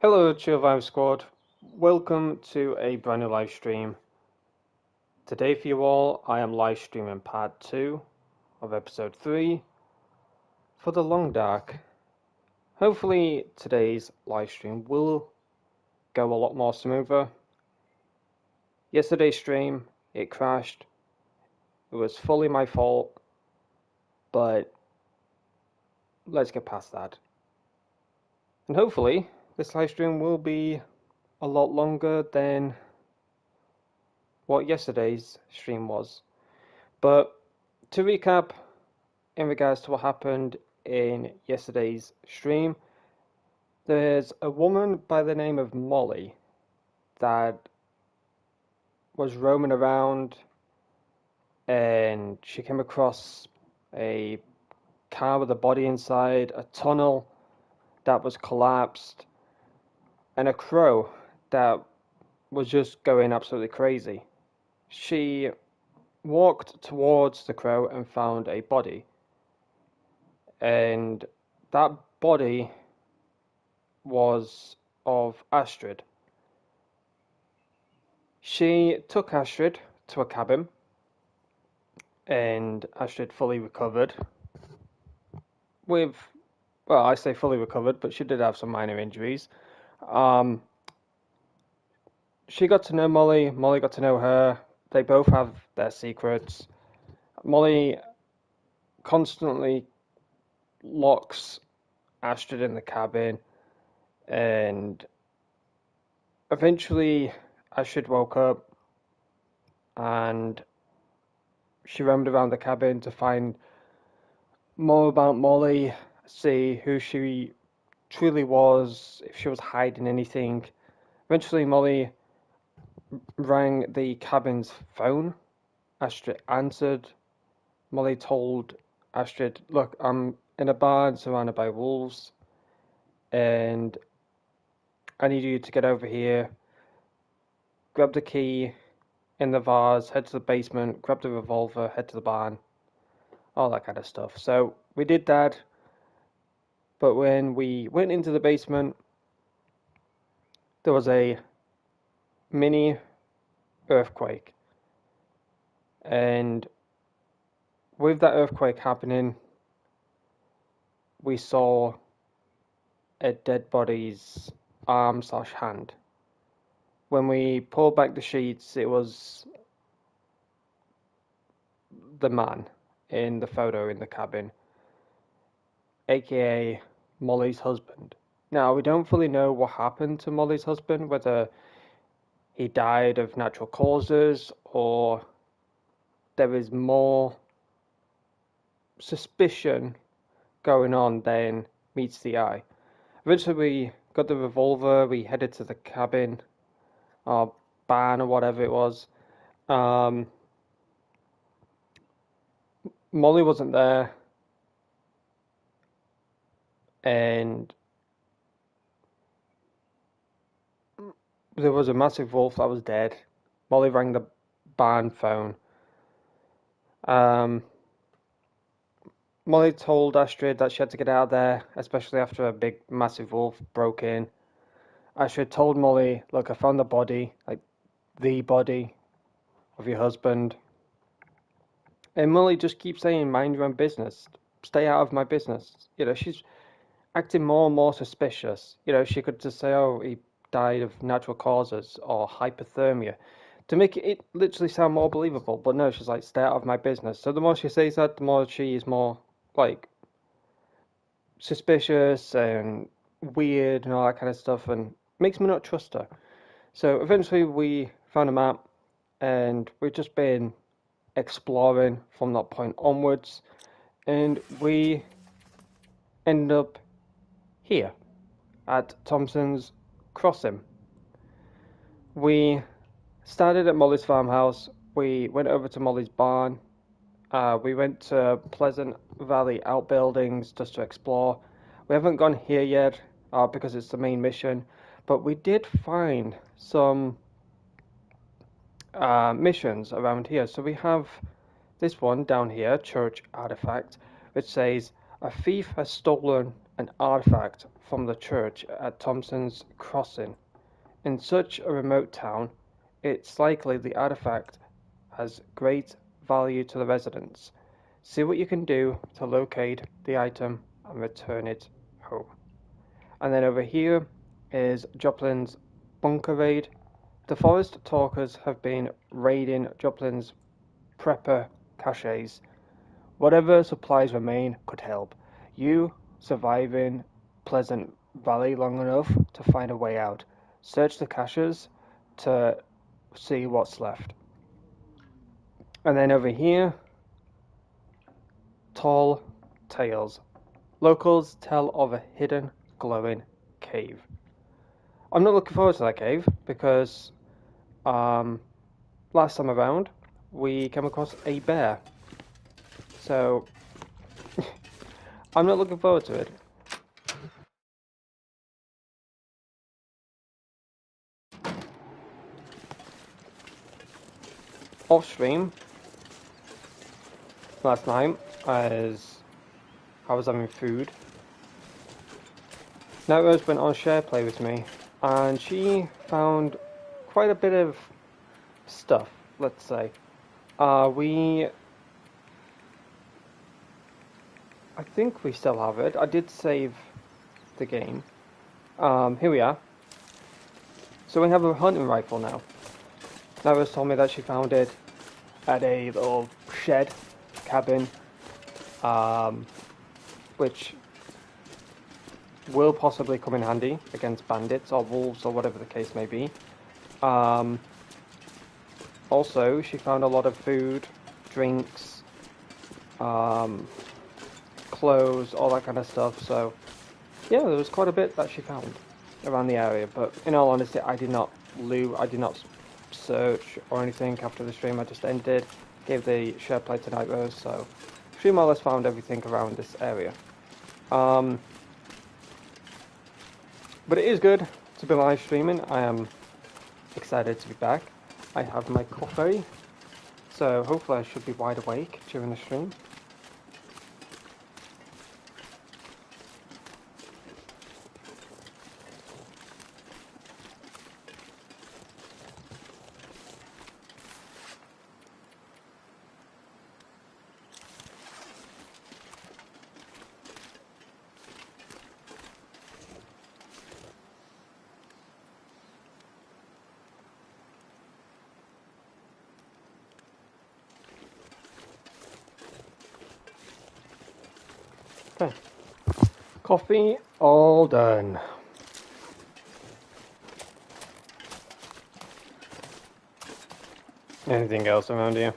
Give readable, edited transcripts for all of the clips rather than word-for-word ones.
Hello, Chill Vibe Squad. Welcome to a brand new live stream. Today, for you all, I am live streaming part 2 of episode 3 for the Long Dark. Hopefully, today's live stream will go a lot more smoother. Yesterday's stream, it crashed. It was fully my fault, but let's get past that. And hopefully, this live stream will be a lot longer than what yesterday's stream was. But to recap, in regards to what happened in yesterday's stream, there's a woman by the name of Molly that was roaming around and she came across a car with a body inside, a tunnel that was collapsed, and a crow that was just going absolutely crazy. She walked towards the crow and found a body. And that body was of Astrid. She took Astrid to a cabin, and Astrid fully recovered. I say fully recovered, but she did have some minor injuries. She got to know Molly, Molly got to know her. They both have their secrets. Molly constantly locks Astrid in the cabin, and eventually Astrid woke up and she roamed around the cabin to find more about Molly, see who she truly was, if she was hiding anything. Eventually Molly rang the cabin's phone. Astrid answered. Molly told Astrid, "Look, I'm in a barn surrounded by wolves, and I need you to get over here, grab the key in the vase, head to the basement, grab the revolver, head to the barn," all that kind of stuff. So we did that, but when we went into the basement, there was a mini earthquake. And with that earthquake happening, we saw a dead body's arm/hand. When we pulled back the sheets, it was the man in the photo in the cabin, aka Molly's husband. Now, we don't fully know what happened to Molly's husband, whether he died of natural causes or there is more suspicion going on than meets the eye. Eventually we got the revolver, we headed to the cabin or barn or whatever it was. Molly wasn't there, and there was a massive wolf that was dead. Molly rang the barn phone. Molly told Astrid that she had to get out of there, especially after a big massive wolf broke in. Astrid told Molly, "Look, I found the body, like the body of your husband." And Molly just keeps saying, "Mind your own business. Stay out of my business." She's acting more and more suspicious. She could just say, "Oh, he died of natural causes or hypothermia," to make it literally sound more believable. But no, she's like, "Stay out of my business." So the more she says that, the more she is more like suspicious and weird and all that kind of stuff, and makes me not trust her. So eventually we found a map, and we've just been exploring from that point onwards, and we end up here at Thompson's Crossing. We started at Molly's farmhouse, we went over to Molly's barn, we went to Pleasant Valley Outbuildings just to explore. We haven't gone here yet because it's the main mission, but we did find some missions around here. So we have this one down here, Church Artifact, which says, "A thief has stolen an artifact from the church at Thompson's Crossing. In such a remote town, it's likely the artifact has great value to the residents. See what you can do to locate the item and return it home. And then over here is Joplin's bunker raid. The forest talkers have been raiding Joplin's prepper caches. Whatever supplies remain could help you surviving Pleasant Valley long enough to find a way out. Search the caches to see what's left. And then over here, Tall Tales. Locals tell of a hidden glowing cave. I'm not looking forward to that cave because last time around we came across a bear. So I'm not looking forward to it. Off stream last night as I was having food, Night Rose went on share play with me and she found quite a bit of stuff, let's say. I think we still have it. I did save the game. Here we are. So we have a hunting rifle now. Night Rose told me that she found it at a little shed cabin, which will possibly come in handy against bandits or wolves or whatever the case may be. Also, she found a lot of food, drinks, clothes, all that kind of stuff. So, yeah, there was quite a bit that she found around the area. But in all honesty, I did not loot, I did not search or anything after the stream. I just ended, gave the share play to Night Rose, so she more or less found everything around this area. But it is good to be live streaming. I am excited to be back. I have my coffee, so hopefully I should be wide awake during the stream. Okay, coffee all done. Anything else around here?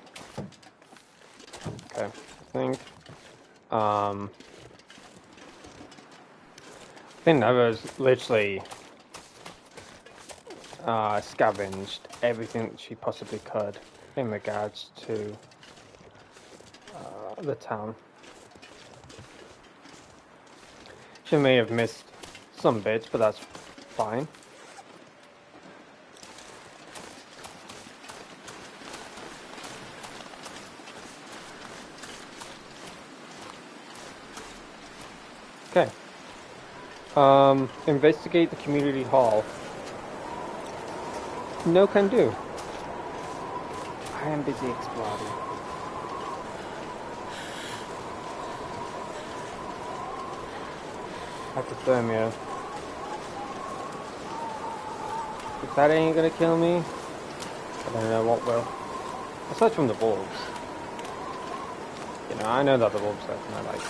Okay, I think I was literally scavenged everything that she possibly could in regards to the town. She may have missed some bits, but that's fine. Okay. Investigate the community hall. No can do. I am busy exploring. Hypothermia. If that ain't gonna kill me, I don't know what will. Aside from the wolves. You know, I know that the wolves are kind of like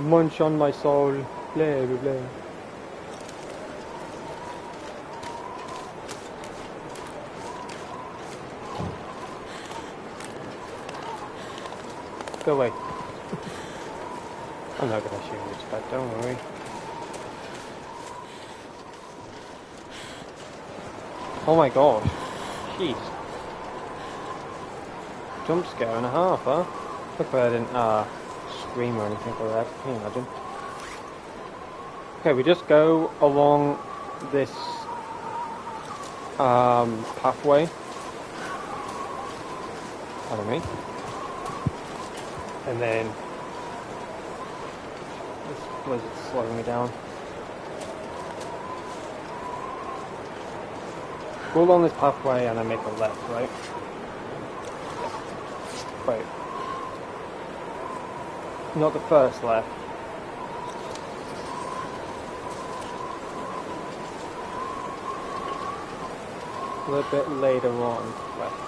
munch on my soul, blah blah blah. Go away. I'm not gonna shoot you, but don't worry. Oh my gosh. Jeez. Jump scare and a half, huh? Hopefully I didn't scream or anything like that. Can you imagine? Okay, we just go along this pathway. Pardon me. And then blizzard's slowing me down. Go along this pathway and then make a left, right? Wait. Not the first left. A little bit later on, left.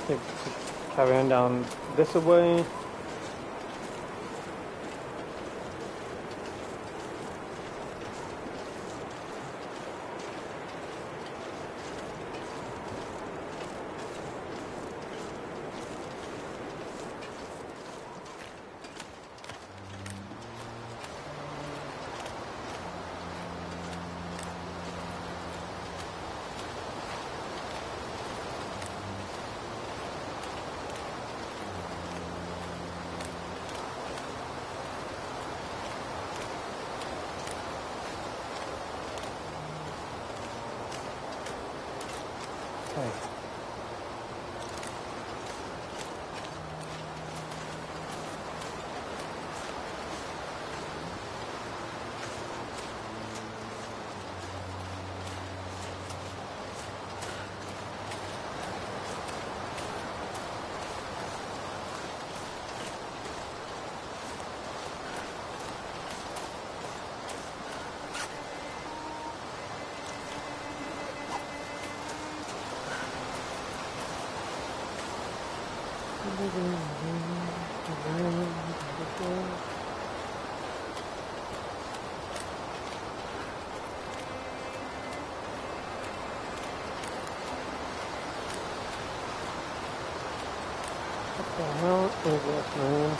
Okay, carry on down this way. What the hell is this, man?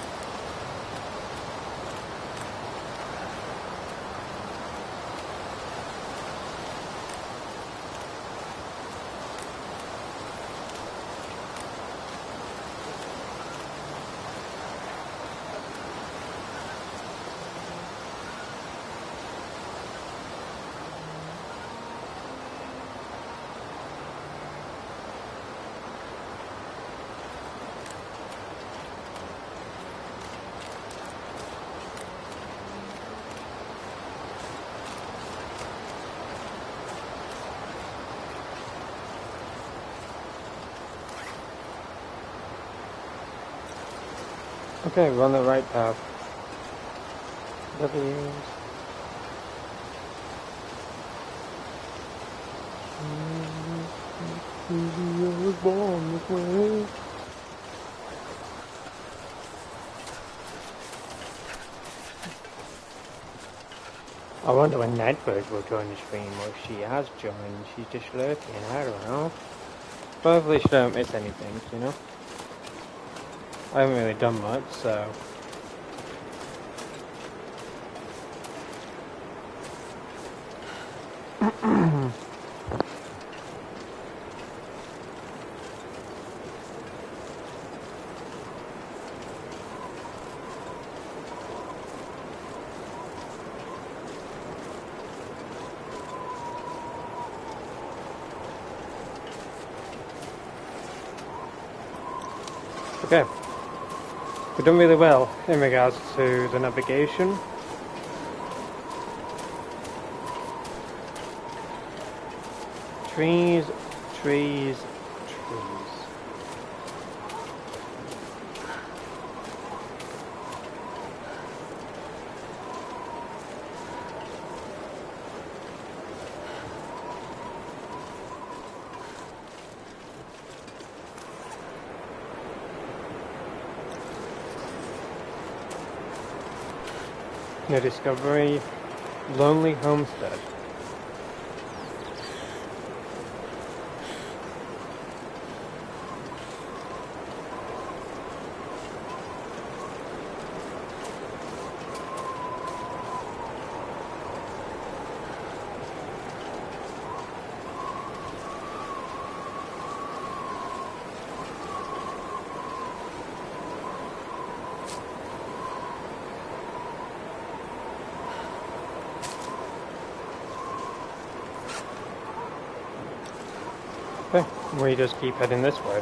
Okay, we're on the right path. W's. I was born this way. I wonder when Nightbird will join the stream, or if she has joined, she's just lurking, I don't know. But hopefully she don't miss anything, you know? I haven't really done much, so... Okay. We've done really well in regards to the navigation. Trees, trees, trees. No discovery. Lonely homestead. Okay, we just keep heading this way.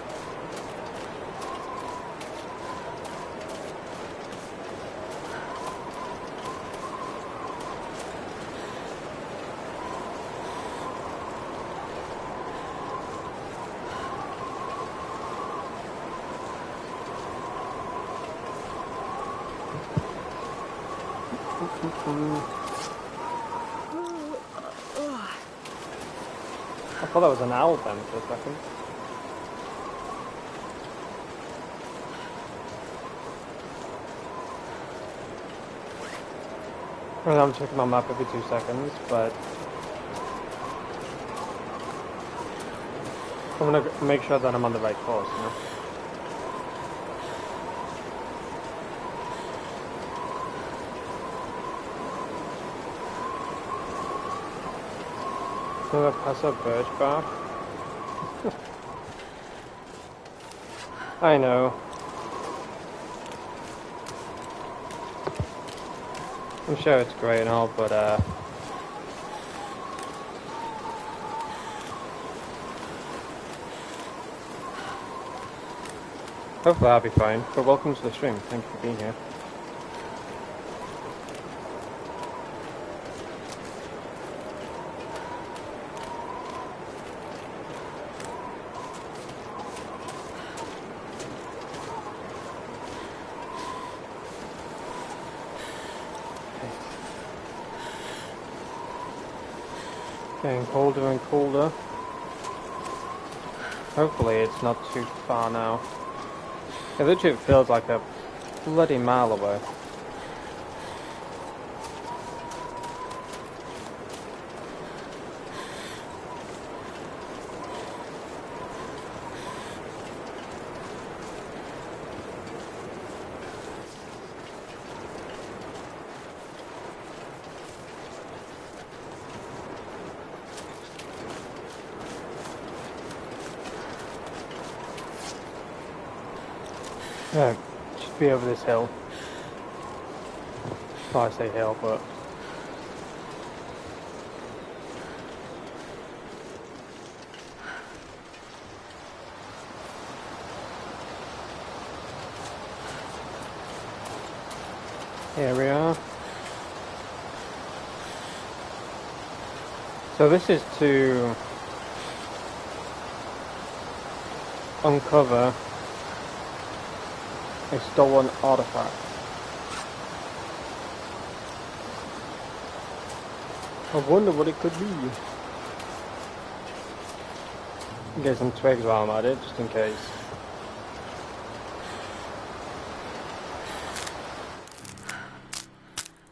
I thought that was an owl then for a second. And I'm checking my map every 2 seconds, but I'm gonna make sure that I'm on the right course, you know? I'm gonna pass up birch bark. I know. I'm sure it's great and all, but hopefully I'll be fine. But welcome to the stream. Thank you for being here. Getting colder and colder. Hopefully it's not too far now. It literally feels like a bloody mile away. Yeah, should be over this hill. Well, I say hill, but here we are. So this is to uncover a stolen artifact. I wonder what it could be. Get some twigs while I'm at it, just in case.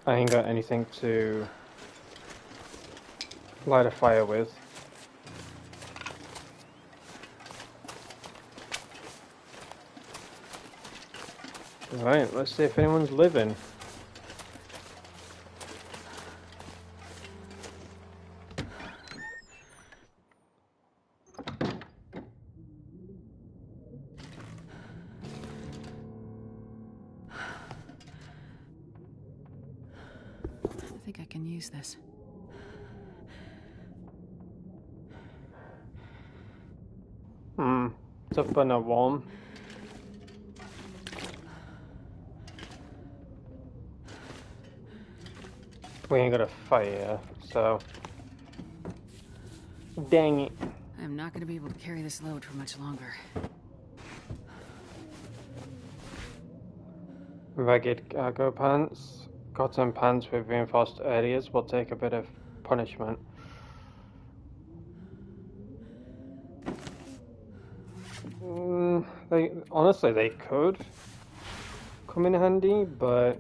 I ain't got anything to light a fire with. Right, let's see if anyone's living. I think I can use this. It's up in a warm. We ain't got a fire, so dang it. I'm not going to be able to carry this load for much longer. Ragged cargo pants. Cotton pants with reinforced areas will take a bit of punishment. Honestly, they could come in handy, but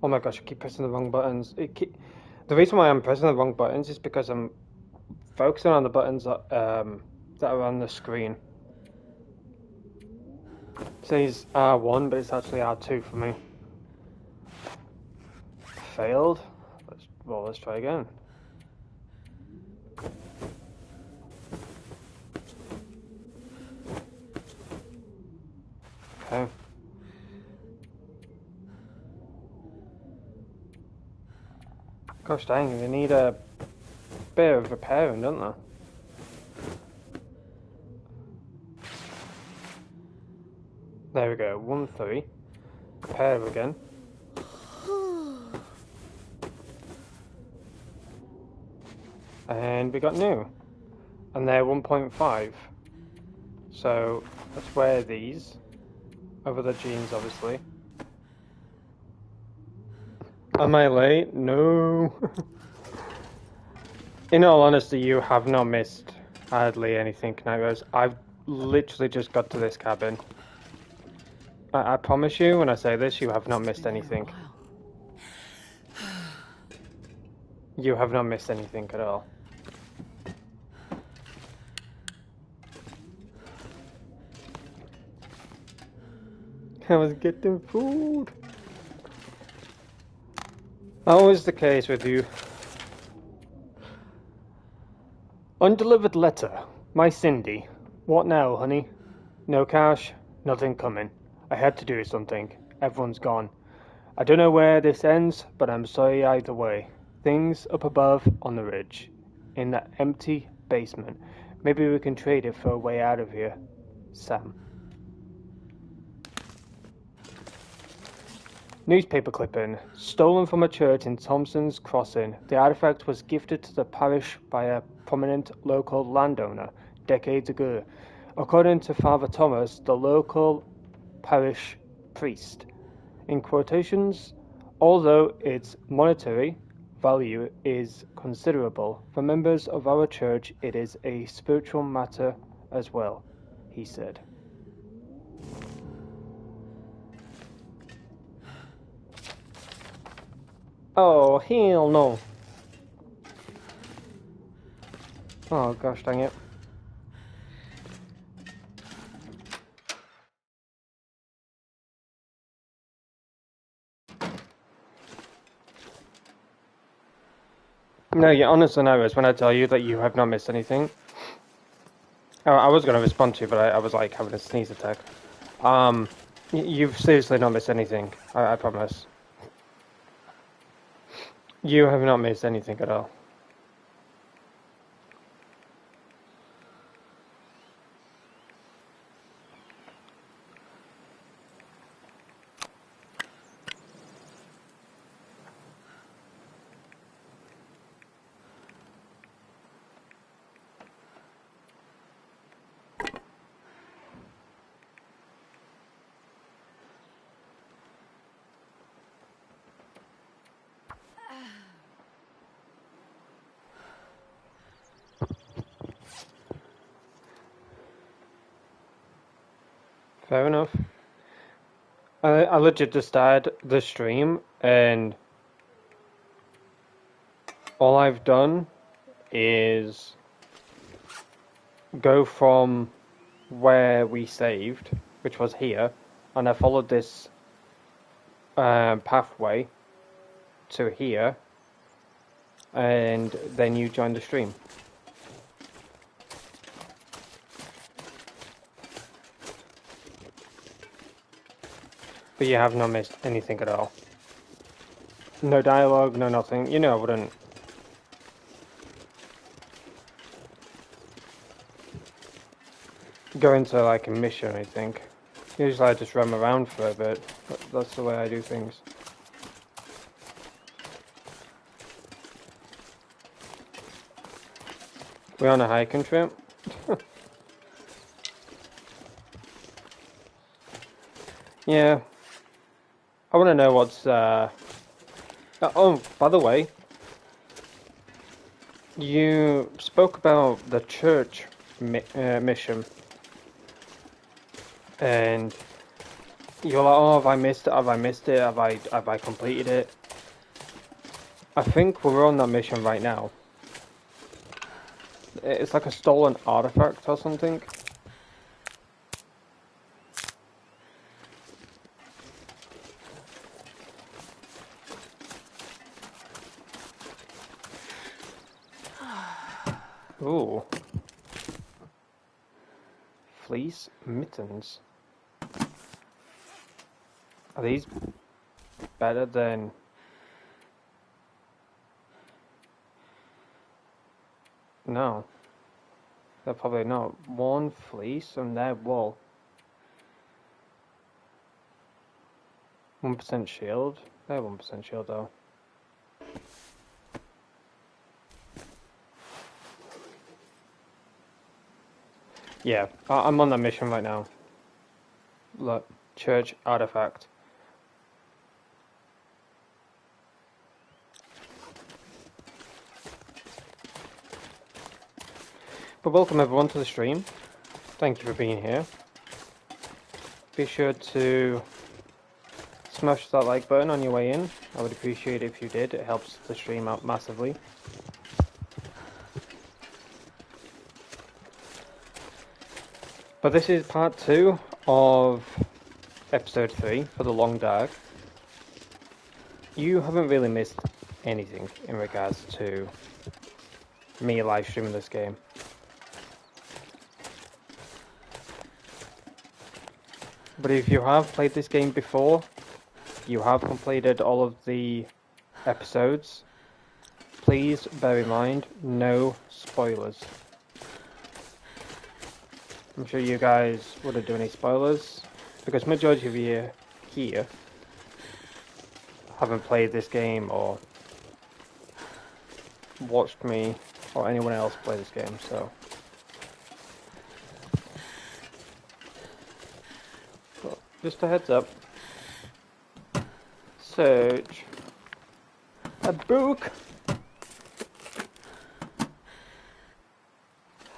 oh my gosh, I keep pressing the wrong buttons. The reason why I'm pressing the wrong buttons is because I'm focusing on the buttons that are on the screen. It says R1, but it's actually R2 for me. Failed. Let's try again. Okay. Gosh dang, they need a bit of repairing, don't they? There we go. 1, 3. Pair again. And we got new. And they're 1.5. So let's wear these over the jeans, obviously. Am I late? No. In all honesty, you have not missed hardly anything, Nightmares. I've literally just got to this cabin. I promise you, when I say this, you have not missed anything. You have not missed anything at all. I was getting food. Always the case with you. Undelivered letter. My Cindy. What now, honey? No cash, nothing coming. I had to do something. Everyone's gone. I don't know where this ends, but I'm sorry either way. Things up above on the ridge. In that empty basement. Maybe we can trade it for a way out of here. Sam. Newspaper clipping. Stolen from a church in Thompson's Crossing. The artifact was gifted to the parish by a prominent local landowner decades ago. According to Father Thomas, the local parish priest. In quotations, although its monetary value is considerable, for members of our church it is a spiritual matter as well, he said. Oh, hell no. Oh, gosh dang it. No, you honestly know is when I tell you that you have not missed anything. I was going to respond to you, but I was like having a sneeze attack. You've seriously not missed anything. I promise. You have not missed anything at all. Fair enough. I legit just started the stream, and all I've done is go from where we saved, which was here, and I followed this pathway to here, and then you joined the stream. But you have not missed anything at all. No dialogue, no nothing. You know I wouldn't. Go into like a mission, I think. Usually I just roam around for a bit. That's the way I do things. We're on a hiking trip. Yeah. I want to know what's, oh, by the way, you spoke about the church mission, and you're like, oh, have I missed it? Have I missed it? Have I completed it? I think we're on that mission right now. It's like a stolen artifact or something. Ooh. Fleece mittens. Are these better than... No. They're probably not. Worn fleece and their wool. 1% shield? They're 1% shield though. Yeah, I'm on that mission right now. Look, church artifact. But welcome everyone to the stream. Thank you for being here. Be sure to smash that like button on your way in. I would appreciate it if you did. It helps the stream out massively. But this is part 2 of episode 3 for the Long Dark. You haven't really missed anything in regards to me live streaming this game. But if you have played this game before, you have completed all of the episodes, please bear in mind, no spoilers. I'm sure you guys wouldn't do any spoilers, because majority of you here haven't played this game or watched me or anyone else play this game, so... But just a heads up. Search a book.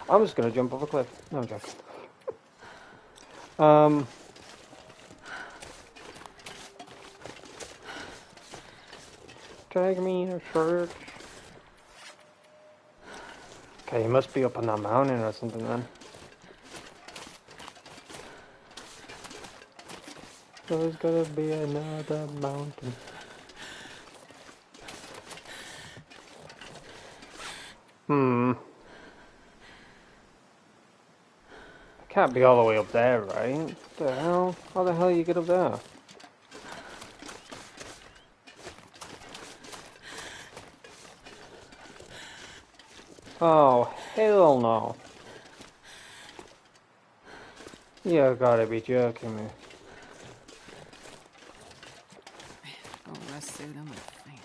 I'm just gonna jump off a cliff. No, I'm joking. Drag me to church. Okay, he must be up on that mountain or something then. There's gotta be another mountain. I can't be all the way up there, right? What the hell? How the hell you get up there? Oh, hell no. You gotta be joking me. Oh, rest suit, I'm gonna faint.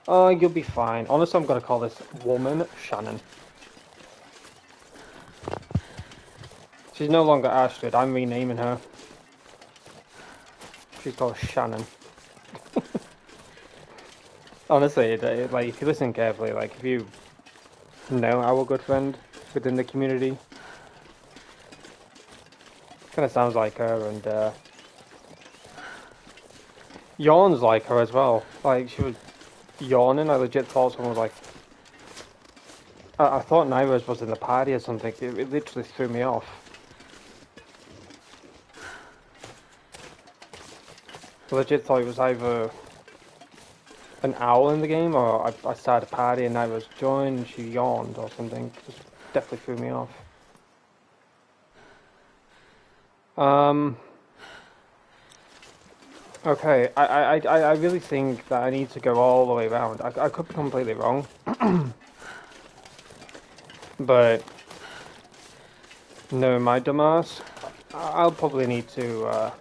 Oh, you'll be fine. Honestly, I'm gonna call this woman Shannon. She's no longer Astrid, I'm renaming her. She's called Shannon. Honestly, like, if you listen carefully, like, if you know our good friend within the community, kind of sounds like her, and yawns like her as well. Like, she was yawning, I legit thought someone was like... I thought Naira's was in the party or something, it literally threw me off. I legit thought it was either an owl in the game, or I started a party and Naira's joined and she yawned or something. Just definitely threw me off. Okay, I really think that I need to go all the way around. I could be completely wrong. But no, my dumbass, I'll probably need to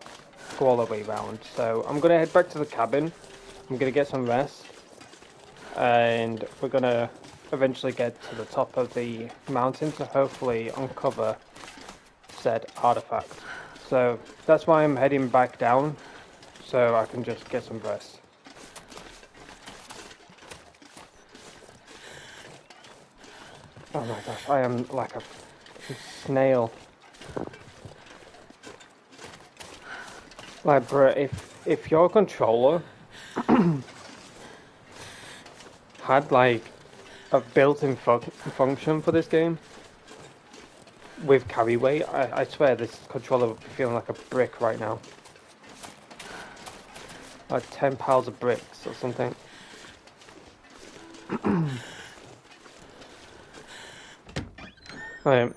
go all the way around. So I'm gonna head back to the cabin. I'm gonna get some rest, and we're gonna eventually get to the top of the mountain to hopefully uncover said artifact. So that's why I'm heading back down, so I can just get some rest. Oh my gosh, I am like a snail. Like, bro, if your controller had like a built-in function for this game with carry weight, I swear this controller would be feeling like a brick right now. Like 10 piles of bricks or something. Right.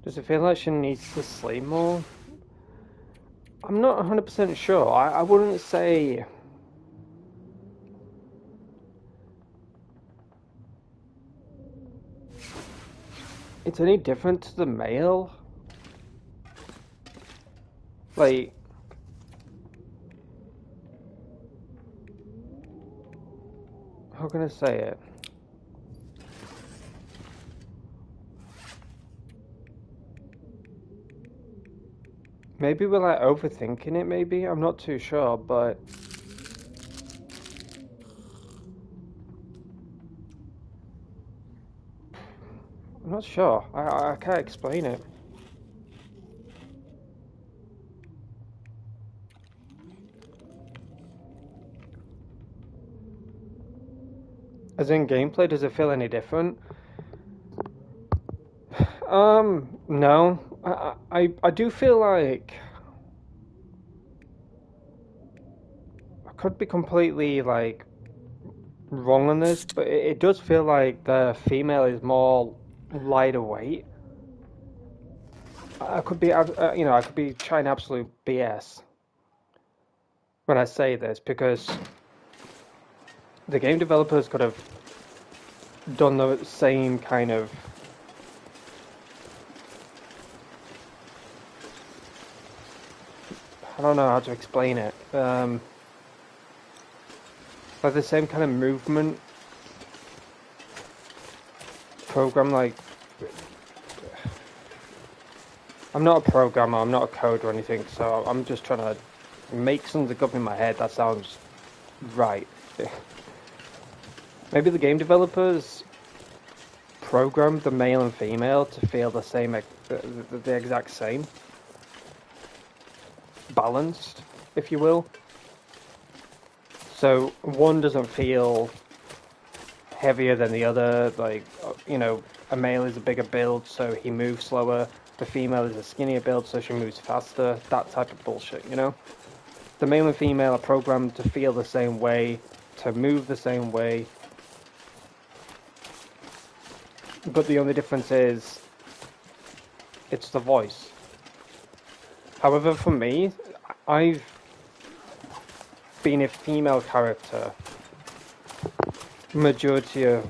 Does it feel like she needs to sleep more? I'm not 100% sure. I wouldn't say it's any different to the male. Like, how can I say it? Maybe we're like overthinking it, maybe? I'm not too sure, but I'm not sure. I can't explain it. As in gameplay, does it feel any different? No. I do feel like I could be completely like wrong on this, but it does feel like the female is more lighter weight. I could be, I could be trying absolute BS when I say this because the game developers could have done the same kind of I don't know how to explain it. Like the same kind of movement program. Like, I'm not a programmer, I'm not a coder or anything, so I'm just trying to make something up in my head that sounds right. Maybe the game developers programmed the male and female to feel the same, the exact same, balanced, if you will. So one doesn't feel heavier than the other. Like, a male is a bigger build, so he moves slower. The female is a skinnier build, so she moves faster. That type of bullshit, The male and female are programmed to feel the same way, to move the same way. But the only difference is, it's the voice. However, for me, I've been a female character majority of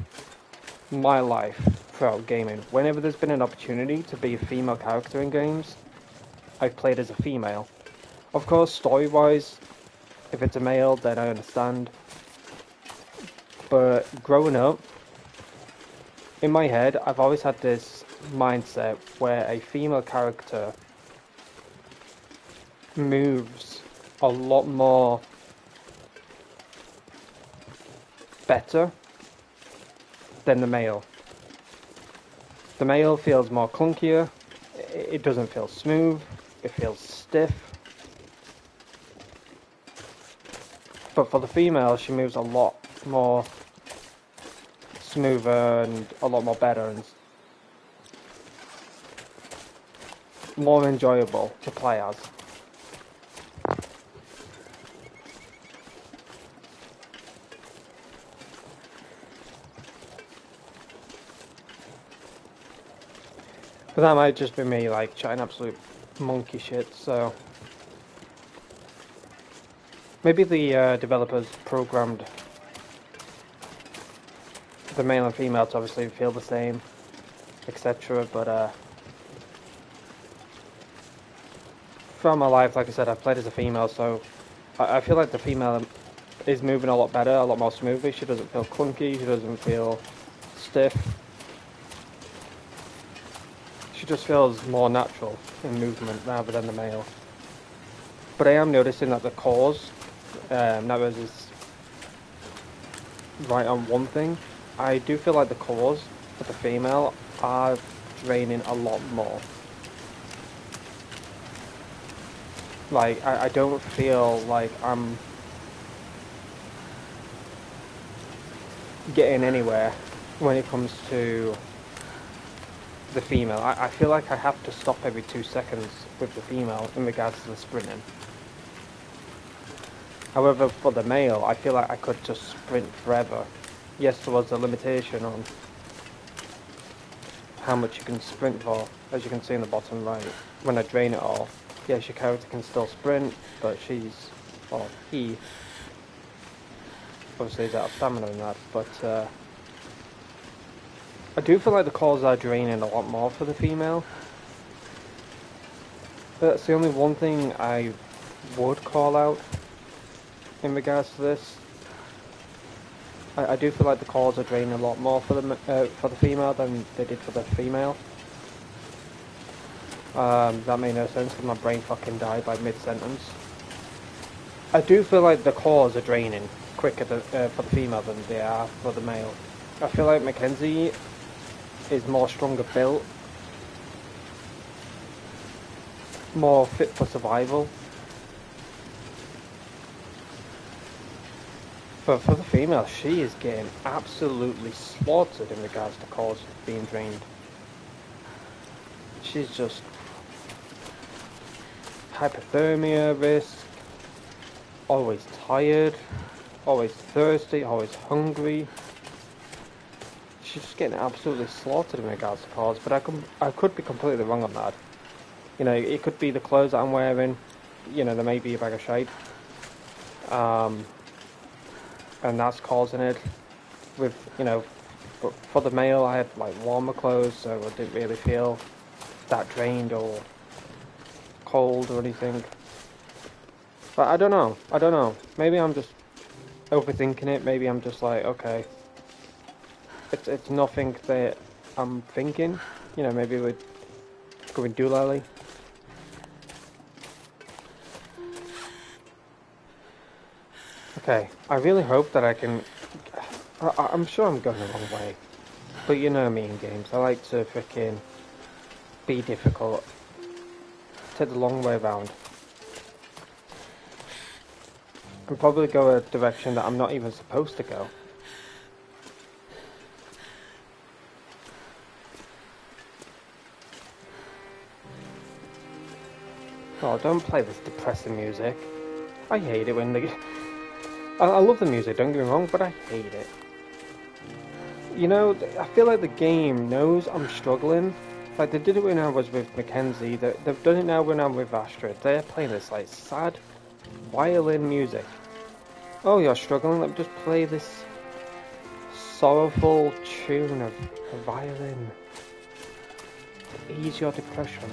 my life throughout gaming. Whenever there's been an opportunity to be a female character in games, I've played as a female. Of course, story-wise, if it's a male, then I understand. But growing up, in my head, I've always had this mindset where a female character moves a lot more better than the male. The male feels more clunkier, it doesn't feel smooth, it feels stiff. But for the female, she moves a lot more smoother and a lot more better and more enjoyable to play as. But that might just be me, like, chatting absolute monkey shit, so... Maybe the developers programmed the male and female to obviously feel the same, etc. But throughout my life, like I said, I've played as a female, so I feel like the female is moving a lot better, a lot more smoothly. She doesn't feel clunky, she doesn't feel stiff. She just feels more natural in movement rather than the male. But I am noticing that the cores, now is right on one thing, I do feel like the cores for the female are draining a lot more. Like, I don't feel like I'm getting anywhere when it comes to the female. I feel like I have to stop every 2 seconds with the female in regards to the sprinting. However, for the male, I feel like I could just sprint forever. Yes, there was a limitation on how much you can sprint for, as you can see in the bottom right. When I drain it all, yes, your character can still sprint, but she's, or he, obviously is out of stamina and that, but I do feel like the calls are draining a lot more for the female. That's the only one thing I would call out in regards to this. I do feel like the calls are draining a lot more for the female than they did for the female. That made no sense because my brain fucking died by mid-sentence. I do feel like the calls are draining quicker for the female than they are for the male. I feel like Mackenzie is more stronger built, more fit for survival. But for the female, she is getting absolutely slaughtered in regards to calls being drained. She's just hypothermia risk, always tired, always thirsty, always hungry. She's just getting absolutely slaughtered in regards to calls, but I could be completely wrong on that. You know, it could be the clothes that I'm wearing, you know, there may be a bag of shite. And that's causing it. With, you know, but for the male I had like warmer clothes, so I didn't really feel that drained or cold or anything. But I don't know. Maybe I'm just overthinking it. Maybe I'm just like, okay, it's nothing that I'm thinking. You know, maybe we're going doolally. Okay, I really hope that I can... I'm sure I'm going the wrong way. But you know me in games, I like to freaking be difficult. Take the long way around. And probably go a direction that I'm not even supposed to go. Oh, don't play this depressing music. I hate it when they... I love the music, don't get me wrong, but I hate it. You know, I feel like the game knows I'm struggling. Like, they did it when I was with Mackenzie, they've done it now when I'm with Astrid. They're playing this, like, sad violin music. Oh, you're struggling? Let me just play this sorrowful tune of a violin to ease your depression.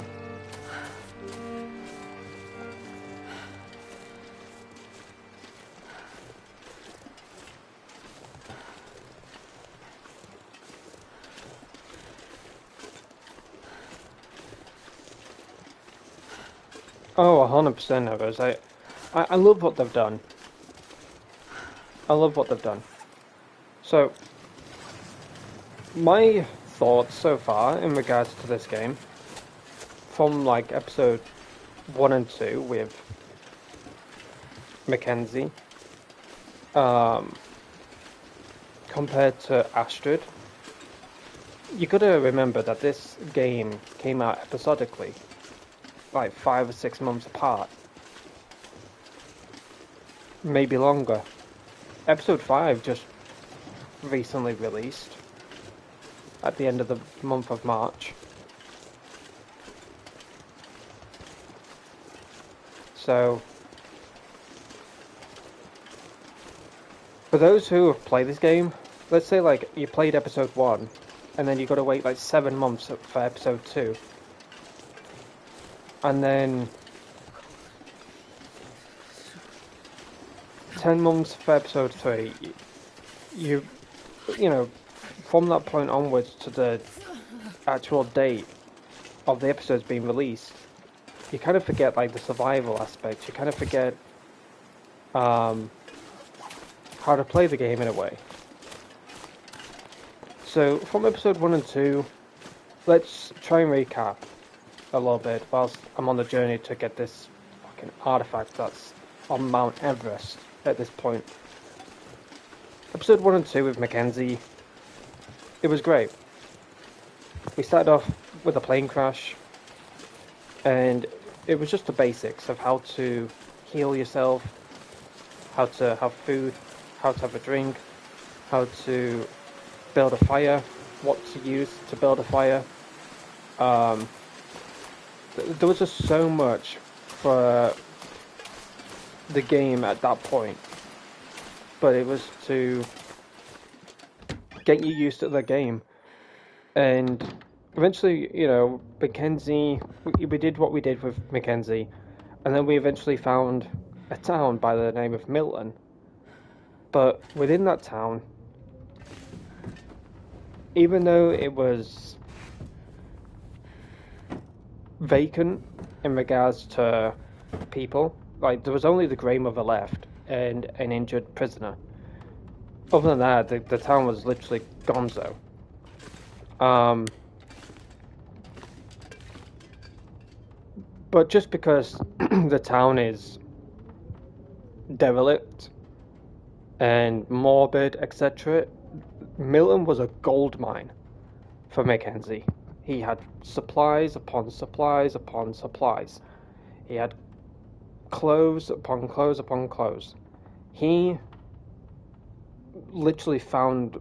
Oh, 100% of us. I love what they've done. I love what they've done. So, my thoughts so far in regards to this game, from like episode 1 and 2 with Mackenzie, compared to Astrid, you gotta remember that this game came out episodically. Like 5 or 6 months apart. Maybe longer. Episode 5 just recently released at the end of the month of March. So, for those who have played this game, let's say like you played episode 1 and then you gotta wait like 7 months for episode 2. And then 10 months for episode 3. You know, from that point onwards to the actual date of the episodes being released, you kind of forget like the survival aspect. You kind of forget how to play the game in a way. So from episode 1 and 2, let's try and recap a little bit whilst I'm on the journey to get this fucking artifact that's on Mount Everest at this point. Episode 1 and 2 with Mackenzie, it was great. We started off with a plane crash, and it was just the basics of how to heal yourself, how to have food, how to have a drink, how to build a fire, what to use to build a fire. There was just so much for the game at that point, but it was to get you used to the game. And eventually, you know, Mackenzie, we did what we did with Mackenzie, and then we eventually found a town by the name of Milton. But within that town, even though it was vacant in regards to people, like there was only the Grey Mother left and an injured prisoner. Other than that, the town was literally gonzo. But just because the town is derelict and morbid, etc., Milton was a gold mine for Mackenzie. He had supplies upon supplies upon supplies. He had clothes upon clothes upon clothes. He literally found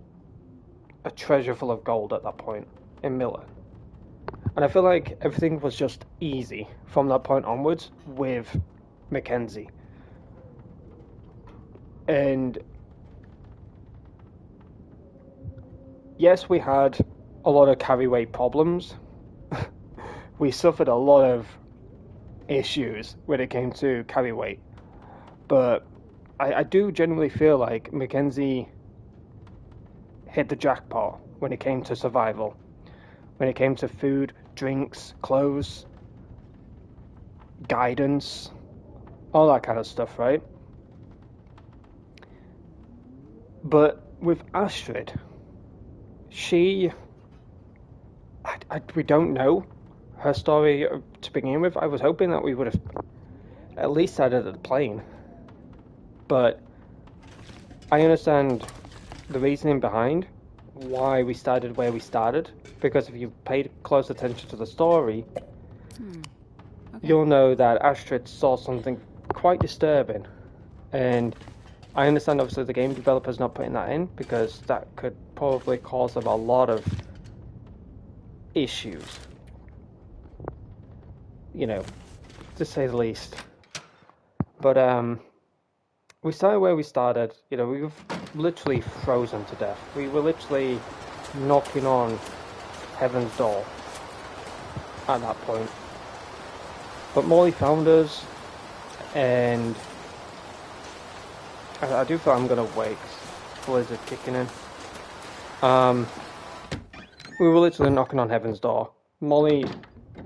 a treasure full of gold at that point in Milton. And I feel like everything was just easy from that point onwards with Mackenzie. And yes, we had a lot of carry weight problems. We suffered a lot of issues when it came to carry weight. But I do genuinely feel like Mackenzie hit the jackpot when it came to survival. When it came to food, drinks, clothes, guidance, all that kind of stuff, right? But with Astrid, we don't know her story to begin with. I was hoping that we would have at least started at the plane. But I understand the reasoning behind why we started where we started, because if you paid close attention to the story, you'll know that Astrid saw something quite disturbing. And I understand obviously the game developer's not putting that in, because that could probably cause them a lot of issues, you know, to say the least. But we started where we started. You know, we were literally frozen to death. We were literally knocking on heaven's door at that point. But Molly found us, and I do feel I'm gonna wake. Blizzard kicking in. We were literally knocking on heaven's door. Molly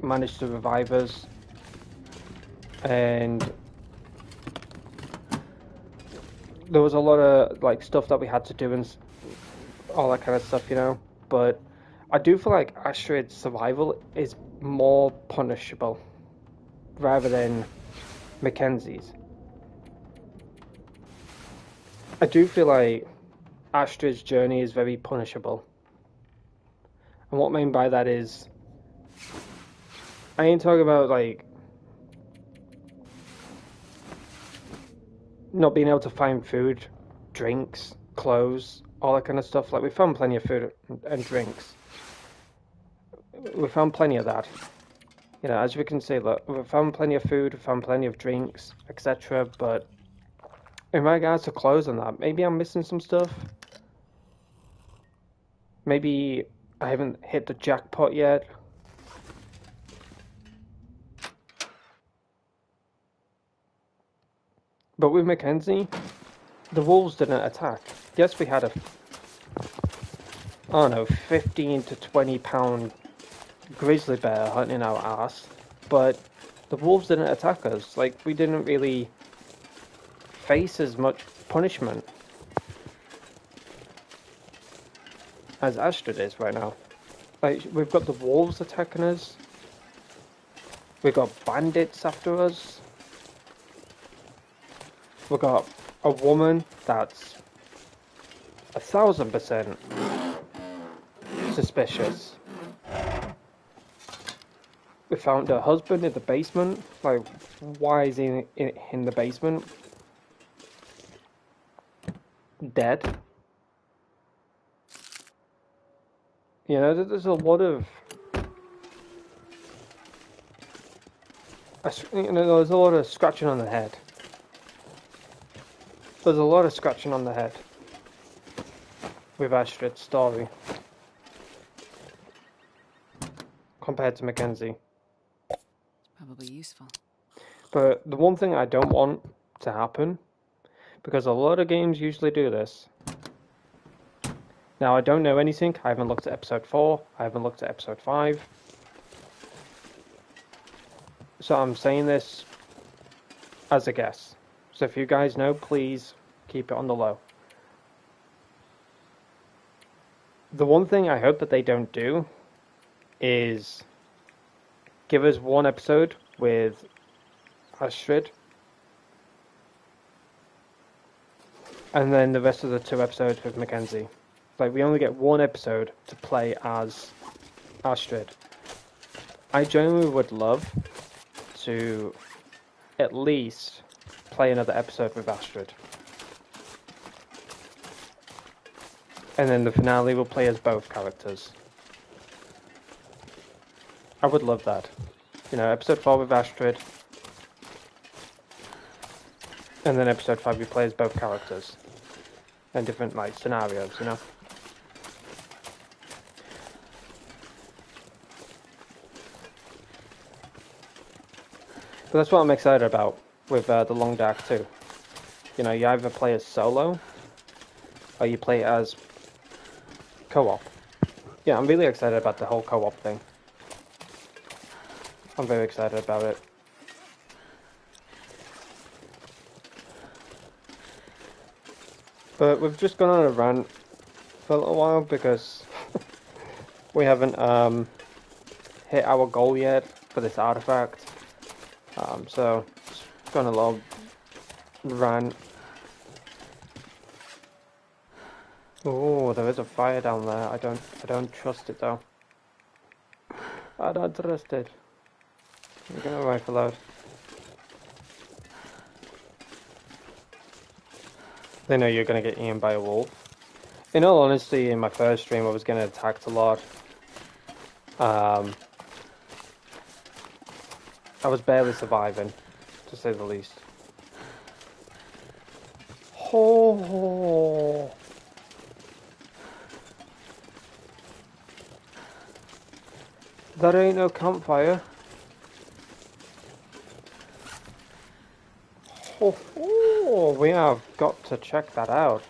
managed to revive us, and there was a lot of like stuff that we had to do and all that kind of stuff, you know. But I do feel like Astrid's survival is more punishable rather than Mackenzie's. I do feel like Astrid's journey is very punishable. And what I mean by that is, I ain't talking about like not being able to find food, drinks, clothes, all that kind of stuff. Like, we found plenty of food and drinks. We found plenty of that. You know, as we can see, look, we found plenty of food, we found plenty of drinks, etc. But in regards to clothes and that, maybe I'm missing some stuff. Maybe I haven't hit the jackpot yet. But with Mackenzie, the wolves didn't attack. Yes, we had I don't know, 15 to 20 pound grizzly bear hunting our ass, but the wolves didn't attack us. Like, we didn't really face as much punishment as Astrid is right now. Like, we've got the wolves attacking us, we've got bandits after us, we've got a woman that's 1000% suspicious. We found her husband in the basement. Like, why is he in the basement? Dead. You know, there's a lot of... You know, there's a lot of scratching on the head. There's a lot of scratching on the head with Astrid's story. compared to Mackenzie. It's probably useful. But the one thing I don't want to happen, because a lot of games usually do this. Now, I don't know anything. I haven't looked at episode 4. I haven't looked at episode 5. So I'm saying this as a guess. So if you guys know, please keep it on the low. The one thing I hope that they don't do is give us one episode with Astrid, and then the rest of the 2 episodes with Mackenzie. Like, we only get 1 episode to play as Astrid. I genuinely would love to at least play another episode with Astrid. And then the finale will play as both characters. I would love that. You know, episode 4 with Astrid. And then episode 5 we play as both characters. And different, like, scenarios, you know? But that's what I'm excited about with The Long Dark 2. You know, you either play as solo, or you play as co-op. Yeah, I'm really excited about the whole co-op thing. I'm very excited about it. But we've just gone on a rant for a little while because we haven't hit our goal yet for this artifact. So just gone a little rant. Oh, there is a fire down there. I don't trust it though. I don't trust it. I'm gonna rifle out. They know you're gonna get eaten by a wolf. In all honesty, in my first stream I was getting attacked a lot. I was barely surviving, to say the least. Oh. That ain't no campfire. Oh, we have got to check that out.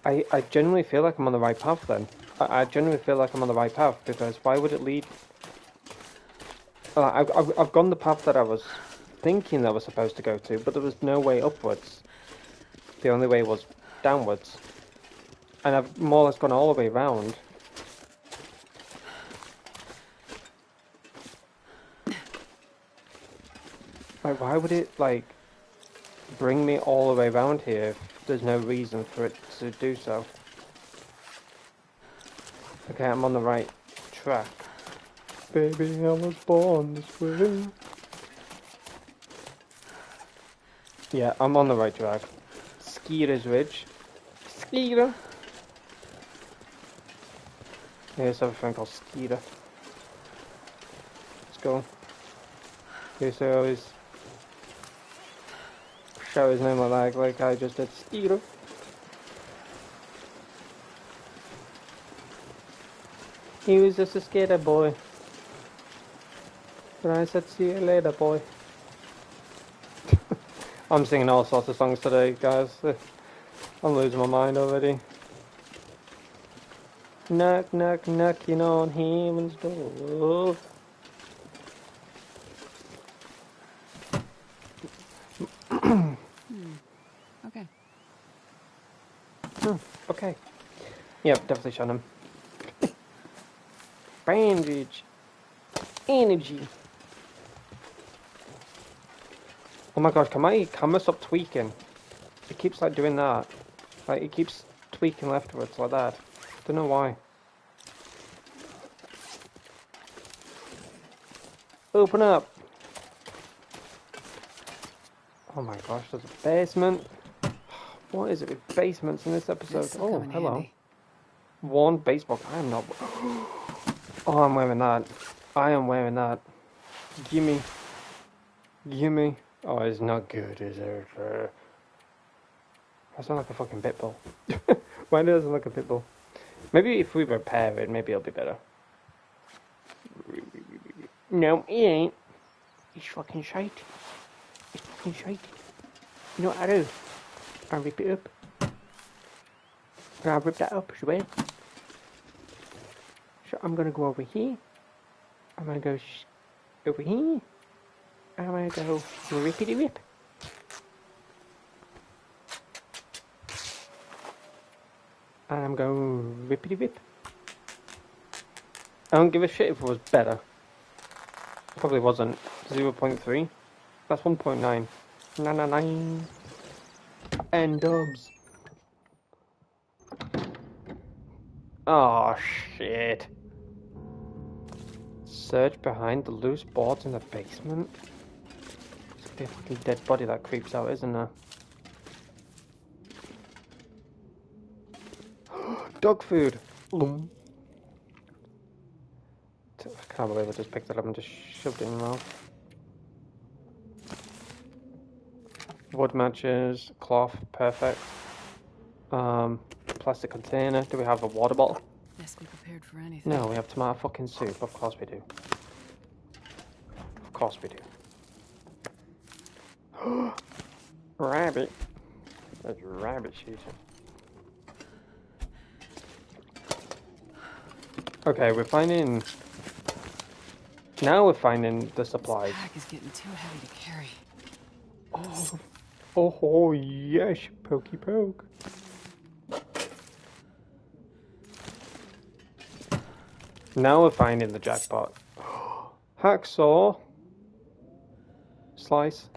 I genuinely feel like I'm on the right path then. I genuinely feel like I'm on the right path, because why would it lead... I've gone the path that I was thinking I was supposed to go to, but there was no way upwards. The only way was downwards. And I've more or less gone all the way around. Like, why would it, like, bring me all the way around here if there's no reason for it to do so? Okay, I'm on the right track. Baby, I was born this way. Yeah, I'm on the right track. Skeeter's Ridge. Skeeter! Here's a friend called Skeeter. Let's go. Here's always shout his name like I just did. Skeeter. He was just a skater boy. But I said, see you later, boy. I'm singing all sorts of songs today, guys. I'm losing my mind already. Knock, knock, knocking on heaven's door. Okay. Okay. Yeah, definitely shot him. Bandage. Energy. Oh my gosh, can my camera stop tweaking? It keeps like doing that. Like, it keeps tweaking leftwards like that. Don't know why. Open up. Oh my gosh, there's a basement. What is it with basements in this episode? This'll Oh, come in hello. handy. One baseball. I am not. Oh, I'm wearing that. I am wearing that. Gimme. Gimme. Oh, it's not good, is it? I sound like a fucking pitbull. Why does it look a pit bull? Maybe if we repair it, maybe it'll be better. No, it ain't. It's fucking shite. It's fucking shite. You know what I do? I rip it up. And I rip that up as well. So I'm gonna go over here. I'm gonna go over here. I'm gonna go rippity rip. And I'm going rippity rip. I don't give a shit if it was better. It probably wasn't. 0.3. That's 1.9. 999. And dubs. Oh shit. Search behind the loose boards in the basement. There's a fucking dead body that creeps out, isn't there? Dog food! I can't believe I just picked it up and just shoved it in my mouth. Wood matches, cloth, perfect. Plastic container. Do we have a water bottle? Best be prepared for anything. No, we have tomato fucking soup. Of course we do. Of course we do. Rabbit. That's rabbit season. Okay, we're finding... Now we're finding the supplies. This pack is getting too heavy to carry. Oh yes, pokey poke. Now we're finding the jackpot. Hacksaw. Slice.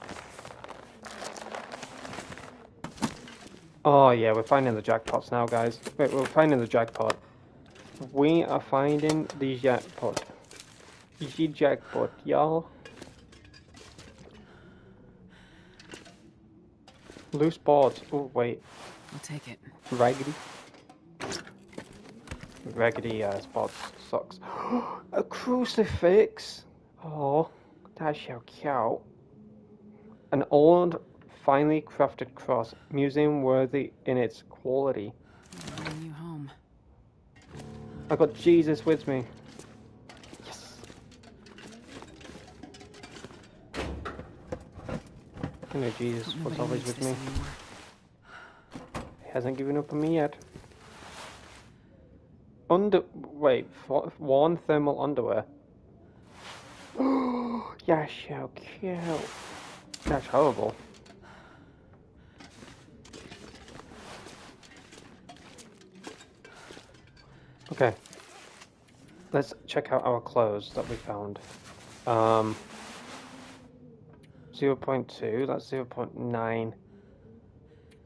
Oh yeah, we're finding the jackpots now, guys. Wait, we're finding the jackpot. We are finding the jackpot. The jackpot, y'all. Loose boards. Oh wait. I'll take it. Raggedy. Raggedy spots socks. A crucifix. Oh, that's so cute. An old, finely crafted cross, museum worthy in its quality. I'll bring you home. I got Jesus with me. Yes. I know Jesus was always with me. He hasn't given up on me yet. Wait, worn thermal underwear. Oh, yeah, so cute. That's horrible. Okay. Let's check out our clothes that we found. 0.2, that's 0.9.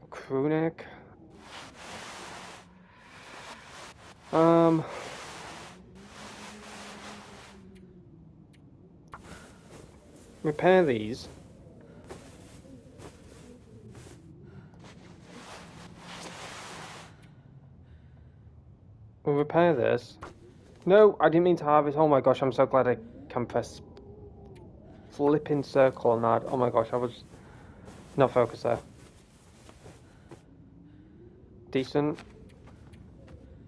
Crew neck. Repair these. We'll repair this. No, I didn't mean to harvest. Oh my gosh, I'm so glad I can press flipping circle on that. Oh my gosh, I was not focused there. Decent.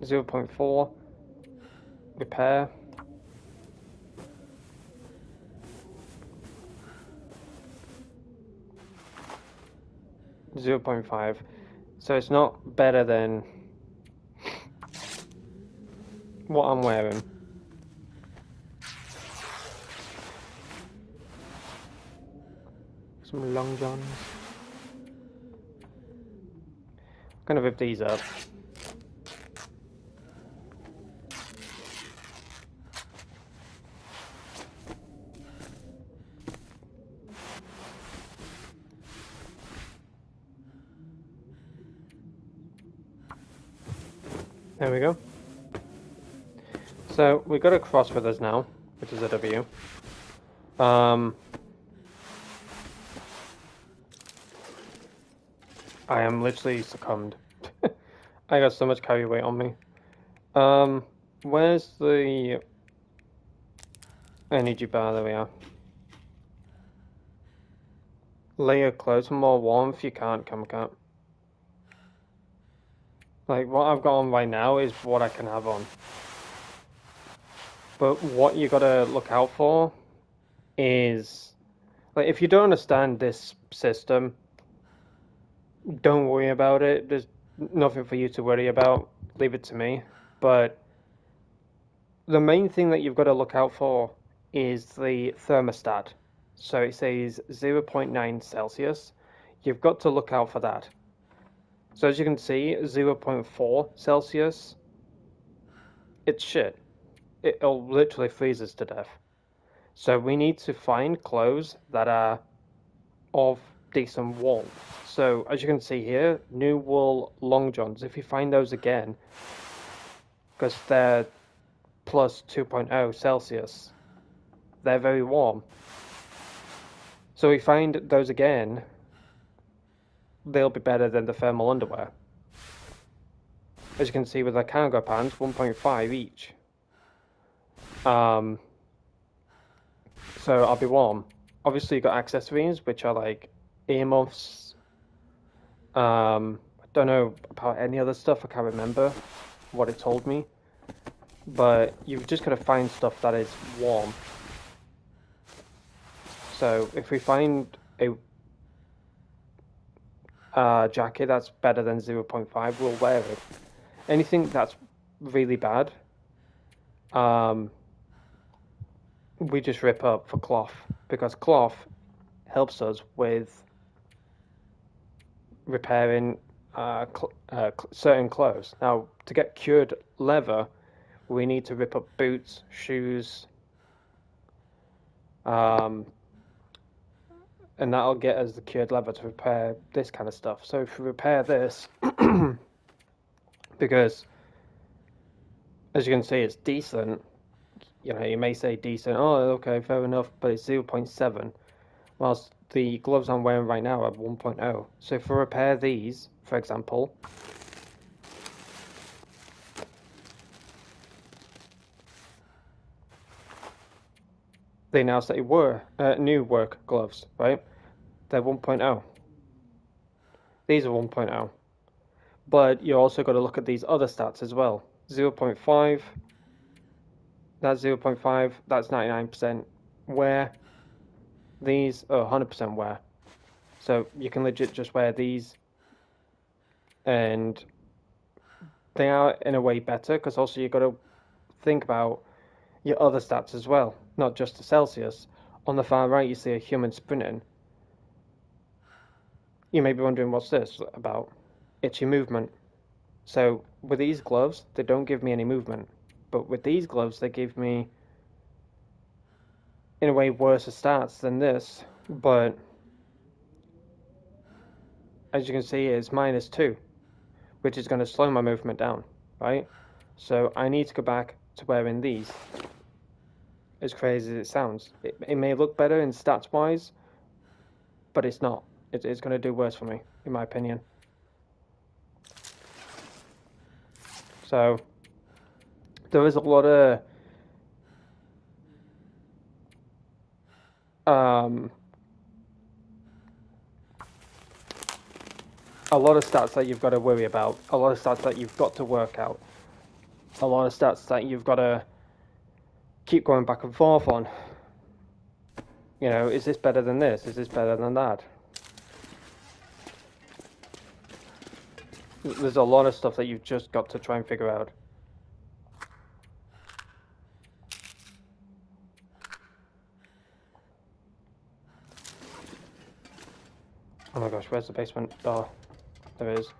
0.4. Repair. .5. So it's not better than what I'm wearing. Some long johns. I'm gonna rip these up. There we go. So we've got a cross with us now, which is a W. I am literally succumbed. I got so much carry weight on me. Where's the energy bar? There we are. Layer clothes for more warmth. You can't, can't. Like, what I've got on right now is what I can have on. But what you gotta look out for is, like, if you don't understand this system, don't worry about it. There's nothing for you to worry about. Leave it to me. But the main thing that you've got to look out for is the thermostat. So it says 0.9 Celsius. You've got to look out for that. So as you can see, 0.4 Celsius, it's shit. It'll literally freeze us to death. So we need to find clothes that are of decent warmth. So as you can see here, new wool long johns, if you find those again, because they're plus 2.0 Celsius, they're very warm. So we find those again, they'll be better than the thermal underwear. As you can see with the cargo pants, 1.5 each. So I'll be warm. Obviously you've got accessories, which are like earmuffs. I don't know about any other stuff, I can't remember what it told me. But you've just got to find stuff that is warm. So if we find a jacket that's better than 0.5, we'll wear it. Anything that's really bad, we just rip up for cloth, because cloth helps us with repairing certain clothes. Now, to get cured leather, we need to rip up boots, shoes, and that'll get us the cured leather to repair this kind of stuff. So if we repair this, because as you can see, it's decent. You know, you may say decent, oh, okay, fair enough, but it's 0.7, whilst the gloves I'm wearing right now are 1.0. So if we repair these, for example, they now say new work gloves, right? They're 1.0. These are 1.0. But you also got to look at these other stats as well. 0.5, that's 0.5, that's 99% wear. These are 100% wear. So you can legit just wear these, and they are in a way better, because also you've got to think about your other stats as well, not just the Celsius. On the far right, you see a human sprinting. You may be wondering, what's this about? It's your movement. So with these gloves, they don't give me any movement. But with these gloves, they give me, in a way, worse stats than this. But as you can see, it's -2, which is going to slow my movement down, right? So I need to go back to wearing these. As crazy as it sounds. It may look better in stats-wise, but it's not. It's going to do worse for me, in my opinion. So there is a lot of stats that you've got to worry about, a lot of stats that you've got to work out, a lot of stats that you've got to keep going back and forth on. You know, is this better than this? Is this better than that? There's a lot of stuff that you've just got to try and figure out. Oh my gosh, where's the basement? Oh, there it is.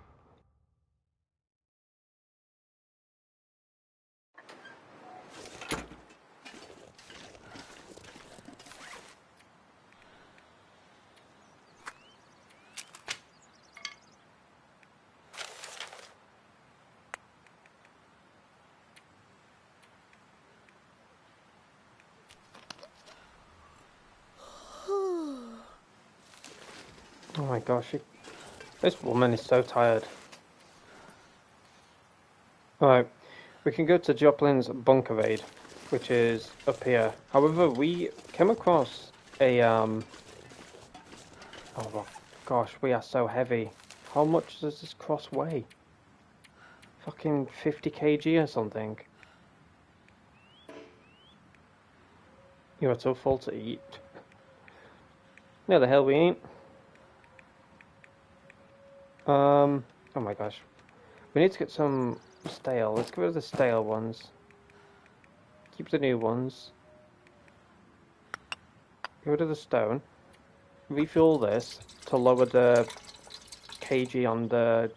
Oh my gosh, this woman is so tired. Alright, we can go to Joplin's bunker raid, which is up here. However, we came across a, oh my gosh, we are so heavy. How much does this cross weigh? fucking 50 kg or something. You are so full to eat. No, the hell we ain't. Oh my gosh. We need to get some stale. Let's get rid of the stale ones. Keep the new ones. Get rid of the stone. Refuel this to lower the kg on the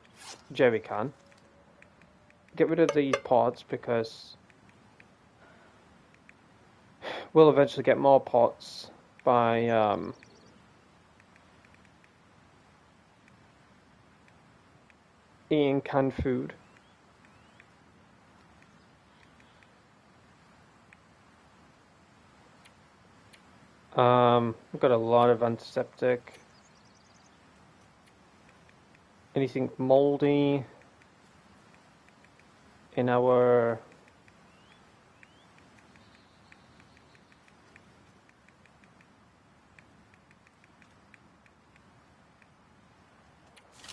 jerry can. Get rid of these pots because we'll eventually get more pots by eating canned food. We've got a lot of antiseptic. Anything moldy in our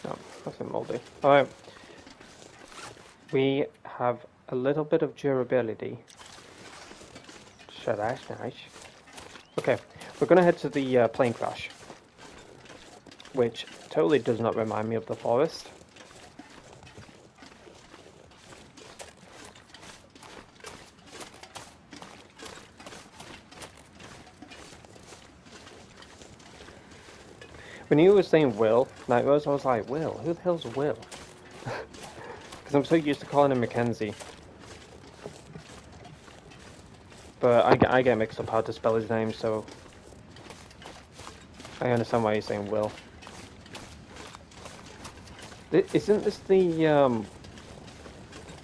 no, nothing moldy. Alright. We have a little bit of durability. So that's nice. Okay, we're gonna head to the plane crash, which totally does not remind me of the forest. When you were saying Will, Night Rose, I was like, Will? Who the hell's Will? Because I'm so used to calling him Mackenzie. But I get mixed up how to spell his name, so I understand why you're saying Will. Isn't this the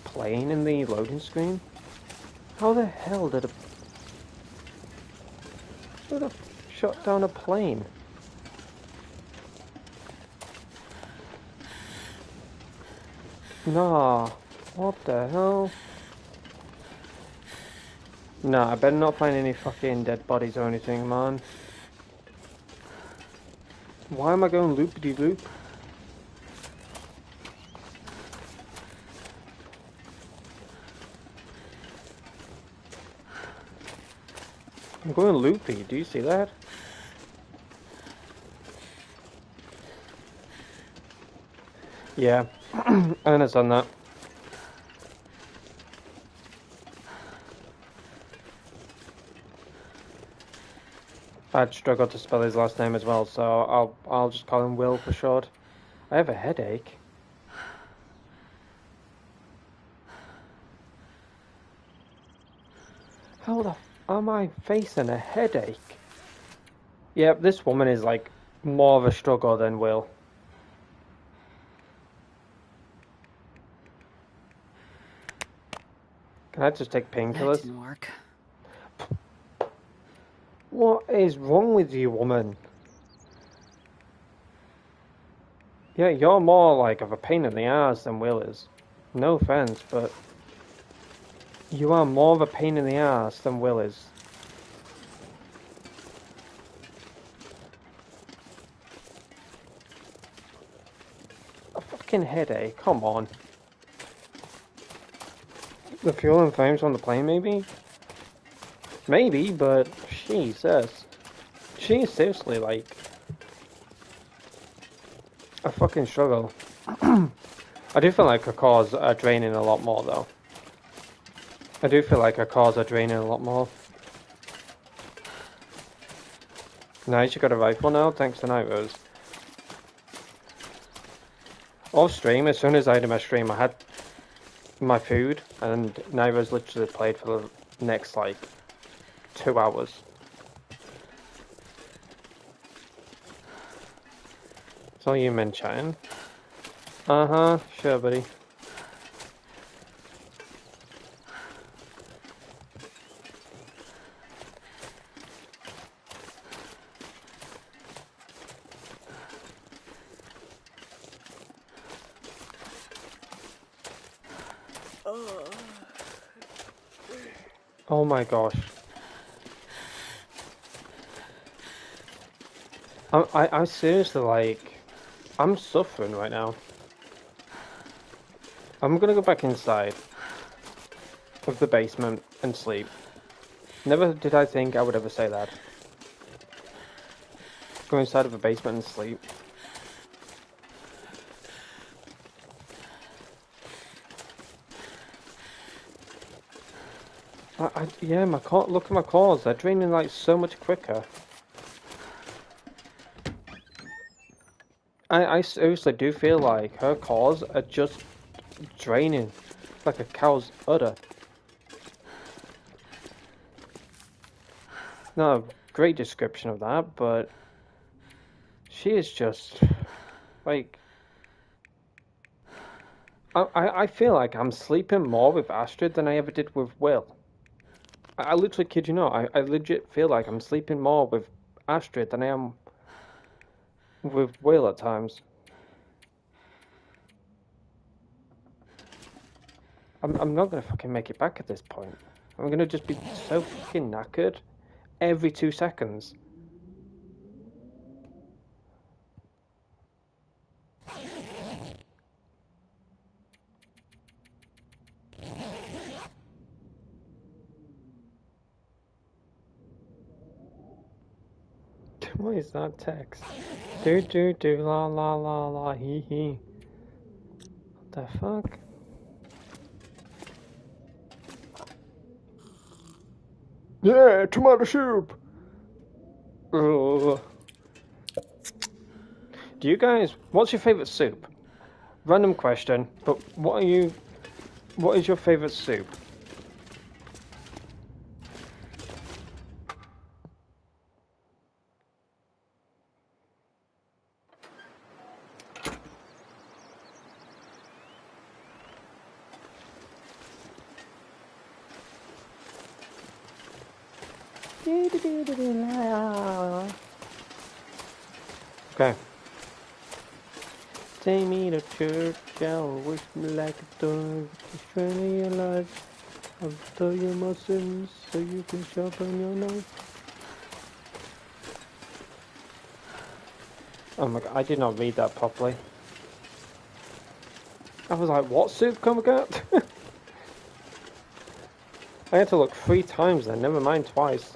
plane in the loading screen? How the hell did a shot down a plane? Nah, what the hell? Nah, I better not find any fucking dead bodies or anything, man. Why am I going loop-de-loop? I'm going loopy, do you see that? Yeah, I understand that. I'd struggle to spell his last name as well, so I'll just call him Will for short. I have a headache. How the f am I facing a headache? Yep, this woman is like more of a struggle than Will. Can I just take painkillers? That didn't work. What is wrong with you, woman? Yeah, you're more like of a pain in the ass than Will is. No offense, but you are more of a pain in the ass than Will is. A fucking headache, come on. The fuel and flames on the plane, maybe? Maybe, but Jesus. She's seriously like a fucking struggle. I do feel like her cores are draining a lot more though. I do feel like her cores are draining a lot more. Nice, you got a rifle now? Thanks to Night Rose. Off stream, as soon as I did my stream, I had my food, and Night Rose literally played for the next like 2 hours. It's all you men chatting. Uh-huh, sure buddy. Oh my gosh. I'm seriously like, I'm suffering right now. I'm gonna go back inside of the basement and sleep. Never did I think I would ever say that. Go inside of a basement and sleep. Yeah, look at my claws. They're draining like so much quicker. I seriously do feel like her claws are just draining like a cow's udder. Not a great description of that, but she is just like I feel like I'm sleeping more with Astrid than I ever did with Will. I literally kid you not, I legit feel like I'm sleeping more with Astrid than I am with Will at times. I'm not gonna fucking make it back at this point. I'm gonna just be so fucking knackered every 2 seconds. What is that text? Do do do la la la la hee hee. What the fuck? Yeah, tomato soup! Ugh. Do you guys, what's your favourite soup? Random question, but what is your favourite soup? Okay. Take me to church, I'll wish me like a dog. Destroy your life. I'll tell you my sins so you can sharpen your knife. Oh my god, I did not read that properly. I was like, what soup come again? I had to look 3 times then, never mind twice.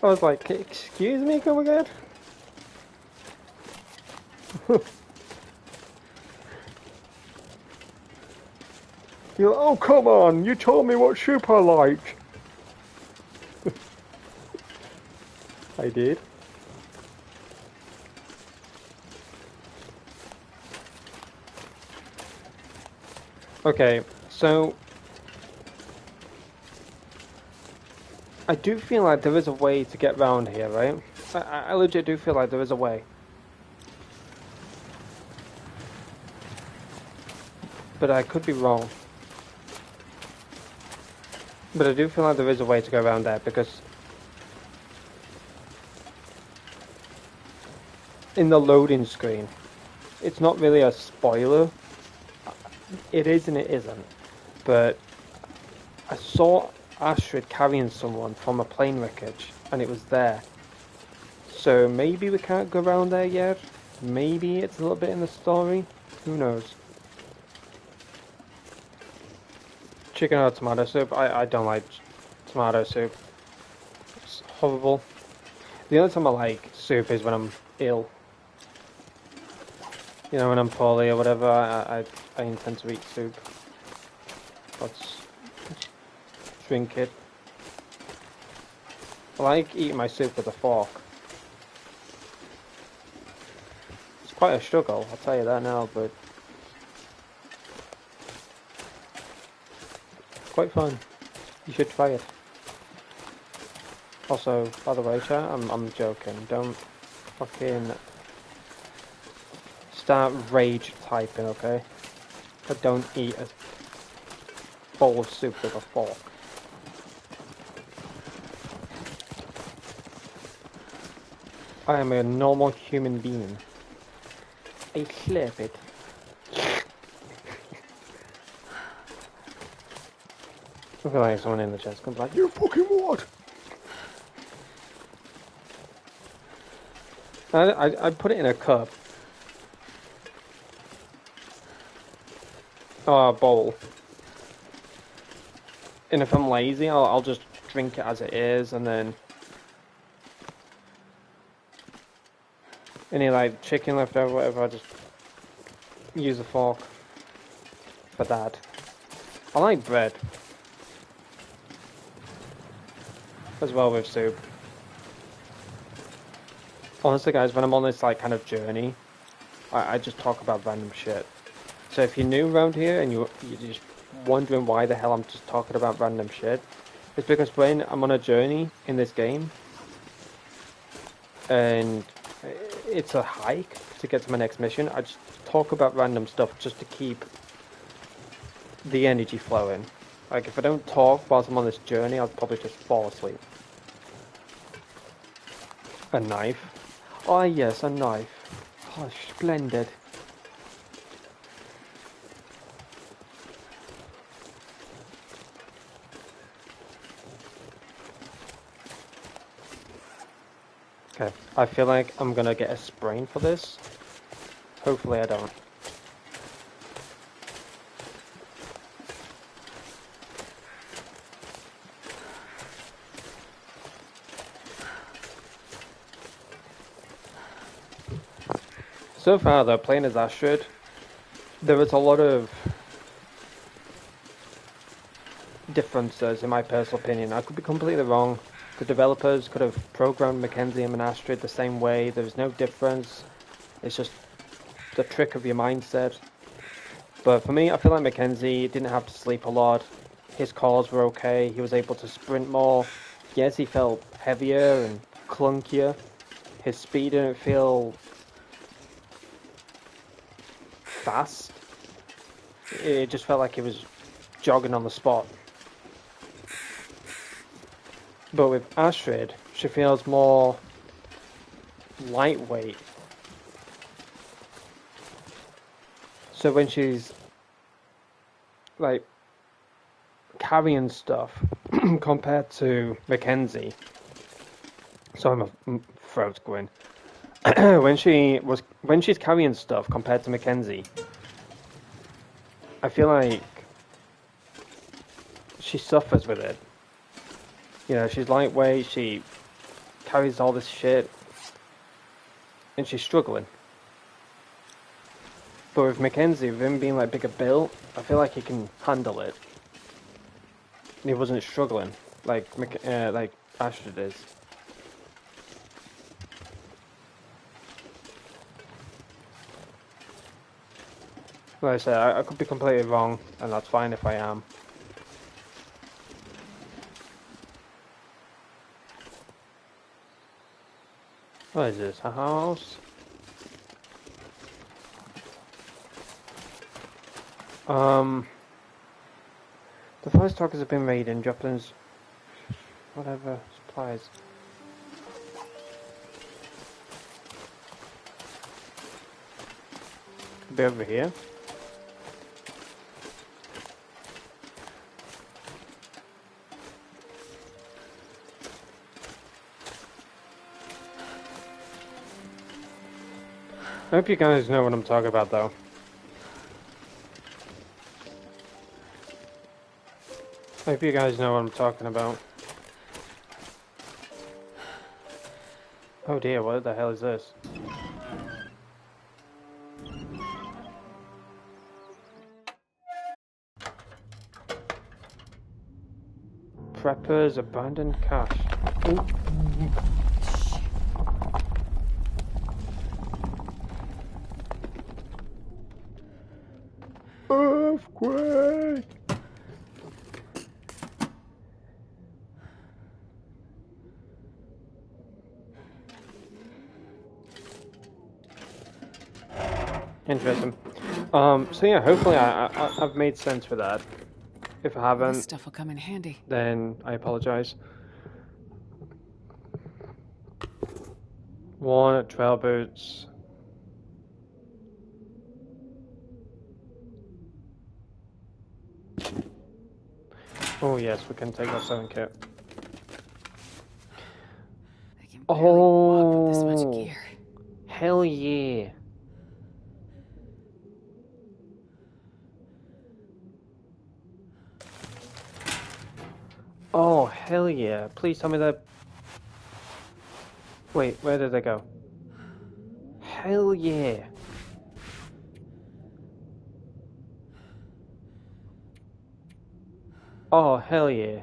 I was like, excuse me, come again? You're like, oh come on, you told me what soup I liked. I did. Okay, so I do feel like there is a way to get round here, right? I legit do feel like there is a way. But I could be wrong. But I do feel like there is a way to go around there, because in the loading screen, it's not really a spoiler. It is and it isn't. But I saw Astrid carrying someone from a plane wreckage, and it was there. So maybe we can't go around there yet. Maybe it's a little bit in the story. Who knows? Chicken or tomato soup? I don't like tomato soup. It's horrible. The only time I like soup is when I'm ill. You know, when I'm poorly or whatever, I intend to eat soup. Let's drink it. I like eating my soup with a fork. It's quite a struggle, I'll tell you that now, but it's quite fun. You should try it. Also, by the way, chat, I'm joking. Don't fucking start rage typing, okay? I don't eat a bowl of soup with a fork. I am a normal human being. I slap it. I feel like someone in the chat's gonna be like, you fucking what? I put it in a cup. Or a bowl. And if I'm lazy, I'll just drink it as it is, and then any like chicken left over, whatever, I just use a fork for that. I like bread as well with soup. Honestly, guys, when I'm on this like kind of journey, I just talk about random shit. So if you're new around here and you're just wondering why the hell I'm just talking about random shit, it's because when I'm on a journey in this game and it's a hike to get to my next mission, I just talk about random stuff just to keep the energy flowing. Like if I don't talk whilst I'm on this journey, I'll probably just fall asleep. A knife. Oh yes, a knife. Oh, splendid. Okay, I feel like I'm gonna get a sprain for this. Hopefully I don't. So far though, playing as Astrid, there was a lot of differences in my personal opinion. I could be completely wrong. The developers could have programmed Mackenzie and Astrid the same way. There was no difference. It's just the trick of your mindset. But for me, I feel like Mackenzie didn't have to sleep a lot. His calls were okay. He was able to sprint more. Yes, he felt heavier and clunkier. His speed didn't feel fast. It just felt like he was jogging on the spot. But with Astrid, she feels more lightweight. So when she's like carrying stuff compared to Mackenzie, sorry, my throat's going. when she's carrying stuff compared to Mackenzie, I feel like she suffers with it. You know, she's lightweight, she carries all this shit, and she's struggling. But with Mackenzie, with him being like bigger built, I feel like he can handle it. He wasn't struggling like Astrid is. Like I said, I could be completely wrong, and that's fine if I am. What is this, a house? The forest talkers have been raiding, dropping whatever supplies. Could be over here. I hope you guys know what I'm talking about, though. I hope you guys know what I'm talking about. Oh dear, what the hell is this? Prepper's abandoned cache. Ooh. Earthquake! Interesting. So yeah, hopefully I've made sense with that. If I haven't, This stuff will come in handy. then I apologize. One, trail boots. Oh yes, we can take that sewing kit. I can barely walk with this much gear. hell yeah. Oh, hell yeah. Please tell me that... Wait, where did they go? Hell yeah. Oh, hell yeah.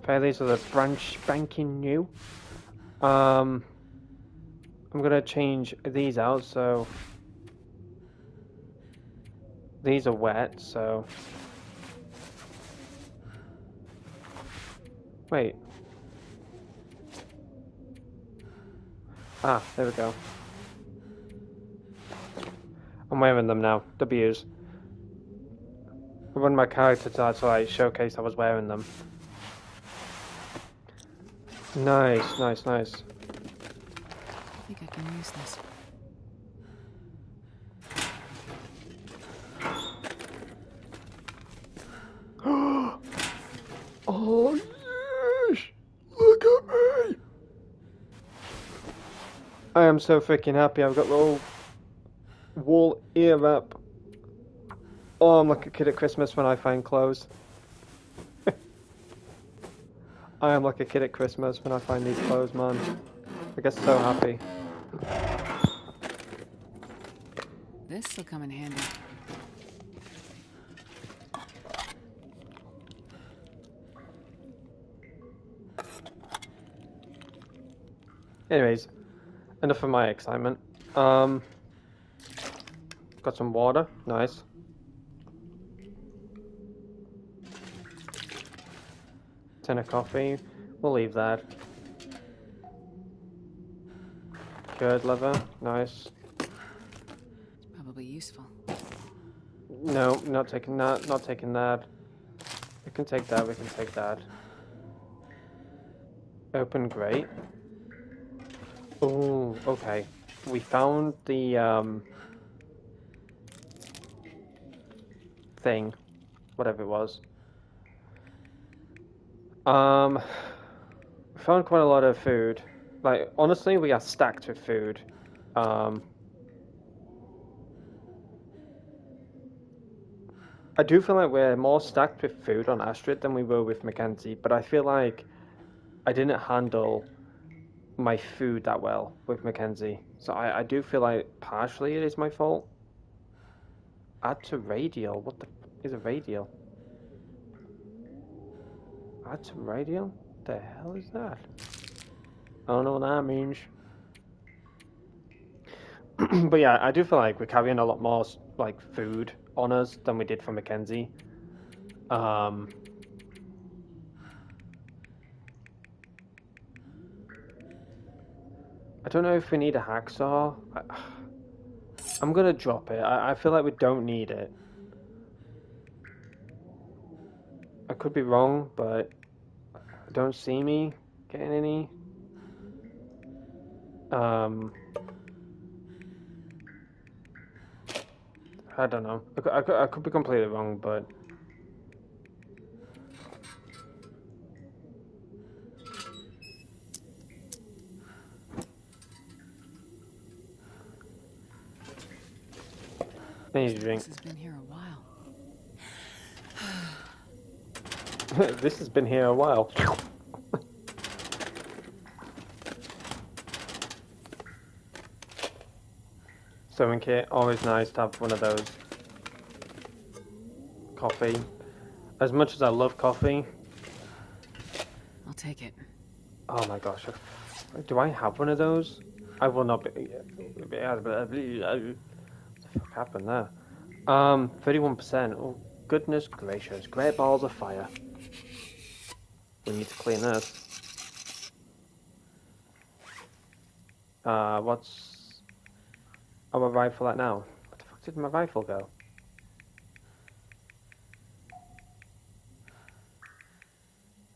Okay, these are the brand spanking new. I'm gonna change these out, so... These are wet, so... Wait. Ah, there we go. I'm wearing them now. W's. I run my character to like showcase I was wearing them. Nice, nice, nice. I think I can use this. Oh yes! Look at me! I am so freaking happy. I've got little wool ear wrap. Oh, I'm like a kid at Christmas when I find clothes. I am like a kid at Christmas when I find these clothes, man. I get so happy. This'll come in handy. Anyways, enough of my excitement. Got some water. Nice. Tin of coffee. We'll leave that. Curd liver. Nice. It's probably useful. No, not taking that. Not taking that. We can take that. We can take that. Open grate. Oh, okay. We found the thing, whatever it was. We found quite a lot of food. Like, honestly, we are stacked with food. I do feel like we're more stacked with food on Astrid than we were with Mackenzie, but I feel like I didn't handle my food that well with Mackenzie. So I do feel like partially it is my fault. Add to radial. What the is a radial? Add to radial? What the hell is that? I don't know what that means. But yeah, I do feel like we're carrying a lot more like food on us than we did for Mackenzie. I don't know if we need a hacksaw. I'm gonna drop it. I feel like we don't need it. I could be wrong, but I don't see me getting any. I don't know. I could be completely wrong, but I need a drink. This has been here a while. This has been here a while. Sewing kit, always nice to have one of those. Coffee. As much as I love coffee. I'll take it. Oh my gosh. Do I have one of those? I will not be. What the fuck happened there? 31%. Oh, goodness gracious. Great balls of fire. We need to clean this. What's our rifle at now? What the fuck did my rifle go?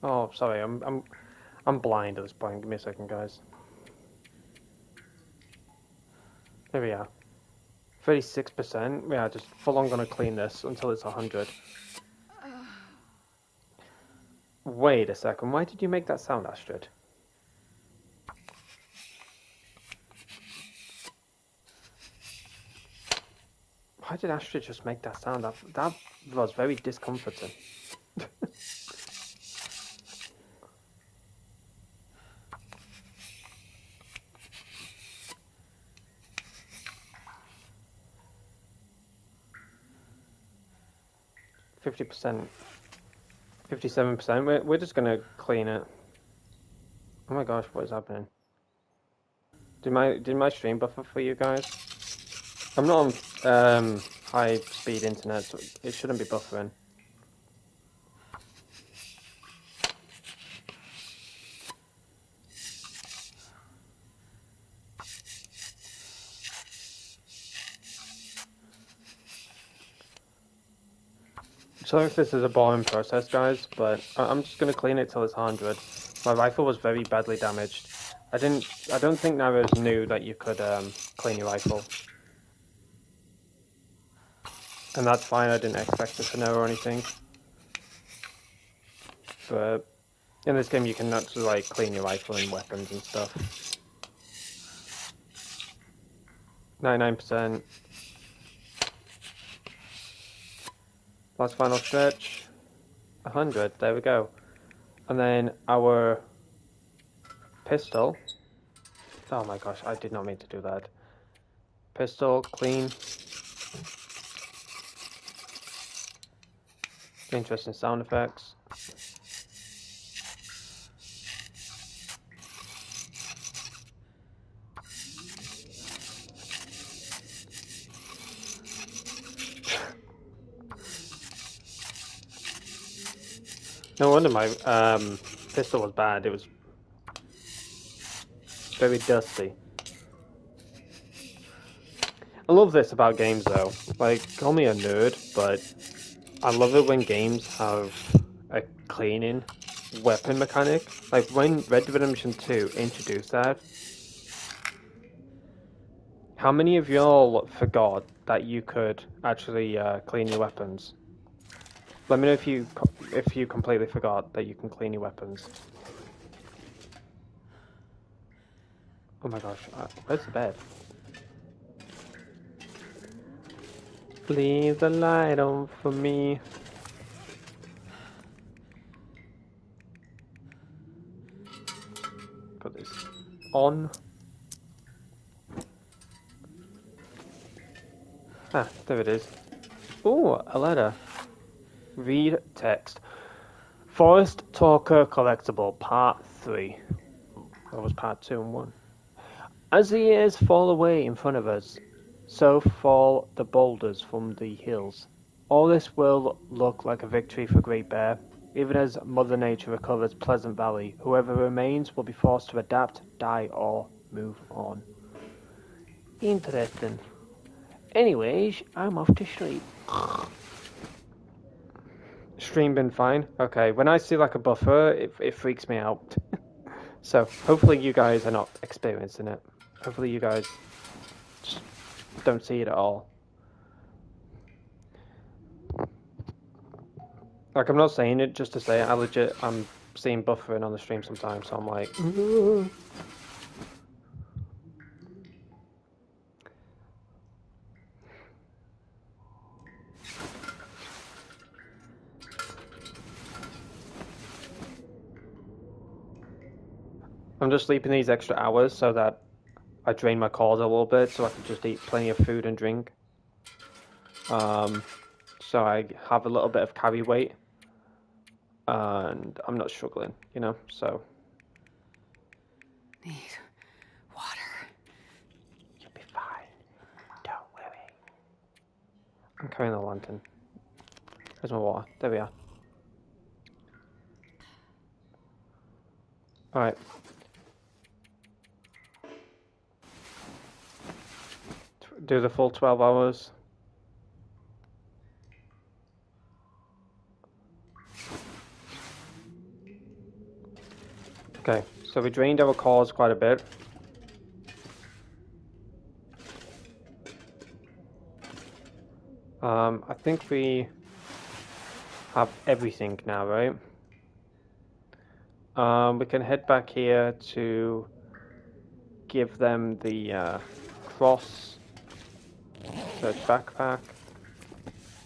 Oh, sorry, I'm blind at this point. Give me a second, guys. There we are. 36%. We are just full on gonna clean this until it's 100. Wait a second, why did you make that sound, Astrid? Why did Astrid just make that sound? That was very discomforting. 50%, 57%. We're just gonna clean it. Oh my gosh, what is happening? Did my stream buffer for you guys? I'm not on high speed internet, so it shouldn't be buffering. Sorry if this is a boring process, guys, but I'm just gonna clean it till it's 100. My rifle was very badly damaged. I don't think Naros knew that you could clean your rifle. And that's fine, I didn't expect her to know or anything. But in this game you can actually like clean your rifle and weapons and stuff. 99%. Last final stretch. 100, there we go. And then our pistol. Oh my gosh, I did not mean to do that. Pistol, clean. Interesting sound effects. No wonder my pistol was bad. It was very dusty. I love this about games though. Like, call me a nerd, but I love it when games have a cleaning weapon mechanic. Like when Red Dead Redemption 2 introduced that, how many of y'all forgot that you could actually clean your weapons? Let me know if you completely forgot that you can clean your weapons. Oh my gosh, where's the bed? Leave the light on for me. Put this on. Ah, there it is. Ooh, a letter. Read text. Forest Talker Collectible, Part 3. That was Part 2 and 1. As the years fall away in front of us, so fall the boulders from the hills. All this will look like a victory for Great Bear. Even as Mother Nature recovers Pleasant Valley, whoever remains will be forced to adapt, die, or move on. Interesting. Anyways, I'm off to sleep. Stream been fine? Okay, when I see like a buffer, it freaks me out. So, hopefully you guys are not experiencing it. Hopefully you guys just don't see it at all. Like, I'm not saying it just to say it, I'm seeing buffering on the stream sometimes, so I'm like... I'm just sleeping these extra hours so that I drain my cores a little bit, so I can just eat plenty of food and drink. So I have a little bit of carry weight, and I'm not struggling, you know, so... Need water. You'll be fine. Don't worry. I'm carrying the lantern. Where's my water? There we are. Alright. Do the full 12 hours. Okay, so we drained our cores quite a bit. I think we have everything now, right? We can head back here to give them the cross search backpack.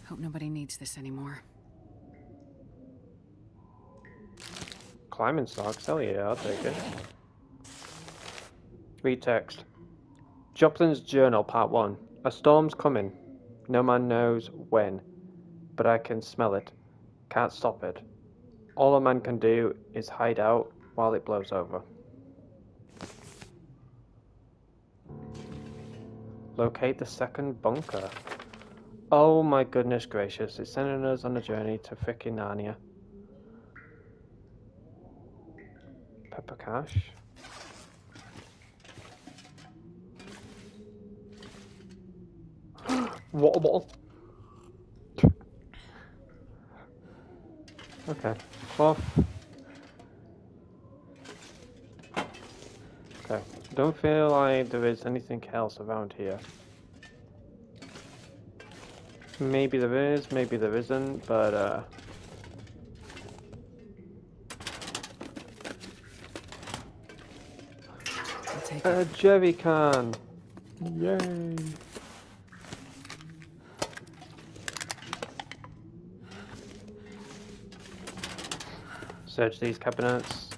Hope nobody needs this anymore. Climbing socks, hell yeah, I'll take it. Read text. Joplin's Journal, Part 1. A storm's coming. No man knows when, but I can smell it. Can't stop it. All a man can do is hide out while it blows over. Locate the second bunker. Oh my goodness gracious, it's sending us on a journey to frickin' Narnia. Pepper cash. Water bottle. Okay, cloth. Okay, don't feel like there is anything else around here. Maybe there is, maybe there isn't, but a jerry can! Yay! Search these cabinets.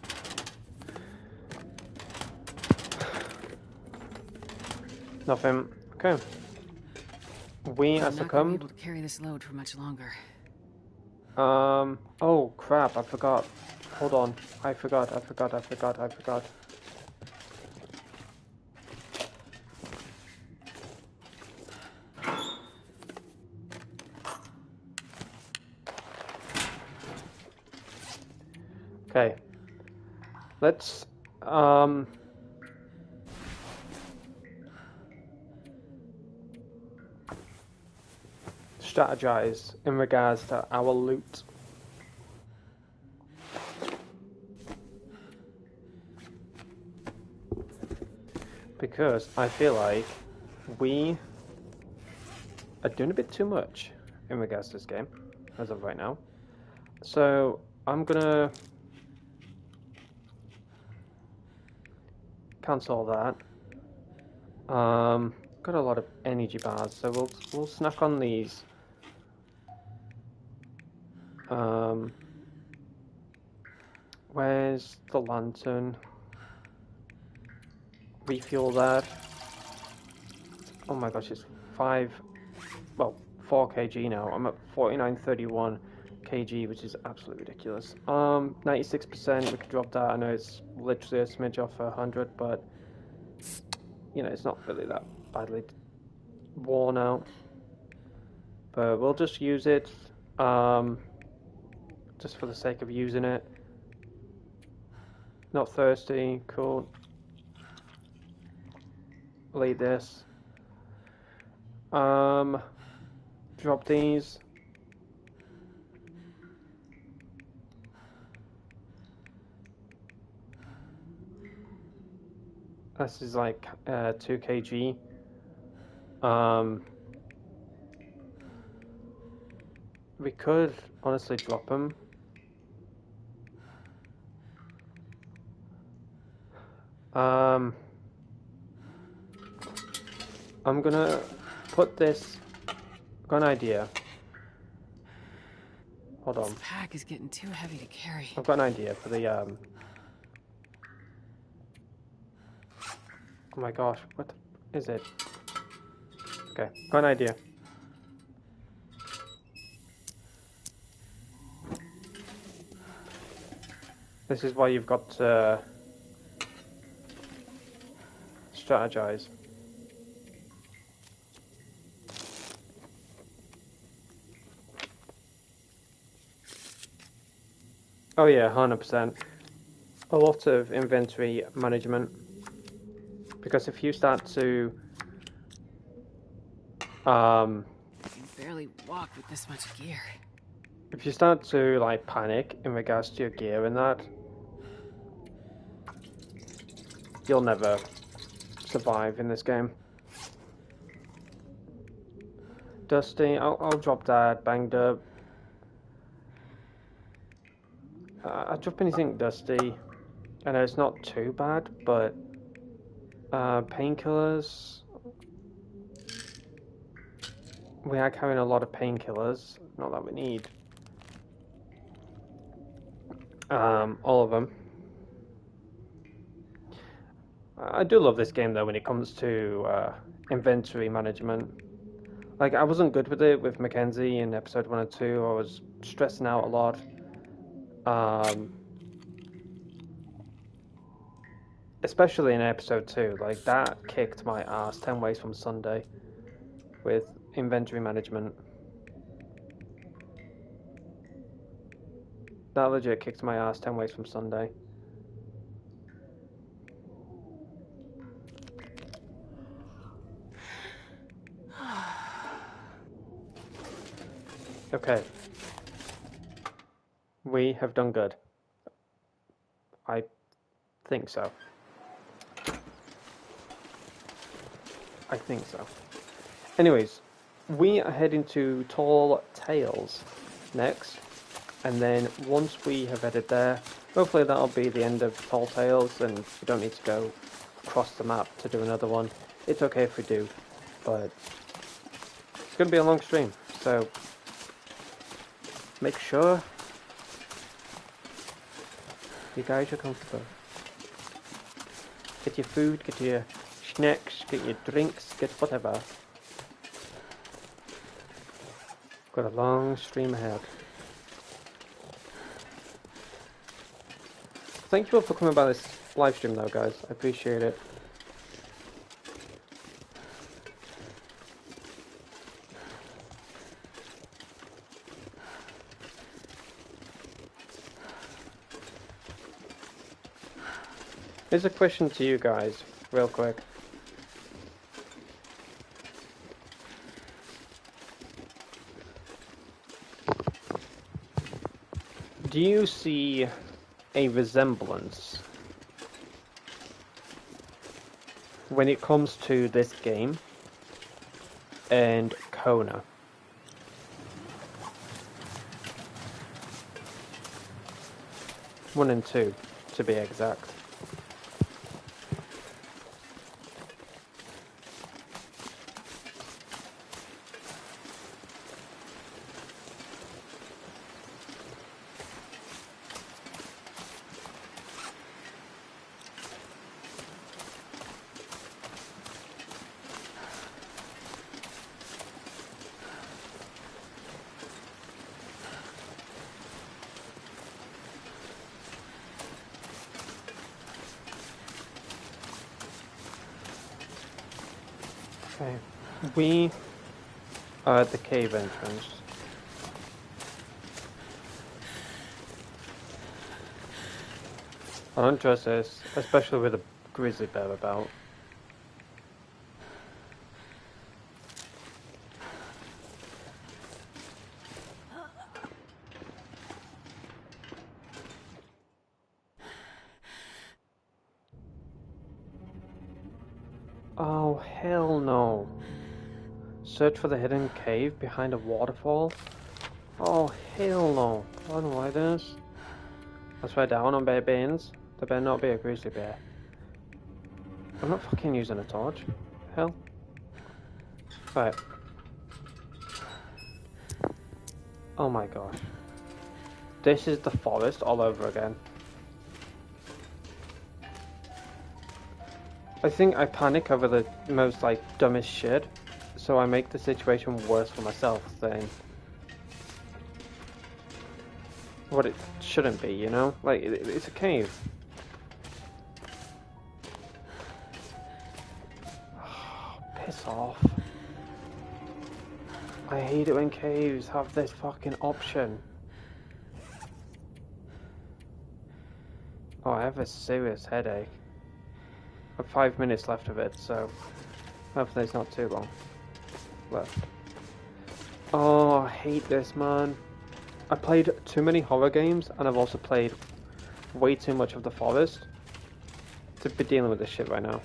Nothing. Okay. We are I'm not gonna be succumbed. able to carry this load for much longer. Oh crap, I forgot. Hold on. I forgot. Okay. Let's, strategize in regards to our loot. Because I feel like we are doing a bit too much in regards to this game, as of right now. So, I'm gonna cancel that. Got a lot of energy bars, so we'll snack on these. Where's the lantern? Refuel that. Oh my gosh, it's 4 kg now. I'm at 49.31 kg, which is absolutely ridiculous. 96%, we could drop that. I know it's literally a smidge off 100, but you know, it's not really that badly worn out. But we'll just use it, just for the sake of using it. Not thirsty, cool. Leave this. Drop these. This is like 2 kg. We could honestly drop them. I'm gonna put this. Got an idea. Hold on. This pack is getting too heavy to carry. I've got an idea for the Oh my gosh, what is it? Okay, got an idea. This is why you've got to strategize. Oh yeah, 100%. A lot of inventory management. Because if you start to I can barely walk with this much gear. if you start to like panic in regards to your gear and that, you'll never survive in this game. Dusty, I'll drop that. Banged up. I drop anything dusty. I know it's not too bad, but painkillers. We are carrying a lot of painkillers. Not that we need. All of them. I do love this game though when it comes to inventory management. Like, I wasn't good with it with Mackenzie in episode 1 and 2. I was stressing out a lot. Especially in episode 2. Like, that kicked my ass 10 ways from Sunday with inventory management. That legit kicked my ass 10 ways from Sunday. Okay. We have done good. I think so. I think so. Anyways, we are heading to Tall Tales next. And then once we have headed there, hopefully that'll be the end of Tall Tales and we don't need to go across the map to do another one. It's okay if we do, but it's going to be a long stream, so make sure you guys are comfortable. Get your food, get your snacks, get your drinks, get whatever. Got a long stream ahead. Thank you all for coming by this live stream though, guys. I appreciate it. Here's a question to you guys, real quick. Do you see a resemblance when it comes to this game and Kona? One and two, to be exact. Okay, we are at the cave entrance. I don't trust this, especially with a grizzly bear about. Oh, hell no. Search for the hidden cave behind a waterfall? Oh, hell no. I don't know why this. I swear down on bare beans. There better not be a grizzly bear. I'm not fucking using a torch. Hell. Right. Oh my gosh. This is the forest all over again. I think I panic over the most, like, dumbest shit, so I make the situation worse for myself than what it shouldn't be, you know? Like, it's a cave. Oh, piss off. I hate it when caves have this fucking option. Oh, I have a serious headache. I have 5 minutes left of it, so hopefully it's not too long left. Oh, I hate this, man. I played too many horror games, and I've also played way too much of the forest to be dealing with this shit right now.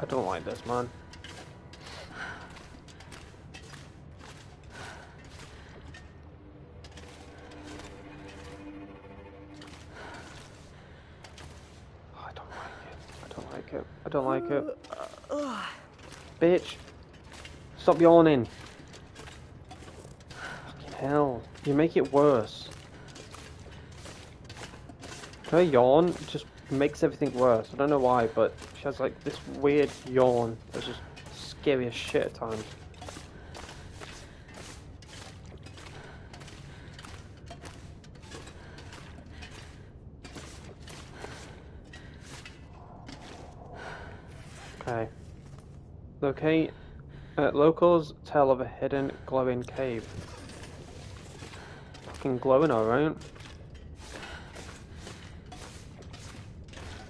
don't like this, man. Oh, I don't like it. I don't like it. I don't like it. Bitch. Stop yawning. Fucking hell. You make it worse. Her yawn just makes everything worse. I don't know why, but she has like this weird yawn that's just scary as shit at times. Okay. Locate. Locals tell of a hidden glowing cave. Fucking glowing, alright.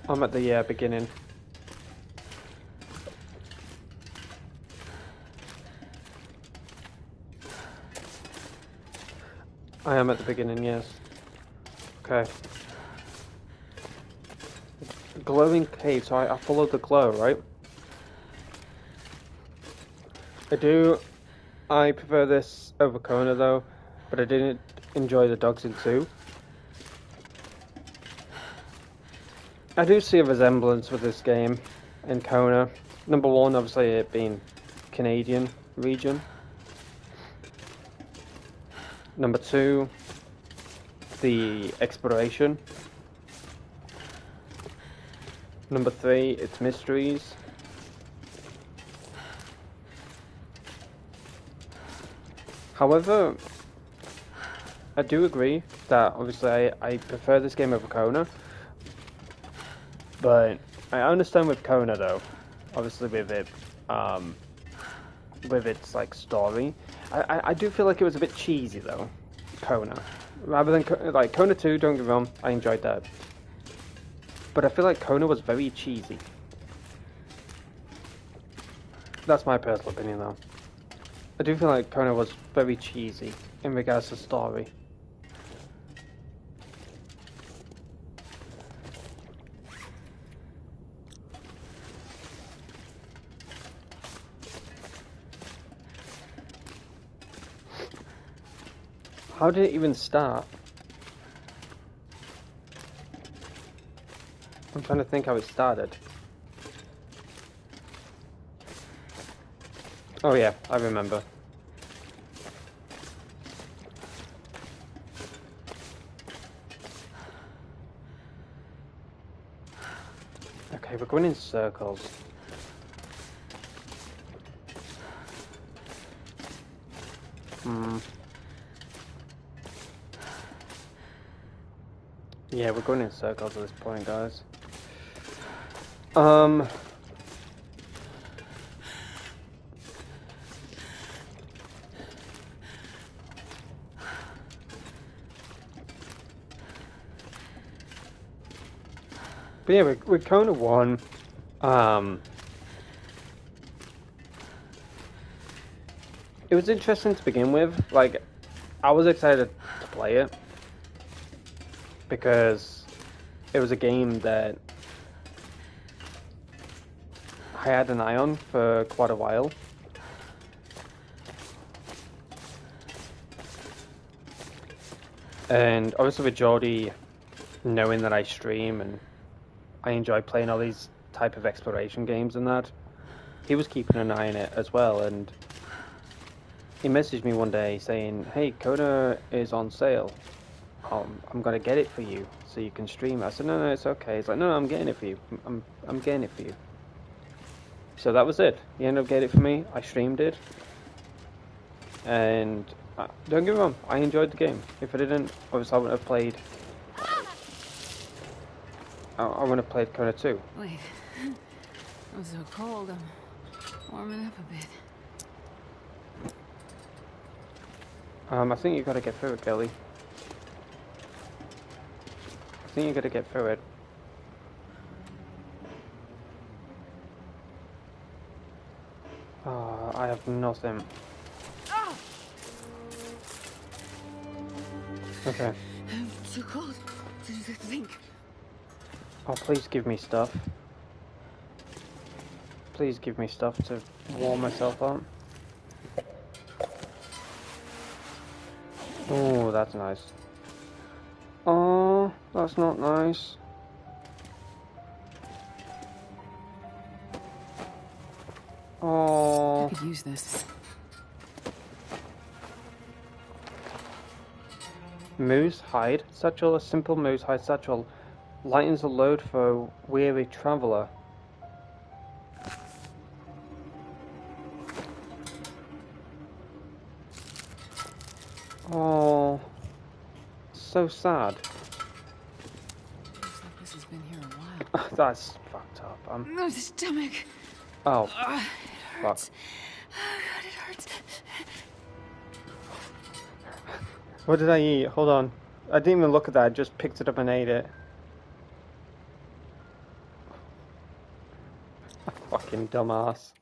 I'm at the beginning. I am at the beginning, yes. Okay. Glowing cave, so I followed the glow, right? I prefer this over Kona though, but I didn't enjoy the dogs in 2. I do see a resemblance with this game in Kona. Number 1, obviously it being Canadian region. Number 2, the exploration. Number 3, its mysteries. However, I do agree that obviously I prefer this game over Kona. But I understand with Kona though, obviously with its like story, I do feel like it was a bit cheesy though, Kona. Rather than like Kona 2, don't get me wrong, I enjoyed that. But I feel like Kona was very cheesy. That's my personal opinion though. I do feel like Kona was very cheesy in regards to story. How did it even start? I'm trying to think how it started. Oh yeah, I remember. Okay, we're going in circles. Yeah, we're going in circles at this point, guys. But yeah, we're Kona 1. It was interesting to begin with. Like, I was excited to play it because it was a game that I had an eye on for quite a while. And obviously with Geordie knowing that I stream and I enjoy playing all these type of exploration games and that, he was keeping an eye on it as well, and he messaged me one day saying, "Hey, Kona is on sale. I'm gonna get it for you so you can stream it." I said, "No, it's okay." He's like, "No, I'm getting it for you. I'm getting it for you." So that was it. He ended up getting it for me. I streamed it, and don't get me wrong, I enjoyed the game. If I didn't, obviously I wouldn't have played. I wouldn't have played Kona 2. Wait. I'm so cold. I'm warming up a bit. I think you gotta get through it, Kelly. I think you gotta get through it. I have nothing. Okay. I'm too cold to think. Oh, please give me stuff. Please give me stuff to warm myself up. Oh, that's nice. Oh, that's not nice. Oh. I could use this. Moose hide satchel. A simple moose hide satchel lightens the load for a weary traveller. Oh, so sad. Looks like this has been here a while. That's fucked up. My stomach. Oh, It fuck. hurts. Oh God, it hurts. What did I eat? Hold on. I didn't even look at that. I just picked it up and ate it. Fucking dumbass.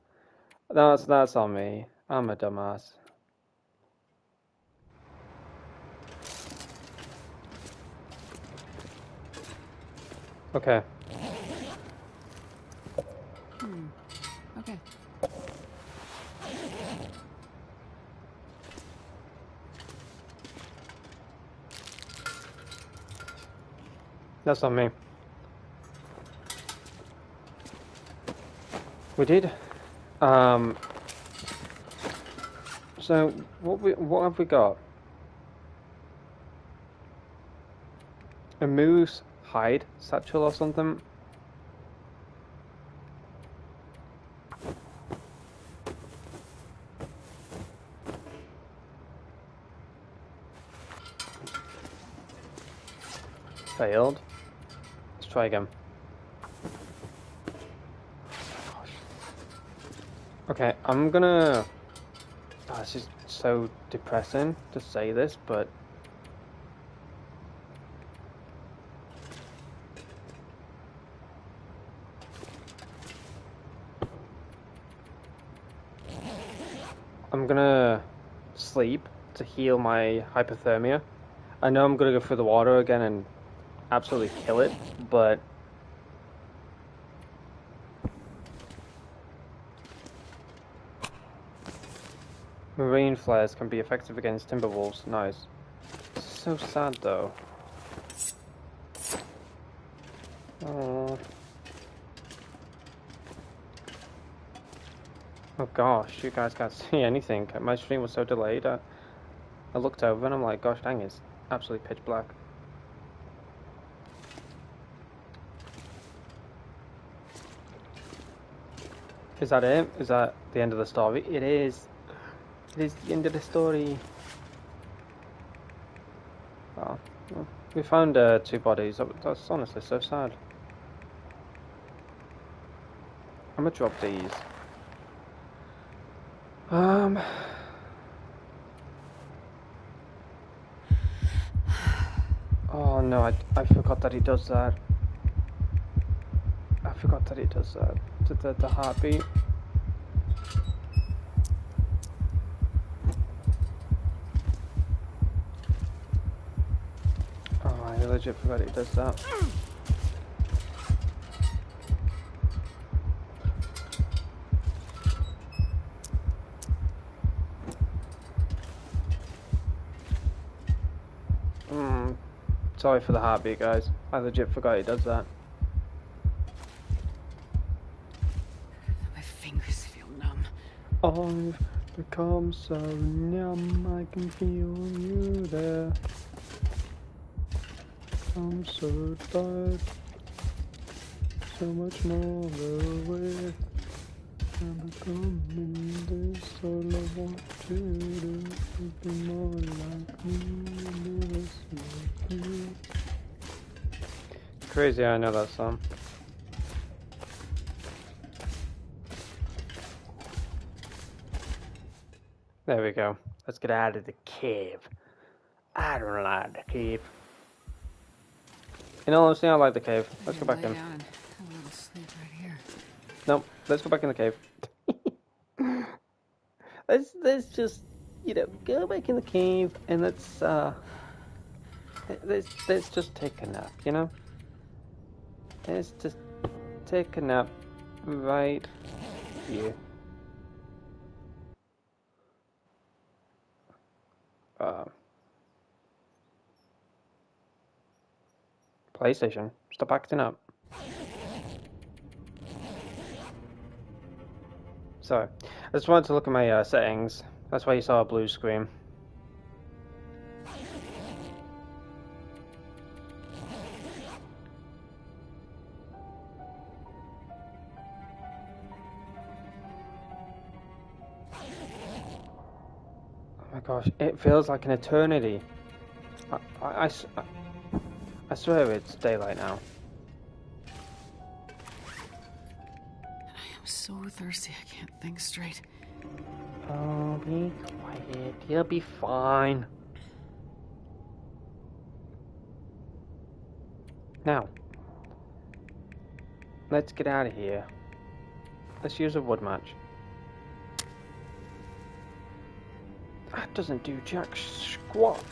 That's on me. I'm a dumbass. Okay. Okay. That's on me. We did. So what have we got? A moose hide satchel or something? Failed. Let's try again. Okay, I'm gonna... Oh, this is so depressing to say this, but... I'm gonna sleep to heal my hypothermia. I know I'm gonna go through the water again and absolutely kill it, but... Marine flares can be effective against timber wolves. Nice. So sad though. Oh. Oh gosh, you guys can't see anything. My stream was so delayed. I looked over and I'm like, gosh dang, it's absolutely pitch black. Is that it? Is that the end of the story? It is. It is the end of the story. Oh, well, we found 2 bodies. That's honestly so sad. I'm gonna drop these. Oh no, I forgot that he does that. I forgot that he does that. The heartbeat. Oh, I legit forgot he does that. Sorry for the heartbeat, guys. I legit forgot he does that. My fingers feel numb. I've become so numb, I can feel you there. I'm so tired, so much more away. I'm becoming this, all I want to do is be more like me and be less like you. Crazy, I know that song. There we go. Let's get out of the cave. I don't like the cave. In all honesty, I like the cave. Let's go back in. Down and have a little sleep right here. Nope, let's go back in the cave. let's just, go back in the cave and let's just take a nap, Let's just take a nap right you. PlayStation, stop acting up. Sorry, I just wanted to look at my settings. That's why you saw a blue screen. Oh my gosh, it feels like an eternity. I swear it's daylight now. I am so thirsty, I can't think straight. Oh, be quiet. You'll be fine. Now, let's get out of here. Let's use a wood match. That doesn't do jack squat.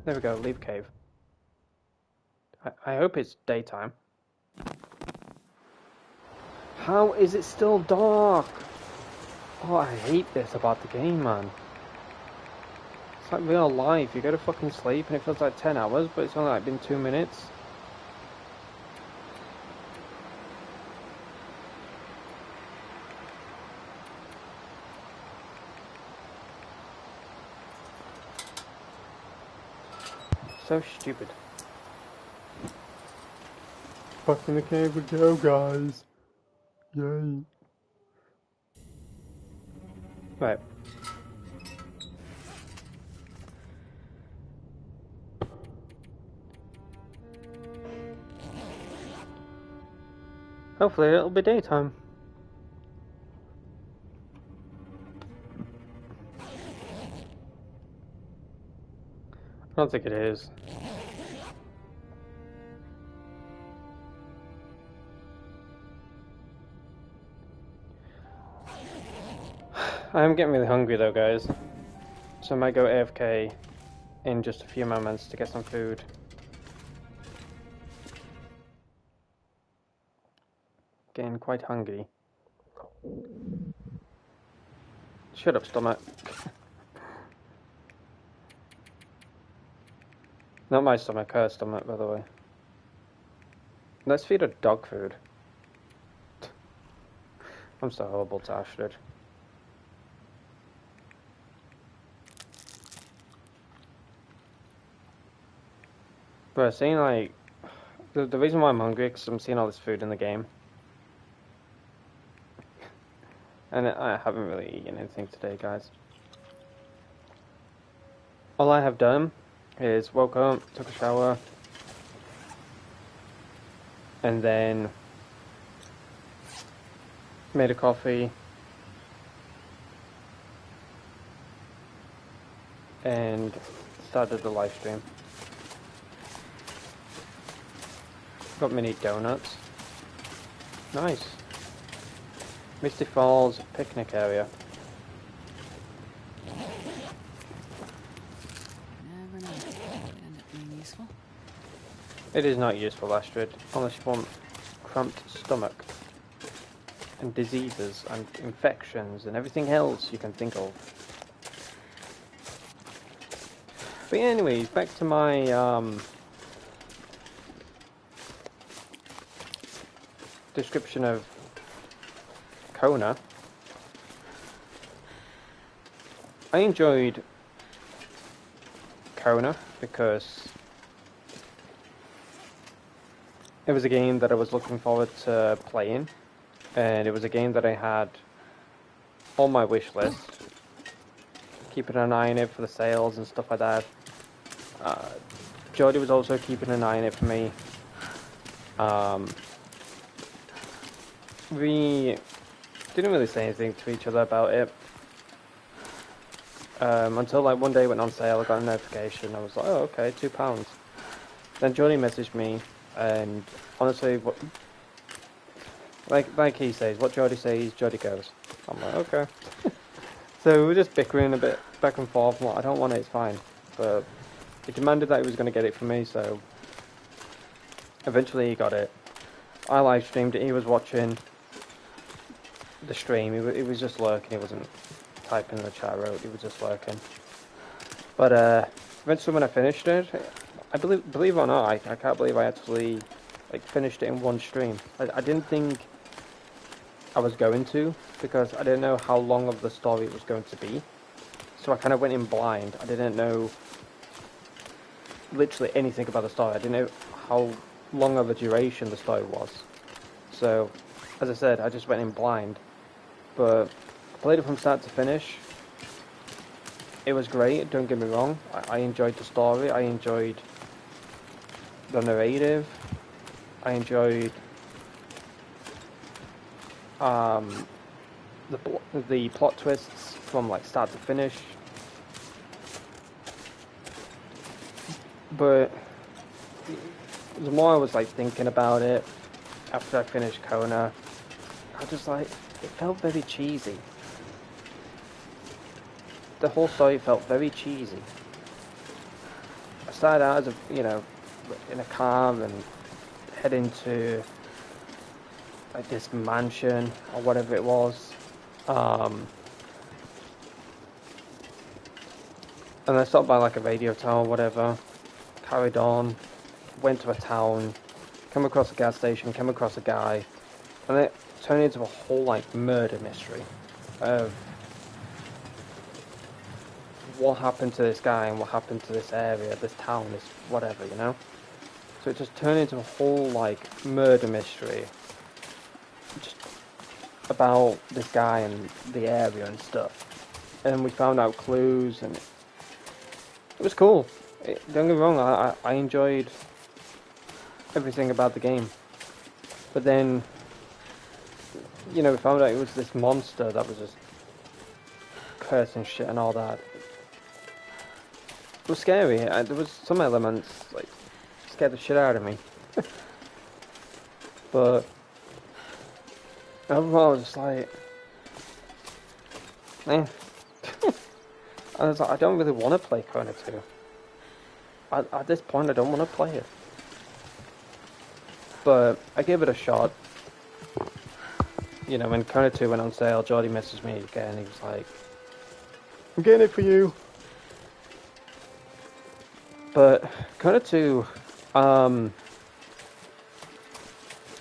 There we go, leave cave. I hope it's daytime. How is it still dark? Oh, I hate this about the game, man. It's like real life. You go to fucking sleep and it feels like 10 hours, but it's only like been 2 minutes. So stupid. Back in the cave we go, guys. Yay. Right. Hopefully it'll be daytime. I don't think it is. I am getting really hungry though, guys. So I might go AFK in just a few moments to get some food. Getting quite hungry. Shut up, stomach. Not my stomach, her stomach, by the way. Let's feed a dog food. I'm so horrible to Astrid. But seeing like the reason why I'm hungry is because I'm seeing all this food in the game, and I haven't really eaten anything today, guys. All I have done is woke up, took a shower, and then made a coffee, and started the live stream. Got mini donuts. Nice. Misty Falls picnic area. Never know. Could end up being useful. It is not useful, Astrid, unless you want cramped stomach and diseases and infections and everything else you can think of. But anyways, back to my description of Kona. I enjoyed Kona because it was a game that I was looking forward to playing, and it was a game that I had on my wish list, keeping an eye on it for the sales and stuff like that. Jodie was also keeping an eye on it for me. We didn't really say anything to each other about it until like one day it went on sale. I got a notification. I was like, oh, okay, £2. Then Johnny messaged me, and honestly, what, like he says, what Jodie says, Jodie goes. I'm like, okay. So we were just bickering a bit back and forth. I'm like, I don't want it, it's fine. But he demanded that he was going to get it for me, so Eventually he got it. I live streamed it. He was watching the stream. He was just lurking. He wasn't typing in the chat room. He was just lurking. But eventually when I finished it, I believe it or not, I can't believe I actually like finished it in one stream. I didn't think I was going to, because I didn't know how long of the story it was going to be. So I kind of went in blind. I didn't know literally anything about the story. I didn't know how long of a duration the story was. So, as I said, I just went in blind. But I played it from start to finish. It was great, don't get me wrong. I enjoyed the story. I enjoyed the narrative. I enjoyed the plot twists from like start to finish. But the more I was like thinking about it after I finished Kona, I was just like, it felt very cheesy. The whole story felt very cheesy. I started out as a, in a car and heading to like this mansion or whatever it was. And I stopped by like a radio tower or whatever, carried on, went to a town, came across a gas station, came across a guy, and it turned into a whole like murder mystery of what happened to this guy and what happened to this area, this town, this whatever, So it just turned into a whole like murder mystery just about this guy and the area and stuff. And we found out clues, and it was cool. Don't get me wrong, I enjoyed everything about the game. But then, we found out it was this monster that was just cursing shit and all that. It was scary. There was some elements, like, scared the shit out of me. But overall, I was just like, eh. I was like, I don't really want to play Kona 2. At this point, I don't want to play it. But I gave it a shot. When Kona 2 went on sale, Jordy messaged me again. He was like, I'm getting it for you. But Kona 2, I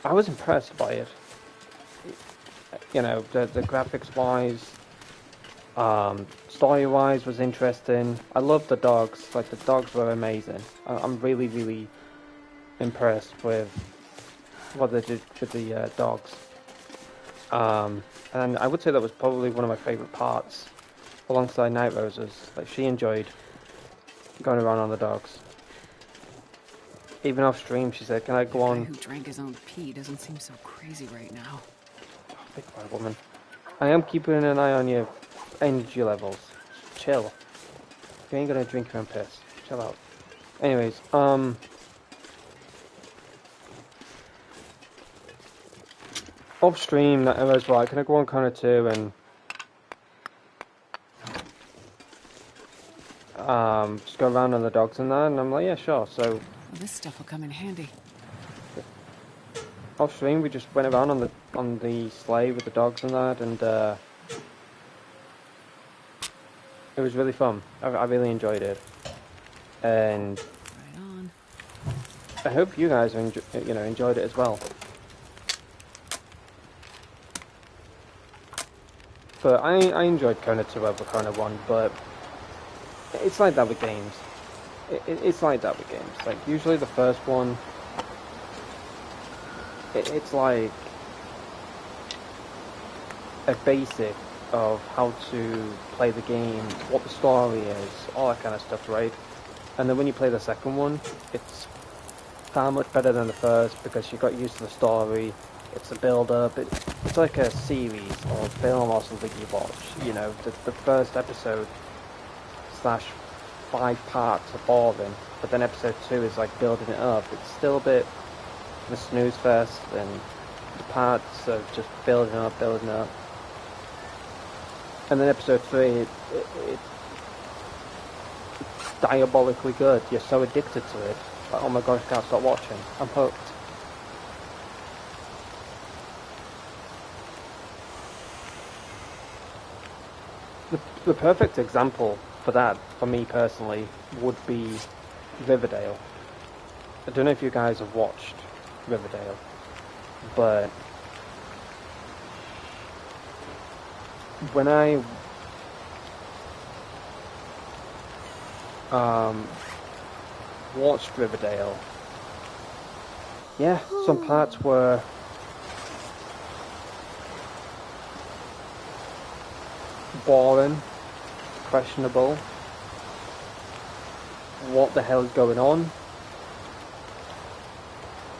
was impressed by it. The graphics-wise, story-wise was interesting. I loved the dogs. Like, the dogs were amazing. I'm really, really impressed with what they did with the dogs. And I would say that was probably one of my favourite parts, alongside Night Roses. Like, she enjoyed going around on the dogs. Even off stream, she said, "Can I go on?" The guy who drank his own pee doesn't seem so crazy right now. Oh, big white woman. I am keeping an eye on your energy levels. Chill. You ain't gonna drink your own piss. Chill out. Anyways, off stream, that was like, "Can I go on Kona 2 and just go around on the dogs and that?" And I'm like, "Yeah, sure." So Well, this stuff will come in handy. off stream, we just went around on the sleigh with the dogs and that, and it was really fun. I really enjoyed it, and Right on. I hope you guys enjoyed it as well. But I enjoyed Kona 2 over Kona 1, but it's like that with games. It's like that with games. Like, usually the first one, it's like a basic of how to play the game, what the story is, all that kind of stuff, right? And then when you play the second one, it's far much better than the first, because you got used to the story, it's a build-up, it's like a series or a film or something you watch. The first episode / 5 parts are boring, but then episode 2 is like building it up. It's still a bit of a snooze fest, and the parts of just building up. And then episode 3, it's diabolically good. You're so addicted to it Like, oh my gosh, I can't stop watching. I'm hooked. The perfect example for that, for me personally, would be Riverdale. I don't know if you guys have watched Riverdale, but when I watched Riverdale, yeah, some parts were boring, questionable. What the hell is going on?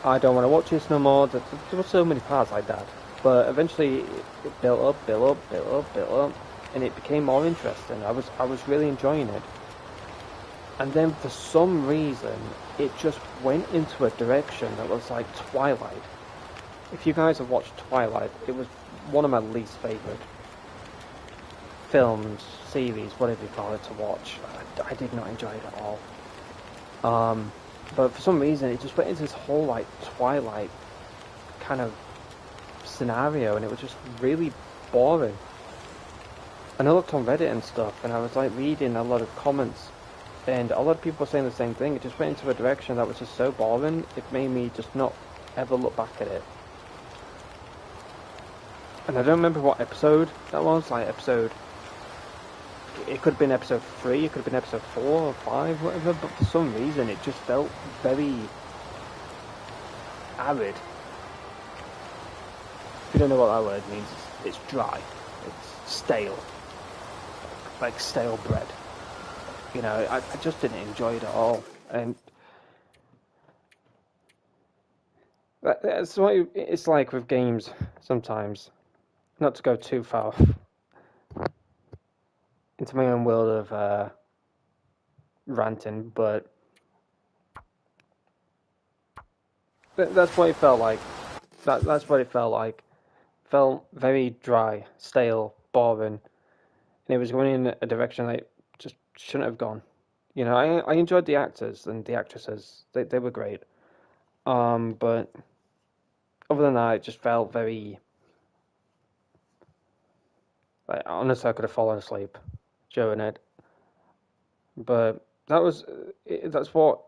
I don't want to watch this no more. There were so many parts like that. But eventually it built up, and it became more interesting. I was really enjoying it. And then for some reason, it just went into a direction that was like Twilight. If you guys have watched Twilight, it was one of my least favourite films, series, whatever you call it, to watch. I did not enjoy it at all. But for some reason, it just went into this whole like Twilight kind of scenario, and it was just really boring. And I looked on Reddit and stuff, and I was like reading a lot of comments, and a lot of people were saying the same thing. It just went into a direction that was just so boring, it made me just not ever look back at it. And I don't remember what episode that was, like episode... It could have been episode 3, it could have been episode 4 or 5, whatever, but for some reason it just felt very arid. If you don't know what that word means, it's dry, it's stale, like stale bread. You know, I just didn't enjoy it at all, and that's what it's like with games sometimes. Not to go too far into my own world of ranting, but that's what it felt like. That's what it felt like. Felt very dry, stale, boring, and it was going in a direction I just shouldn't have gone. You know, I enjoyed the actors and the actresses; they were great. But other than that, it just felt very. Like, honestly, I could have fallen asleep during it. But that's what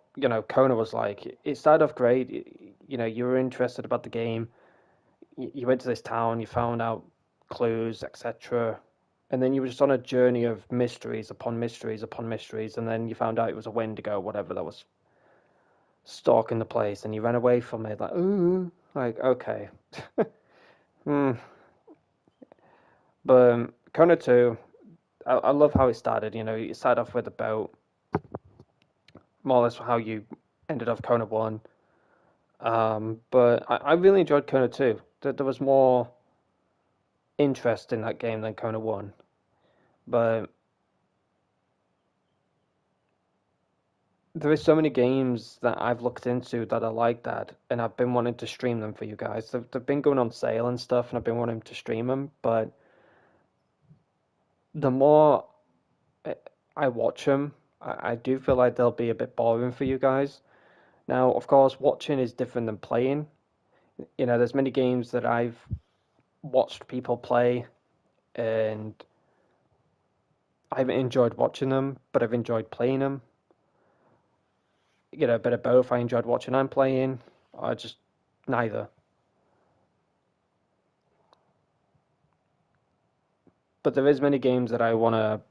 Kona was like. It started off great. You know, you were interested about the game. You went to this town, you found out clues, etc. And then you were just on a journey of mysteries upon mysteries upon mysteries, and then you found out it was a Wendigo, whatever, that was stalking the place, and you ran away from it, like, ooh, like, okay. But Kona 2, I love how it started. You know, it started off with about more or less how you ended off Kona 1. But I really enjoyed Kona 2. There was more interest in that game than Kona 1. But there is so many games that I've looked into that are like that, and I've been wanting to stream them for you guys. They've been going on sale and stuff, and I've been wanting to stream them, but the more I watch them, I do feel like they'll be a bit boring for you guys. Now, of course, watching is different than playing. You know, there's many games that I've watched people play, and I haven't enjoyed watching them, but I've enjoyed playing them. You know, a bit of both. I enjoyed watching and playing. I just neither. But there is many games that I want to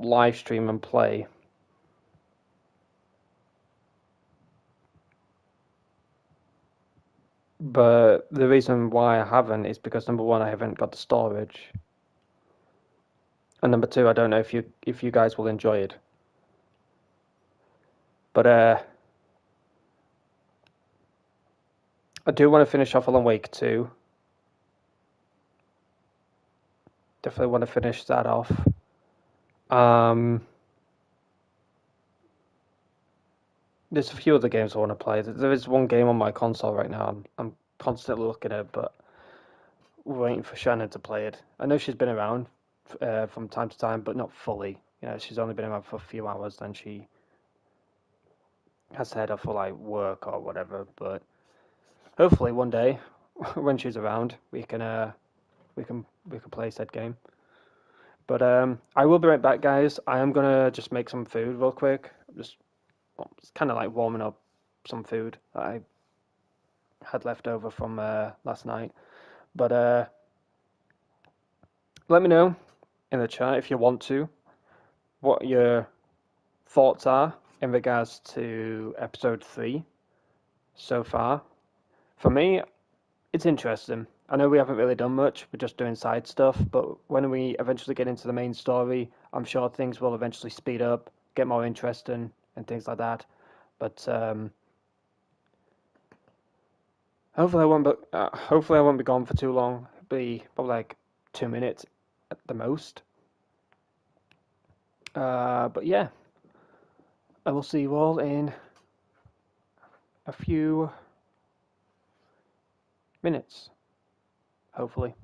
live stream and play. But the reason why I haven't is because number one, I haven't got the storage, and number two, I don't know if you guys will enjoy it. But I do want to finish off Alan Wake 2. Definitely want to finish that off. There's a few other games I want to play. There is one game on my console right now. I'm constantly looking at it, but waiting for Shannon to play it. I know she's been around from time to time, but not fully. You know, she's only been around for a few hours, then she has to head off for like work or whatever. But hopefully one day, when she's around, we can play said game. But I will be right back, guys. I am gonna just make some food real quick. Just it's kind of like warming up some food that I had left over from last night. But let me know in the chat if you want to what your thoughts are in regards to episode 3 so far. For me, it's interesting. I know we haven't really done much, we're just doing side stuff, but when we eventually get into the main story, I'm sure things will eventually speed up, get more interesting, and things like that. But hopefully I won't be gone for too long. It'll be probably like 2 minutes at the most. But yeah, I will see you all in a few minutes, hopefully.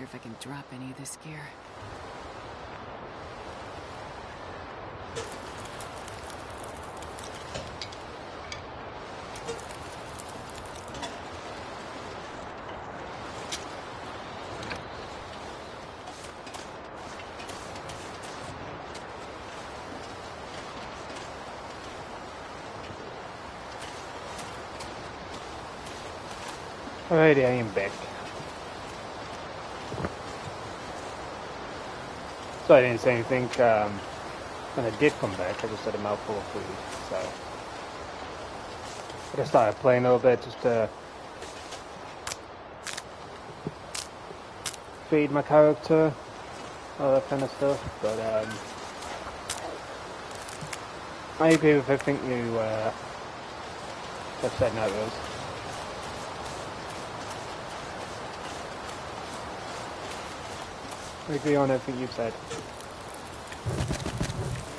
Wonder if I can drop any of this gear. Alrighty, I am back. So I didn't say anything when I did come back. I just had a mouthful of food, so I just started playing a little bit just to feed my character, all that kind of stuff. But I agree with everything you have said, Night Rose. I agree on everything you've said.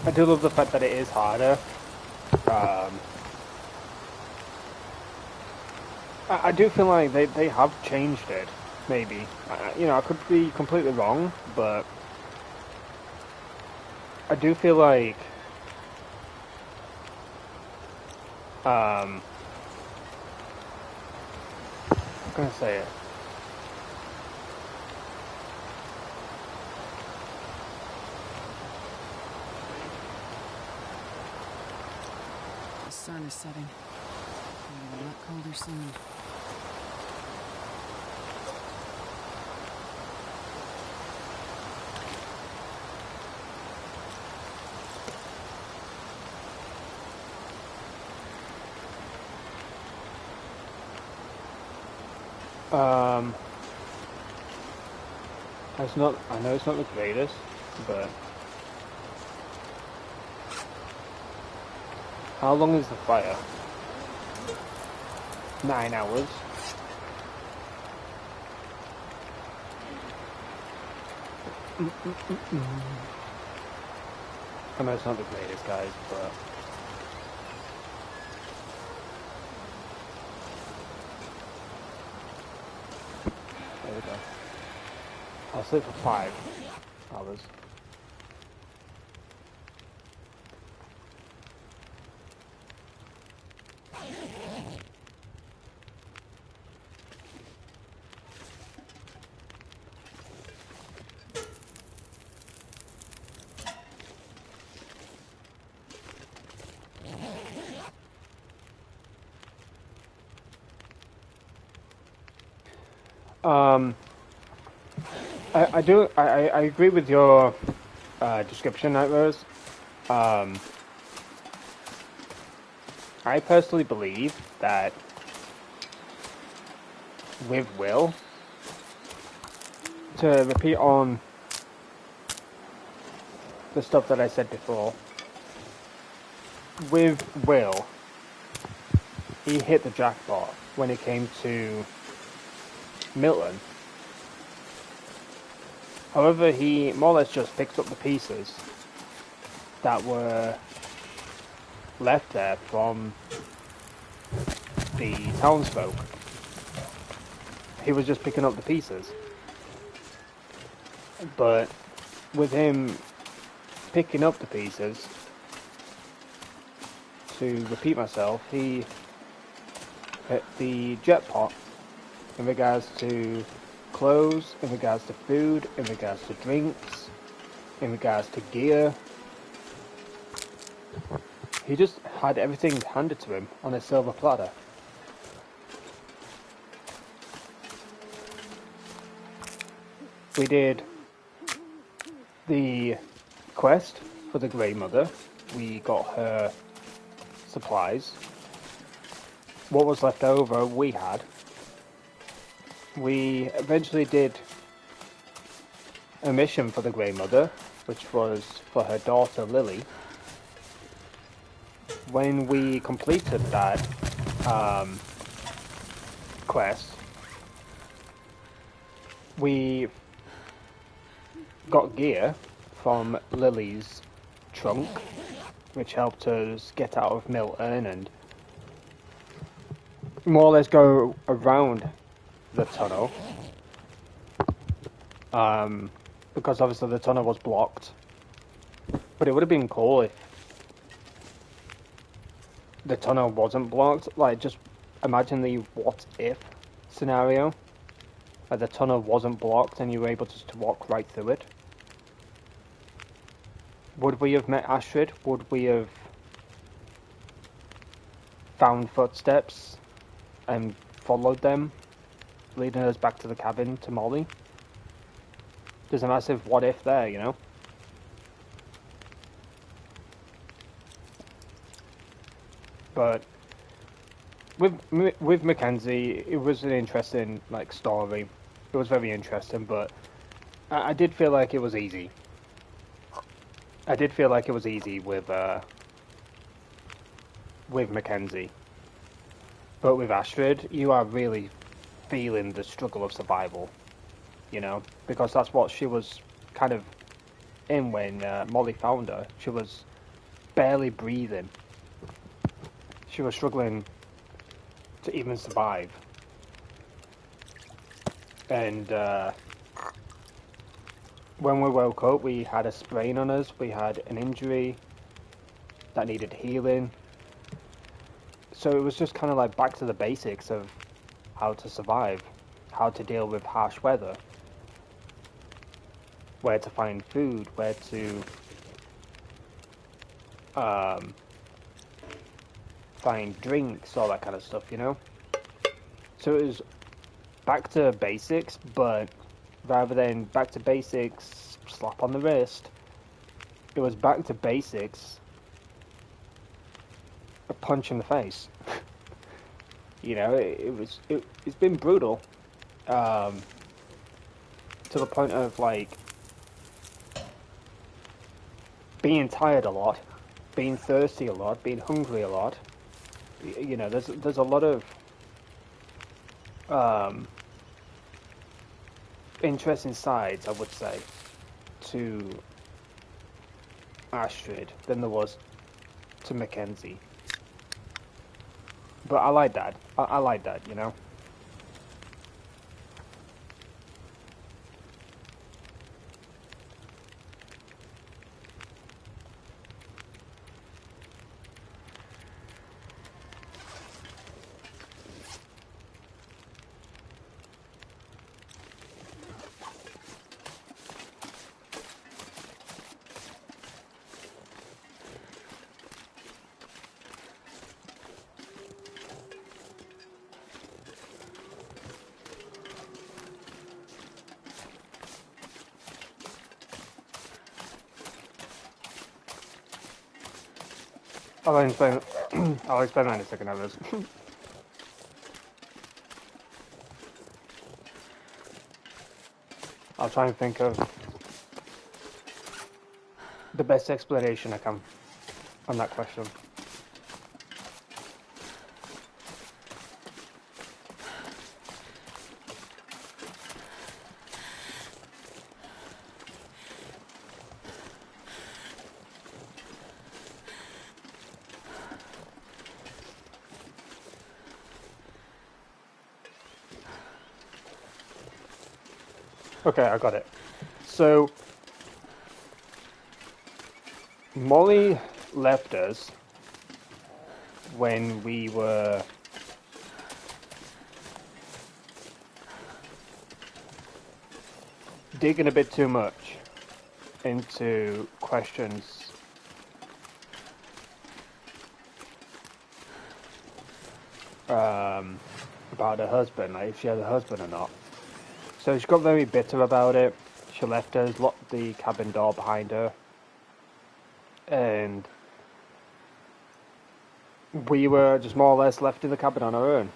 I do love the fact that it is harder. I do feel like they have changed it, maybe. You know, I could be completely wrong, but I do feel like I'm gonna say it. The sun is setting. It'll be a lot colder soon. It's not. I know it's not the greatest, but how long is the fire? 9 hours. I know it's not the greatest, guys, but there we go. I'll sleep for 5 hours. I agree with your description, Night Rose. I personally believe that with Will, to repeat on the stuff that I said before, with Will, he hit the jackpot when it came to Milton. However, he more or less just picked up the pieces that were left there from the townsfolk. He was just picking up the pieces. But with him picking up the pieces, to repeat myself, he hit the jackpot in regards to clothes, in regards to food, in regards to drinks, in regards to gear. He just had everything handed to him on a silver platter. We did the quest for the Grey Mother. We got her supplies. What was left over, we had. We eventually did a mission for the Grey Mother, which was for her daughter Lily. When we completed that quest, we got gear from Lily's trunk, which helped us get out of Milton and more or less go around the tunnel. because obviously the tunnel was blocked. But it would have been cool if the tunnel wasn't blocked. Like, just imagine the what if scenario. Like, the tunnel wasn't blocked and you were able just to walk right through it. Would we have met Astrid? Would we have found footsteps and followed them, leading us back to the cabin to Molly? There's a massive what if there, you know? But with Mackenzie, it was an interesting story. It was very interesting, but I did feel like it was easy. I did feel like it was easy with Mackenzie. But with Astrid, you are really feeling the struggle of survival, you know, because that's what she was kind of in when Molly found her. She was barely breathing. She was struggling to even survive. And when we woke up, we had a sprain on us, we had an injury that needed healing. So it was just kind of like back to the basics of how to survive, how to deal with harsh weather, where to find food, where to find drinks, all that kind of stuff, you know? So it was back to basics, but rather than back to basics, slap on the wrist, it was back to basics, a punch in the face. You know, it's been brutal, to the point of being tired a lot, being thirsty a lot, being hungry a lot. You know, there's a lot of interesting sides, I would say, to Astrid than there was to Mackenzie. But I like that. I like that, you know? I'll explain. I'll explain that in a second, others. I'll try and think of the best explanation I can on that question. Okay, I got it. So, Molly left us when we were digging a bit too much into questions about her husband, like if she had a husband or not. So she got very bitter about it. She left us, locked the cabin door behind her, and we were just more or less left in the cabin on our own.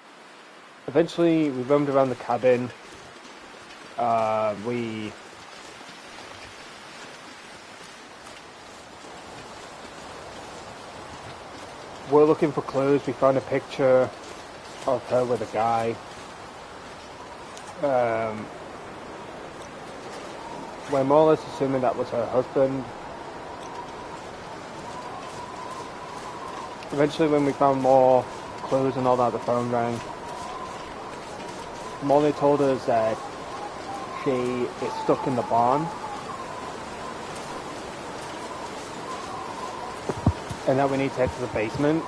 Eventually, we roamed around the cabin. We were looking for clues. We found a picture of her with a guy. We're more or less assuming that was her husband. Eventually, when we found more clues and all that, the phone rang. Molly told us that she is stuck in the barn. And that we need to head to the basement.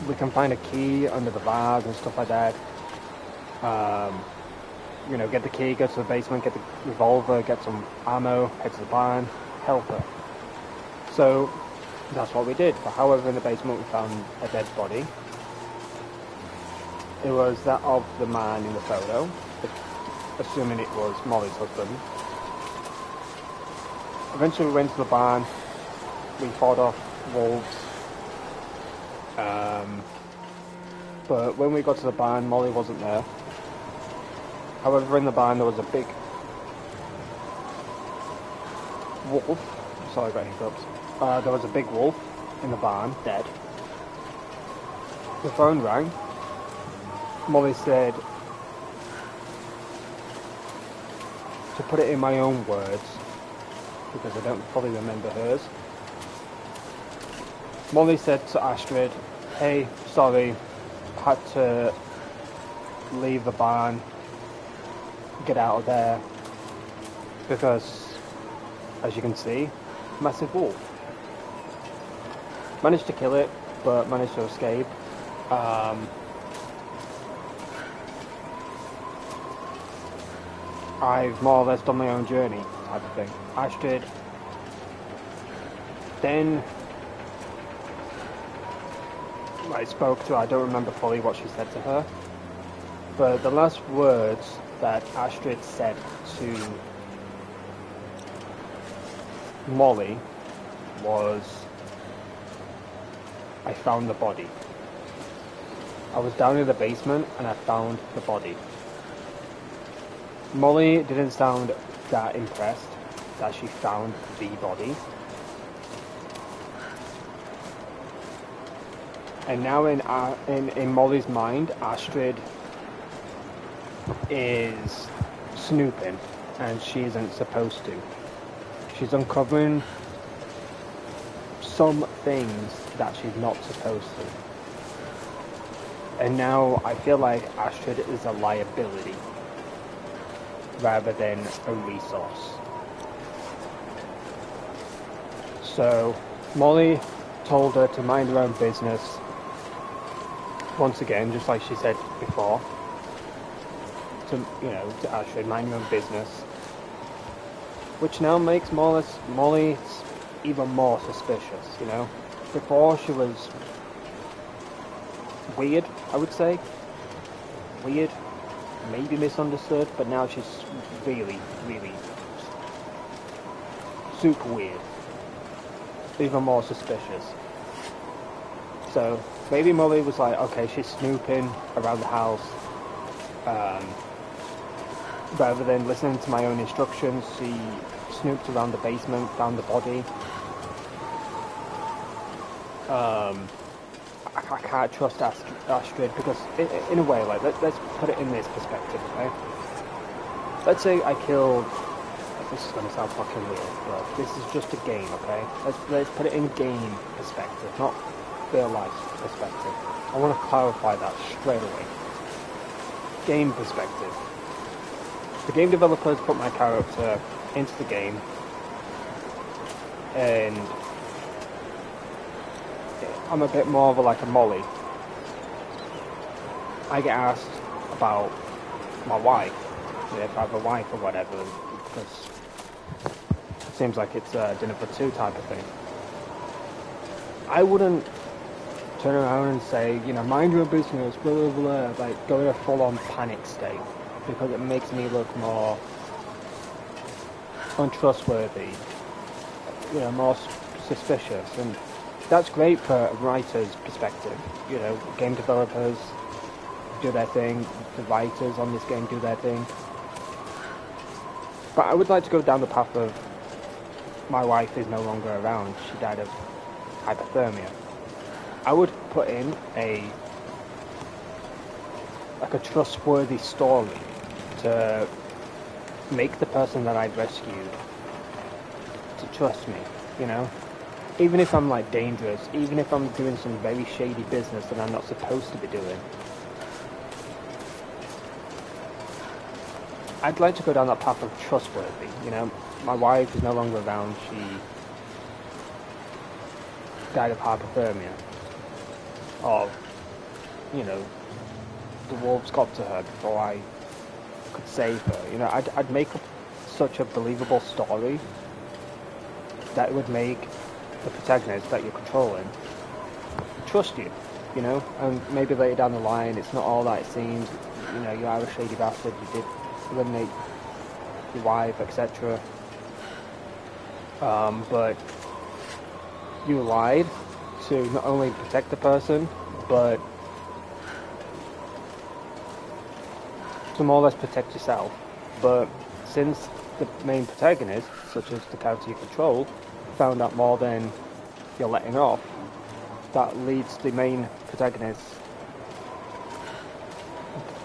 We can find a key under the vase and stuff like that. You know, get the key, go to the basement, get the revolver, get some ammo, head to the barn, help her. So that's what we did. But however, in the basement we found a dead body. It was that of the man in the photo, assuming it was Molly's husband. Eventually we went to the barn, we fought off wolves, but when we got to the barn, Molly wasn't there. However, in the barn there was a big wolf, sorry about hiccups, there was a big wolf in the barn, dead. The phone rang. Molly said, to put it in my own words, because I don't probably remember hers. Molly said to Astrid, hey, sorry, had to leave the barn, get out of there, because, as you can see, massive wolf. Managed to kill it, but managed to escape. I've more or less done my own journey, type of thing. Astrid then I spoke to her. I don't remember fully what she said to her, but the last words that Astrid said to Molly was, I found the body. I was down in the basement and I found the body. Molly didn't sound that impressed that she found the body. And now in Molly's mind, Astrid is snooping, and she isn't supposed to. She's uncovering some things that she's not supposed to. And now I feel like Astrid is a liability rather than a resource. So Molly told her to mind her own business. Once again, just like she said before, to Astrid, mind your own business. Which now makes Molly even more suspicious, you know. Before she was weird, I would say. Weird, maybe misunderstood, but now she's really, really super weird. Even more suspicious. So maybe Molly was like, okay, she's snooping around the house. Rather than listening to my own instructions, she snooped around the basement, found the body. I can't trust Astrid because, in a way, like let's put it in this perspective, okay? Let's say I killed. This is going to sound fucking weird, but this is just a game, okay? Let's put it in game perspective, not real life perspective. I want to clarify that straight away. Game perspective. The game developers put my character into the game, and I'm a bit more of like a Molly. I get asked about my wife, if I have a wife or whatever, because it seems like it's a dinner for two type of thing. I wouldn't turn around and say, mind your business, blah blah blah, like go in a full-on panic state, because it makes me look more untrustworthy, more suspicious, and that's great for a writer's perspective. Game developers do their thing, the writers on this game do their thing. But I would like to go down the path of my wife is no longer around, she died of hypothermia. I would put in a trustworthy story to make the person that I've rescued to trust me, Even if I'm dangerous, even if I'm doing some very shady business that I'm not supposed to be doing, I'd like to go down that path of trustworthy. You know, my wife is no longer around. She died of hypothermia. Or, you know, the wolves got to her before I could save her. You know, I'd make up such a believable story that it would make the protagonist that you're controlling trust you, you know, and maybe later down the line it's not all that it seems. You know, you are a shady bastard, you did eliminate your wife, etc. But you lied to not only protect the person, but to more or less protect yourself. But since the main protagonist, such as the character you control, found out more than you're letting off, that leads the main protagonist,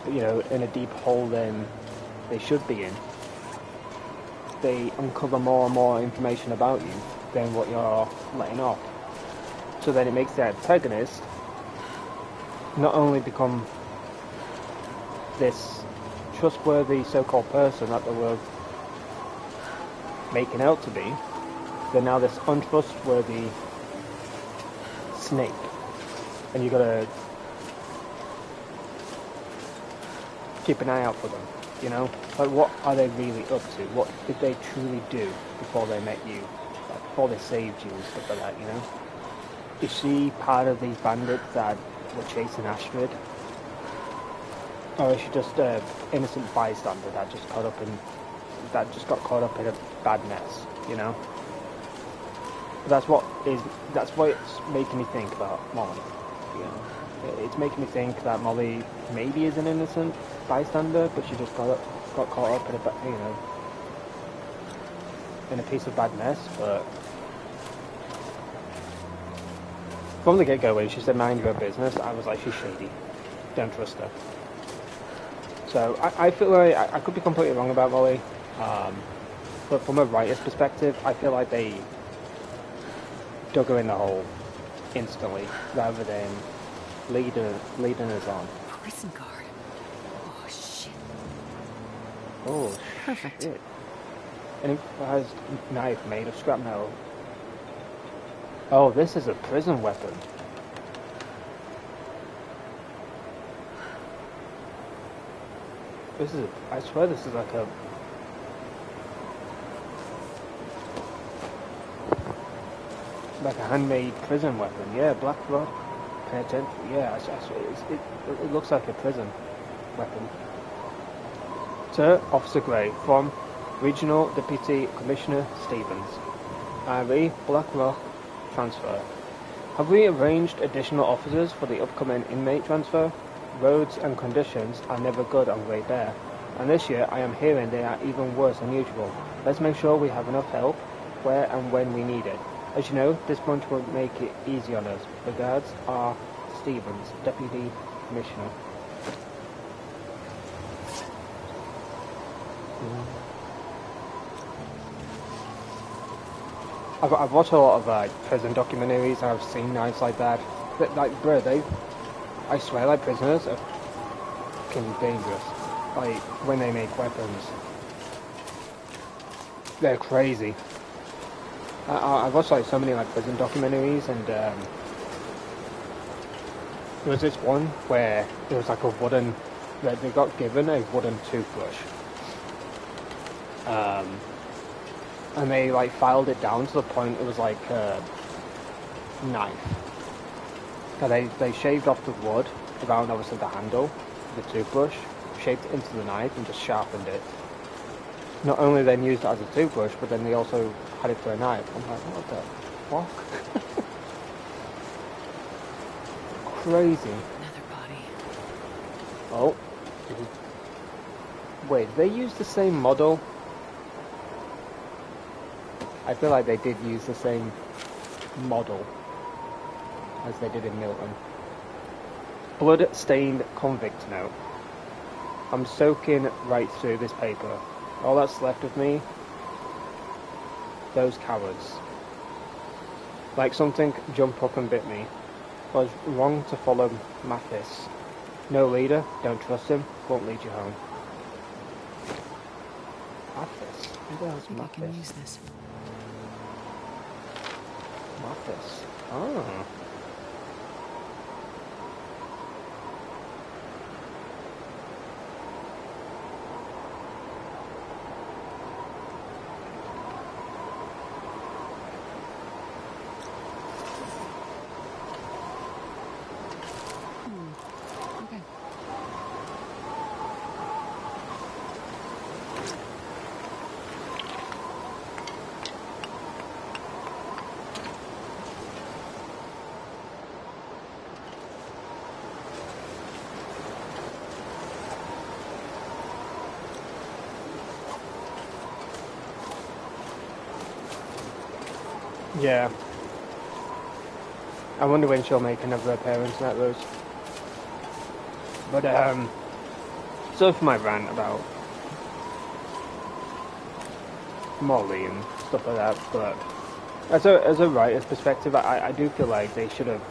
you know, in a deep hole than they should be in. They uncover more and more information about you than what you're letting off. So then it makes the protagonist not only become this trustworthy so-called person that they were making out to be, they're now this untrustworthy snake, and you gotta keep an eye out for them, you know? Like, what are they really up to? What did they truly do before they met you? Like, before they saved you and stuff like that, you know? Is she part of these bandits that were chasing Astrid? Or is she just an innocent bystander that just got caught up in a bad mess, you know? That's what it's making me think about Molly. You know, it's making me think that Molly maybe is an innocent bystander, but she just got caught up in in a piece of bad mess. But from the get-go, when she said mind your own business, I was like, she's shady. Don't trust her. So I feel like I could be completely wrong about Molly, but from a writer's perspective, I feel like they dug her in the hole instantly, rather than leading us on. Prison guard. Oh shit. Oh, Perfect. Shit. And it has a knife made of scrap metal. Oh, this is a prison weapon. I swear this is like a... like a handmade prison weapon. Yeah, black rod. Pay attention. Yeah, I swear it looks like a prison weapon. To Officer Gray from Regional Deputy Commissioner Stevens. RE Black Rock transfer. Have we arranged additional officers for the upcoming inmate transfer? Roads and conditions are never good on Great Bear, and this year I am hearing they are even worse than usual. Let's make sure we have enough help where and when we need it. As you know, this bunch will make it easy on us. Regards, R. Stevens, Deputy Commissioner. I've watched a lot of prison documentaries, and I've seen knives like that. But, like, bro, I swear, like, prisoners are fucking dangerous. Like, when they make weapons, they're crazy. I've watched like so many like prison documentaries, and there was this one where there was like a wooden, they got given a wooden toothbrush, and they like filed it down to the point it was like a knife. And they shaved off the wood around obviously the handle of the toothbrush, shaped it into the knife, and just sharpened it. Not only then used it as a toothbrush, but then they also had it for a knife. I'm like, what the fuck? Crazy. Another body. Oh. Wait, they used the same model? I feel like they did use the same model as they did in Milton. Blood-stained convict note. I'm soaking right through this paper. All that's left of me, those cowards. Like something jumped up and bit me. I was wrong to follow Mathis. No leader, don't trust him, won't lead you home. Mathis. Who the hell's I think I can use Mathis? this. Mathis. Oh. Okay. Yeah. I wonder when she'll make another appearance in that Rose. But so for my rant about Molly and stuff like that, but as a writer's perspective, I do feel like they should have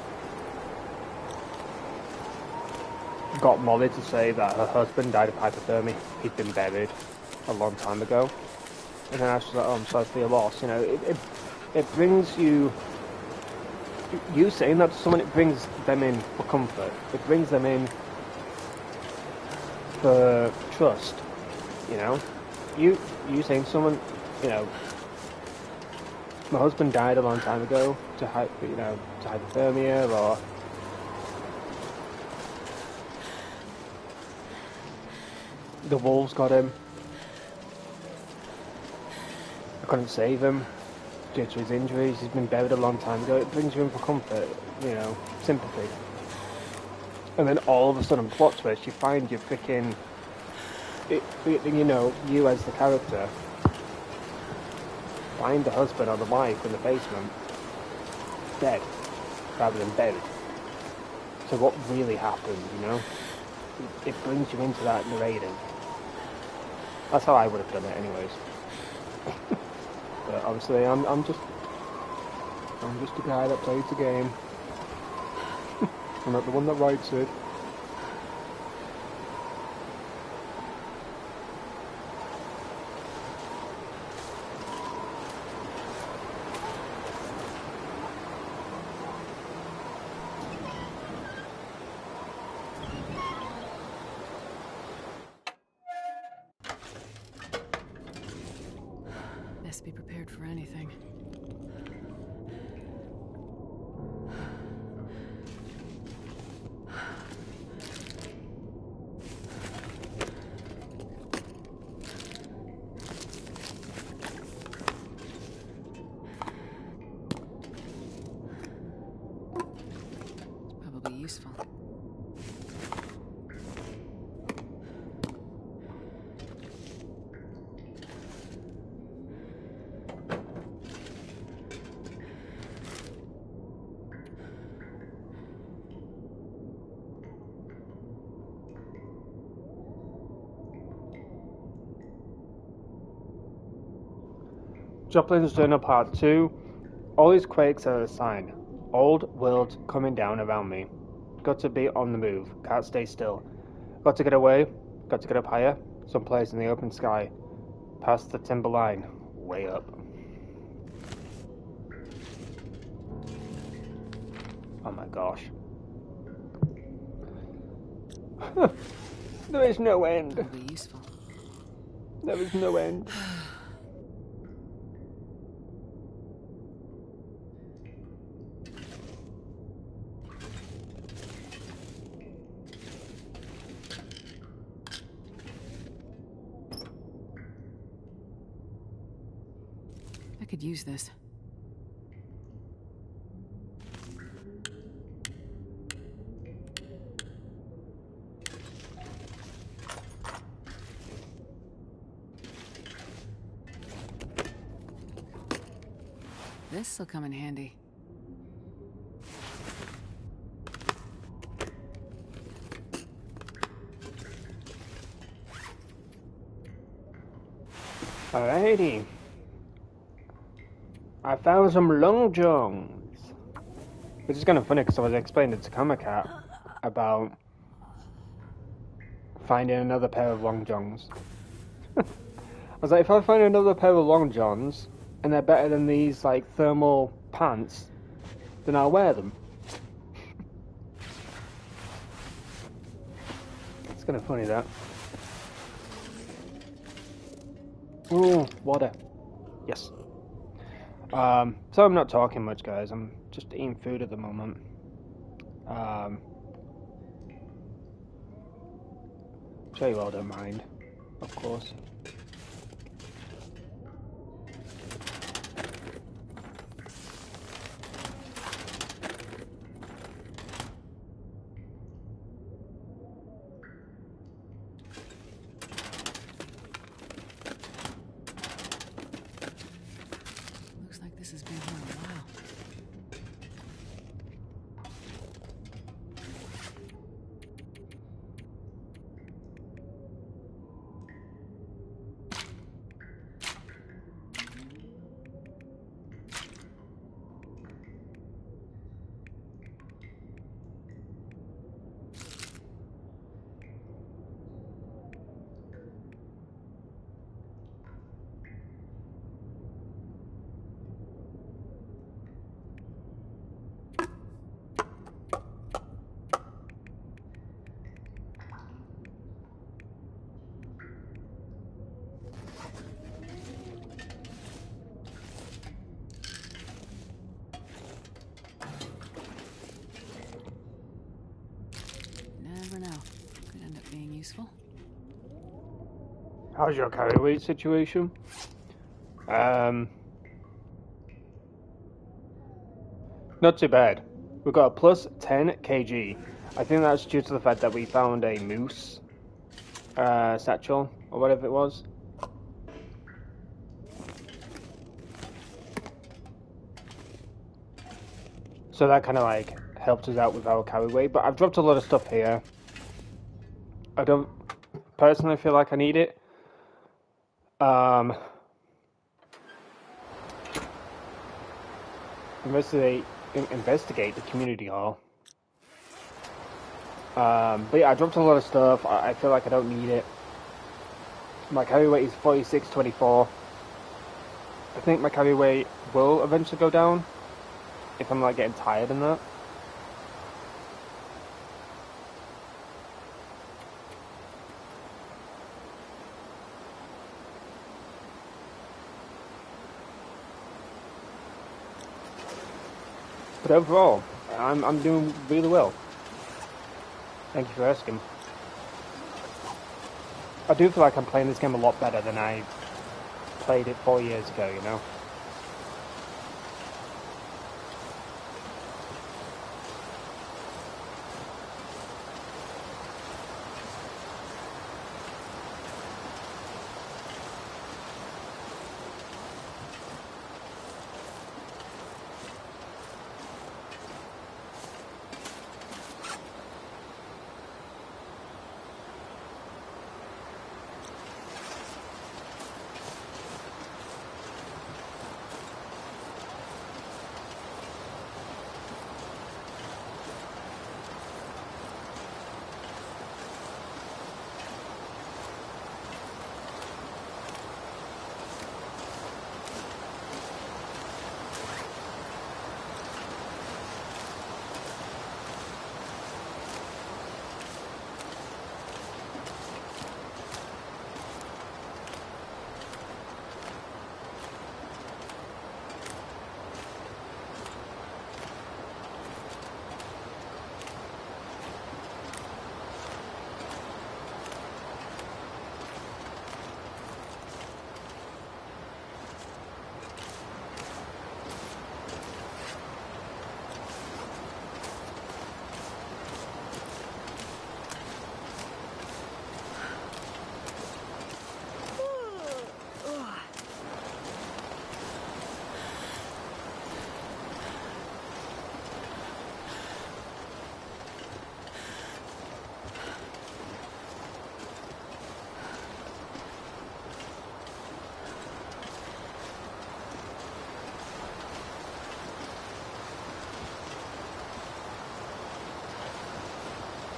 got Molly to say that her husband died of hypothermia. He'd been buried a long time ago. And then Astrid's like, oh, I'm sorry for your loss. You know, it brings you saying that to someone, it brings them in for comfort. It brings them in for trust. You know, you saying to someone, you know, my husband died a long time ago to hypothermia, or the wolves got him. I couldn't save him due to his injuries. He's been buried a long time ago. It brings you in for comfort, you know, sympathy. And then all of a sudden, plot twist, you find your freaking, you know, you as the character, find the husband or the wife in the basement, dead, rather than buried. So what really happened, you know? It brings you into that narrative. That's how I would have done it anyways. But obviously I'm just a guy that plays the game. I'm not the one that writes it. Best be prepared for anything. It's probably useful. Joplin's Journal Part 2. All these quakes are a sign. Old world coming down around me. Got to be on the move. Can't stay still. Got to get away. Got to get up higher. Someplace in the open sky. Past the timber line. Way up. Oh my gosh. There is no end. Probably useful. There is no end. I could use this. This'll come in handy. Alrighty. I found some long johns. Which is kind of funny because I was explaining to Kamakat about finding another pair of long johns. was like, if I find another pair of long johns and they're better than these like thermal pants, then I'll wear them. It's kind of funny that. Ooh, water. Yes. So I'm not talking much, guys. I'm just eating food at the moment. Sure you all don't mind, of course. Looks like this has been here a while. Never know. Could end up being useful. How's your carry weight situation? Not too bad. We've got a plus 10 kg. I think that's due to the fact that we found a moose satchel, or whatever it was. So that kind of like helped us out with our carry weight, but I've dropped a lot of stuff here. I don't personally feel like I need it. Investigate the community hall. But yeah, I dropped a lot of stuff. I feel like I don't need it. My carry weight is 46.24. I think my carry weight will eventually go down if I'm like getting tired and that. But overall, I'm doing really well. Thank you for asking. I do feel like I'm playing this game a lot better than I played it 4 years ago, you know?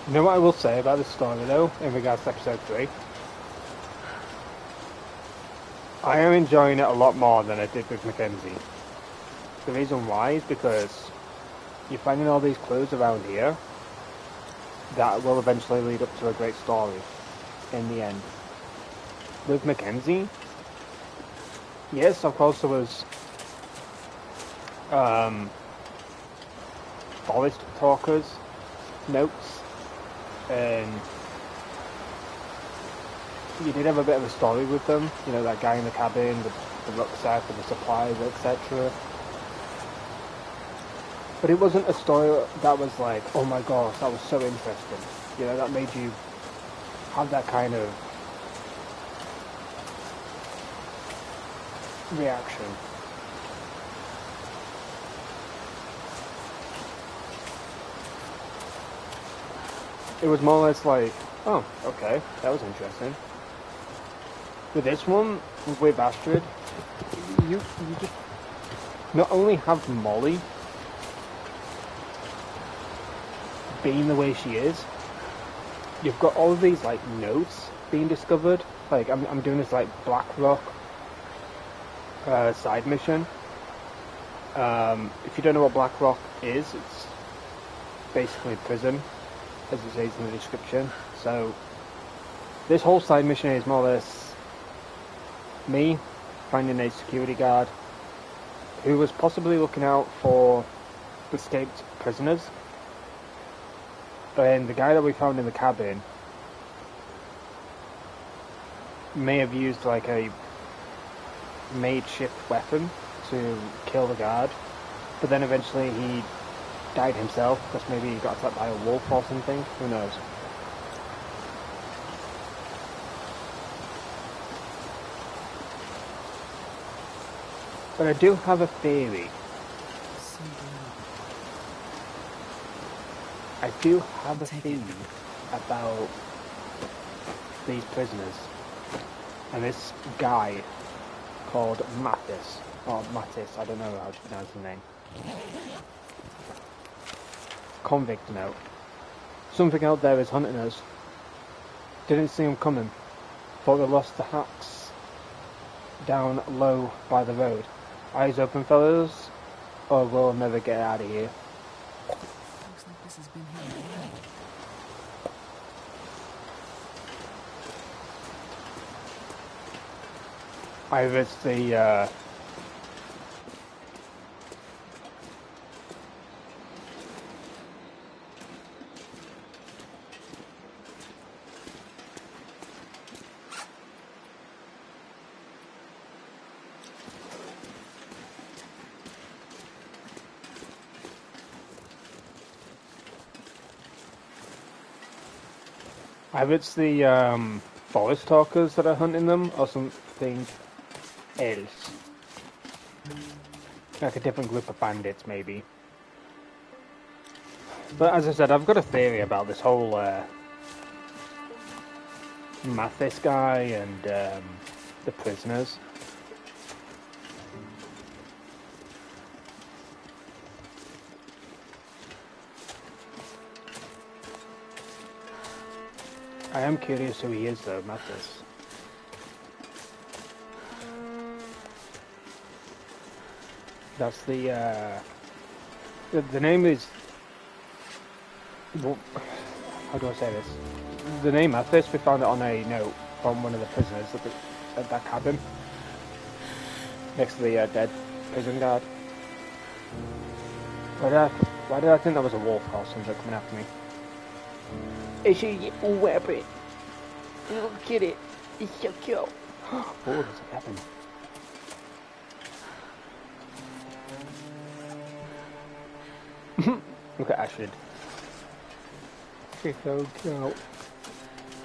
You know what I will say about this story though, in regards to episode 3? I am enjoying it a lot more than I did with Mackenzie. The reason why is because you're finding all these clues around here that will eventually lead up to a great story in the end. With Mackenzie, yes, of course there was forest talkers, notes, and you did have a bit of a story with them. You know, that guy in the cabin, the rucksack and the supplies, etc. But it wasn't a story that was like, oh my gosh, that was so interesting. You know, that made you have that kind of reaction. It was more or less like, oh, okay, that was interesting. With this one, with Astrid, you just not only have Molly being the way she is, you've got all of these like notes being discovered. Like I'm doing this like Black Rock side mission. If you don't know what Black Rock is, it's basically prison, as it says in the description. So this whole side mission is more or less me finding a security guard who was possibly looking out for escaped prisoners. And the guy that we found in the cabin may have used like a makeshift weapon to kill the guard, but then eventually he died himself because maybe he got attacked by a wolf or something, who knows. But I do have a theory. I do have a theory about these prisoners and this guy called Mattis, or Mattis, I don't know how to pronounce his name. Convict note. Something out there is hunting us. Didn't see him coming. Thought we lost the hacks down low by the road. Eyes open, fellas, or we'll never get out of here. Looks like this has been here already. Either it's the forest talkers that are hunting them, or something else. Like a different group of bandits, maybe. But as I said, I've got a theory about this whole Mathis guy and the prisoners. I am curious who he is though, Mathis. That's the name is... Well, how do I say this? The name Mathis, we found it on a note from one of the prisoners at that cabin. Next to the dead prison guard. Why did I think that was a wolf or something coming after me? It's a weapon. Look at it. It's so cute. Oh, there's a weapon. Look at Astrid. She's so cute.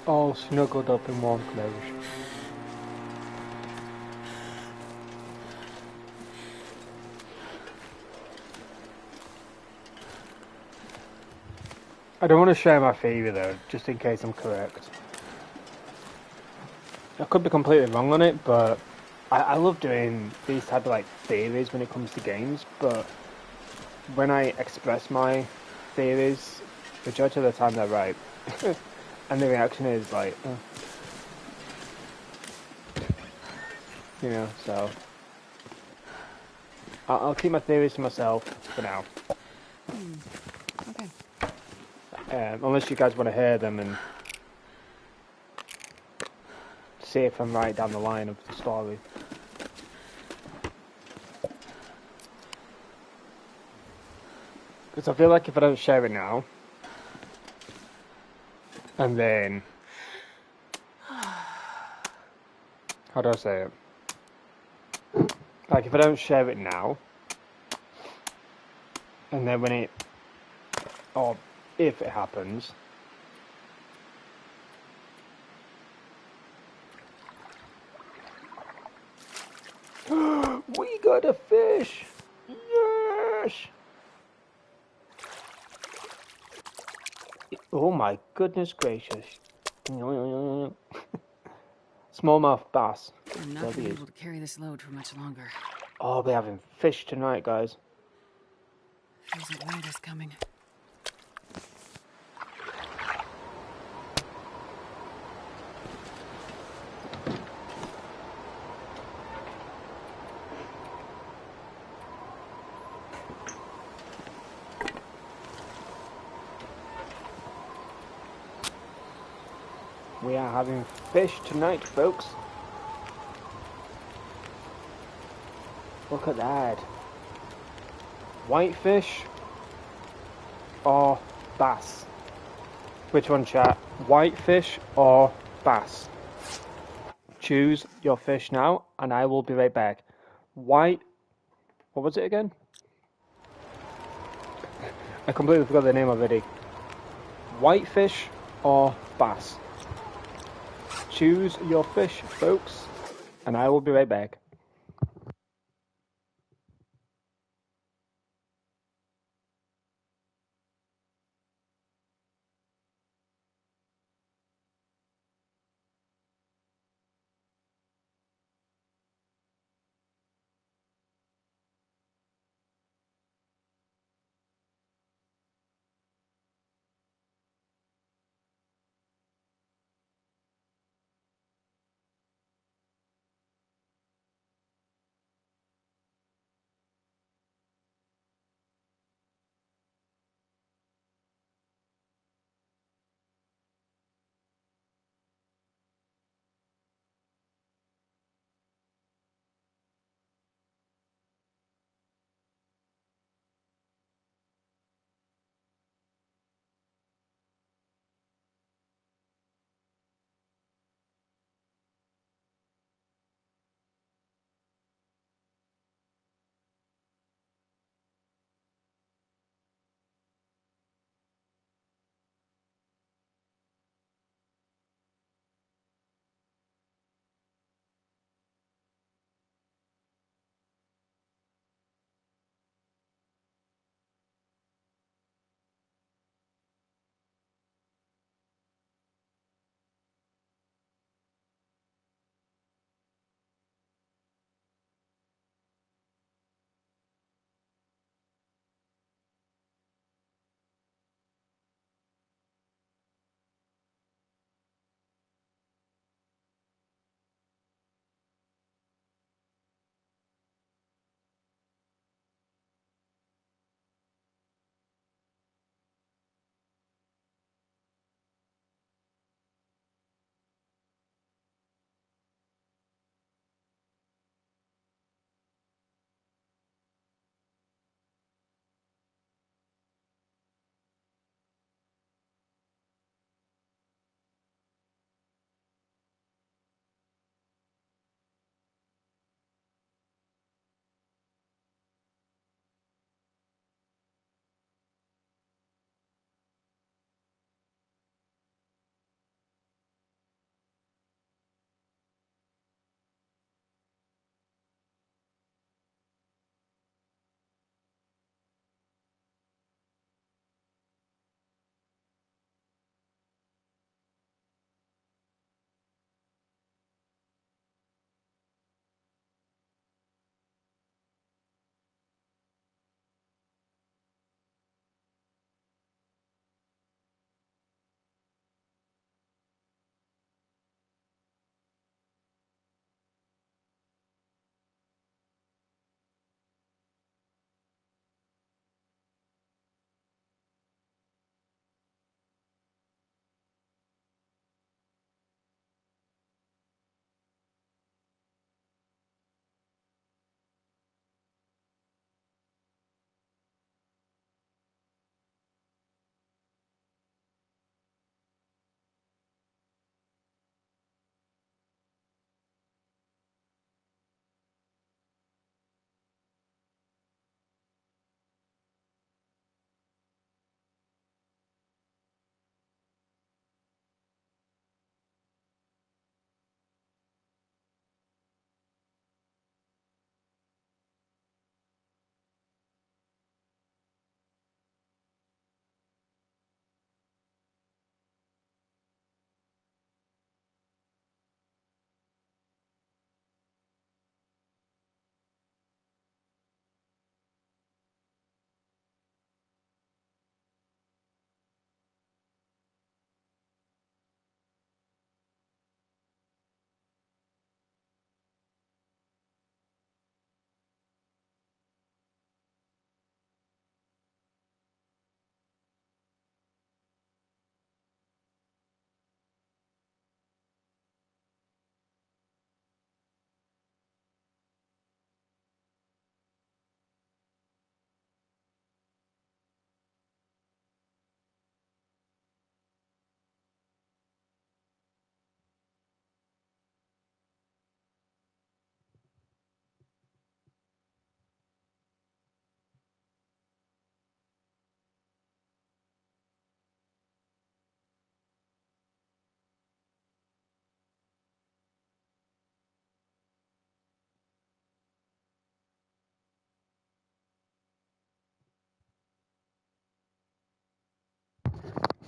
All snuggled up in warm clothes. I don't want to share my theory though, just in case I'm correct. I could be completely wrong on it, but I love doing these type of like theories when it comes to games, but when I express my theories, majority of the time they're right. And the reaction is like, oh. you know, so I'll keep my theories to myself for now. Okay. Unless you guys want to hear them and see if I'm right down the line of the story. Because I feel like if I don't share it now, and then... How do I say it? Like, if I don't share it now, and then when it... Or if it happens... We got a fish! Yes! Oh my goodness gracious. Smallmouth bass. I'm not gonna be able to carry this load for much longer. Oh, we're having fish tonight, guys. Feels like winter's coming. We are having fish tonight, folks. Look at that. Whitefish or bass? Which one, chat? Whitefish or bass? Choose your fish now, and I will be right back. What was it again? I completely forgot the name already. Whitefish or bass? Choose your fish, folks, and I will be right back.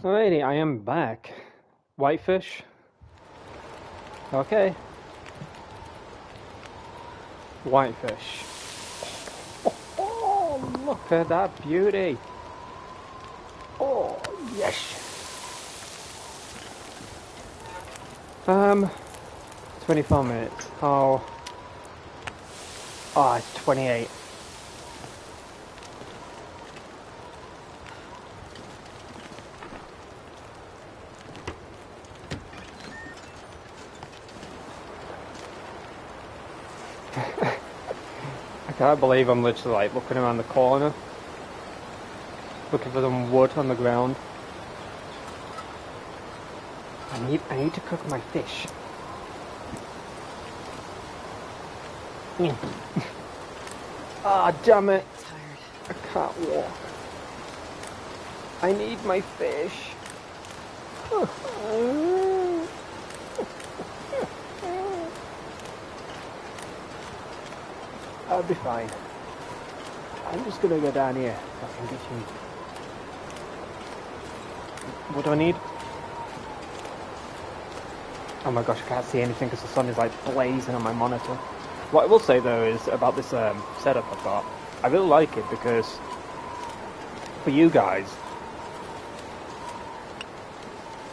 Alrighty, I am back. Whitefish. Okay. Whitefish. Oh, look at that beauty. Oh, yes. 24 minutes. Oh, it's 28. I can't believe I'm literally like looking around the corner, looking for some wood on the ground. I need to cook my fish. Ah, damn it! I can't walk. I need my fish. I'll be fine. I'm just gonna go down here. I can get you. What do I need? Oh my gosh, I can't see anything because the sun is like blazing on my monitor. What I will say though is about this setup I've got. I really like it because for you guys,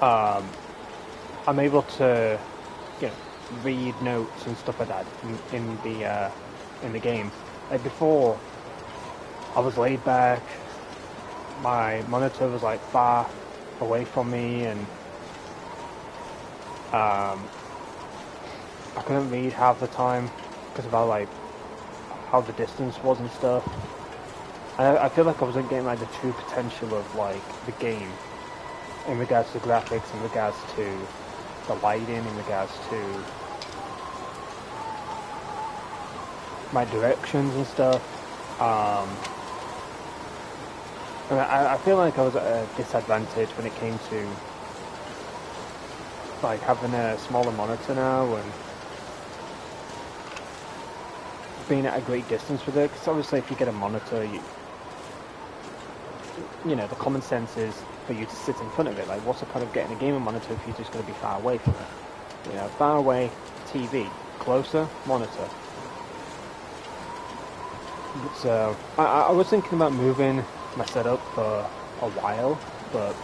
I'm able to, read notes and stuff like that in the game. Like before, I was laid back. My monitor was like far away from me, and I couldn't read half the time because of how the distance was and stuff. I feel like I wasn't getting like the true potential of like the game in regards to graphics, in regards to the lighting, in regards to my directions and stuff. And I feel like I was at a disadvantage when it came to like having a smaller monitor now and being at a great distance with it. Because obviously, if you get a monitor, the common sense is for you to sit in front of it. Like, what's the point of getting a gaming monitor if you're just going to be far away from it? Far away, TV, closer, monitor. So I was thinking about moving my setup for a while, but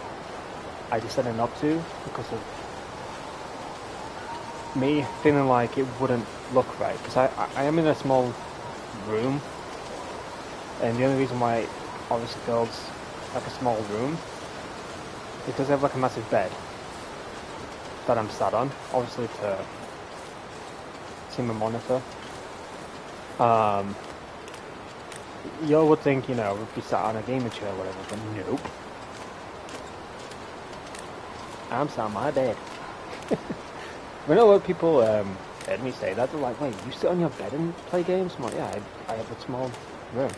I decided not to because of me feeling like it wouldn't look right. Because I am in a small room, and the only reason why it obviously feels like a small room is because I have like a massive bed that I'm sat on, obviously to see my monitor. You would think, would be sat on a gaming chair or whatever, but nope. I'm sat on my bed. I know a lot of people heard me say that. They're like, wait, you sit on your bed and play games? I'm like, yeah, I have a small room.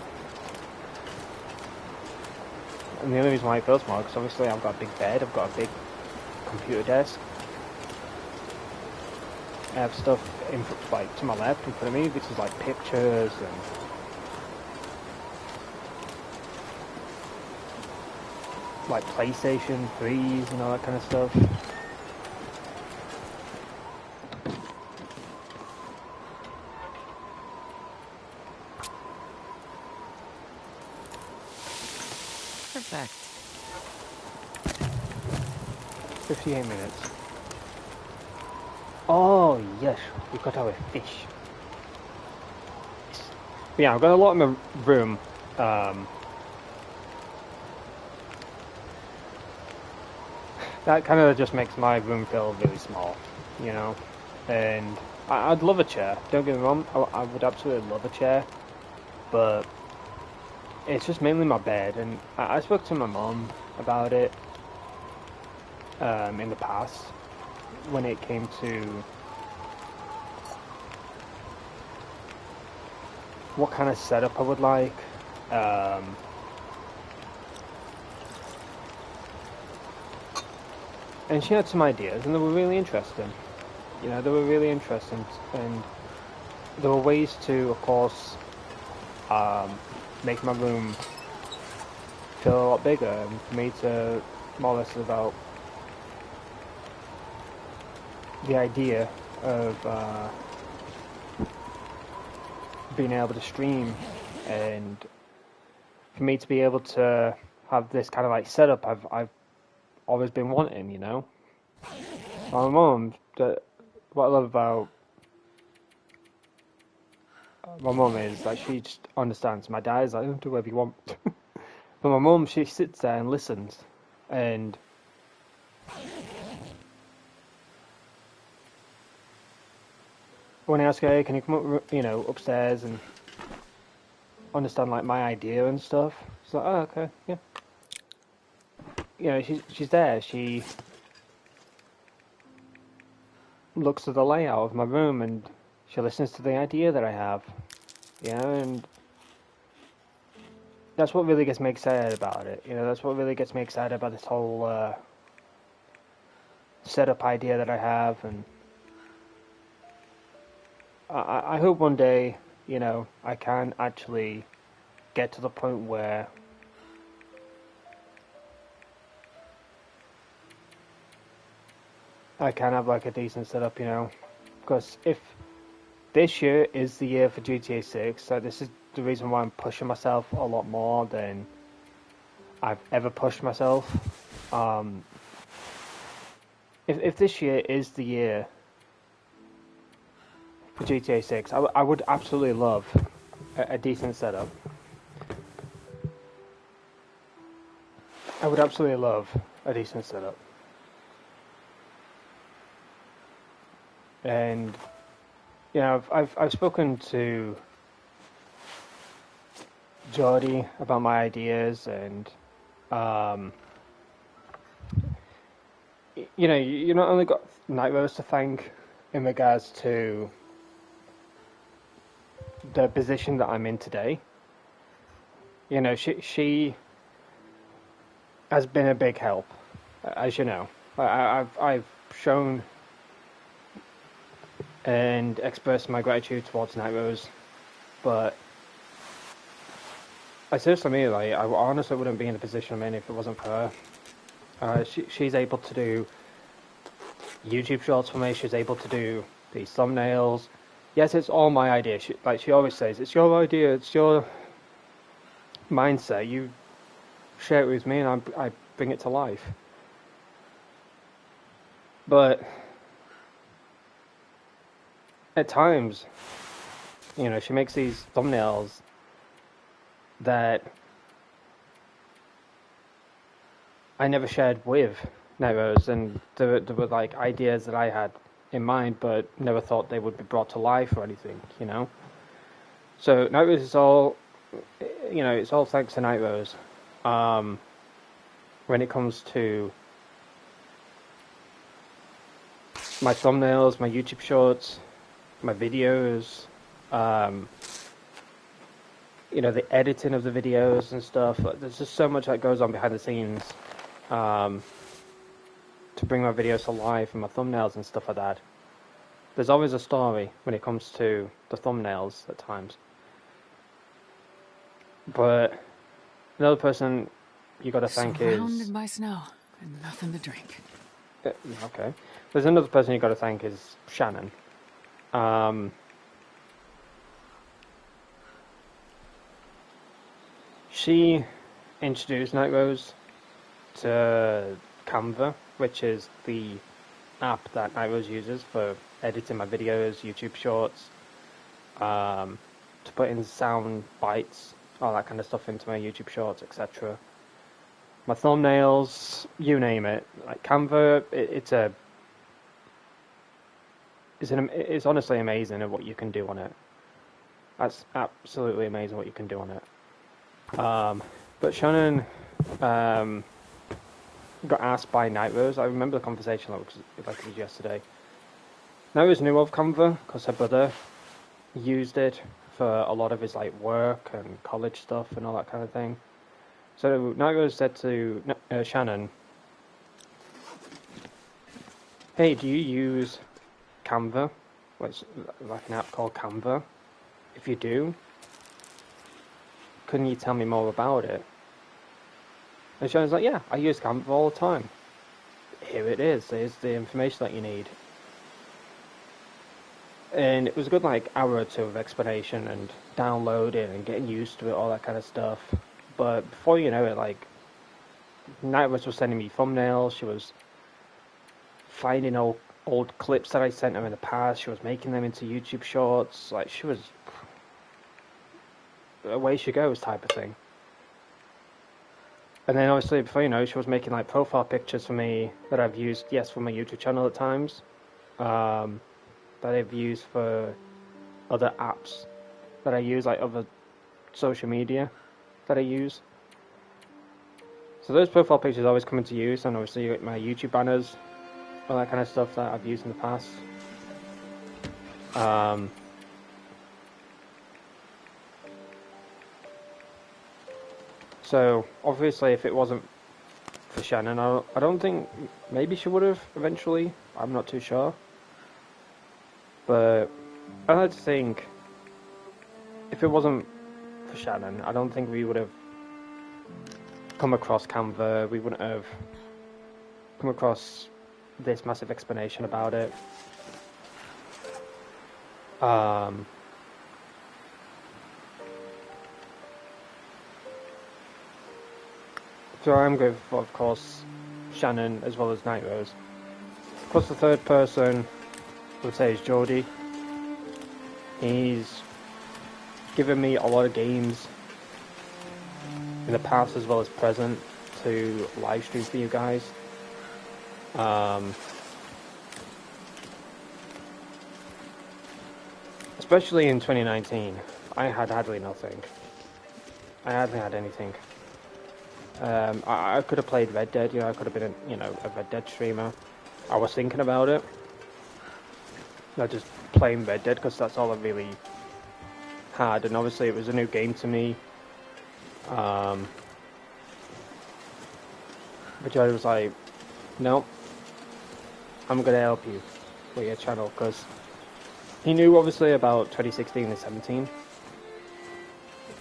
And the only reason why it feels small is because obviously I've got a big bed, I've got a big computer desk. I have stuff to my left in front of me, which is like pictures and like PlayStation 3s and all that kind of stuff. Perfect. 58 minutes. Oh yes, we got our fish. But yeah, I've got a lot in my room. That kind of just makes my room feel really small, and I'd love a chair, don't get me wrong, I would absolutely love a chair, but it's just mainly my bed, and I spoke to my mom about it in the past, when it came to what kind of setup I would like. And she had some ideas, and they were really interesting. They were really interesting, and there were ways to, of course, make my room feel a lot bigger, and for me to more or less about the idea of being able to stream, and for me to be able to have this kind of like setup I've always been wanting, you know. My mum, what I love about my mum is like she just understands. My dad is like, "Oh, do whatever you want," but my mum, she sits there and listens, and when I ask her, "Hey, can you come up, you know, upstairs and understand like my idea and stuff?" She's like, "Oh, okay, yeah." You know, she's there. She looks at the layout of my room and she listens to the idea that I have, you know, and that's what really gets me excited about it. You know, that's what really gets me excited about this whole setup idea that I have, and I hope one day, you know, I can actually get to the point where I can have like a decent setup, you know, because if this year is the year for GTA 6, so this is the reason why I'm pushing myself a lot more than I've ever pushed myself. If this year is the year for GTA 6, I would absolutely love a decent setup. I would absolutely love a decent setup. And you know, I've spoken to Jordy about my ideas, and you know, you not only got Night Rose to thank in regards to the position that I'm in today. You know, she has been a big help, as you know. I've shown and expressed my gratitude towards Night Rose, but I seriously mean, like, I honestly wouldn't be in the position I'm in if it wasn't for her. She's able to do YouTube shorts for me. She's able to do these thumbnails. Yes, it's all my idea. She always says, it's your idea, it's your mindset. You share it with me, and I bring it to life. But at times, you know, she makes these thumbnails that I never shared with Night Rose, and there were like ideas that I had in mind, but never thought they would be brought to life or anything, you know. So Night Rose is all, you know, it's all thanks to Night Rose. When it comes to my thumbnails, my YouTube shorts, my videos, you know, the editing of the videos and stuff. There's just so much that goes on behind the scenes to bring my videos to life and my thumbnails and stuff like that. There's always a story when it comes to the thumbnails at times. But another person you got to thank is surrounded by snow and nothing to drink. Okay. There's another person you got to thank is Shannon. She introduced Night Rose to Canva, which is the app that Night Rose uses for editing my videos, YouTube shorts, to put in sound bites, all that kind of stuff into my YouTube shorts, etc. My thumbnails, you name it. Like Canva, it's honestly amazing at what you can do on it. That's absolutely amazing what you can do on it. But Shannon got asked by Night Rose. I remember the conversation like it was yesterday. Night Rose knew of Canva because her brother used it for a lot of his like work and college stuff and all that kind of thing. So Night Rose said to Shannon, "Hey, do you use Canva? Like an app called Canva? If you do, couldn't you tell me more about it?" And Shannon's like, yeah, I use Canva all the time. Here it is. Here's the information that you need. And it was a good like hour or two of explanation and downloading and getting used to it, all that kind of stuff. But before you know it, like, Nightwish was sending me thumbnails. She was finding old clips that I sent her in the past. She was making them into YouTube shorts. Like, she was away she goes type of thing. And then obviously, before you know, she was making like profile pictures for me that I've used, yes, for my YouTube channel at times, that I've used for other apps that I use, like other social media that I use. So those profile pictures always come into use, and obviously you get my YouTube banners, all that kind of stuff that I've used in the past. So obviously, if it wasn't for Shannon, I don't think, maybe she would have eventually. I'm not too sure. But I like to think, if it wasn't for Shannon, I don't think we would have come across Canva. We wouldn't have come across this massive explanation about it. So I'm grateful, of course, Shannon as well as Night Rose. Of course, the third person I would say is Geordie. He's given me a lot of games in the past as well as present to live stream for you guys. Especially in 2019, I had hardly nothing. I hardly had anything. I could have played Red Dead, I could have been a Red Dead streamer. I was thinking about it. Just playing Red Dead, because that's all I really had, and obviously it was a new game to me. But Joe was like, no, I'm gonna help you with your channel, because he knew obviously about 2016 and 17.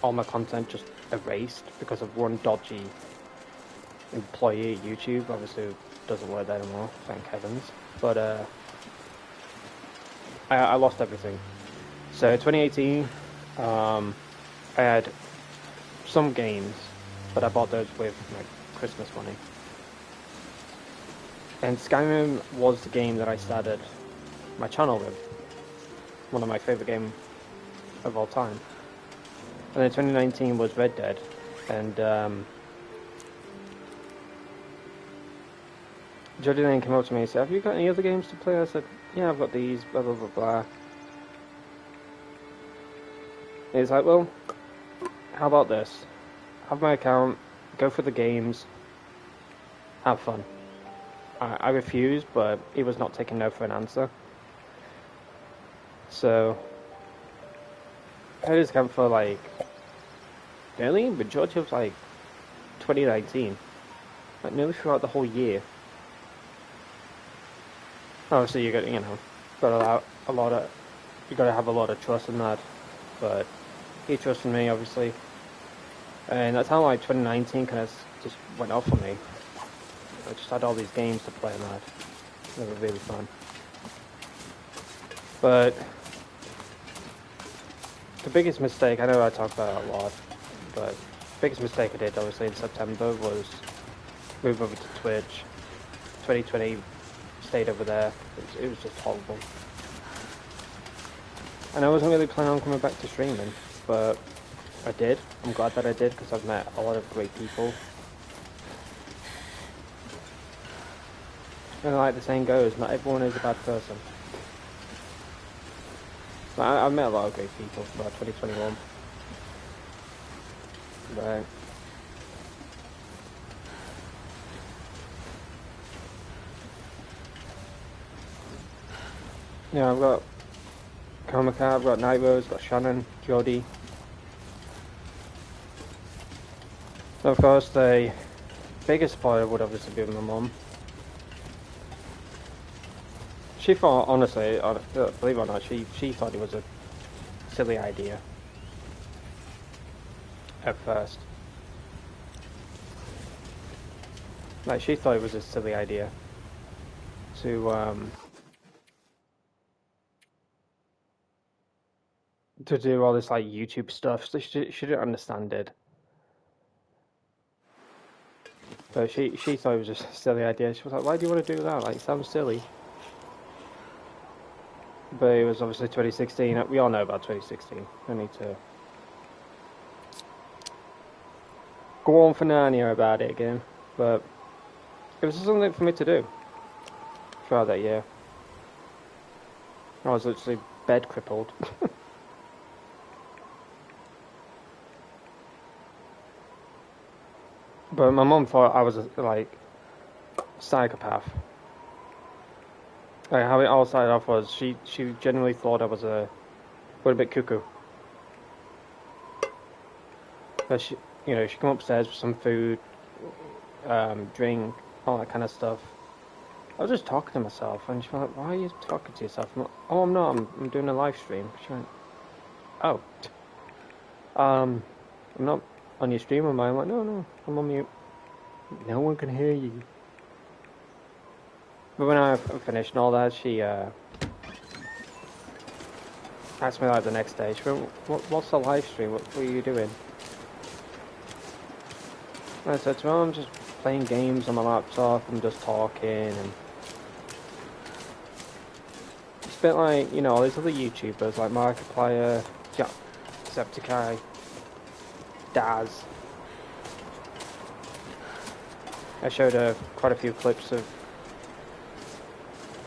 All my content just erased because of one dodgy employee at YouTube. Obviously it doesn't work there anymore, thank heavens. But I lost everything. So 2018, I had some games, but I bought those with my Christmas money. And Skyrim was the game that I started my channel with. One of my favourite games of all time. And then 2019 was Red Dead. And Jody then came up to me and said, have you got any other games to play? I said, yeah, I've got these, blah blah blah blah. And he's like, well, how about this? Have my account, go for the games, have fun. I refused, but he was not taking no for an answer. So I had his account for like nearly majority of like 2019, like nearly throughout the whole year. Obviously, you got got a lot of, you got to have a lot of trust in that, but he trusted me obviously, and that's how like 2019 kind of just went off for me. I just had all these games to play and that. They were really fun. But the biggest mistake, I know I talk about it a lot, but the biggest mistake I did obviously in September was move over to Twitch. 2020 stayed over there. It was just horrible. And I wasn't really planning on coming back to streaming, but I did. I'm glad that I did, because I've met a lot of great people. And like the saying goes, not everyone is a bad person. But I've met a lot of great people throughout 2021. Right. Yeah, I've got Comica, I've got Night Rose, I've got Shannon, Jodie. So of course the biggest supporter would obviously be my mum. She thought, honestly, believe it or not, she thought it was a silly idea at first. Like, she thought it was a silly idea to do all this like YouTube stuff. So she didn't understand it. But she thought it was just a silly idea. She was like, "Why do you want to do that? Like, it sounds silly." But it was obviously 2016. We all know about 2016. I need to go on for Narnia about it again. But it was just something for me to do throughout that year. I was literally bed crippled. But my mum thought I was like psychopath. Like, how it all started off was she genuinely thought I was a bit cuckoo. But she come upstairs with some food, drink, all that kind of stuff. I was just talking to myself, and she was like, "Why are you talking to yourself?" I'm like, "Oh, I'm not. I'm doing a live stream." She went, "Oh, I'm not on your stream, am I?" I'm like, "No, I'm on mute. No one can hear you." But when I finished and all that, she asked me like the next day. She went, "What's the live stream? What are you doing?" And I said to her, "I'm just playing games on my laptop. I'm just talking and." It's a bit like, all these other YouTubers like Markiplier, Jacksepticeye, Daz. I showed her quite a few clips of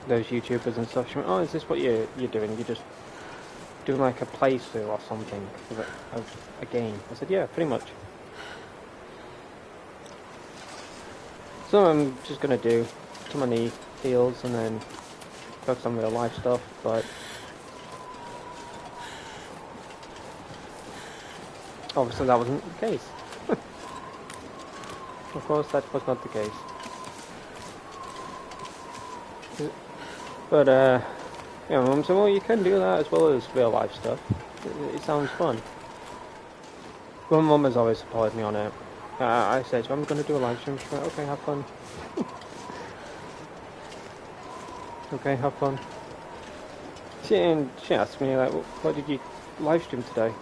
those YouTubers and stuff. She went, "Oh, is this what you're doing? You're just doing like a playthrough or something of a game?" I said, "Yeah, pretty much." So I'm just gonna do some of the deals and then focus on real life stuff, but obviously that wasn't the case. Of course, that was not the case. But Mum said, "Well, you can do that as well as real life stuff. It sounds fun." Well, Mum has always supported me on it. I said, "I'm going to do a live stream." She went, "Okay, have fun." Okay, have fun. She asked me, like, "What did you live stream today?"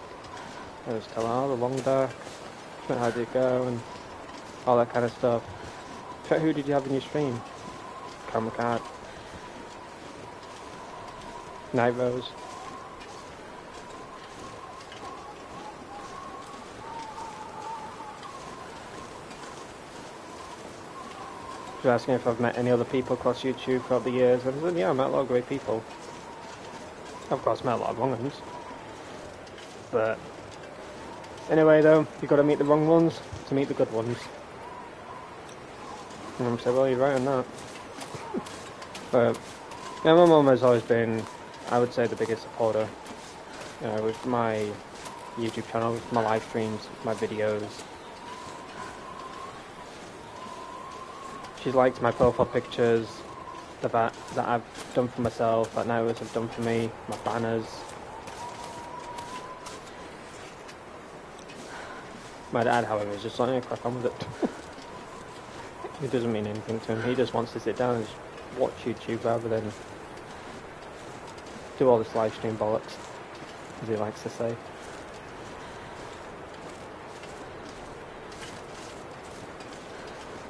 I was telling her, "Oh, the long dark. How did it go?" and all that kind of stuff. Who did you have in your stream? Camera Card. Night Rose. She was asking if I've met any other people across YouTube throughout the years. And I said, yeah, I met a lot of great people. Of course, met a lot of wrong ones. But anyway, though, you've got to meet the wrong ones to meet the good ones. And Mum said, well, you're right on that. But yeah, my mum has always been, I would say, the biggest supporter. With my YouTube channel, with my live streams, my videos. She's liked my profile pictures that I've done for myself, that Nightwish have done for me, my banners. My dad, however, is just like, crack on with it. It doesn't mean anything to him. He just wants to sit down and just watch YouTube rather than do all this live stream bollocks, as he likes to say.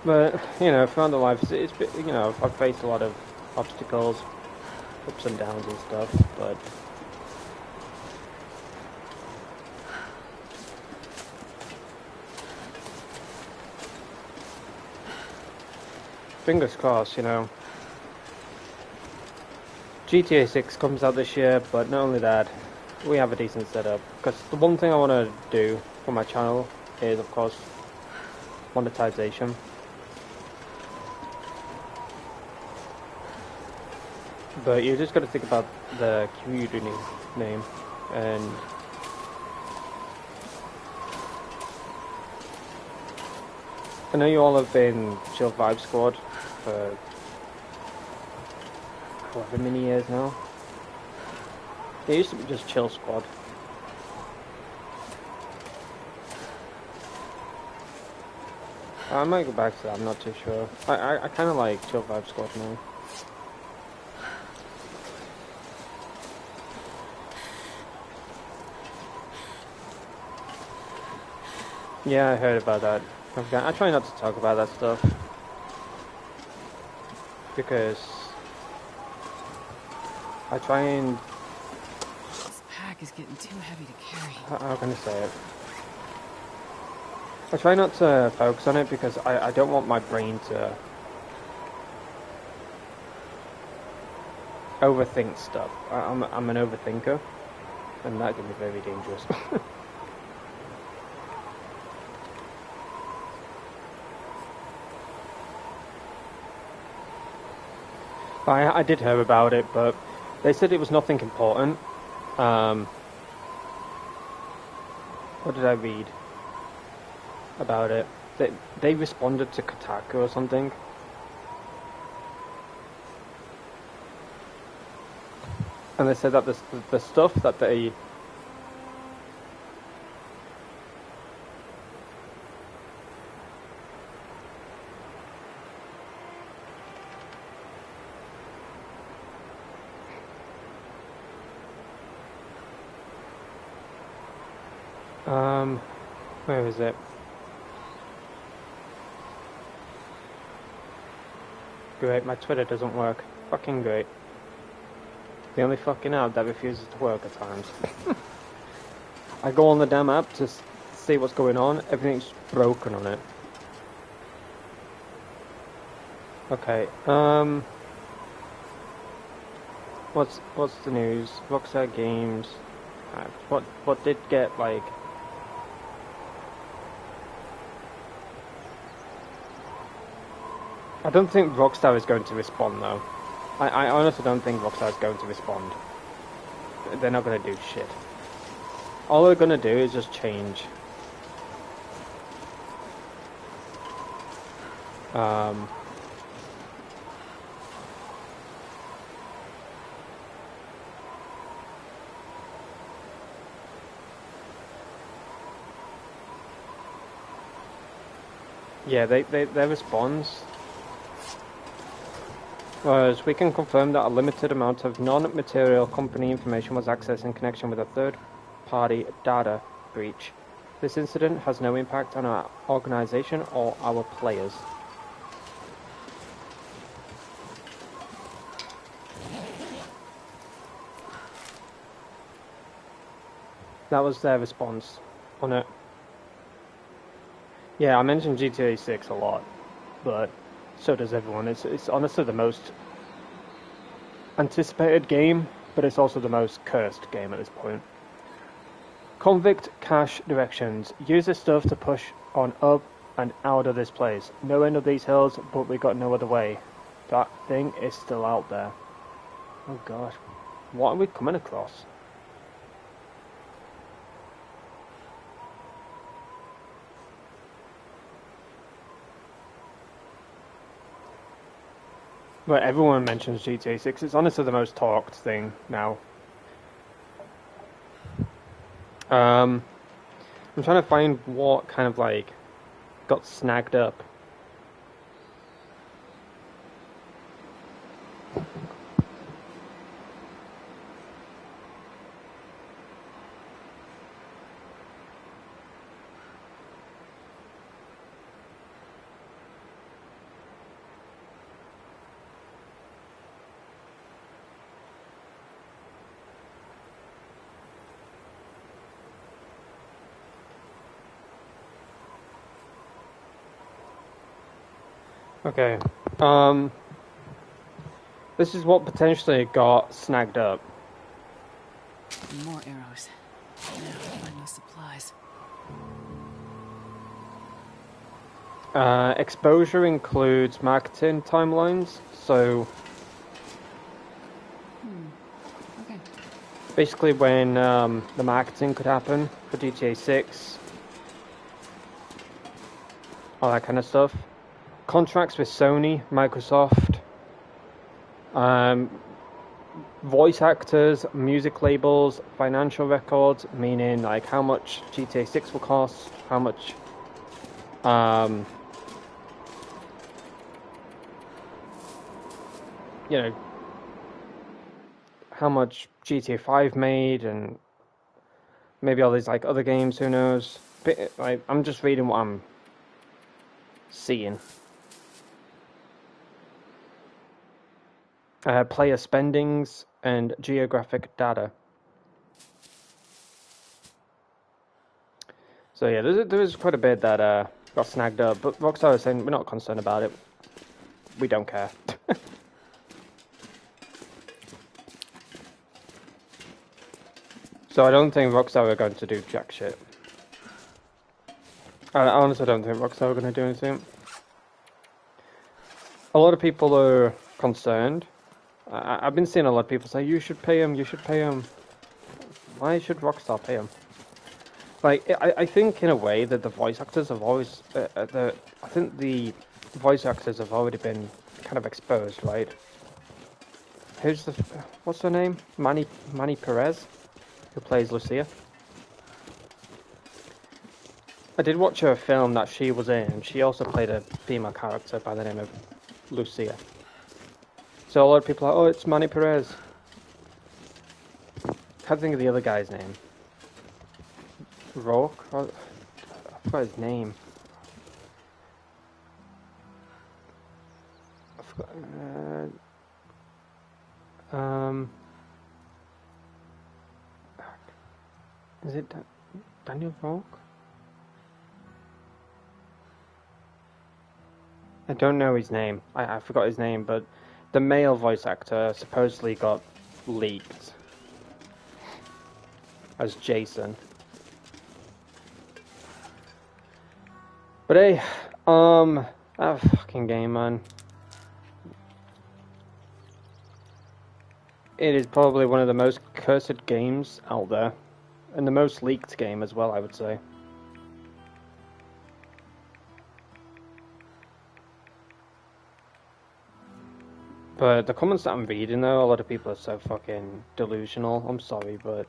But, throughout the life, it's been, I've faced a lot of obstacles, ups and downs and stuff, but fingers crossed, GTA 6 comes out this year, but not only that, we have a decent setup, because the one thing I want to do for my channel is, of course, monetization. But you just got to think about the community name, and I know you all have been Chill Vibe Squad for however many years now. It used to be just Chill Squad. I might go back to that, I'm not too sure. I kind of like Chill Vibe Squad now. Yeah, I heard about that. I try not to talk about that stuff. Because I try and... This pack is getting too heavy to carry. How can I say it? I try not to focus on it because I don't want my brain to overthink stuff. I'm an overthinker, and that can be very dangerous. I did hear about it, but they said it was nothing important. What did I read about it? They responded to Kotaku or something. And they said that the stuff that they... where is it? Great, my Twitter doesn't work. Fucking great. The only fucking app that refuses to work at times. I go on the damn app to see what's going on. Everything's broken on it. Okay. What's the news? Rockstar Games. What did get like? I don't think Rockstar is going to respond though. I honestly don't think Rockstar is going to respond. They're not going to do shit. All they're going to do is just change. Yeah, their response was, we can confirm that a limited amount of non-material company information was accessed in connection with a third-party data breach. This incident has no impact on our organization or our players. That was their response on it. Yeah, I mentioned GTA 6 a lot, but so does everyone. It's honestly the most anticipated game, but it's also the most cursed game at this point. Convict cache directions. Use this stuff to push on up and out of this place. No end of these hills, but we got no other way. That thing is still out there. Oh gosh. What are we coming across? But everyone mentions GTA 6. It's honestly the most talked thing now. I'm trying to find what kind of like got snagged up. Okay, this is what potentially got snagged up. More arrows. Now find no supplies. Exposure includes marketing timelines, so Okay. basically when the marketing could happen for GTA 6, all that kind of stuff. Contracts with Sony, Microsoft, voice actors, music labels, financial records, meaning like how much GTA 6 will cost, how much you know, how much GTA 5 made, and maybe all these like other games, who knows. But, like, I'm just reading what I'm seeing. Player spendings and geographic data. So yeah, there is quite a bit that got snagged up, but Rockstar is saying we're not concerned about it. We don't care. So I don't think Rockstar are going to do jack shit. I honestly don't think Rockstar are going to do anything. A lot of people are concerned. I've been seeing a lot of people say, you should pay him, you should pay him. Why should Rockstar pay him? Like, I think in a way that the voice actors have always... I think the voice actors have already been kind of exposed, right? Who's the... What's her name? Manny Perez, who plays Lucia. I did watch a film that she was in. She also played a female character by the name of Lucia. So a lot of people are like, oh, it's Manny Perez. Can't think of the other guy's name. Rourke? I forgot his name. I forgot, is it Daniel Rourke? I don't know his name. I forgot his name, but the male voice actor supposedly got leaked as Jason. But hey, that fucking game, man. It is probably one of the most cursed games out there. And the most leaked game as well, I would say. But the comments that I'm reading, though, a lot of people are so fucking delusional. I'm sorry, but...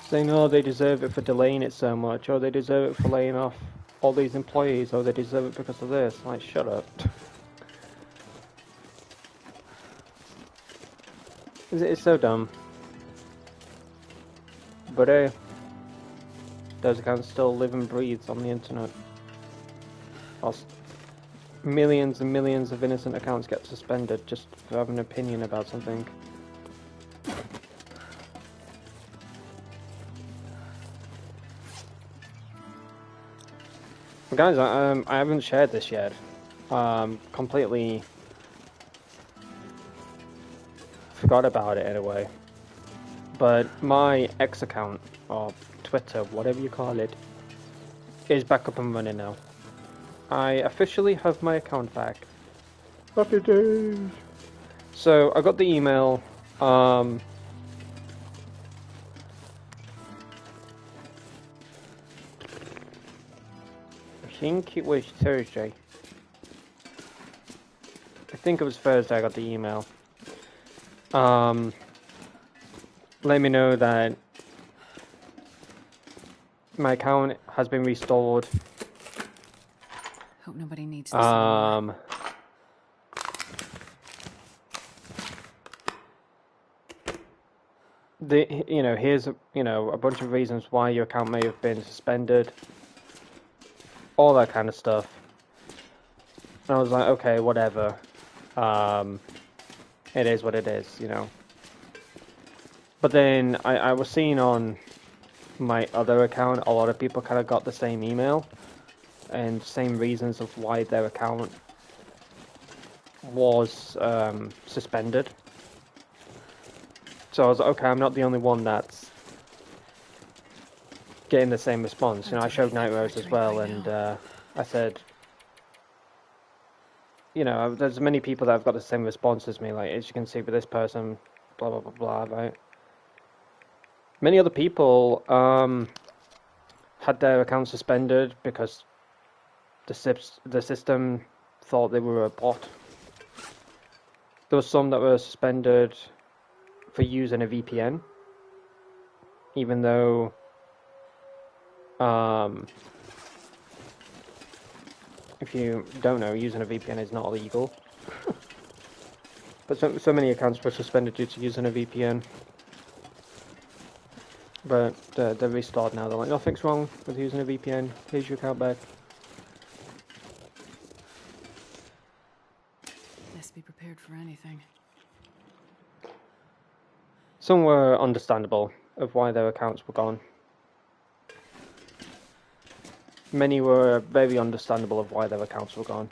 saying, oh, they deserve it for delaying it so much, or they deserve it for laying off all these employees, or they deserve it because of this. Like, shut up. It's so dumb. But hey, those accounts still live and breathe on the internet. Whilst millions and millions of innocent accounts get suspended just for having an opinion about something. Guys, I haven't shared this yet. Completely forgot about it anyway. But my X account, or Twitter, whatever you call it, is back up and running now. I officially have my account back. Happy days! So, I got the email, I think it was Thursday. I think it was Thursday I got the email. Let me know that my account has been restored. Hope nobody needs to see here's a bunch of reasons why your account may have been suspended. All that kind of stuff. And I was like, okay, whatever. It is what it is, you know. But then I was seeing on my other account, a lot of people kind of got the same email and same reasons of why their account was suspended. So I was like, okay, I'm not the only one that's getting the same response. You know, I showed Nightmares as well, and I said, you know, there's many people that have got the same response as me, like, as you can see with this person, blah, blah, blah, blah, right? Many other people had their accounts suspended because the system thought they were a bot. There were some that were suspended for using a VPN, even though if you don't know, using a VPN is not illegal. But so many accounts were suspended due to using a VPN. But they're restored now. They're like, nothing's wrong with using a VPN. Here's your account back. Best be prepared for anything. Some were understandable of why their accounts were gone. Many were very understandable of why their accounts were gone.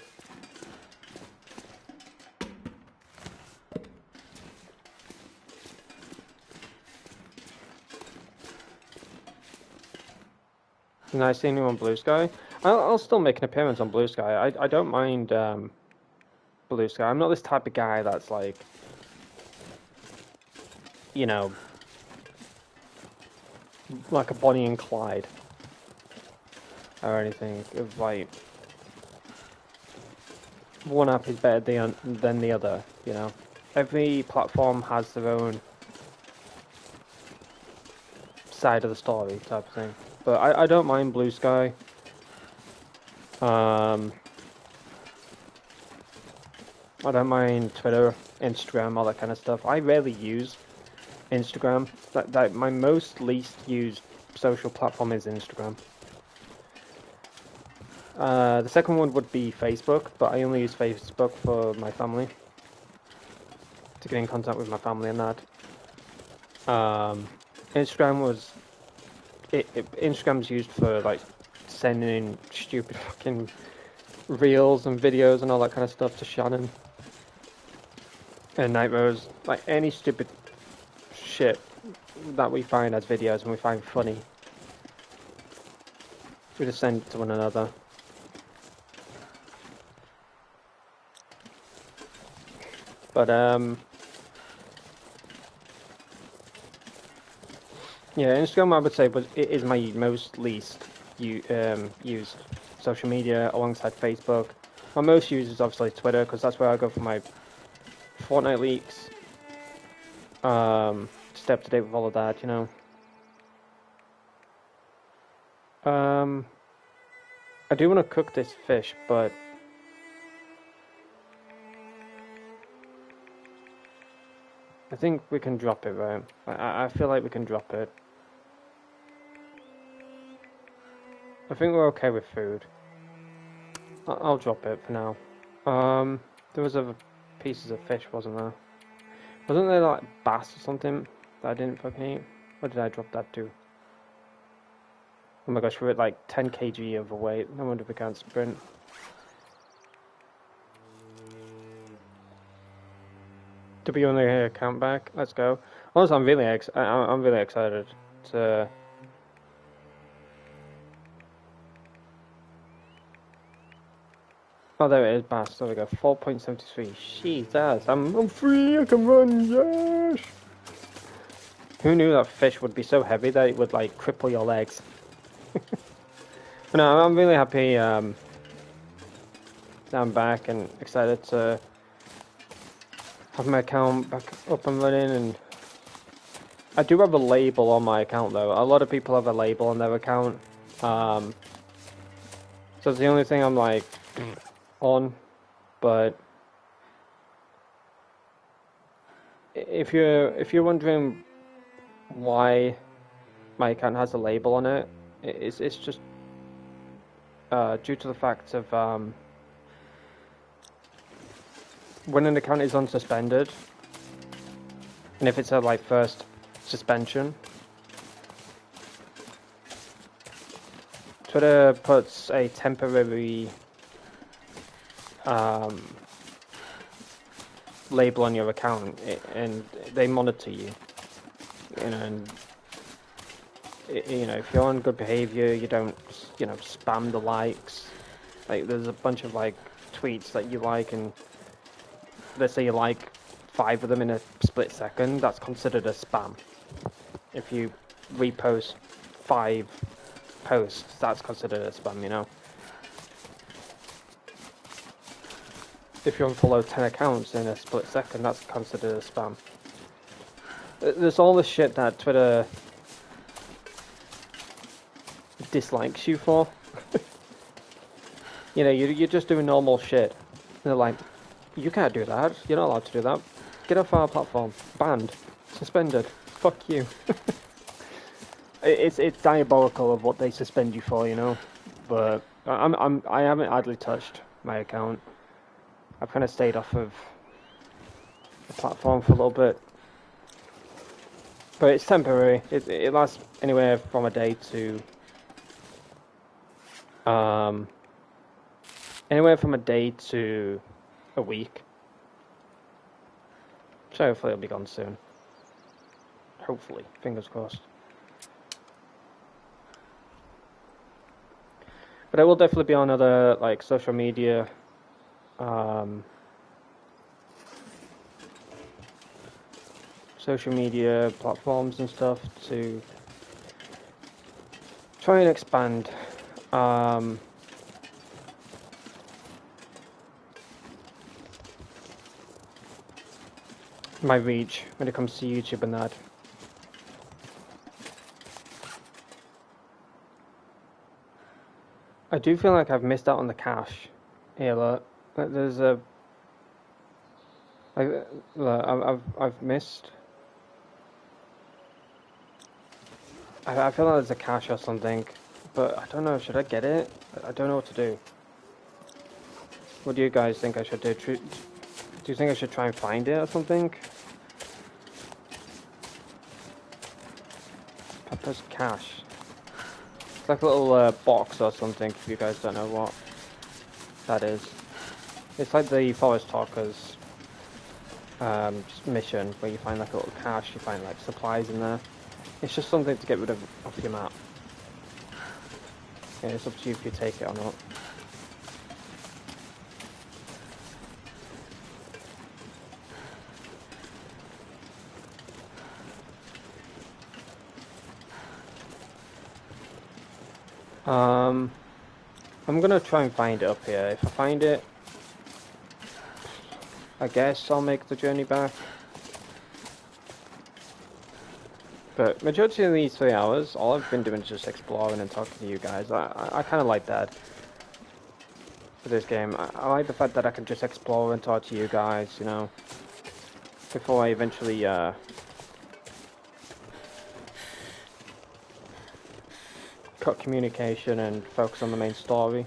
Nice seeing you on Blue Sky. I'll still make an appearance on Blue Sky. I don't mind Blue Sky. I'm not this type of guy that's like, you know, like a Bonnie and Clyde or anything. Of like, one app is better than the other. You know, every platform has their own side of the story type of thing. But I don't mind Blue Sky. I don't mind Twitter, Instagram, all that kind of stuff. I rarely use Instagram. That my least used social platform is Instagram. The second one would be Facebook, but I only use Facebook for my family, to get in contact with my family and that. Instagram's used for like sending stupid fucking reels and videos and all that kind of stuff to Shannon and Night Rose, like any stupid shit that we find as videos and we find funny, we just send it to one another. But yeah, Instagram I would say is my least used social media alongside Facebook. My most used is obviously Twitter, because that's where I go for my Fortnite leaks. Stay up to date with all of that, you know. I do want to cook this fish, but I think we can drop it, right? I feel like we can drop it. I think we're okay with food. I'll drop it for now. There was other pieces of fish, wasn't there? Wasn't there like bass or something that I didn't fucking eat? Or did I drop that too? Oh my gosh, we're at like 10 kg overweight. No wonder we can't sprint. To be on the account back, let's go. Honestly, I'm really excited to. Oh, there it is, bass. There we go. 4.73. Jesus, I'm free. I can run. Yes. Who knew that fish would be so heavy that it would like cripple your legs? But no, I'm really happy. That I'm back and excited to have my account back up and running. And I do have a label on my account though. A lot of people have a label on their account. So it's the only thing I'm like on. But if you're wondering why my account has a label on it, it's just due to the fact of when an account is unsuspended, and if it's a like first suspension, Twitter puts a temporary label on your account, and they monitor you. You know, and if you're on good behavior, you don't, spam the likes. Like, there's a bunch of like tweets that you like, and let's say you like 5 of them in a split second, that's considered a spam. If you repost 5 posts, that's considered a spam, you know. If you unfollow 10 accounts in a split second, that's considered a spam. There's all this shit that Twitter dislikes you for. You know, you're just doing normal shit. They're like, you can't do that. You're not allowed to do that. Get off our platform. Banned. Suspended. Fuck you. It's diabolical of what they suspend you for, you know. But I haven't idly touched my account. I've kind of stayed off of the platform for a little bit. But it's temporary. It lasts anywhere from a day to anywhere from a day to a week. So hopefully it'll be gone soon. Hopefully, fingers crossed. But I will definitely be on other like social media platforms and stuff to try and expand my reach when it comes to YouTube and that. I do feel like I've missed out on the cash. Here, look, there's a. I've missed. I feel like there's a cache or something, but I don't know. Should I get it? I don't know what to do. What do you guys think I should do? Do you think I should try and find it or something? Pepper's cache. It's like a little box or something. If you guys don't know what that is, it's like the Forest Talkers mission where you find like a little cache. You find like supplies in there. It's just something to get rid of off your map. Yeah, it's up to you if you take it or not. I'm gonna try and find it up here. If I find it, I guess I'll make the journey back. But majority of these 3 hours, all I've been doing is just exploring and talking to you guys. I kind of like that for this game. I like the fact that I can just explore and talk to you guys, you know, before I eventually cut communication and focus on the main story.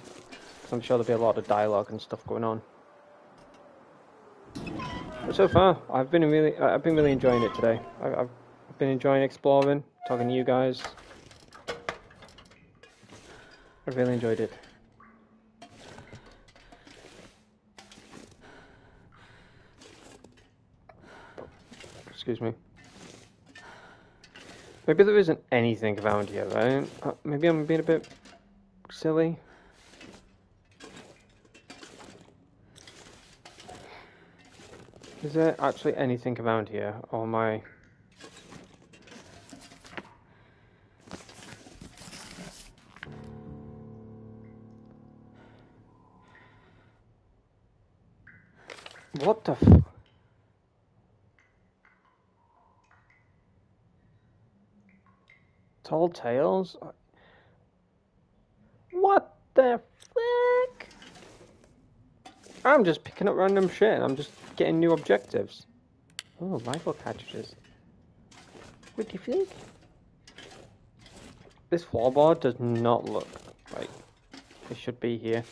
Because I'm sure there'll be a lot of dialogue and stuff going on. But so far, I've been really enjoying it today. I've been enjoying exploring, talking to you guys. I've really enjoyed it. Excuse me. Maybe there isn't anything around here, right? Maybe I'm being a bit silly. Is there actually anything around here, or am I... What the f... Tall tales? What the frick? I'm just picking up random shit. I'm just getting new objectives. Oh, rifle cartridges. What do you think? This floorboard does not look like it should be here.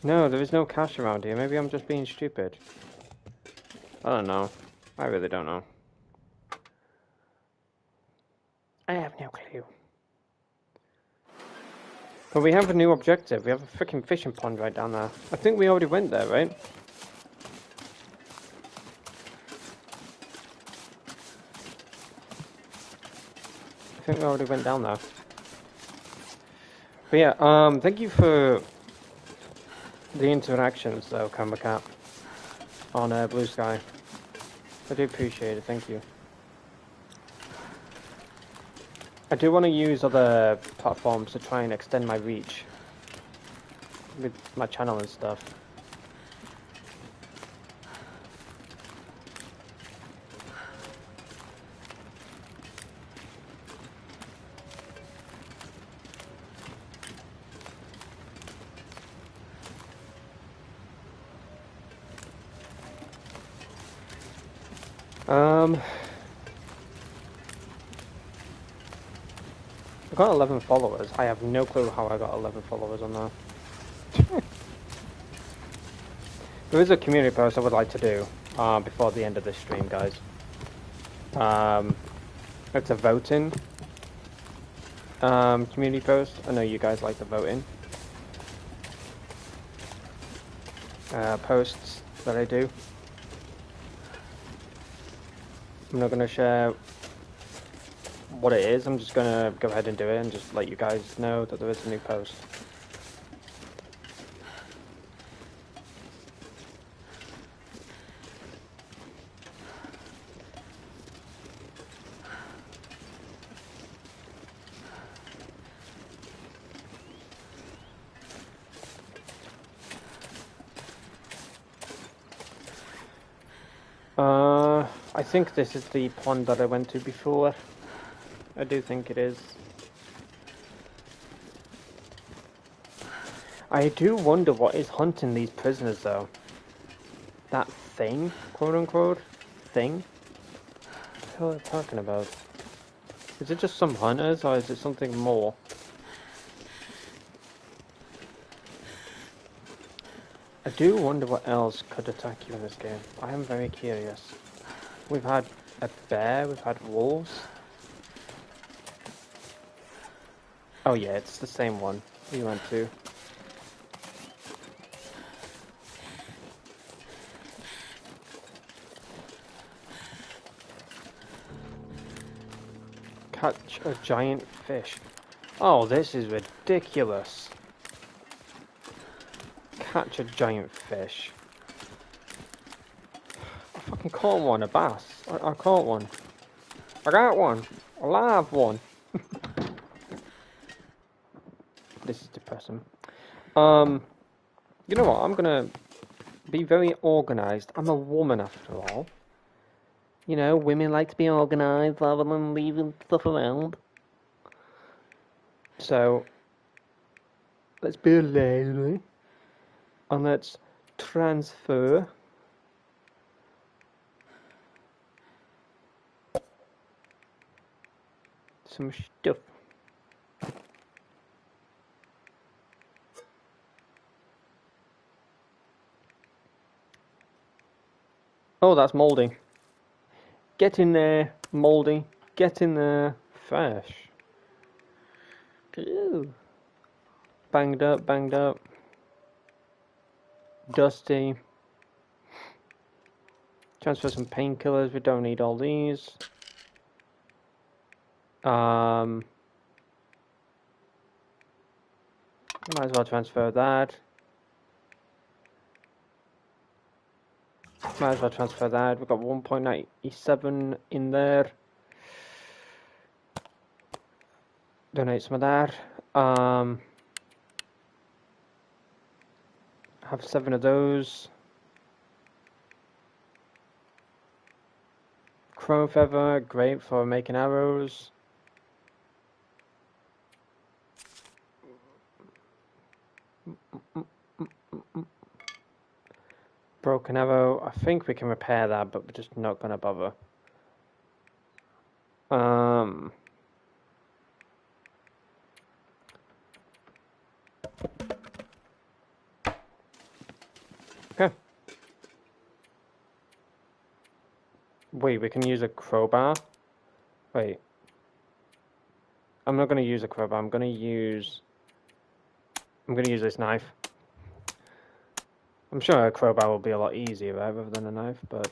No, there is no cash around here. Maybe I'm just being stupid. I don't know. I really don't know. I have no clue. But we have a new objective. We have a freaking fishing pond right down there. I think we already went there, right? I think we already went down there. But yeah, thank you for the interactions though, Camera Cat, on Blue Sky. I do appreciate it, thank you. I do want to use other platforms to try and extend my reach with my channel and stuff. I got 11 followers. I have no clue how I got 11 followers on there. There is a community post I would like to do before the end of this stream, guys. It's a voting community post. I know you guys like the voting posts that I do. I'm not going to share what it is. I'm just going to go ahead and do it and just let you guys know that there is a new post. I think this is the pond that I went to before. I do think it is. I do wonder what is hunting these prisoners, though. That thing, quote-unquote, thing? What the hell are they talking about? Is it just some hunters, or is it something more? I do wonder what else could attack you in this game. I am very curious. We've had a bear, we've had wolves. Oh yeah, it's the same one we went to. Catch a giant fish. Oh, this is ridiculous. Catch a giant fish. I fucking caught one, a bass. I caught one. I got one. A live one. This is depressing. You know what? I'm gonna be very organised. I'm a woman after all. You know, women like to be organised rather than leaving stuff around. So, let's be a lady. And let's transfer some stuff. Oh, that's mouldy. Get in there, mouldy. Get in there, fresh. Ew. Banged up, banged up. Dusty. Transfer some painkillers. We don't need all these. Might as well transfer that. Might as well transfer that. We've got 1.97 in there. Donate some of that. Have 7 of those. Chrome feather, great for making arrows. Broken arrow, I think we can repair that, but we're just not gonna bother. Okay. Wait, we can use a crowbar? Wait. I'm not gonna use a crowbar, I'm gonna use this knife. I'm sure a crowbar will be a lot easier rather than a knife, but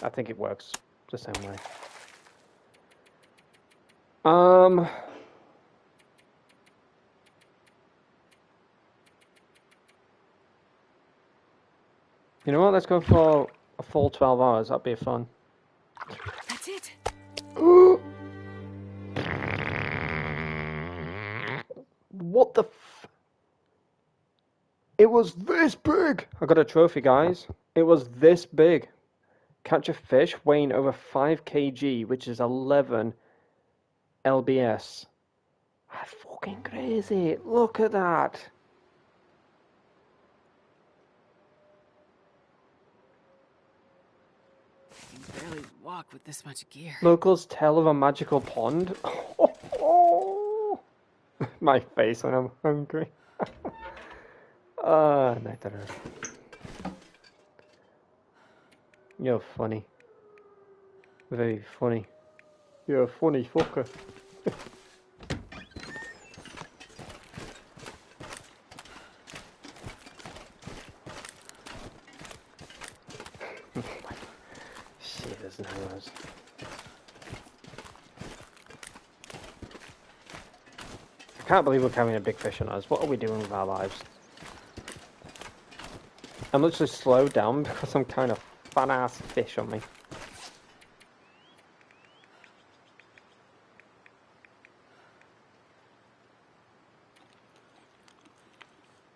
I think it works the same way. You know what, let's go for a full 12 hours, that'd be fun. That's it. What the f... It was this big! I got a trophy, guys. It was this big. Catch a fish weighing over 5 kg, which is 11 lbs. That's fucking crazy. Look at that. can barely walk with this much gear. Locals tell of a magical pond. Oh, my face when I'm hungry. Night terror. You're funny. Very funny. You're a funny fucker. Shit, there's no words. I can't believe we're carrying a big fish on us. What are we doing with our lives? I'm literally slowed down because I'm kind of fat ass fish on me.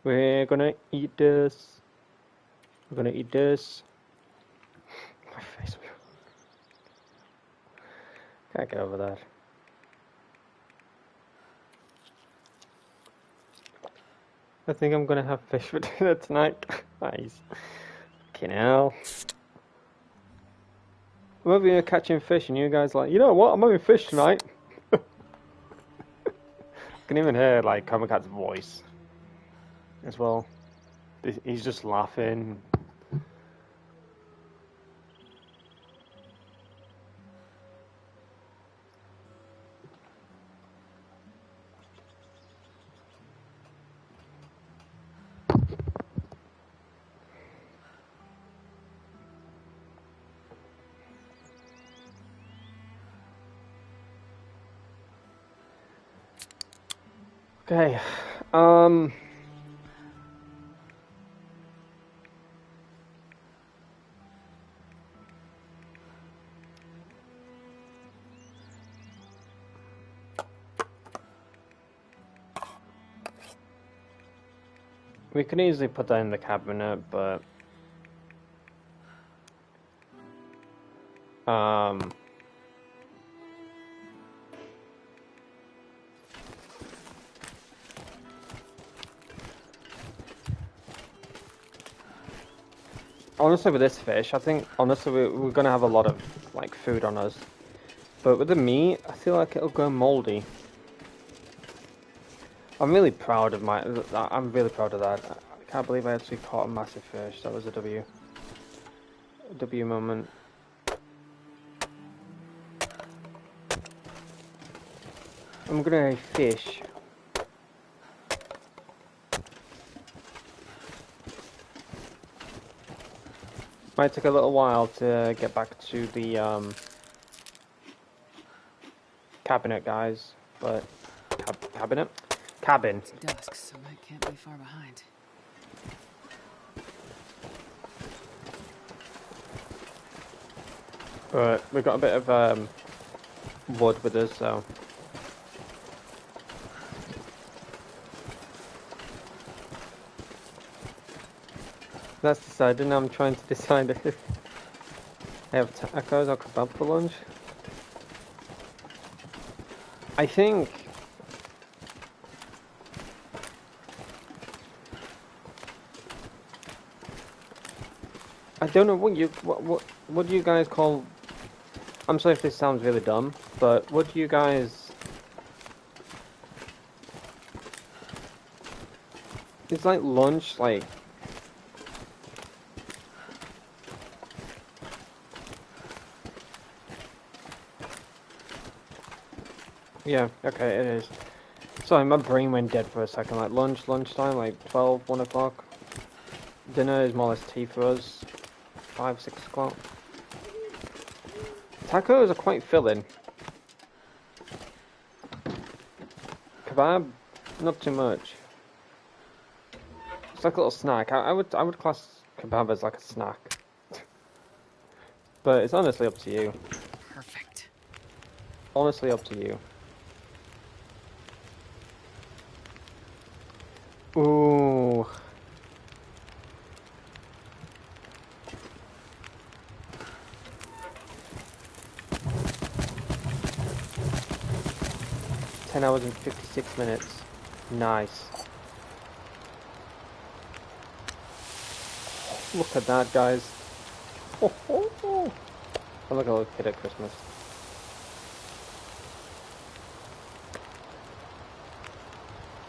We're gonna eat this. We're gonna eat this. My face. Can't get over that. I think I'm gonna have fish for dinner tonight. Nice. Fucking hell. I'm over here catching fish and you guys like, you know what, I'm having fish tonight. I can even hear like Comicat's voice as well. He's just laughing. Okay, we can easily put that in the cabinet, but honestly with this fish, I think honestly we're gonna have a lot of like food on us, but with the meat, I feel like it'll go moldy. I'm really proud of I'm really proud of that. I can't believe I actually caught a massive fish. That was a W. A W moment. I'm gonna fish. Might take a little while to get back to the cabinet, guys, but cabin. It's dusk, so I can't be far behind. But we've got a bit of wood with us, so that's decided. Now I'm trying to decide if I have tacos or kebab for lunch. I think I don't know what do you guys call? I'm sorry if this sounds really dumb, but what do you guys? It's like lunch, like. Yeah, okay, it is. Sorry, my brain went dead for a second. Like lunchtime, like 12, 1 o'clock. Dinner is more or less tea for us. 5, 6 o'clock. Tacos are quite filling. Kebab, not too much. It's like a little snack. I would class kebab as like a snack. But it's honestly up to you. Perfect. Honestly up to you. Ooh. $10 hours and 56 minutes. Nice. Look at that, guys. Oh, oh, oh. I'm like a little kid at Christmas.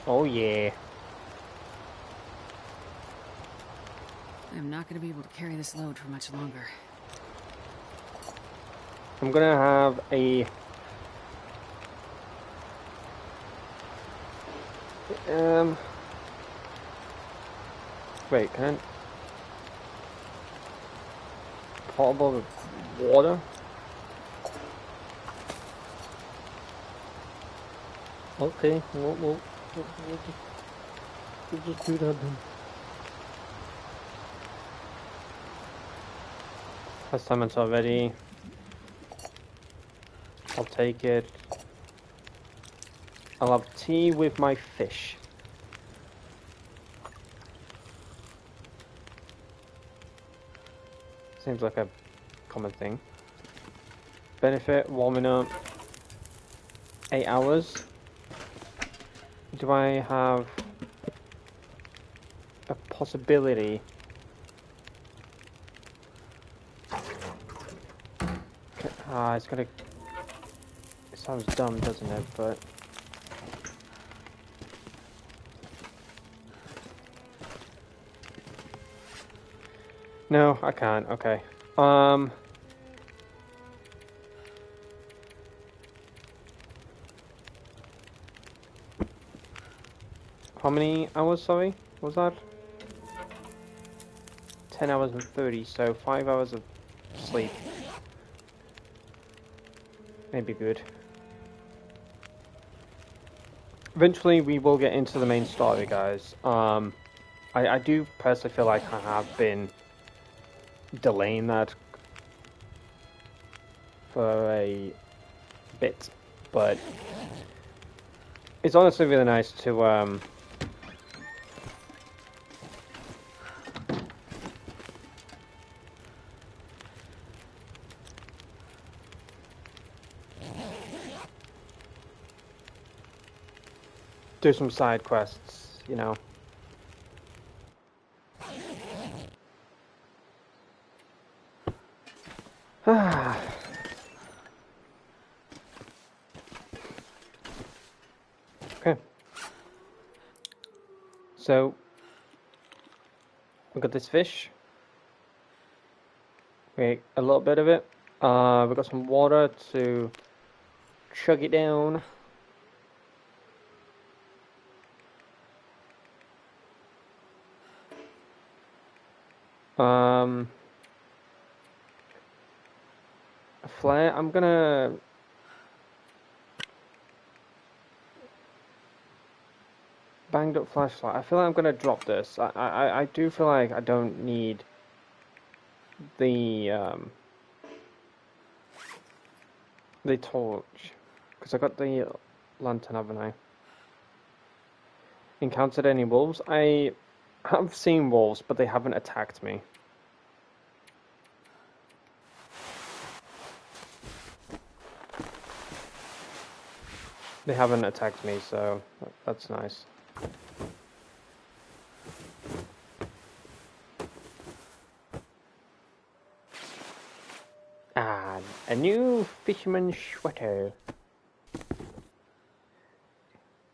Oh yeah. I'm not going to be able to carry this load for much longer. I'm gonna have a wait, can I potable water? Okay, we'll just do that then. Last time it's already. I'll take it. I'll have tea with my fish. Seems like a common thing. Benefit, warming up. 8 hours. Do I have a possibility? It's gonna... It sounds dumb, doesn't it? But... No, I can't. Okay. How many hours, sorry, was that? 10 hours and 30, so 5 hours of sleep. Maybe good. Eventually we will get into the main story, guys. I do personally feel like I have been delaying that for a bit, but it's honestly really nice to do some side quests, you know. Okay. So we got this fish. We a little bit of it. We got some water to chug it down. A flare. I'm gonna banged up flashlight. I feel like I'm gonna drop this. I do feel like I don't need the torch because I got the lantern, haven't I? Encountered any wolves? I have seen wolves, but they haven't attacked me. They haven't attacked me, so that's nice. Ah, a new fisherman's sweater.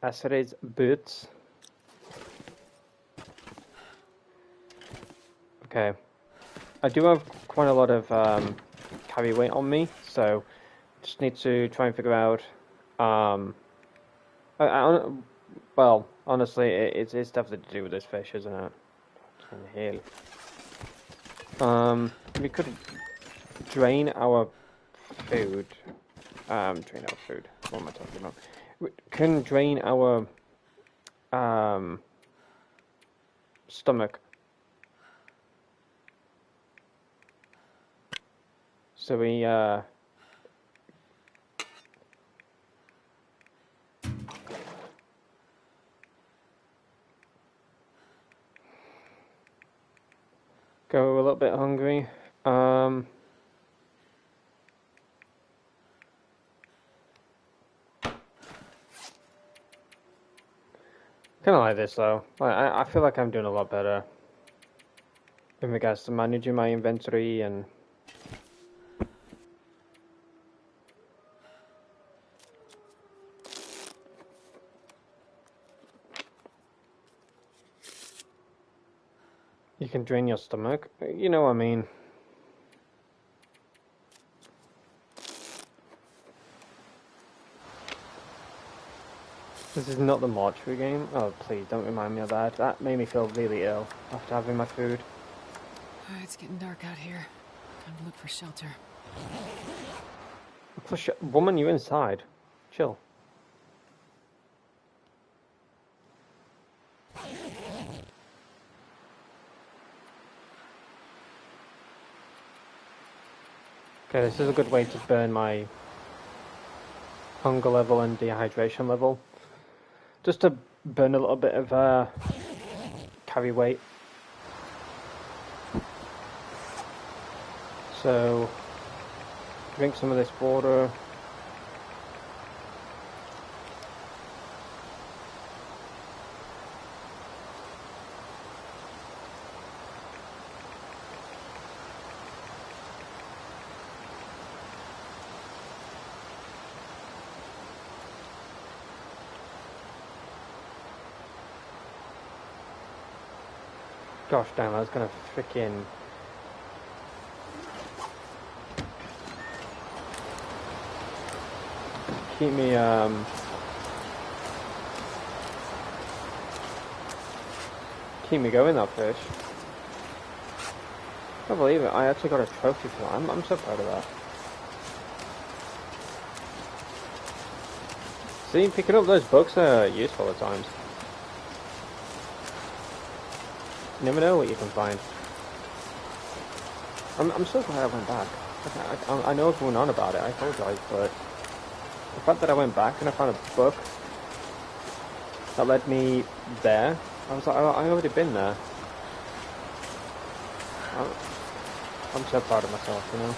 Astrid's boots. Okay. I do have quite a lot of carry weight on me, so just need to try and figure out. Well, honestly, it's definitely to do with this fish, isn't it? What the hell? We could drain our food. Drain our food. What am I talking about? We can drain our stomach. So we go a little bit hungry. Kind of like this though. I feel like I'm doing a lot better in regards to managing my inventory and You can drain your stomach. You know what I mean. This is not the mortuary game. Oh, please, don't remind me of that. That made me feel really ill after having my food. It's getting dark out here. Time to look for shelter. Woman, you inside. Chill. Okay, this is a good way to burn my hunger level and dehydration level. Just to burn a little bit of carry weight. So, drink some of this water. Gosh damn, I was gonna freaking... keep me, going, that fish. I can't believe it, I actually got a trophy for that. I'm so proud of that. See, picking up those books are useful at times. You never know what you can find. I'm so glad I went back. I know I've gone on about it, I apologise, but the fact that I went back and I found a book that led me there, I was like, I already been there. I'm so proud of myself, you know.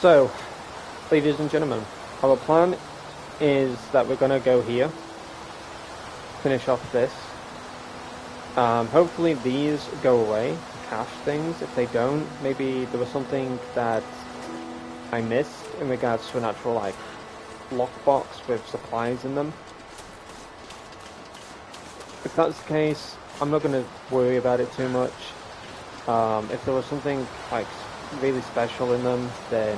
So, ladies and gentlemen, our plan is that we're going to go here, finish off this. Hopefully these go away, the cache things. If they don't, maybe there was something that I missed in regards to an actual like lockbox with supplies in them. If that's the case, I'm not going to worry about it too much. If there was something like really special in them, then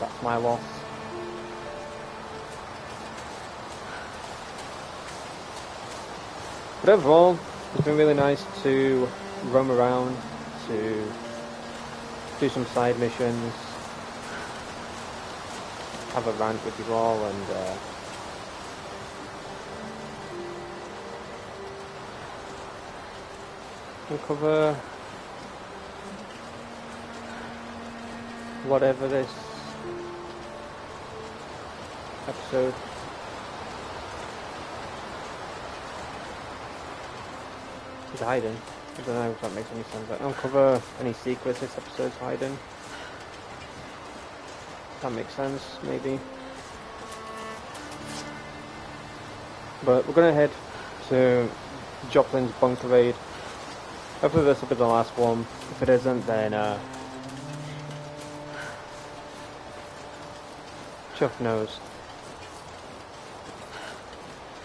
that's my loss. But overall, it's been really nice to roam around, to do some side missions, have a rant with you all, and uncover whatever this episode is hiding. I don't know if that makes any sense. Uncover any secrets this episode's hiding. That makes sense, maybe. But we're gonna head to Joplin's bunker raid. Hopefully this will be the last one. If it isn't, then Chuff knows.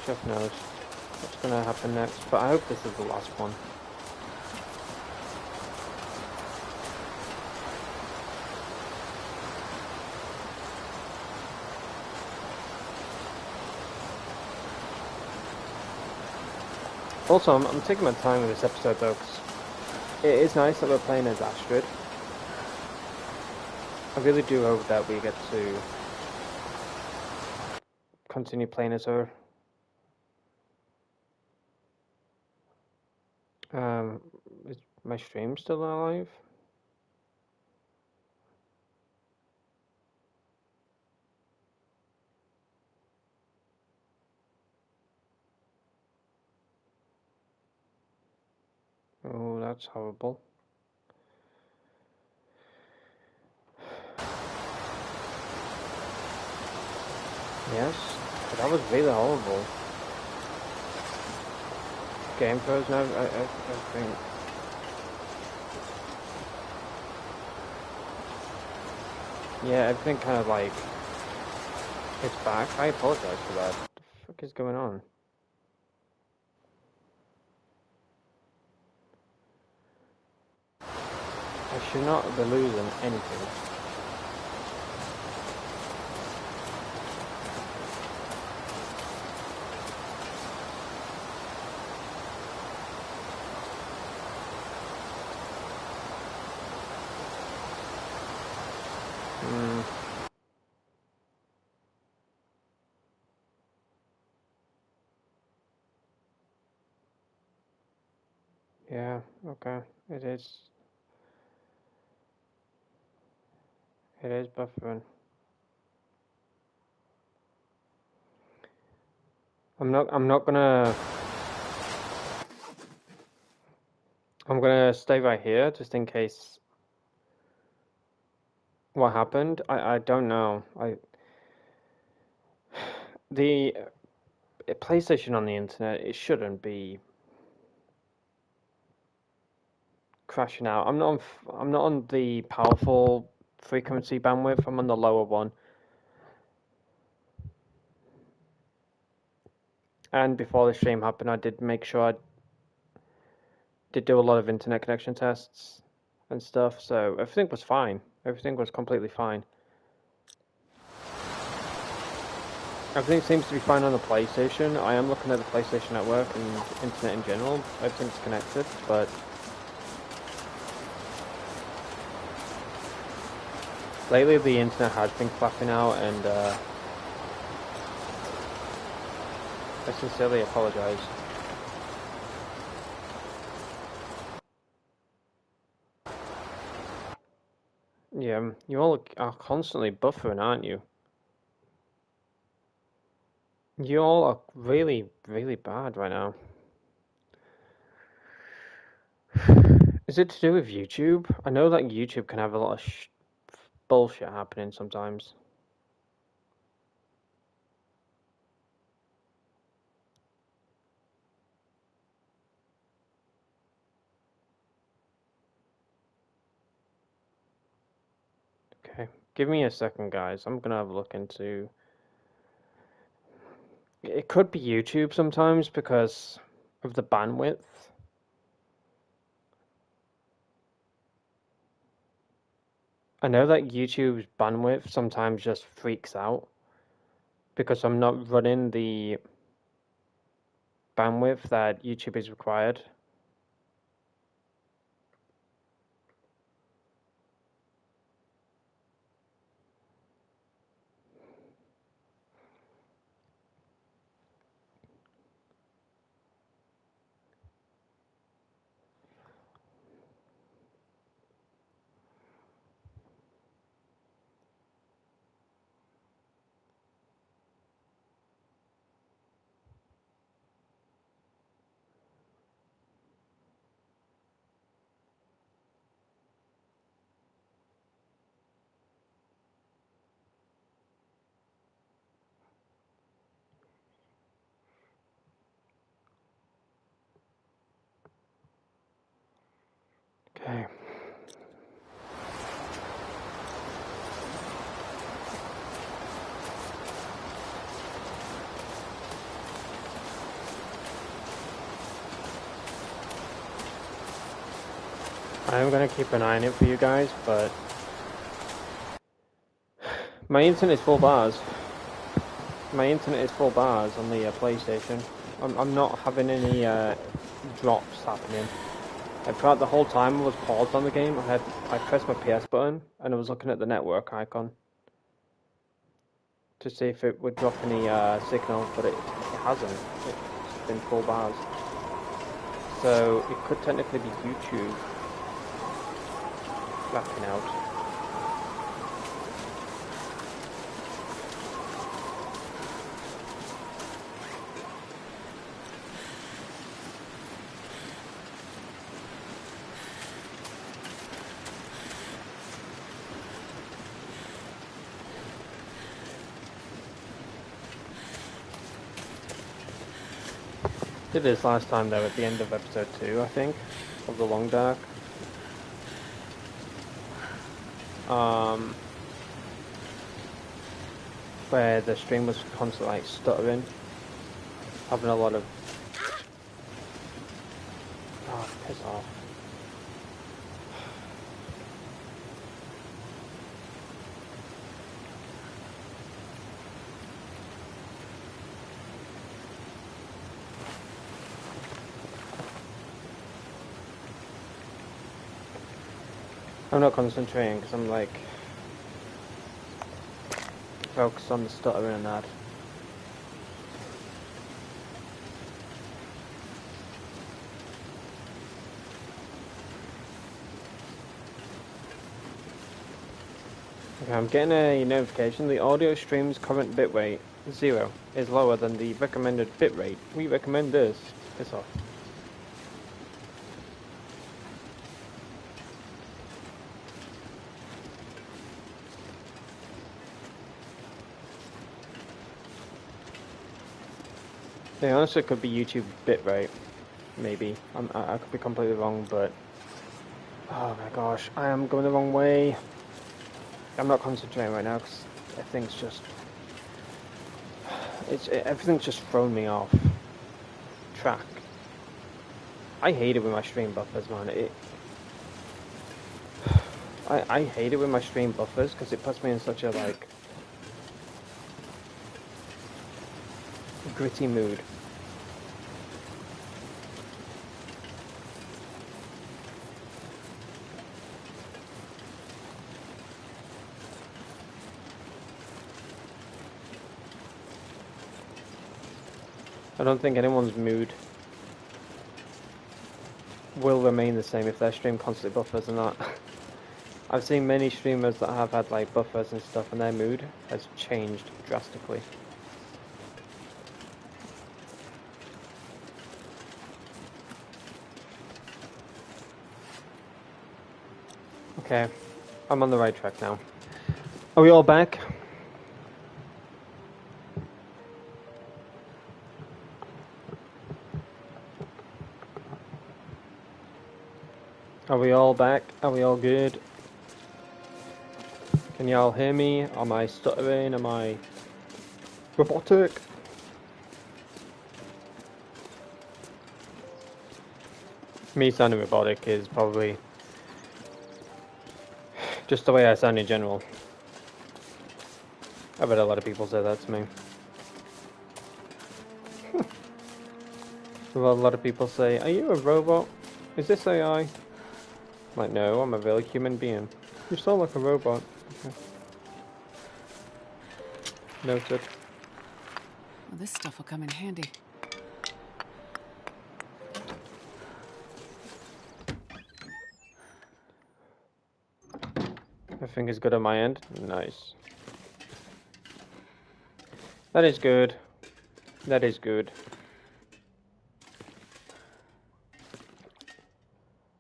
Chuff knows what's gonna happen next, but I hope this is the last one. Also, I'm taking my time with this episode though, because it is nice that we're playing as Astrid. I really do hope that we get to continue playing as her. Is my stream still alive? Oh, that's horrible. Yes, but that was really horrible. Game frozen, I think. Yeah, everything kind of like it's back. I apologize for that. What the fuck is going on? I should not be losing anything. Yeah, okay. It is buffering. I'm gonna stay right here just in case what happened. I don't know. The PlayStation on the internet, it shouldn't be crashing out. I'm not on the powerful frequency bandwidth. I'm on the lower one. And before the stream happened, I did make sure I did do a lot of internet connection tests and stuff, so everything was fine. Everything was completely fine. Everything seems to be fine on the PlayStation. I am looking at the PlayStation network and internet in general. Everything's connected, but lately the internet has been flapping out, and I sincerely apologize. Yeah, you all are constantly buffering, aren't you? You all are really, really bad right now. Is it to do with YouTube? I know that YouTube can have a lot of bullshit happening sometimes. Okay, give me a second, guys. I'm gonna have a look into... It could be YouTube sometimes because of the bandwidth. I know that YouTube's bandwidth sometimes just freaks out because I'm not running the bandwidth that YouTube is required. Okay. I'm gonna keep an eye on it for you guys, but my internet is full bars. My internet is full bars on the PlayStation. I'm not having any drops happening. And throughout the whole time I was paused on the game, I pressed my PS button and I was looking at the network icon to see if it would drop any signal, but it hasn't. It's been full bars. So it could technically be YouTube flapping out. Did this last time though at the end of episode 2, I think, of the Long Dark. where the stream was constantly like stuttering, having a lot of... Oh, piss off. I'm not concentrating because I'm like focused on the stuttering and that. Okay, I'm getting a notification. The audio stream's current bitrate 0 is lower than the recommended bitrate. We recommend this. Piss off. Yeah, honestly, it could be YouTube bitrate, maybe. I could be completely wrong, but oh my gosh, I am going the wrong way. I'm not concentrating right now because everything's just everything's just thrown me off track. I hate it with my stream buffers, man. I hate it with my stream buffers because it puts me in such a like gritty mood. I don't think anyone's mood will remain the same if their stream constantly buffers or not. I've seen many streamers that have had like buffers and stuff and their mood has changed drastically. Okay, I'm on the right track now. Are we all back? Are we all back? Are we all good? Can y'all hear me? Am I stuttering? Am I robotic? Me sounding robotic is probably just the way I sound in general. I've had a lot of people say that to me. A lot of people say, "Are you a robot? Is this AI?" I'm like, no, I'm a real human being. You sound like a robot. Okay. Noted. Well, this stuff will come in handy. Everything is good on my end. Nice. That is good. That is good.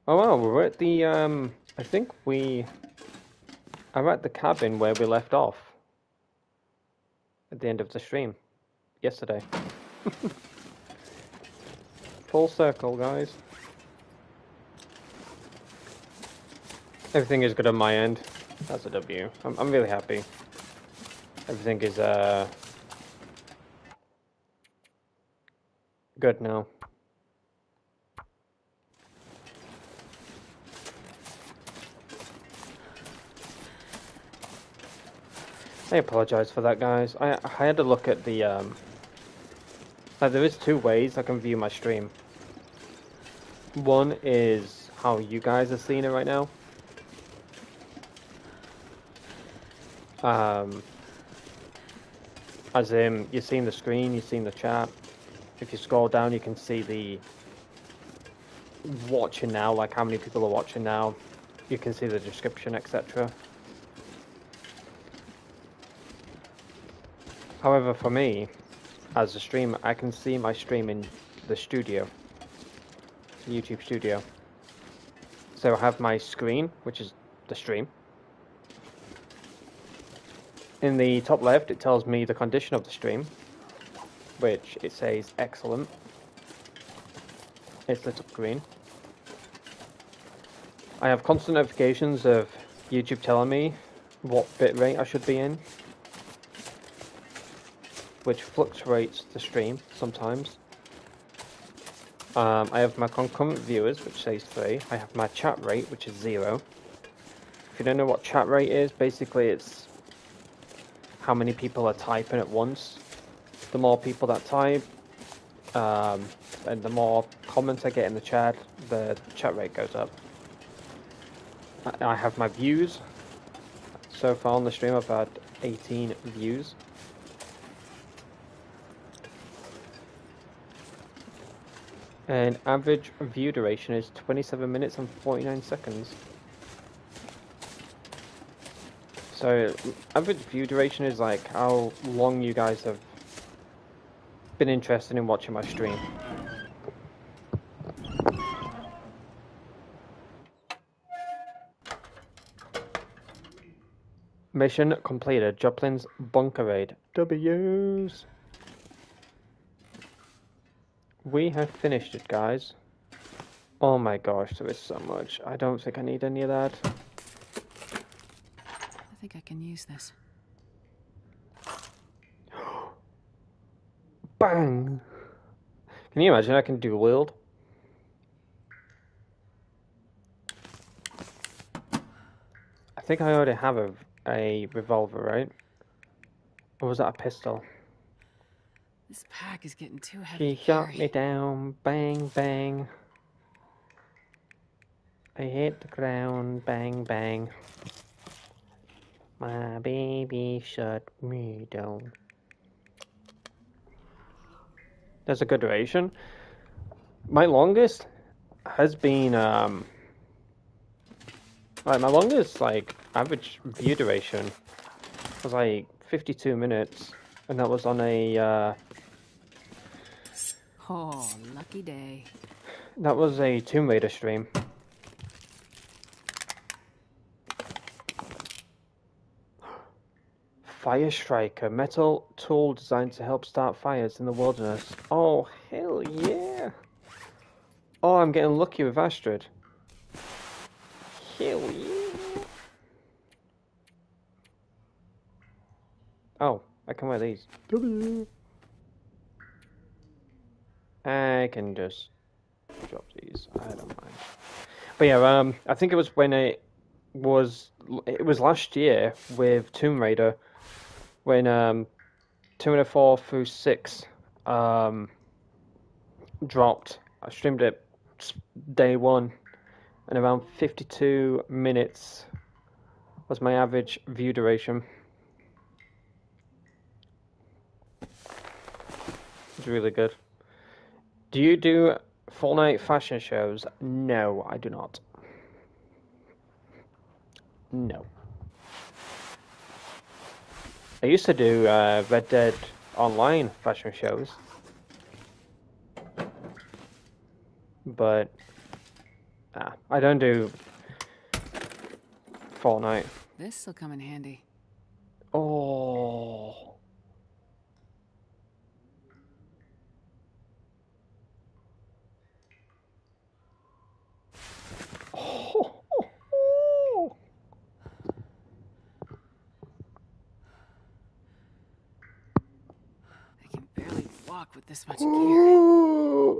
Oh wow, we're at the I think we are at the cabin where we left off at the end of the stream yesterday. Full circle, guys. Everything is good on my end. That's a W. I'm really happy. Everything is good now. I apologize for that, guys. I had to look at the like there is two ways I can view my stream. One is how you guys are seeing it right now. As in, you're seeing the screen, you're seeing the chat. If you scroll down, you can see the watching now, like how many people are watching now. You can see the description, etc. However, for me, as a streamer, I can see my stream in the studio, YouTube studio. So I have my screen, which is the stream. In the top left, it tells me the condition of the stream, which it says excellent. It's lit up green. I have constant notifications of YouTube telling me what bitrate I should be in. which fluctuates the stream sometimes. I have my concurrent viewers, which says 3. I have my chat rate, which is 0. If you don't know what chat rate is, basically it's how many people are typing at once. The more people that type, and the more comments I get in the chat rate goes up. I have my views. So far on the stream, I've had 18 views. And average view duration is 27 minutes and 49 seconds. So average view duration is like how long you guys have been interested in watching my stream. Mission completed. Joplin's bunker raid. W's. We have finished it, guys. Oh my gosh, there is so much. I don't think I need any of that. I think I can use this. Bang! Can you imagine I can dual wield? I think I already have a revolver, right? Or was that a pistol? This pack is getting too heavy She to shot carry. me down, bang, bang. I hit the ground, bang, bang. My baby shut me down. That's a good duration. My longest has been, like, my longest, like, average view duration was, like, 52 minutes. And that was on a, Oh, lucky day. that was a Tomb Raider stream. Fire Striker, metal tool designed to help start fires in the wilderness. Oh, hell yeah! Oh, I'm getting lucky with Astrid. Hell yeah! Oh, I can wear these. W. I can just drop these. I don't mind. But yeah, I think it was when it was last year with Tomb Raider when Tomb Raider 4 through 6 dropped. I streamed it day 1, and around 52 minutes was my average view duration. It's really good. Do you do Fortnite fashion shows? No, I do not. No. I used to do Red Dead Online fashion shows, but I don't do Fortnite. This'll come in handy. Oh. I can barely walk with this much gear.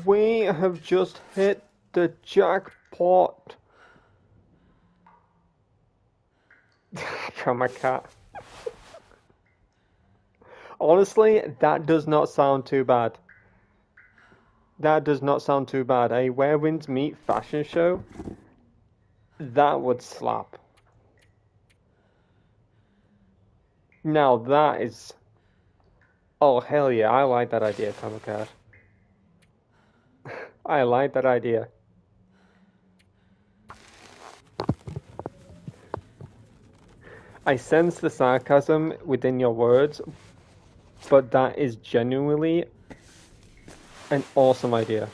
We have just hit the jackpot. Oh my cat. Honestly, that does not sound too bad. That does not sound too bad. A Where Winds Meet fashion show? That would slap. Now that is... Oh, hell yeah, I like that idea, Tomcat. I like that idea. I sense the sarcasm within your words, but that is genuinely an awesome idea.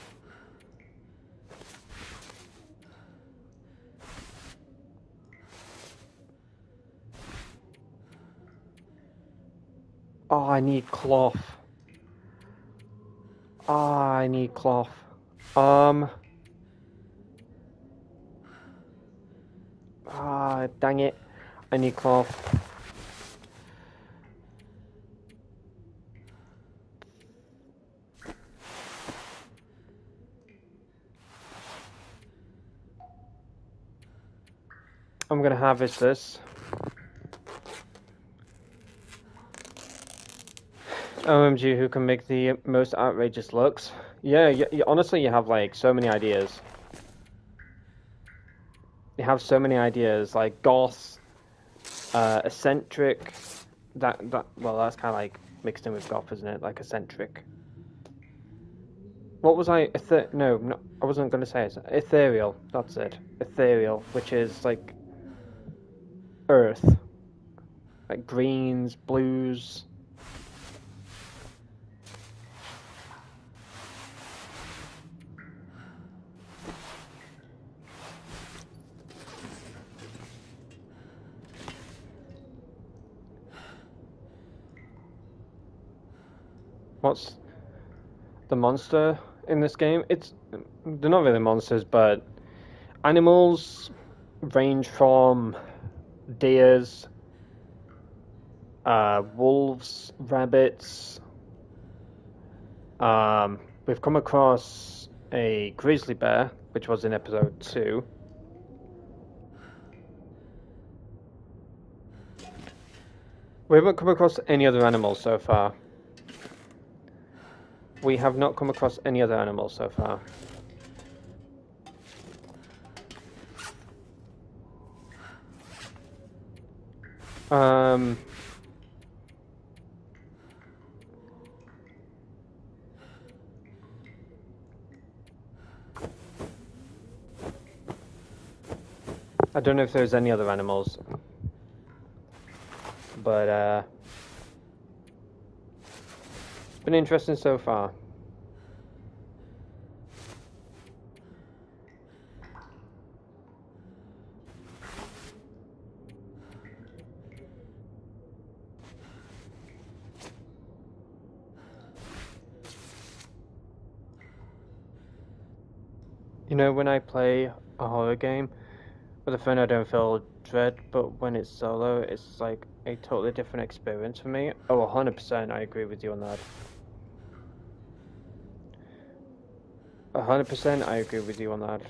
Oh, I need cloth. Ah, I need cloth. Ah, dang it. I need cloth. I'm gonna harvest this. OMG, who can make the most outrageous looks? Yeah, honestly, you have like so many ideas. You have so many ideas, like goth, eccentric. Well, that's kind of like mixed in with goth, isn't it? Like eccentric. What was I? No, I wasn't gonna say it. Ethereal. That's it. Ethereal, which is like earth, like greens, blues. What's the monster in this game? They're not really monsters, but animals range from deers, wolves, rabbits. We've come across a grizzly bear, which was in episode 2. We haven't come across any other animals so far. We have not come across any other animals so far. I don't know if there's any other animals, but it's been interesting so far. You know, when I play a horror game with a friend, I don't feel dread, but when it's solo, it's like a totally different experience for me. Oh, 100%, I agree with you on that. 100%, I agree with you on that.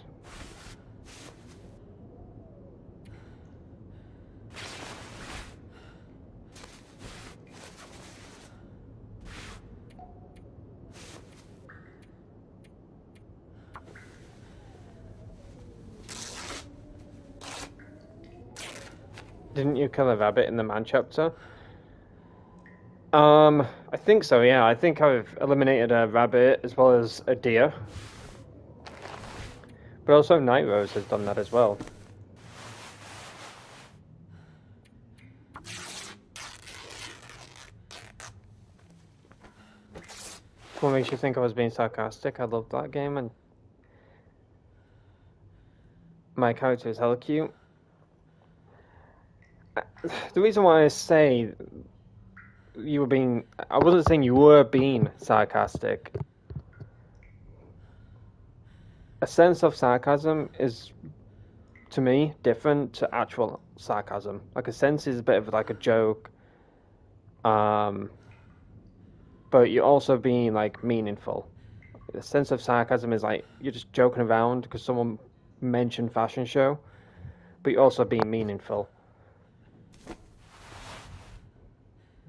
Didn't you kill a rabbit in the man chapter? I think so, yeah. I think I've eliminated a rabbit as well as a deer. But also Night Rose has done that as well. What makes you think I was being sarcastic? I love that game and my character is hella cute. The reason why I say you were being... I wasn't saying you were being sarcastic. A sense of sarcasm is, to me, different to actual sarcasm. Like a sense is a bit of like a joke. But you're also being like meaningful. The sense of sarcasm is like you're just joking around because someone mentioned fashion show, but you're also being meaningful.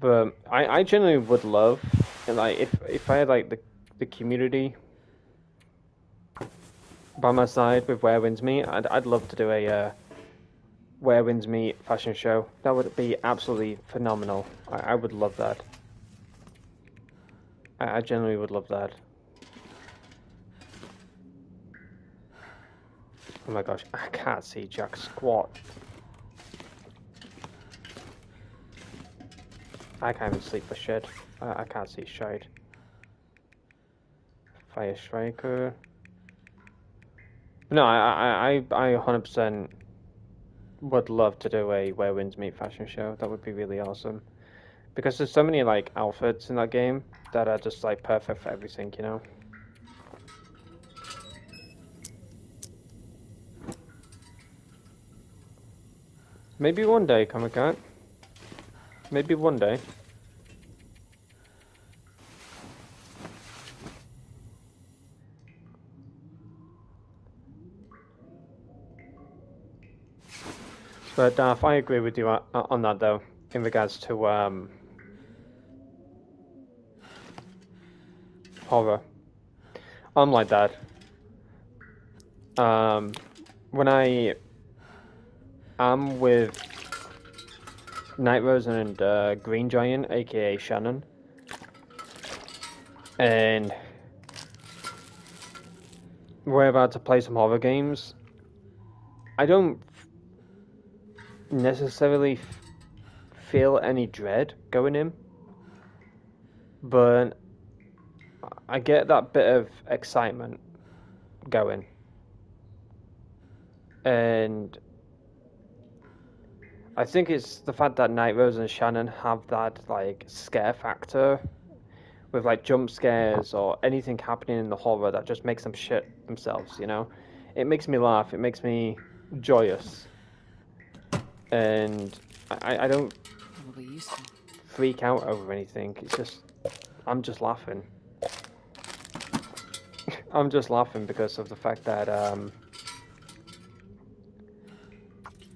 But I genuinely would love, and like if I had like the community by my side with Where Winds Meet, I'd love to do a Where Winds Meet fashion show. That would be absolutely phenomenal. I would love that. I genuinely would love that. Oh my gosh, I can't see jack squat. I can't even sleep for shit. I can't see shite. Fire Striker. No, I 100% would love to do a Where Winds Meet fashion show. That would be really awesome. Because there's so many like outfits in that game that are just like perfect for everything, you know? Maybe one day, Comic Cat. Maybe one day. But I agree with you on that, though, in regards to horror. I'm like that. When I am with Night Rose and Green Giant, aka Shannon, and we're about to play some horror games, I don't necessarily feel any dread going in, but I get that bit of excitement going. And I think it's the fact that Night Rose and Shannon have that like scare factor with like jump scares or anything happening in the horror that just makes them shit themselves, you know? It makes me laugh, it makes me joyous. And I don't freak out over anything. It's just I'm just laughing. I'm just laughing because of the fact that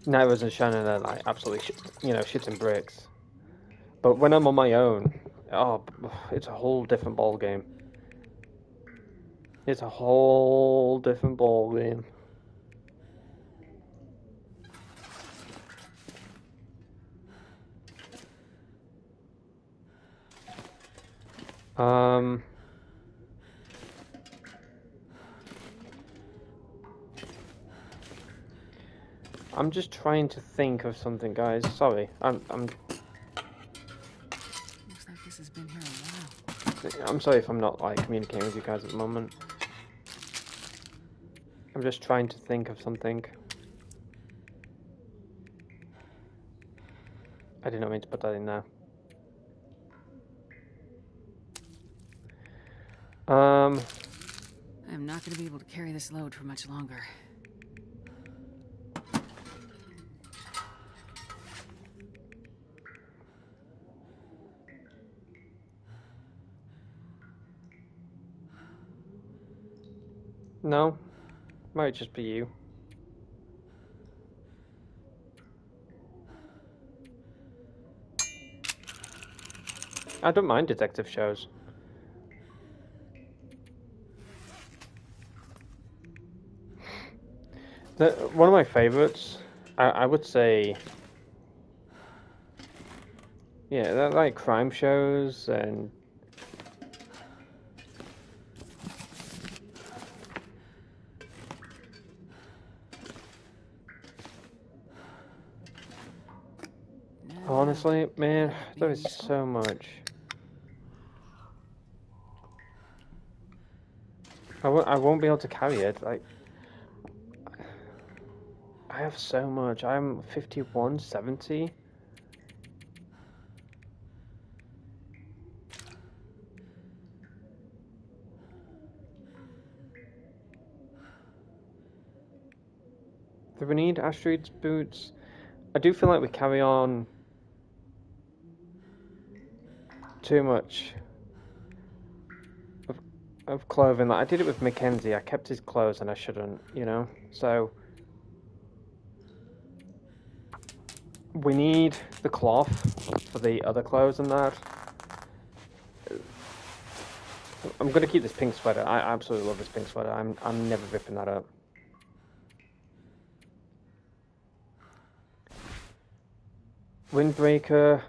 Night Rose and Shannon are like absolutely shitting bricks. But when I'm on my own, oh, it's a whole different ball game. It's a whole different ball game. I'm just trying to think of something, guys. Sorry, I'm. Looks like this has been here a while. I'm sorry if I'm not like communicating with you guys at the moment. I'm just trying to think of something. I did not mean to put that in there. I'm not going to be able to carry this load for much longer. No, might just be you. I don't mind detective shows. One of my favorites, I would say, yeah, they're like crime shows and honestly, man, there is so much. I won't be able to carry it. Like, I have so much. I'm 5170. Do we need Astrid's boots? I do feel like we carry on too much of clothing. Like, I did it with Mackenzie. I kept his clothes and I shouldn't, you know? So, we need the cloth for the other clothes and that. I'm gonna keep this pink sweater. I absolutely love this pink sweater. I'm never ripping that up. Windbreaker.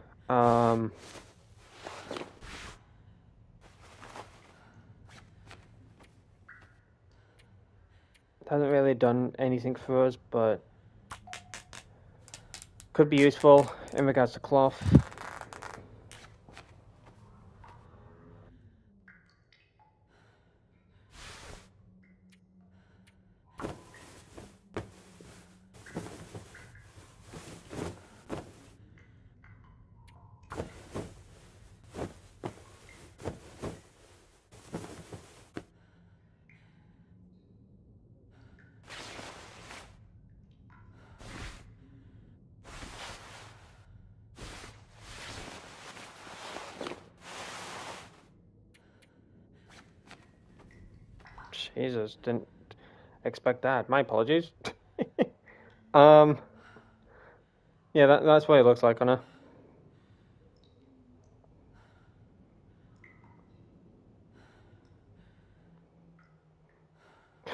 Hasn't really done anything for us, but could be useful in regards to cloth. Jesus, didn't expect that. My apologies. Yeah, that's what it looks like on her.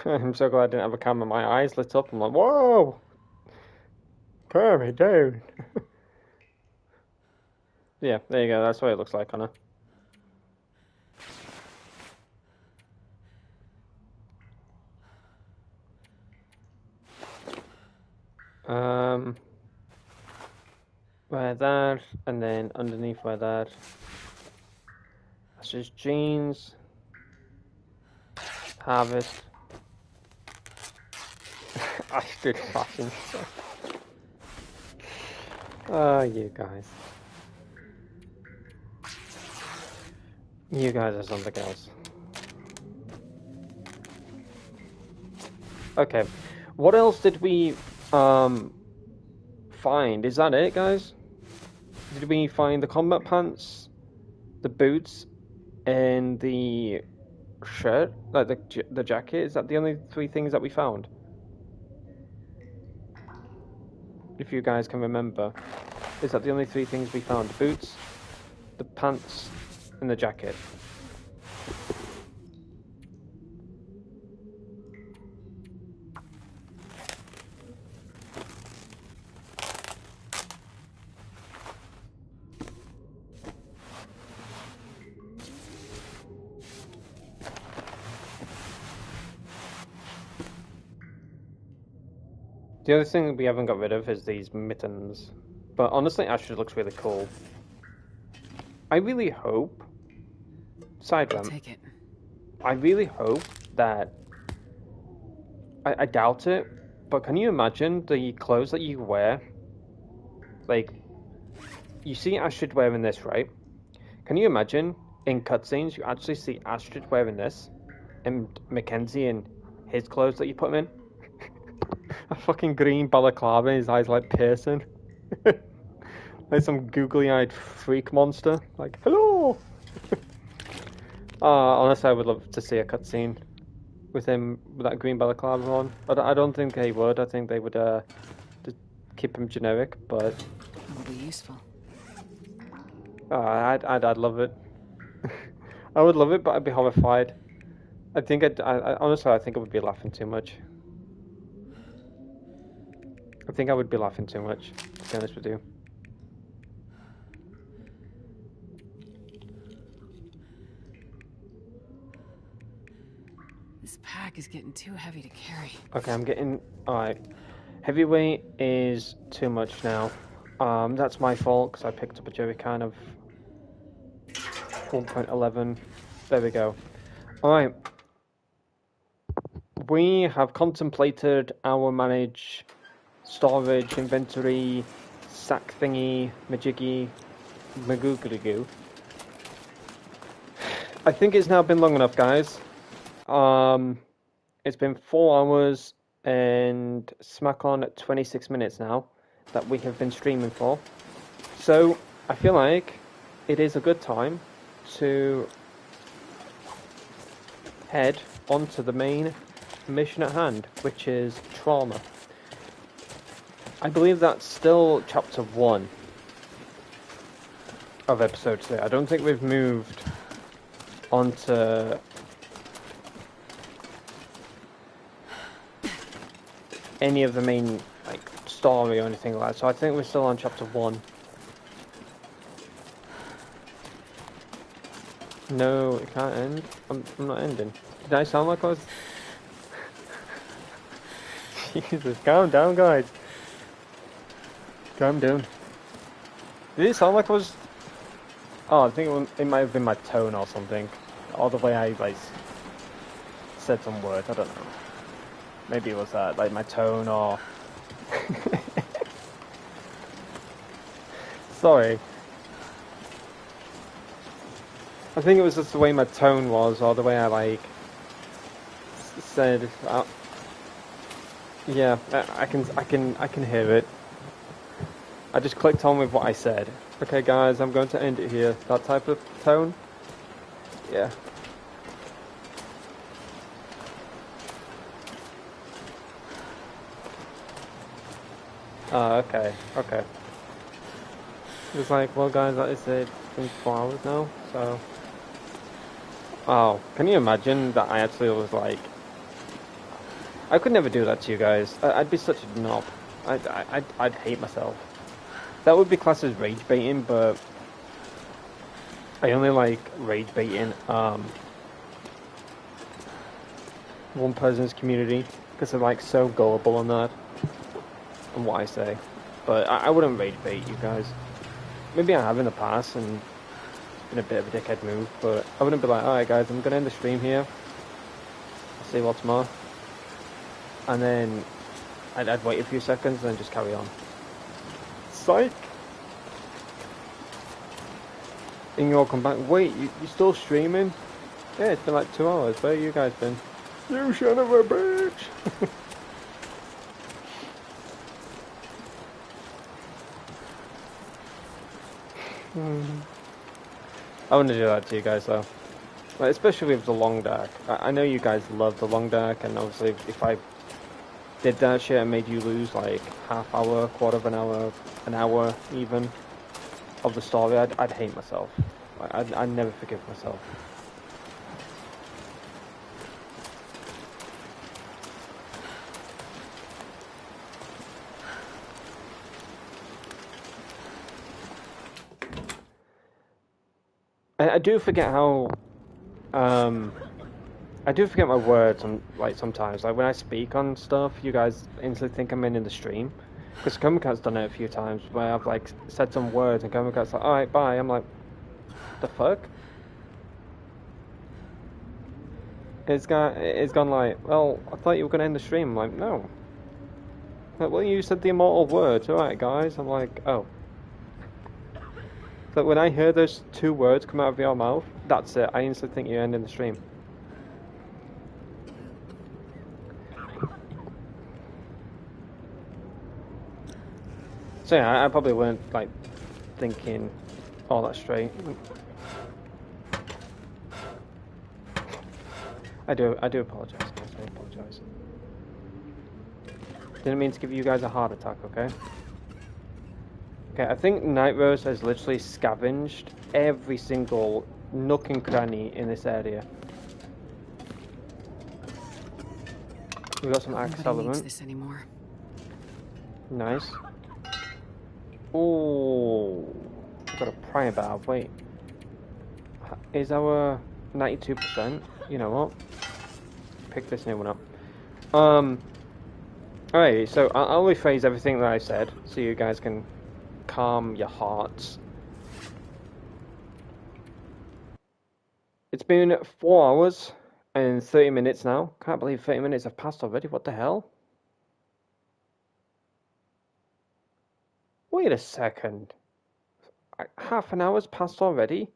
I'm so glad I didn't have a camera. My eyes lit up. I'm like, whoa! Calm me down. Yeah, there you go. That's what it looks like on her. Wear that, and then underneath wear that. That's just jeans. Harvest. Astrid fashion. Oh, you guys. You guys are something else. Okay, what else did we find? Is that it, guys? Did we find the combat pants, the boots, and the shirt, like the jacket? Is that the only 3 things that we found? If you guys can remember, is that the only 3 things we found? The boots, the pants, and the jacket. The other thing we haven't got rid of is these mittens. But honestly, Astrid looks really cool. I really hope... Sideram. Take it. I really hope that... I doubt it, but can you imagine the clothes that you wear? Like, you see Astrid wearing this, right? Can you imagine, in cutscenes, you actually see Astrid wearing this, and Mackenzie in his clothes that you put him in? A fucking green balaclava and his eyes like piercing. Like some googly-eyed freak monster. Like, hello! Honestly, I would love to see a cutscene with him with that green balaclava on. I don't think they would. I think they would just keep him generic, but... It will be useful. I'd love it. I would love it, but I'd be horrified. I think honestly, I think I would be laughing too much. I think I would be laughing too much, to be honest with you. This pack is getting too heavy to carry. Okay, I'm getting... Alright. Heavyweight is too much now. That's my fault, because I picked up a jerry can of 1.11. There we go. Alright. We have contemplated our manage... storage, inventory, sack thingy, majiggy, magoogly. I think it's now been long enough, guys. It's been 4 hours and smack on 26 minutes now that we have been streaming for. So I feel like it is a good time to head onto the main mission at hand, which is trauma. I believe that's still chapter 1 of episode 3. I don't think we've moved on to any of the main story or anything like that. So I think we're still on chapter 1. No, it can't end. I'm not ending. Did I sound like I was... Jesus, calm down, guys. Calm down. Did it sound like I was... Oh, I think it might have been my tone or something. Or the way I, said some words, I don't know. Maybe it was that, my tone or... Sorry. I think it was just the way my tone was, or the way I, said... yeah, I can hear it. I just clicked on with what I said. Okay, guys, I'm going to end it here. That type of tone? Yeah. Oh, okay, okay. It's like, well, guys, that is it. It's been 4 hours now, so. Oh, can you imagine that I actually was like, I could never do that to you guys. I'd be such a knob. I'd hate myself. That would be classed as rage baiting, but I only like rage baiting one person's community because they're like so gullible on that and what I say. But I wouldn't rage bait you guys. Maybe I have in the past and it's been a bit of a dickhead move, but I wouldn't be like, alright guys, I'm gonna end the stream here. I'll see you all tomorrow. And then I'd wait a few seconds and then just carry on. Psych! And you all come back, wait, you still streaming? Yeah, it's been like 2 hours, where have you guys been? You son of a bitch! I wouldn't do that to you guys though. Like, especially with the long dark. I know you guys love the long dark, and obviously if I did that shit and made you lose like half hour, quarter of an hour even of the story, I'd hate myself. I'd never forgive myself. I do forget how I do forget my words like sometimes. Like when I speak on stuff, you guys instantly think I'm in the stream. Because Comicat's done it a few times where I've like said some words and Comicat's like, alright, bye. I'm like, the fuck? It's gone like, well, I thought you were gonna end the stream. I'm like, no. Like, well, you said the immortal words, alright guys. I'm like, oh. So when I hear those 2 words come out of your mouth, that's it. I instantly think you're ending the stream. So yeah, I probably weren't like thinking all that straight. I do apologize, guys. I apologize. Didn't mean to give you guys a heart attack, okay? Okay, I think Night Rose has literally scavenged every single nook and cranny in this area. We've got some axe Nobody needs element. this anymore. Nice. Oh, we've got a pry valve. Wait, is our 92%? You know what? Pick this new one up. Alright, so I'll rephrase everything that I said so you guys can calm your hearts. It's been 4 hours and 30 minutes now. Can't believe 30 minutes have passed already. What the hell? Wait a second. Half an hour's passed already?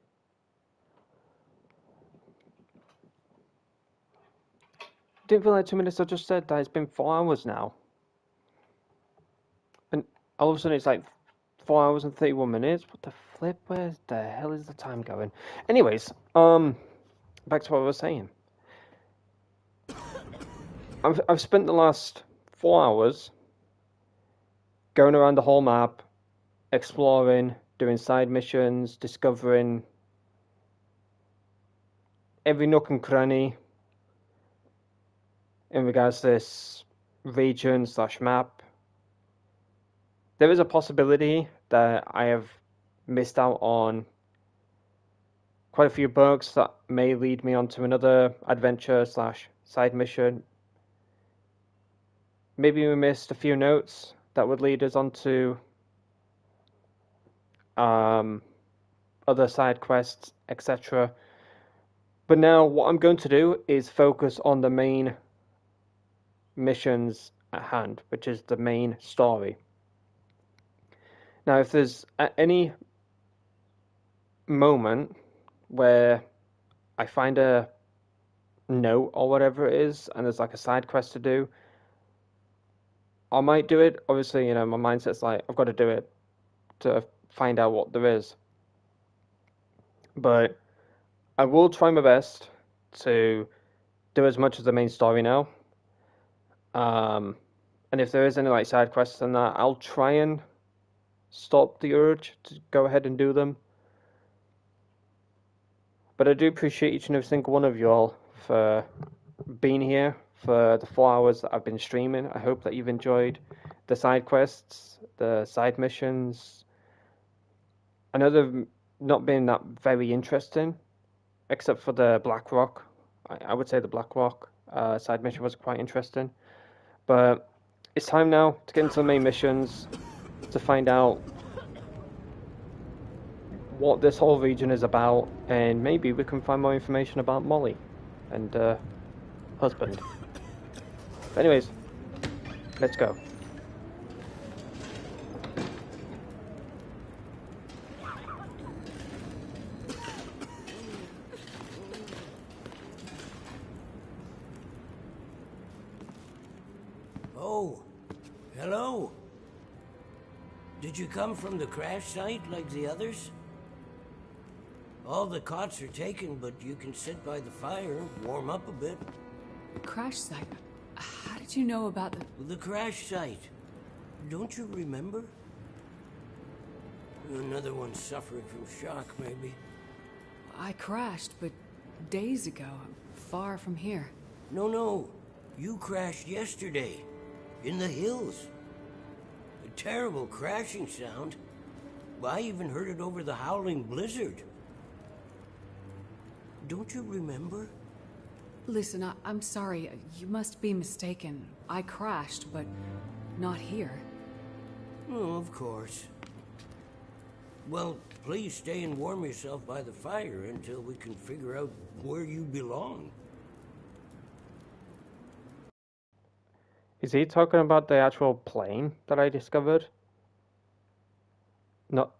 Didn't feel like 2 minutes. I just said that it's been 4 hours now. And all of a sudden it's like 4 hours and 31 minutes. What the flip? Where the hell is the time going? Anyways, back to what I was saying. I've spent the last 4 hours going around the whole map, exploring, doing side missions, discovering every nook and cranny in regards to this region / map. There is a possibility that I have missed out on quite a few bugs that may lead me onto another adventure / side mission. Maybe we missed a few notes that would lead us onto other side quests, etc. But now what I'm going to do is focus on the main missions at hand, which is the main story. Now, if there's any moment where I find a note or whatever it is, and there's like a side quest to do, I might do it. Obviously, you know, my mindset's like, I've got to do it to find out what there is. But I will try my best to do as much of the main story now. And if there is any like side quests and that, I'll try and stop the urge to go ahead and do them. But I do appreciate each and every single one of you all for being here for the 4 hours that I've been streaming. I hope that you've enjoyed the side quests, the side missions. I know they've not been that very interesting, except for the Black Rock. I would say the Black Rock side mission was quite interesting. But it's time now to get into the main missions, to find out what this whole region is about, and maybe we can find more information about Molly and husband. But anyways, let's go. Oh, hello. Did you come from the crash site like the others? All the cots are taken, but you can sit by the fire, warm up a bit. Crash site? How did you know about The crash site. Don't you remember? Another one suffering from shock, maybe. I crashed, but days ago, far from here. No. You crashed yesterday. In the hills. A terrible crashing sound. I even heard it over the howling blizzard. Don't you remember? Listen, I'm sorry. You must be mistaken. I crashed, but not here. Oh, of course. Well, please stay and warm yourself by the fire until we can figure out where you belong. Is he talking about the actual plane that I discovered? Not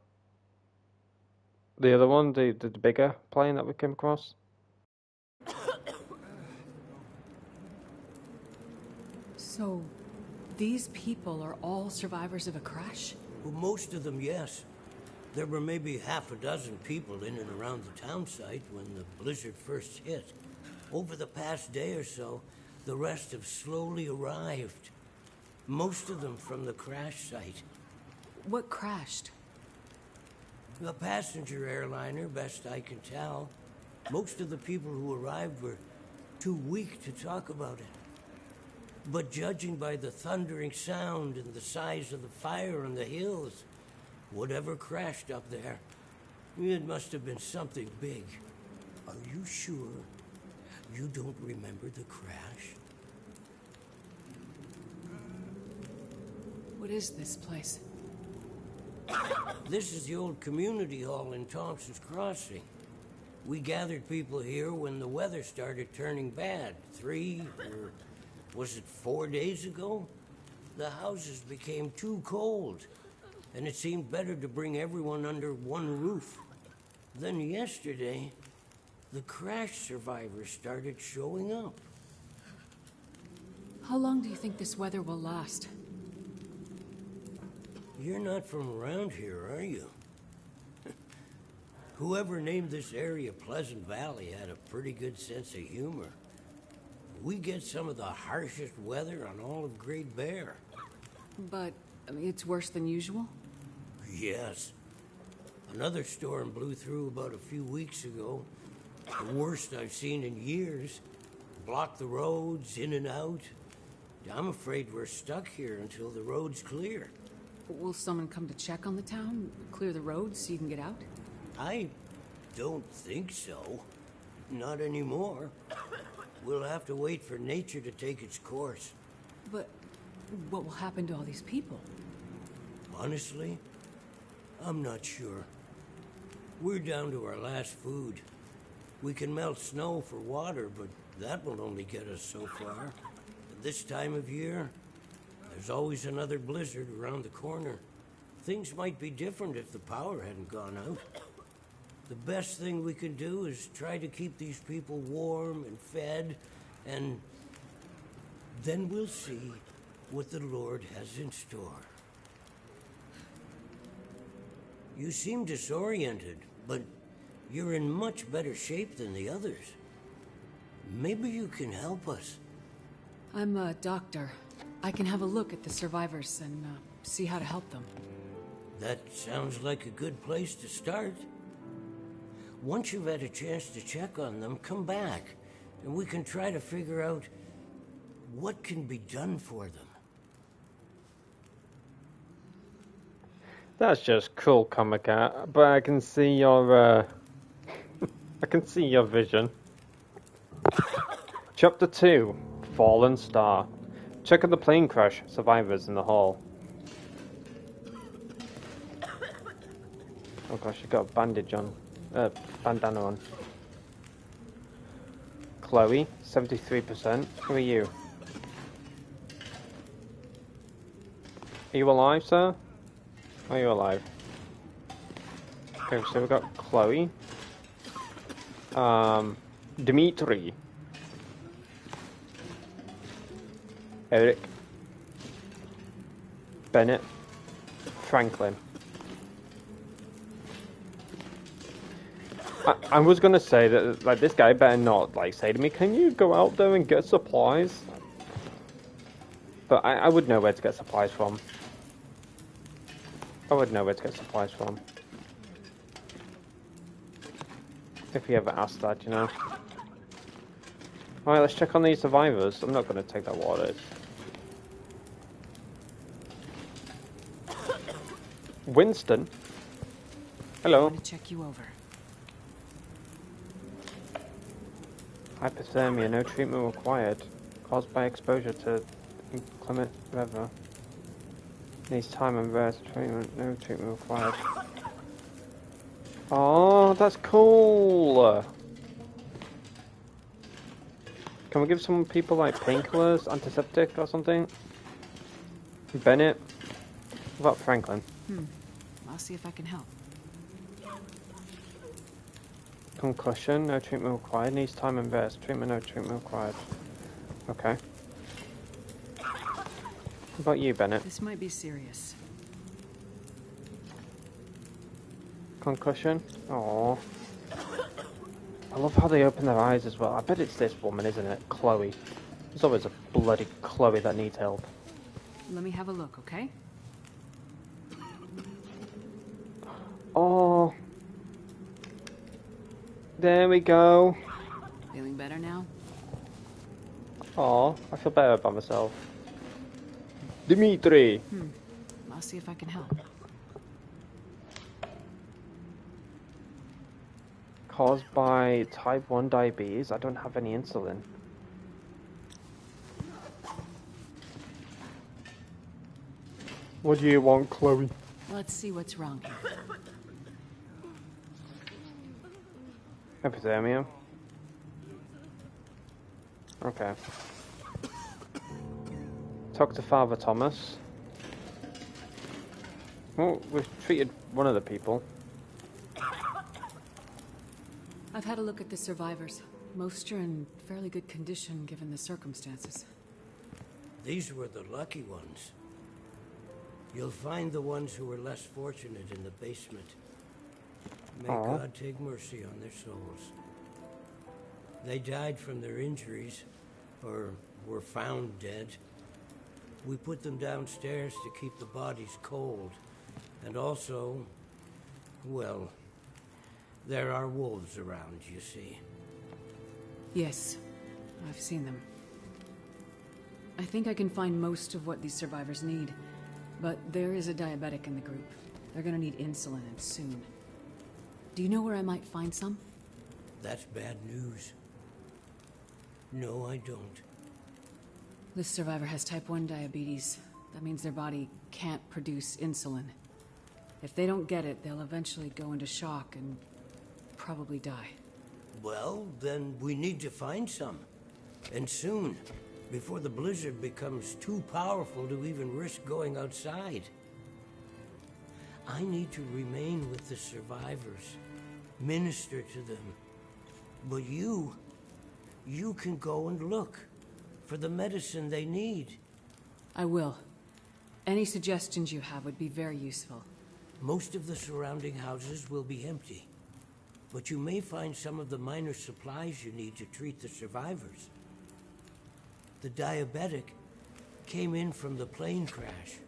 the other one, the bigger plane that we came across? So, these people are all survivors of a crash? Well, most of them, yes. There were maybe half a dozen people in and around the town site when the blizzard first hit. Over the past day or so, the rest have slowly arrived. Most of them from the crash site. What crashed? A passenger airliner, best I can tell. Most of the people who arrived were too weak to talk about it. But judging by the thundering sound and the size of the fire on the hills, whatever crashed up there, it must have been something big. Are you sure you don't remember the crash? What is this place? This is the old community hall in Thompson's Crossing. We gathered people here when the weather started turning bad. 3 or was it 4 days ago? The houses became too cold, and it seemed better to bring everyone under one roof. Then yesterday, the crash survivors started showing up. How long do you think this weather will last? You're not from around here, are you? Whoever named this area Pleasant Valley had a pretty good sense of humor. We get some of the harshest weather on all of Great Bear. But, it's worse than usual? Yes. Another storm blew through about a few weeks ago. The worst I've seen in years. Blocked the roads, in and out. I'm afraid we're stuck here until the road's clear. Will someone come to check on the town? Clear the roads so you can get out? I don't think so. Not anymore. We'll have to wait for nature to take its course. But what will happen to all these people? Honestly, I'm not sure. We're down to our last food. We can melt snow for water, but that will only get us so far. This time of year, there's always another blizzard around the corner. Things might be different if the power hadn't gone out. The best thing we can do is try to keep these people warm and fed, and then we'll see what the Lord has in store. You seem disoriented, but you're in much better shape than the others. Maybe you can help us. I'm a doctor. I can have a look at the survivors and see how to help them. That sounds like a good place to start. Once you've had a chance to check on them, come back, and we can try to figure out what can be done for them. That's just cool, comic art, but I can see your, I can see your vision. Chapter 2, Fallen Star. Check on the plane crash survivors in the hall. Oh gosh, you got a bandage on. Bandana on. Chloe, 73%. Who are you? Are you alive, sir? Are you alive? Okay, so we've got Chloe. Dimitri. Eric. Bennett. Franklin. I was gonna say that, like, this guy better not, like, say to me, can you go out there and get supplies? But I would know where to get supplies from. I would know where to get supplies from. If he ever asked that, you know. Alright, let's check on these survivors. I'm not gonna take that water. Winston? Hello. I'm gonna check you over. Hypothermia, no treatment required. Caused by exposure to inclement weather. Needs time and rest. Treatment, no treatment required. Oh, that's cool! Can we give some people like painkillers, antiseptic or something? Bennett? What about Franklin? I'll see if I can help. Concussion, no treatment required. Needs time and rest. Treatment, no treatment required. Okay. What about you, Bennett? This might be serious. Concussion? Aww. I love how they open their eyes as well. I bet it's this woman, isn't it? Chloe. There's always a bloody Chloe that needs help. Let me have a look, okay? Oh. There we go. Feeling better now? Aw, I feel better about myself. Dimitri! I'll see if I can help. Caused by type 1 diabetes. I don't have any insulin. What do you want, Chloe? Let's see what's wrong here. Hypothermia. Okay. Talk to Father Thomas. Well, we've treated one of the people. I've had a look at the survivors. Most are in fairly good condition given the circumstances. These were the lucky ones. You'll find the ones who were less fortunate in the basement. May God take mercy on their souls. They died from their injuries, or were found dead. We put them downstairs to keep the bodies cold. And also, well, there are wolves around, you see. Yes, I've seen them. I think I can find most of what these survivors need, but there is a diabetic in the group. They're gonna need insulin, and soon. Do you know where I might find some? That's bad news. No, I don't. This survivor has type 1 diabetes. That means their body can't produce insulin. If they don't get it, they'll eventually go into shock and probably die. Well, then we need to find some. And soon, before the blizzard becomes too powerful to even risk going outside. I need to remain with the survivors, minister to them. But you can go and look for the medicine they need. I will. Any suggestions you have would be very useful. Most of the surrounding houses will be empty, but you may find some of the minor supplies you need to treat the survivors. The diabetic came in from the plane crash.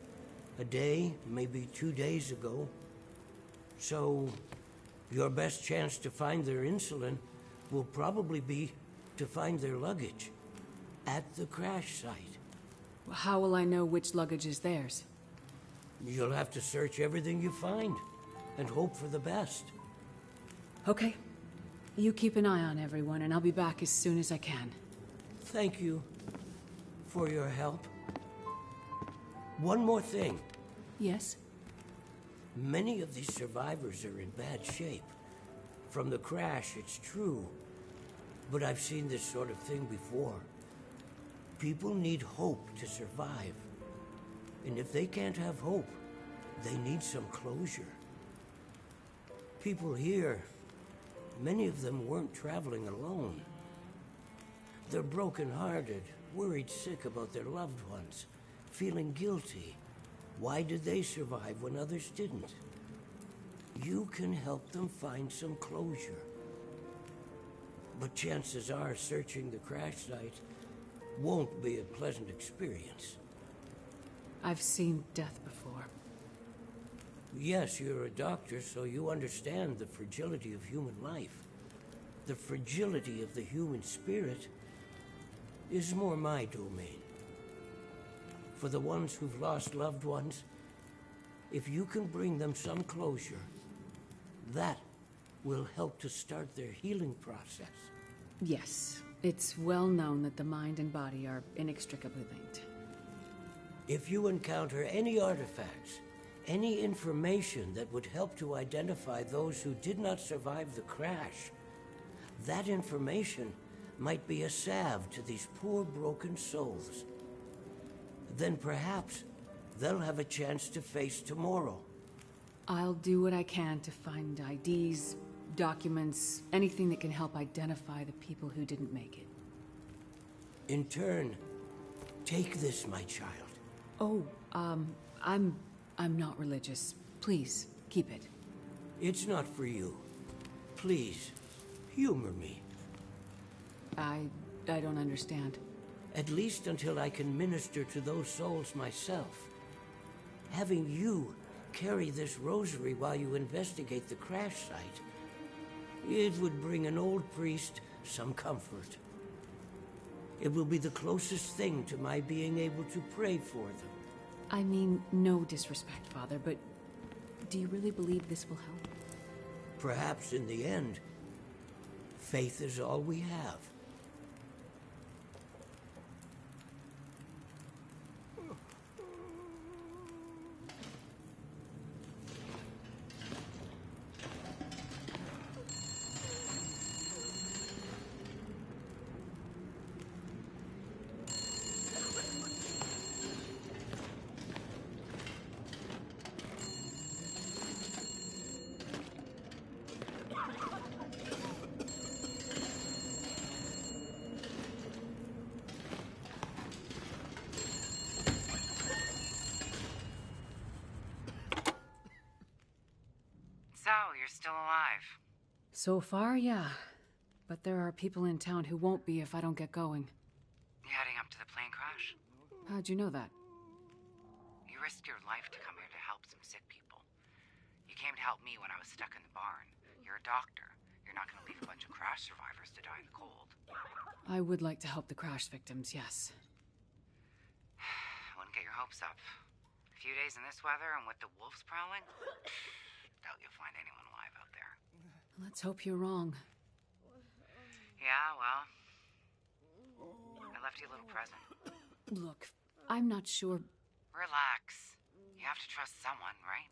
A day, maybe 2 days ago. So, your best chance to find their insulin will probably be to find their luggage at the crash site. How will I know which luggage is theirs? You'll have to search everything you find and hope for the best. Okay. You keep an eye on everyone, and I'll be back as soon as I can. Thank you for your help. One more thing. Yes? Many of these survivors are in bad shape. From the crash, it's true. But I've seen this sort of thing before. People need hope to survive. And if they can't have hope, they need some closure. People here, many of them weren't traveling alone. They're broken-hearted, worried sick about their loved ones, feeling guilty. Why did they survive when others didn't? You can help them find some closure. But chances are searching the crash site won't be a pleasant experience. I've seen death before. Yes, you're a doctor, so you understand the fragility of human life. The fragility of the human spirit is more my domain. For the ones who've lost loved ones, if you can bring them some closure, that will help to start their healing process. Yes. It's well known that the mind and body are inextricably linked. If you encounter any artifacts, any information that would help to identify those who did not survive the crash, that information might be a salve to these poor broken souls. Then perhaps they'll have a chance to face tomorrow. I'll do what I can to find IDs, documents, anything that can help identify the people who didn't make it. In turn, take this, my child. Oh, I'm not religious. Please, keep it. It's not for you. Please, humor me. I don't understand. At least until I can minister to those souls myself. Having you carry this rosary while you investigate the crash site, it would bring an old priest some comfort. It will be the closest thing to my being able to pray for them. I mean, no disrespect, Father, but do you really believe this will help? Perhaps in the end, faith is all we have. So, you're still alive. So far, yeah. But there are people in town who won't be if I don't get going. You heading up to the plane crash? How'd you know that? You risked your life to come here to help some sick people. You came to help me when I was stuck in the barn. You're a doctor. You're not going to leave a bunch of crash survivors to die in the cold. I would like to help the crash victims, yes. I wouldn't get your hopes up. A few days in this weather and with the wolves prowling? Doubt you'll find anyone alive out there. Let's hope you're wrong. Yeah, well, I left you a little present. Look, I'm not sure. Relax. You have to trust someone, right?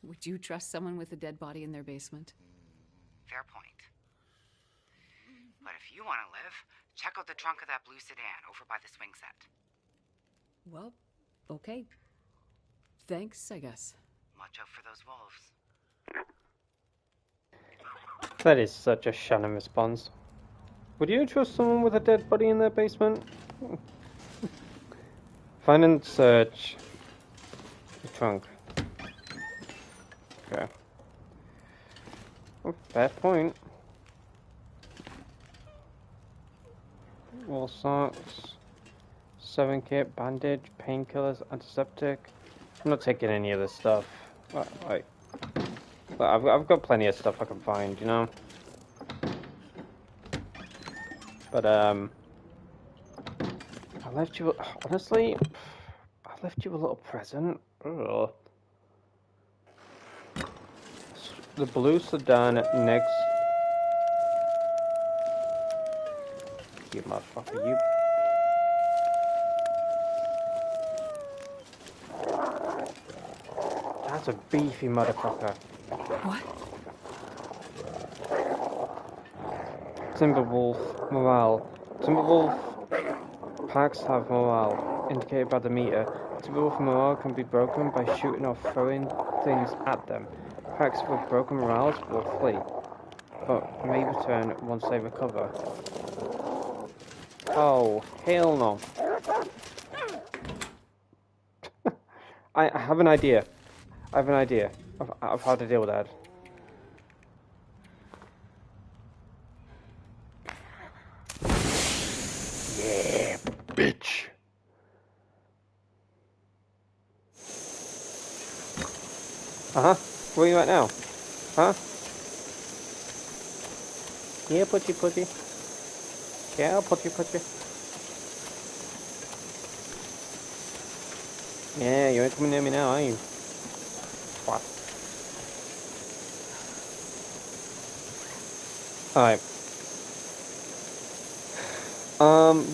Would you trust someone with a dead body in their basement? Fair point. But if you want to live, check out the trunk of that blue sedan over by the swing set. Well, okay. Thanks, I guess. Watch out for those wolves. That is such a Shannon response. Would you trust someone with a dead body in their basement? Find and search the trunk. Okay. Oh, fair point. Wall socks, sewing kit, bandage, painkillers, antiseptic. I'm not taking any of this stuff. Like, I've got plenty of stuff I can find, you know. But I left you. Honestly, I left you a little present. Ugh. The blue sedan next. You motherfucker, you. That's a beefy motherfucker. What? Timberwolf morale. Timberwolf packs have morale, indicated by the meter. Timberwolf morale can be broken by shooting or throwing things at them. Packs with broken morales will flee, but may return once they recover. Oh, hell no. I have an idea. I have an idea of how to deal with that. Yeah, bitch. Where are you at now? Huh? Yeah, putty. Yeah, putty. Yeah, you ain't coming near me now, are you? What? Alright.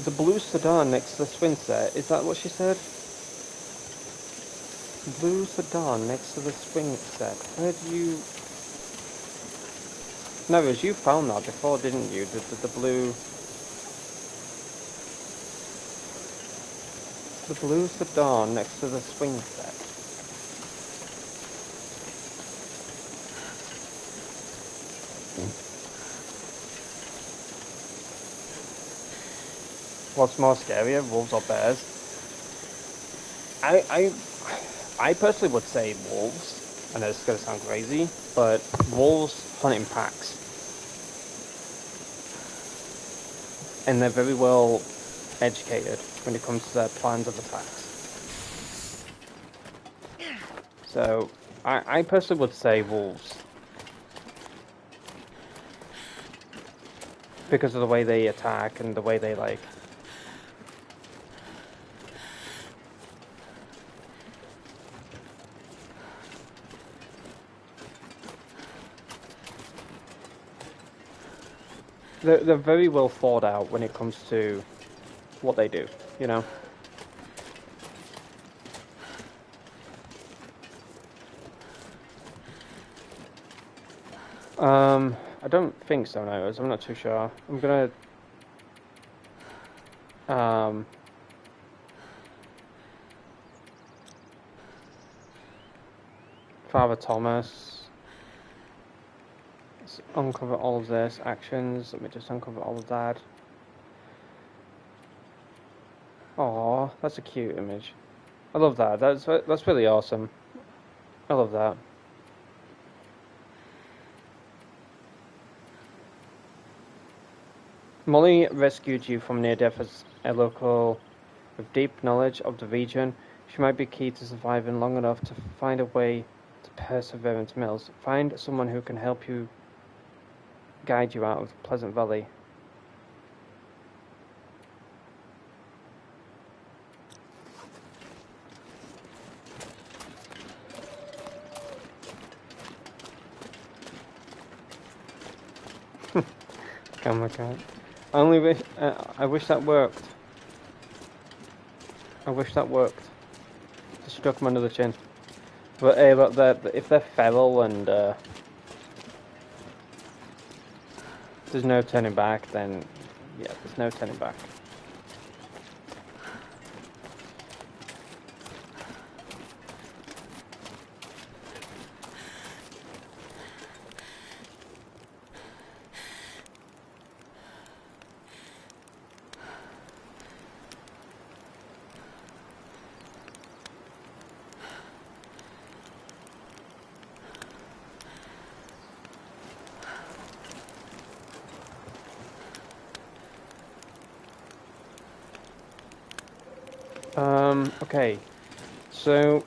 The blue sedan next to the swing set. Is that what she said? Blue sedan next to the swing set. Where do you... No, as you found that before, didn't you? The blue... The blue sedan next to the swing set. What's more scarier, wolves or bears? I personally would say wolves. I know it's gonna sound crazy, but wolves hunt in packs. And they're very well educated when it comes to their plans of attacks. So, I personally would say wolves. Because of the way they attack and the way they like... They're very well thought out when it comes to what they do, you know? I don't think so, no. I'm not too sure. I'm gonna... Father Thomas. Let's uncover all of this. Actions. Let me just uncover all of that. Aw, that's a cute image. I love that. That's really awesome. I love that. Molly rescued you from near death as a local with deep knowledge of the region. She might be key to surviving long enough to find a way to Perseverance Mills. Find someone who can help you guide you out of Pleasant Valley. Oh my god. I wish that worked. I wish that worked. Just struck him under the chin. But hey, look, if they're feral and there's no turning back, then yeah, there's no turning back. Okay. So,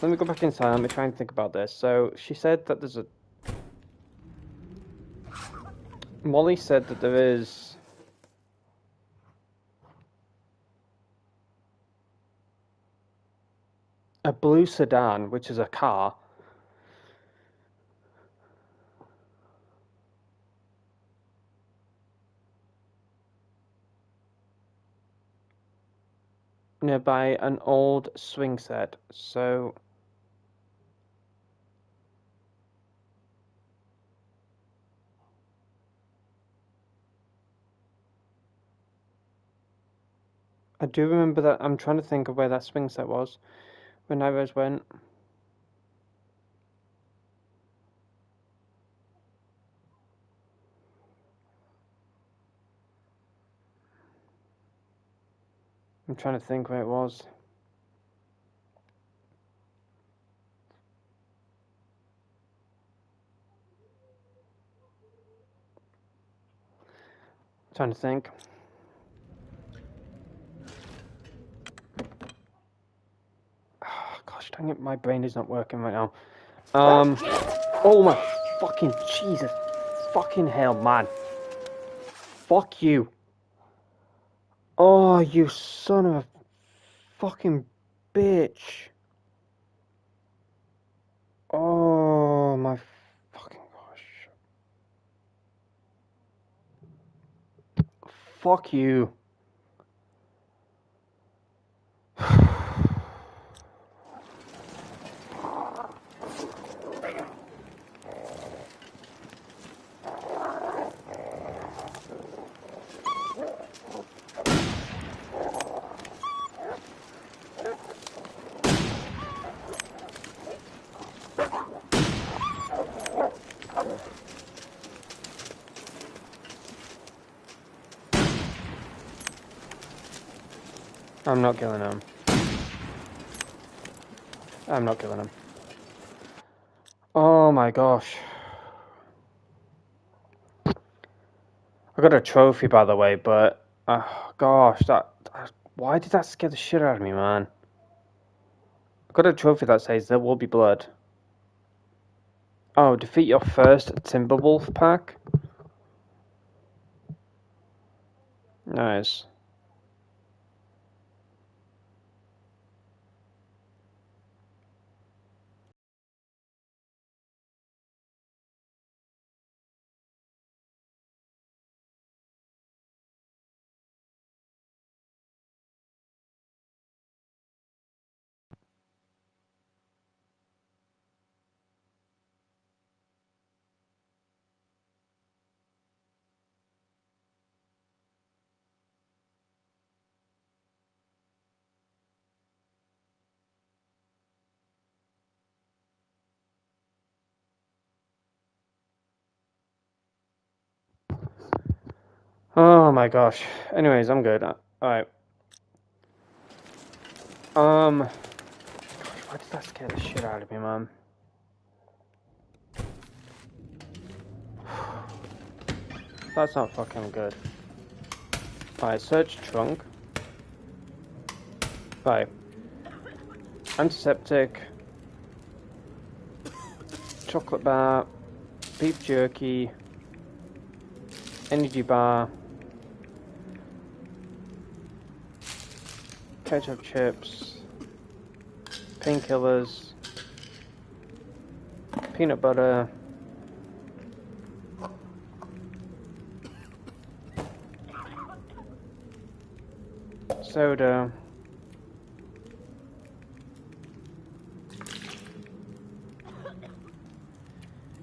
let me go back inside. Let me try and think about this. So, she said that there's a... Molly said that there is... a blue sedan, which is a car. Nearby an old swing set. So... I do remember that. I'm trying to think of where that swing set was when I went. I'm trying to think where it was. Trying to think. Oh, gosh dang it, my brain is not working right now. Oh my fucking Jesus. Fucking hell, man. Fuck you. Oh, you son of a fucking bitch. Oh my fucking gosh. Fuck you. I'm not killing him. I'm not killing him. Oh my gosh. I got a trophy, by the way, but... gosh, why did that scare the shit out of me, man? I got a trophy that says there will be blood. Oh, defeat your first Timberwolf pack? Nice. Oh my gosh. Anyways, I'm good. Alright. Gosh, why did that scare the shit out of me, man? That's not fucking good. Alright, search trunk. Right. Antiseptic. Chocolate bar. Beef jerky. Energy bar. Ketchup chips. Painkillers. Peanut butter. Soda.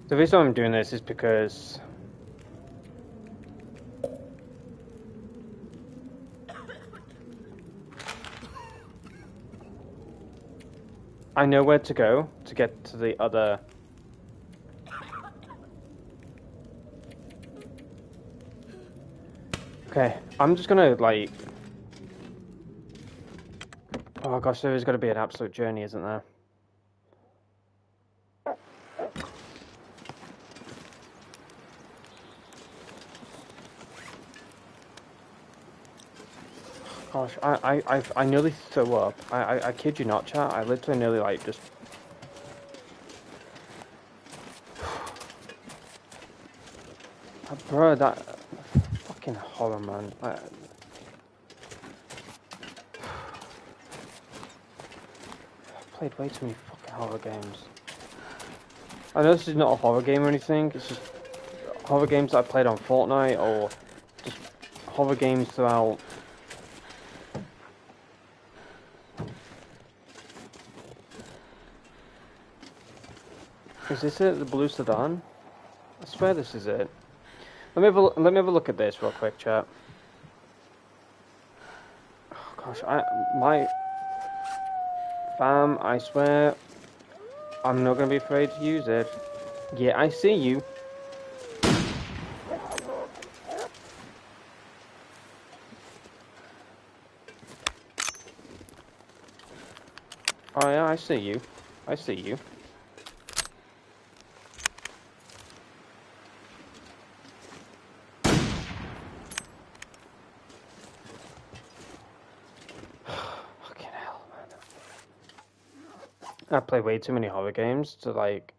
The reason I'm doing this is because I know where to go to get to the other. Okay, I'm just gonna like. Oh gosh, there is gonna be an absolute journey, isn't there? Gosh, I nearly threw up. I kid you not, chat. I literally nearly like just. Bro, that fucking horror, man. I've played way too many fucking horror games. I know this is not a horror game or anything. It's just horror games that I played on Fortnite or just horror games throughout. Is this it? The blue sedan? I swear this is it. Let me have a look at this real quick, chat. Oh, gosh, my fam, I swear, I'm not gonna be afraid to use it. Yeah, I see you. Oh yeah, I see you. I see you. Fucking hell, man. I play way too many horror games to like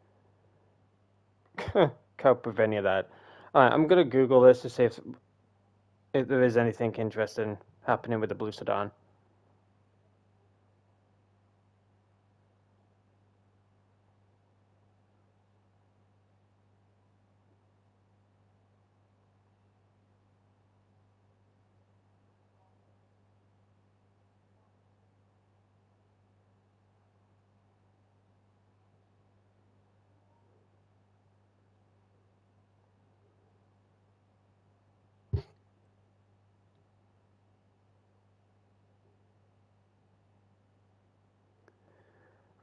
cope with any of that. Alright, I'm gonna Google this to see if there is anything interesting happening with the blue sedan.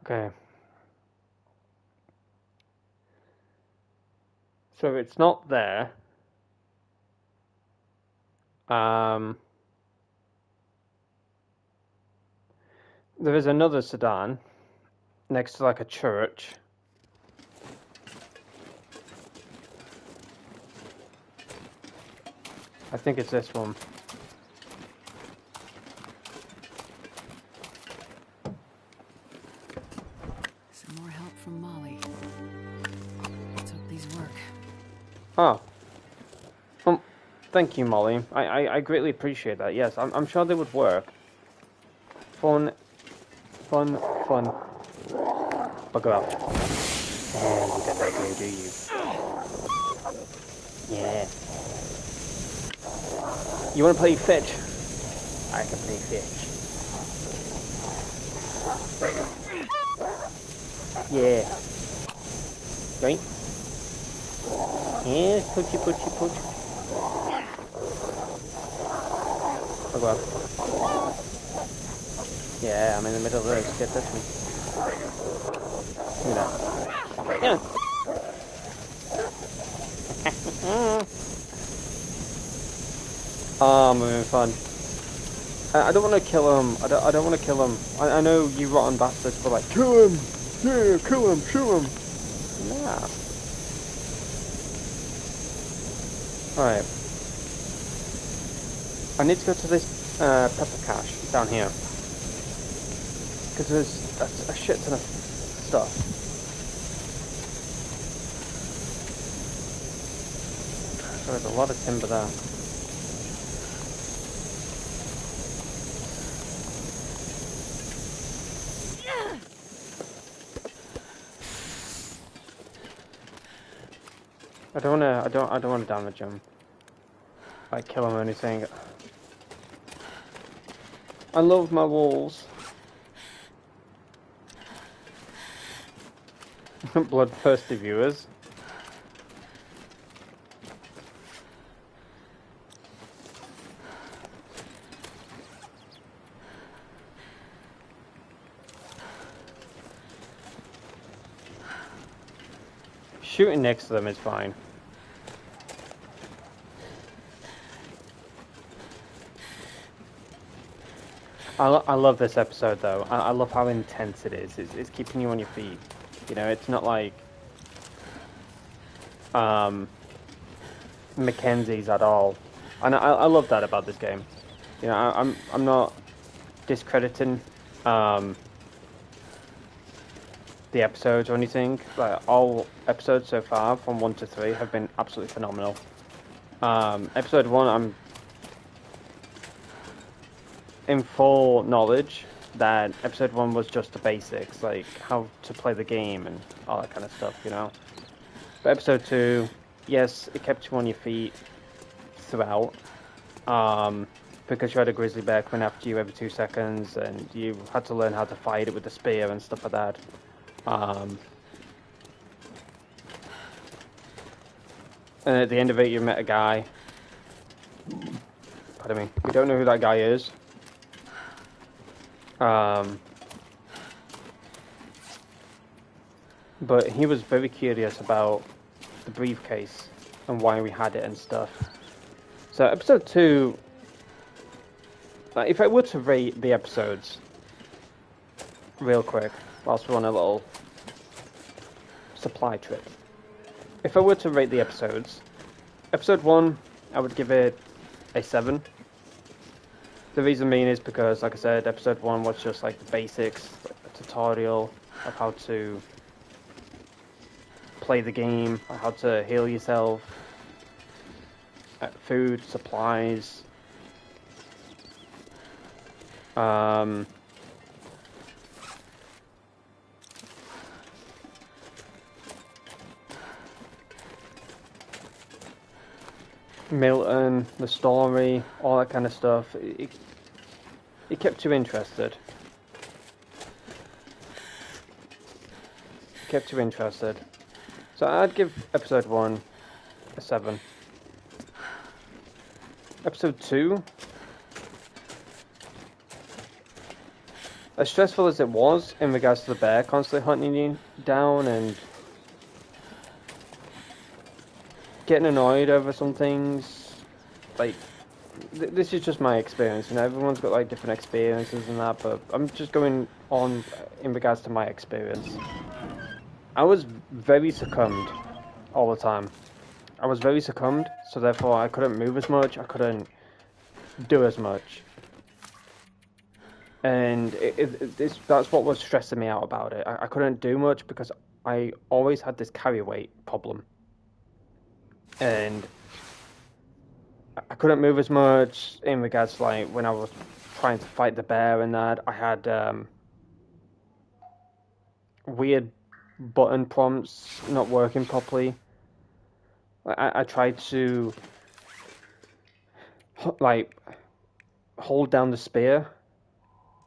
Okay. So it's not there. There is another sedan next to like a church. I think it's this one. Some more help from Molly. Let's hope these work. Oh. Thank you, Molly. I greatly appreciate that. Yes, I'm sure they would work. Fun. Bugger off. Yeah, you don't like me, do you? Yeah. You wanna play fetch? I can play fetch. Yeah. Right? Yeah, push. Oh, well. Yeah, I'm in the middle of this. Get this one. You know. Yeah. Oh, I'm having fun. I don't want to kill him. I don't want to kill him. I know you rotten bastards were like, kill him! Yeah, kill him, shoot him! Nah. Alright. I need to go to this pepper cache down here. Because there's a shit ton of stuff. So there's a lot of timber there. I don't wanna damage him. Like kill him or anything. I love my walls. Bloodthirsty viewers. Shooting next to them is fine. I love this episode though. I love how intense it is. It's keeping you on your feet. You know, it's not like Mackenzie's at all. And I love that about this game. You know, I'm not discrediting the episodes or anything. Like, all episodes so far from 1 to 3 have been absolutely phenomenal. Episode 1, I'm in full knowledge that episode 1 was just the basics, like how to play the game and all that kind of stuff, you know. But episode 2, yes, it kept you on your feet throughout, because you had a grizzly bear coming after you every 2 seconds, and you had to learn how to fight it with the spear and stuff like that. And at the end of it, you met a guy. Pardon me. We don't know who that guy is. But he was very curious about the briefcase and why we had it and stuff. So episode 2, like, if I were to rate the episodes real quick, whilst we're on a little supply trip. If I were to rate the episodes, episode 1, I would give it a 7. The reason being is because, like I said, episode 1 was just like the basics, like a tutorial of how to play the game, how to heal yourself, food, supplies. Milton, the story, all that kind of stuff. It kept you interested. So I'd give episode 1 a 7. Episode 2, as stressful as it was in regards to the bear constantly hunting you down and getting annoyed over some things, like, this is just my experience, you know, everyone's got like different experiences and that, but I'm just going on in regards to my experience. I was very succumbed all the time. So therefore I couldn't move as much, I couldn't do as much. And that's what was stressing me out about it. I couldn't do much because I always had this carry weight problem. And I couldn't move as much in regards to, like, when I was trying to fight the bear and that. I had weird button prompts not working properly. I tried to, like, hold down the spear,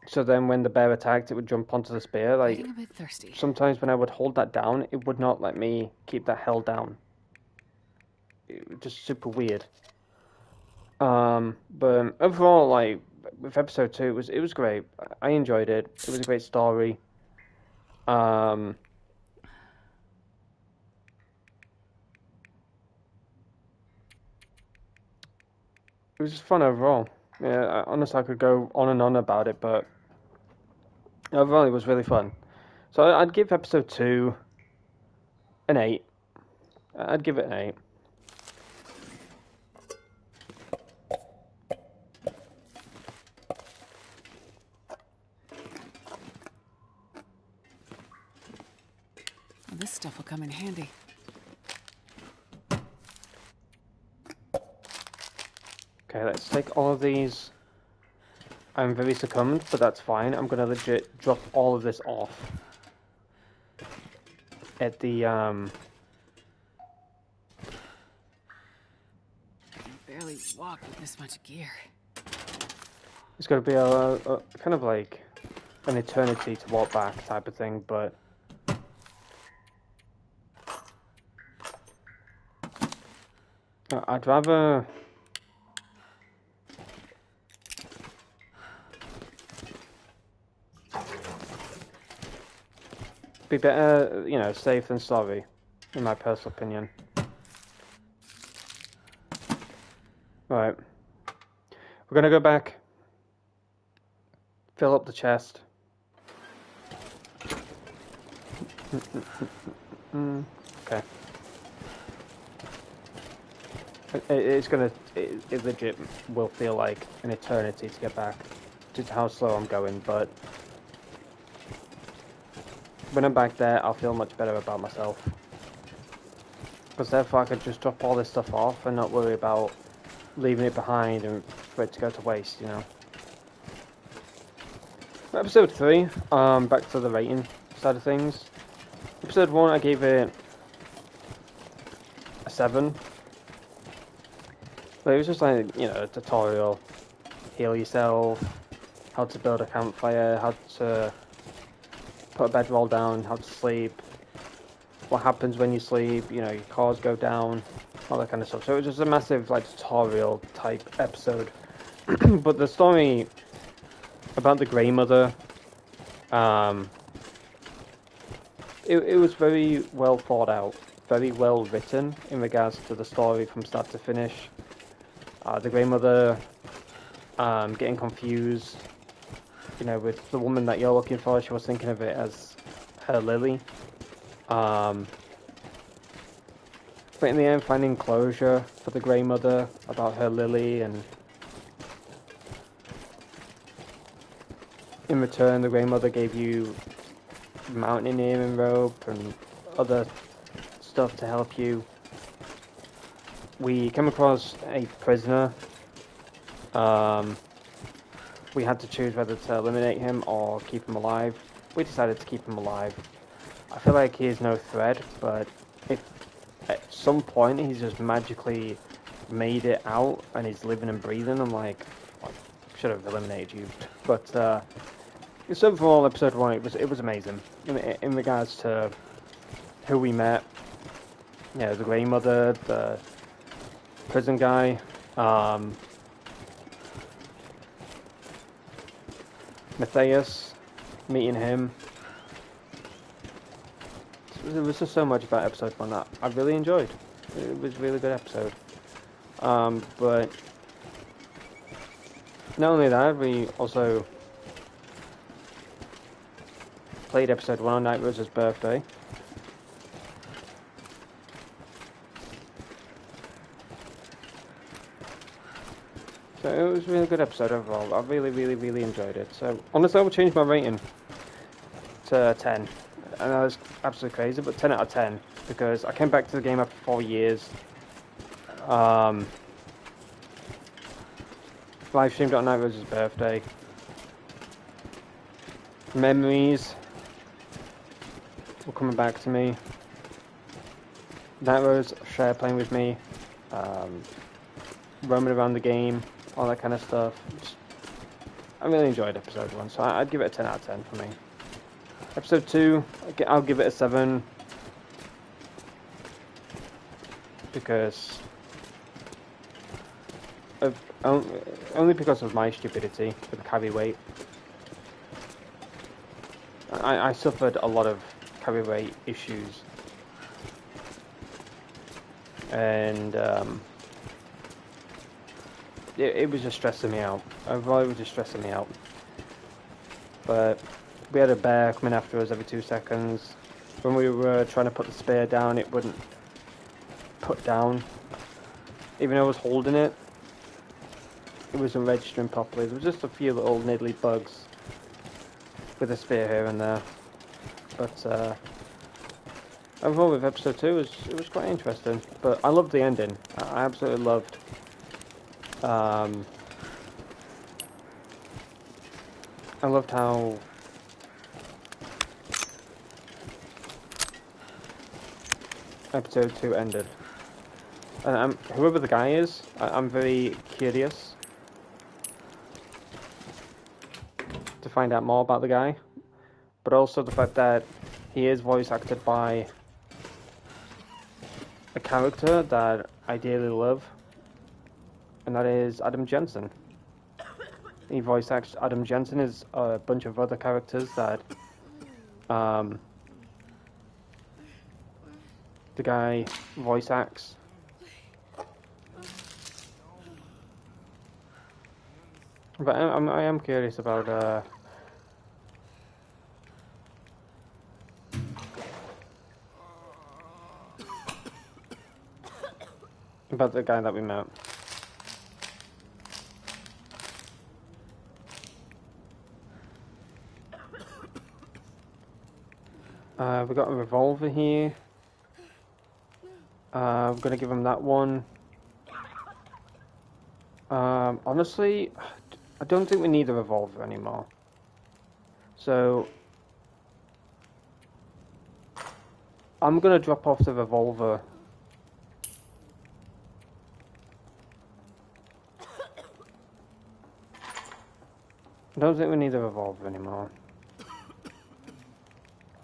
so then when the bear attacked, it would jump onto the spear. Like, Getting a bit thirsty. Sometimes when I would hold that down, it would not let me keep that held down. It was just super weird. But overall, like, with episode 2, it was great. I enjoyed it. It was a great story. It was just fun overall. Yeah, honestly, I could go on and on about it, but overall, it was really fun. So I'd give episode 2 an 8. I'd give it an 8. Well, this stuff will come in handy. Okay, let's take all of these. I'm very succumbed, but that's fine. I'm gonna legit drop all of this off at the I can barely walk with this much gear. It's gonna be a kind of like an eternity to walk back type of thing, but I'd rather be better, you know, safe than sorry, in my personal opinion. Right. We're gonna go back, fill up the chest. Okay. It legit will feel like an eternity to get back to how slow I'm going, but when I'm back there, I'll feel much better about myself. Because therefore I could just drop all this stuff off and not worry about leaving it behind and for it to go to waste, you know. Episode 3, back to the rating side of things. Episode 1, I gave it a 7. But it was just like, you know, a tutorial. Heal yourself, how to build a campfire, how to put a bedroll down, how to sleep, what happens when you sleep, you know, your cores go down, all that kind of stuff. So it was just a massive, like, tutorial type episode. But the story about the Grey Mother, it was very well thought out, very well written in regards to the story from start to finish. The Grey Mother getting confused, you know, with the woman that you're looking for. She was thinking of it as her Lily. But in the end, finding closure for the Grey Mother about her Lily, and in return, the Grey Mother gave you mountaineering rope and other stuff to help you. We came across a prisoner. We had to choose whether to eliminate him or keep him alive. We decided to keep him alive. I feel like he is no threat, but if at some point he's just magically made it out and he's living and breathing, I'm like, I should have eliminated you. But so overall, episode 1, it was amazing in regards to who we met. You know, the Grey Mother, the prison guy, Matthias, meeting him. There was just so much about episode 1 that I really enjoyed. It was a really good episode. But not only that, we also played episode 1 on Night Rose's birthday. So it was a really good episode overall. I really enjoyed it. So honestly, I would change my rating to 10. I know it's absolutely crazy, but 10 out of 10, because I came back to the game after 4 years. Live streamed on Night Rose's birthday. Memories were coming back to me. Night Rose shared playing with me, roaming around the game, all that kind of stuff. I really enjoyed episode 1, so I'd give it a 10 out of 10 for me. Episode 2, I'll give it a 7, because of only because of my stupidity with carry weight. I suffered a lot of carry weight issues, and it was just stressing me out. Overall, it was just stressing me out. But we had a bear coming after us every 2 seconds. When we were trying to put the spear down, it wouldn't put down. Even though I was holding it, it wasn't registering properly. There was just a few little niddly bugs with the spear here and there. But overall, with episode 2, it was quite interesting. But I loved the ending. I absolutely loved. I loved how episode 2 ended. And whoever the guy is, I'm very curious to find out more about the guy. But also the fact that he is voice acted by a character that I dearly love, and that is Adam Jensen. He voice acts Adam Jensen is a bunch of other characters that the guy voice acts. But I am curious about About the guy that we met. We got a revolver here. We're gonna give him that one. Honestly, I don't think we need a revolver anymore. So I'm gonna drop off the revolver. I don't think we need a revolver anymore.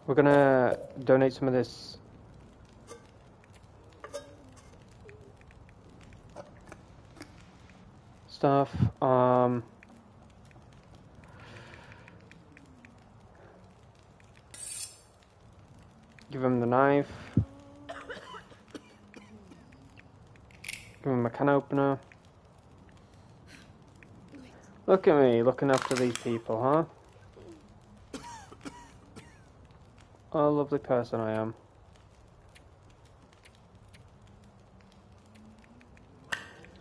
We're gonna donate some of this stuff. Give him the knife. Give him a can opener. Look at me, looking after these people, huh? What a lovely person I am.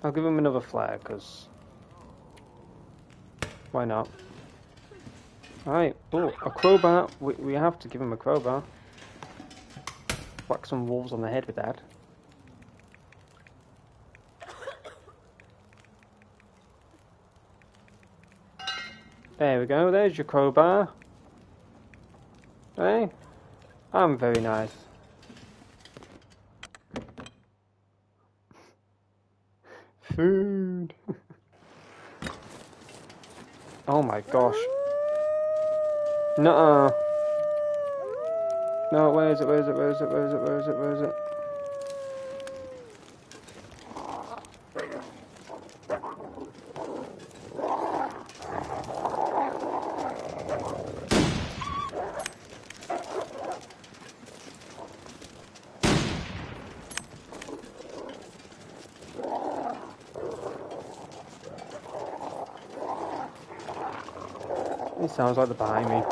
I'll give him another flare, because... why not? Alright, oh, a crowbar. We have to give him a crowbar. Whack some wolves on the head with that. There we go, there's your crowbar. Hey, I'm very nice. Food. Oh my gosh. Nuh-uh. No, where is it, where is it, where is it, where is it, where is it, where is it? It sounds like they're behind me.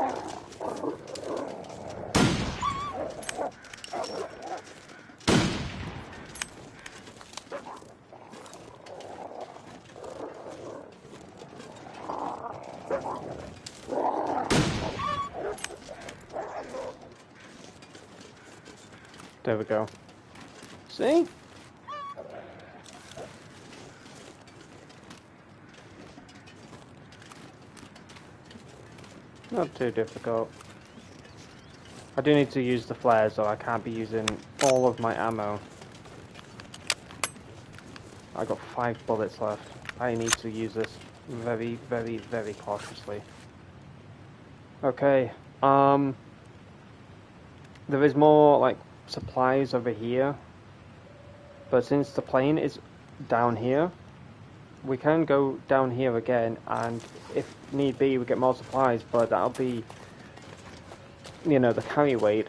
There we go. See? Not too difficult. I do need to use the flares, so I can't be using all of my ammo. I got 5 bullets left. I need to use this very, very, very cautiously. Okay, there is more, like, supplies over here. But since the plane is down here, we can go down here again, and if need be, we get more supplies, but that'll be, you know, the carry weight.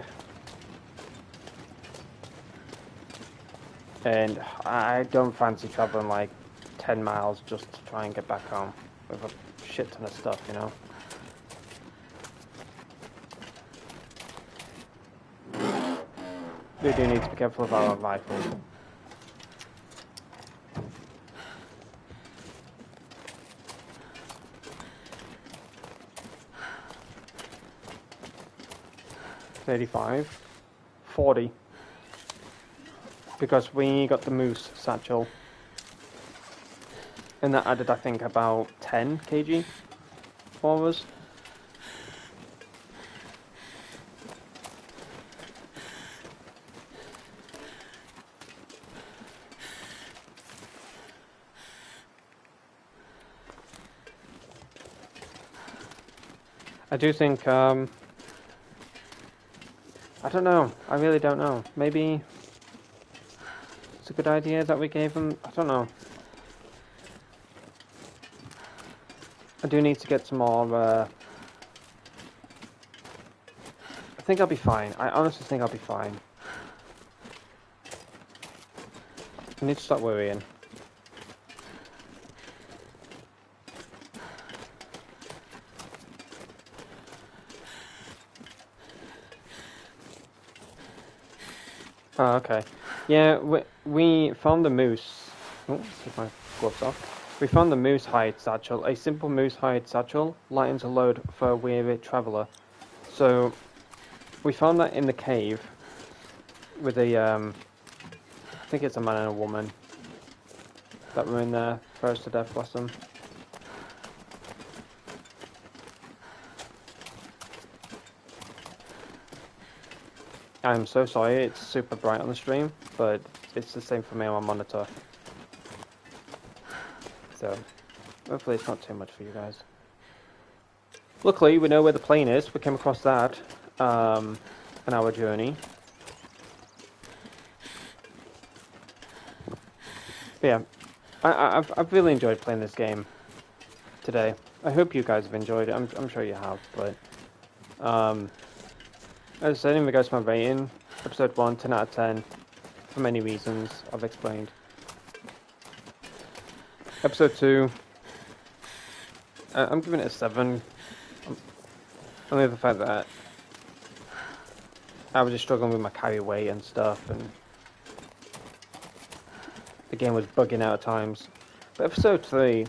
And I don't fancy traveling like 10 miles just to try and get back home with a shit ton of stuff, you know. We do need to be careful of our rifles. $35, $40, because we got the moose satchel, and that added, I think, about 10 kg for us. I do think, I don't know. I really don't know. Maybe it's a good idea that we gave them. I don't know. I do need to get some more. I think I'll be fine. I honestly think I'll be fine. I need to stop worrying. Oh, okay. Yeah, we found the moose. Oh, take my gloves off. We found the moose hide satchel. A simple moose hide satchel lightens a load for a weary traveller. So we found that in the cave with a I think it's a man and a woman that were in there, froze to death, bless them. I'm so sorry, it's super bright on the stream, but it's the same for me on my monitor. So, hopefully it's not too much for you guys. Luckily, we know where the plane is. We came across that on our journey. But yeah, I've really enjoyed playing this game today. I hope you guys have enjoyed it. I'm sure you have, but as I said in regards to my rating, episode 1, 10 out of 10, for many reasons I've explained. Episode 2, I'm giving it a 7. Only the fact that I was just struggling with my carry weight and stuff, and the game was bugging out at times. But episode 3,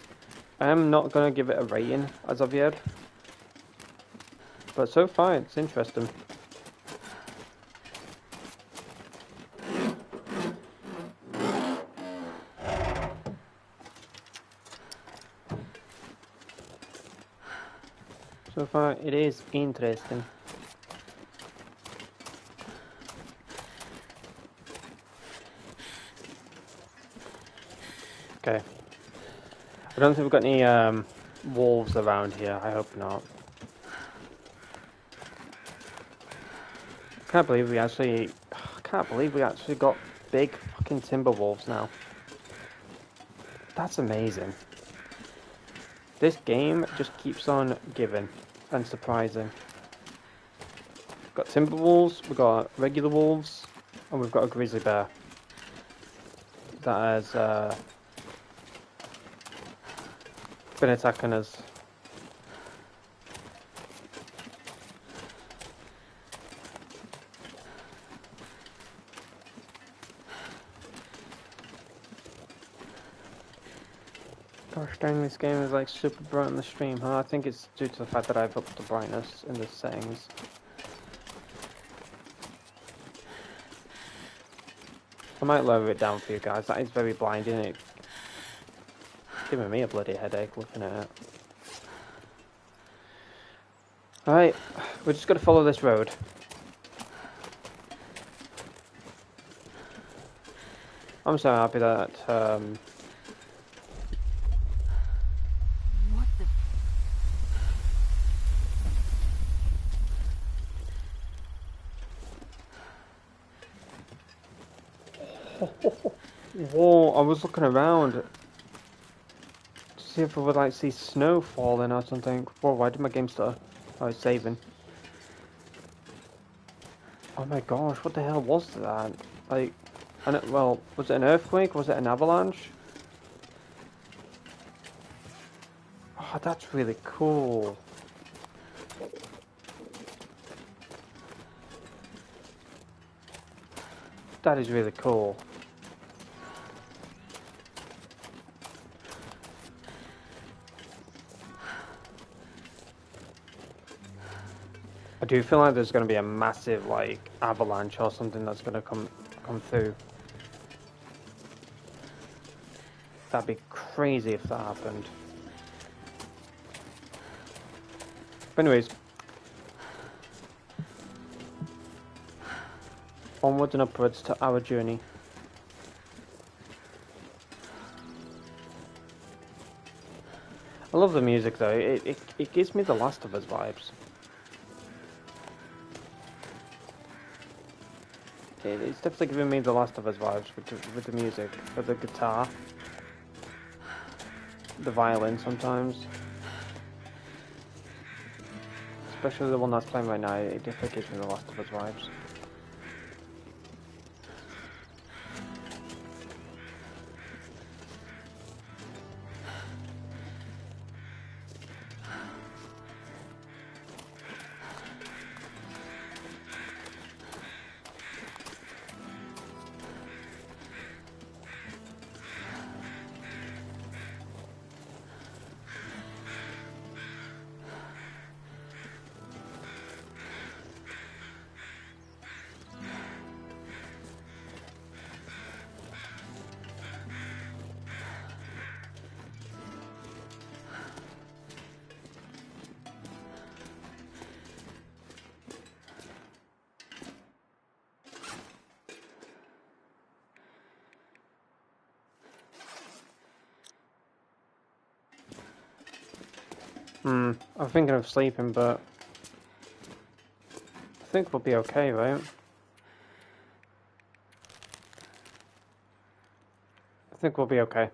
I am not going to give it a rating as of yet. But so far, it's interesting. So far, it is interesting. Okay. I don't think we've got any wolves around here. I hope not. I can't believe we actually got big fucking timber wolves now. That's amazing. This game just keeps on giving and surprising. We've got timber wolves, we've got regular wolves, and we've got a grizzly bear that has been attacking us. Gosh dang, this game is like super bright on the stream, huh? I think it's due to the fact that I've upped the brightness in the settings. I might lower it down for you guys. That is very blinding. It's giving me a bloody headache looking at it. Alright, we're just gonna follow this road. I'm so happy that What the? whoa, I was looking around to see if I would like see snow falling or something. Whoa, why did my game start? Oh, it's saving. Oh my gosh, what the hell was that? Like, well, was it an earthquake? Was it an avalanche? Oh, that's really cool. That is really cool. I do feel like there's going to be a massive, like, avalanche or something that's going to come through. That'd be crazy if that happened. But anyways, onwards and upwards to our journey. I love the music though. It gives me the Last of Us vibes. It's definitely giving me the Last of Us vibes with the music, with the guitar, the violin sometimes. Especially the one that's playing right now, it definitely gives me the Last of Us vibes. I'm thinking of sleeping, but I think we'll be okay, right? I think we'll be okay.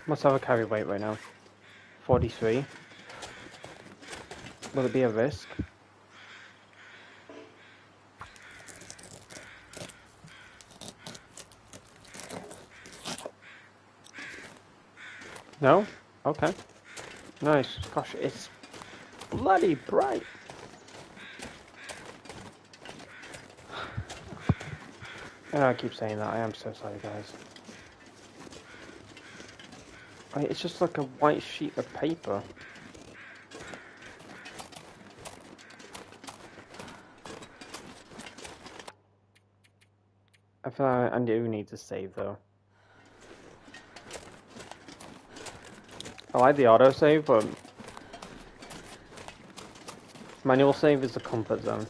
What's our carry weight right now? 43. Will it be a risk? No? Okay. Nice. Gosh, it's bloody bright. I know I keep saying that. I am so sorry, guys. It's just like a white sheet of paper. I feel like I do need to save, though. I like the autosave, but manual save is the comfort zone.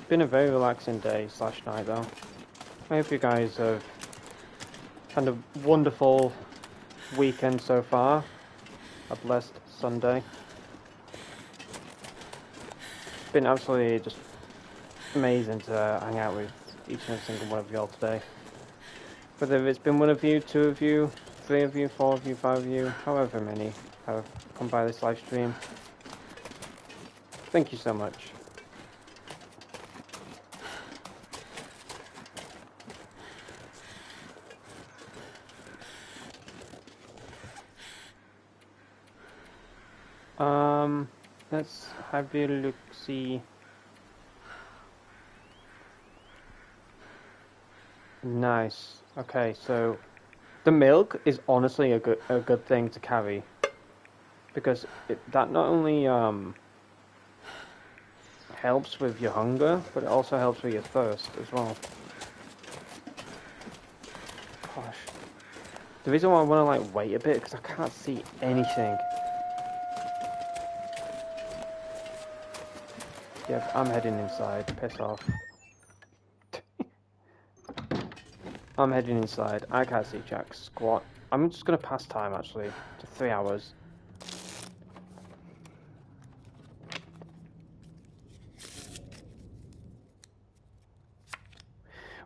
Been a very relaxing day / night, though. I hope you guys have had a wonderful weekend so far. A blessed Sunday. It's been absolutely just amazing to hang out with each and every single one of y'all today. Whether it's been one of you, 2 of you, 3 of you, 4 of you, 5 of you, however many have come by this live stream. Thank you so much. Let's have a look-see. Nice. Okay, so the milk is honestly a good thing to carry, because that not only helps with your hunger, but it also helps with your thirst as well. Gosh, the reason why I want to like wait a bit because I can't see anything. Yeah, I'm heading inside. Piss off. I'm heading inside. I can't see jack squat. I'm just gonna pass time actually to 3 hours.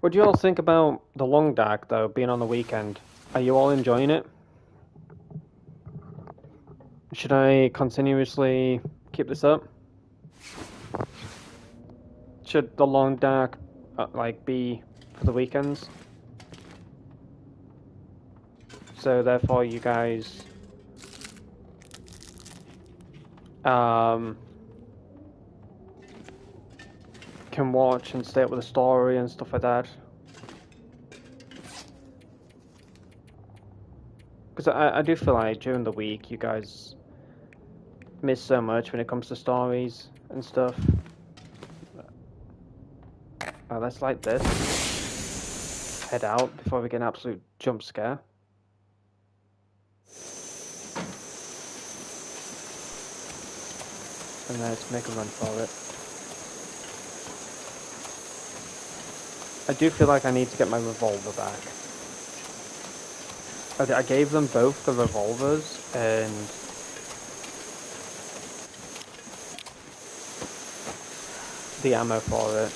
What do you all think about the long dark though, being on the weekend? Are you all enjoying it? Should I continuously keep this up? Should the long dark like be for the weekends? So therefore you guys can watch and stay up with the story and stuff like that. Because I do feel like during the week you guys miss so much when it comes to stories and stuff. Let's like this. Head out before we get an absolute jump scare. And then let's make a run for it. I do feel like I need to get my revolver back. I gave them both the revolvers and the ammo for it.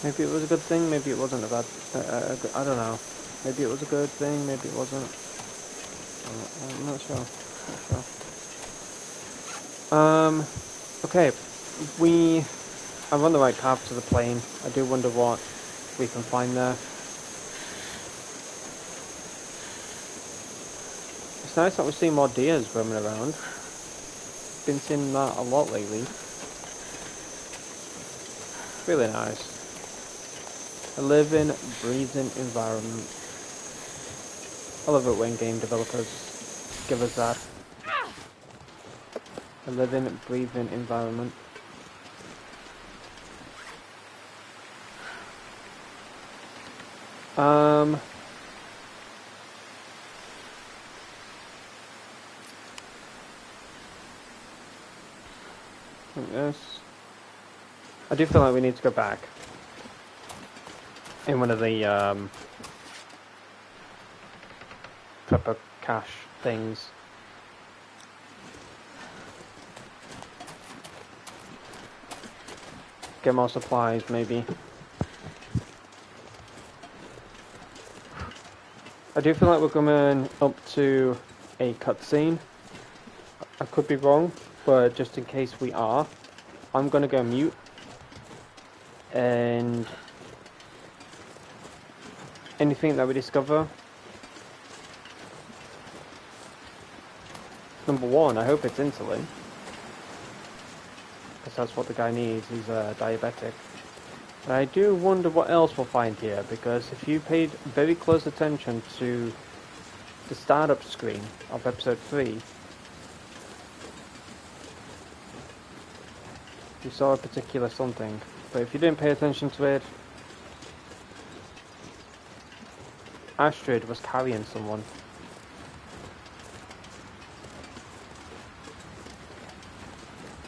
Maybe it was a good thing, maybe it wasn't a bad... I don't know. Maybe it was a good thing, maybe it wasn't. I'm not sure. Okay. We are on the right path to the plane. I do wonder what we can find there. It's nice that we're seeing more deers roaming around. Been seeing that a lot lately. Really nice. A living, breathing environment. I love it when game developers give us that. A living, breathing environment. Yes. I do feel like we need to go back in one of the prepper cache things. Get more supplies, maybe. I do feel like we're coming up to a cutscene. I could be wrong, but just in case we are, I'm gonna go mute. And anything that we discover, number one, I hope it's insulin, because that's what the guy needs. He's diabetic. And I do wonder what else we'll find here, because if you paid very close attention to the startup screen of episode 3, you saw a particular something. But if you didn't pay attention to it, Astrid was carrying someone.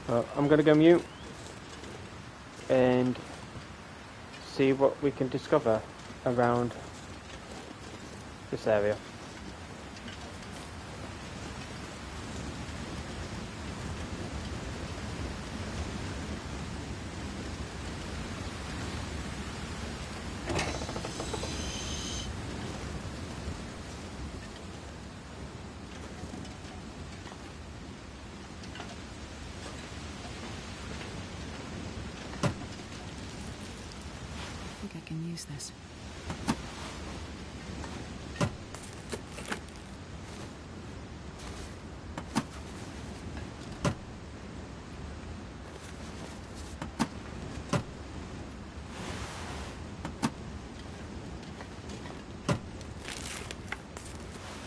I'm gonna go mute and see what we can discover around this area. I can use this.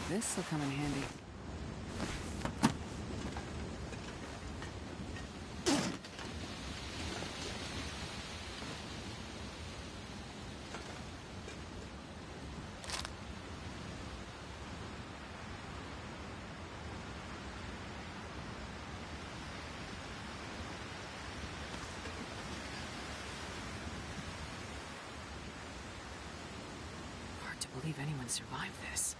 This'll come in handy. Hard to believe anyone survived this.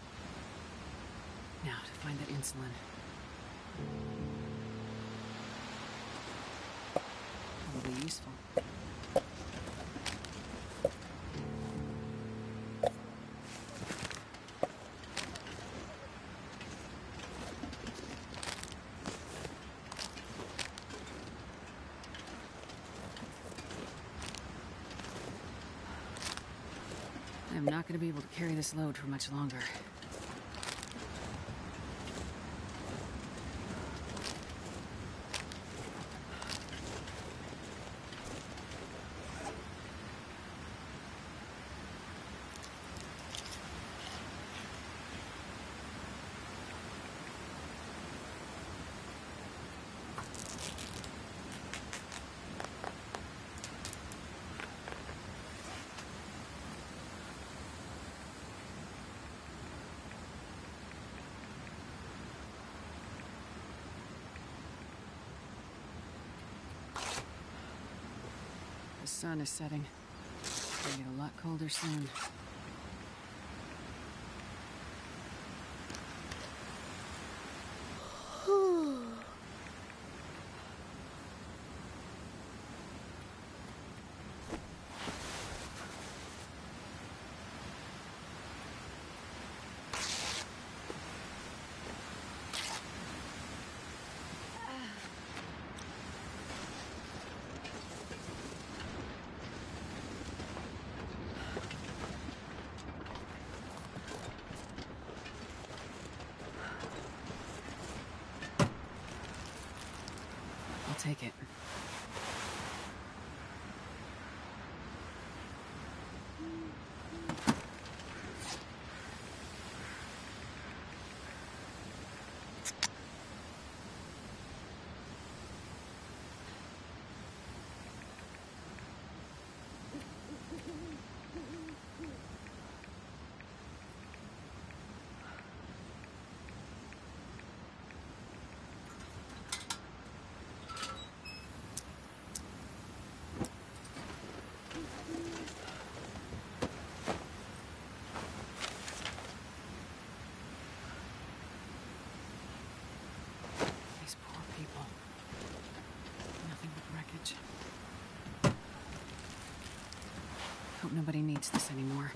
Now, to find that insulin. Probably useful. I'm not going to be able to carry this load for much longer. The sun is setting. It'll get a lot colder soon. Take it. Hope nobody needs this anymore.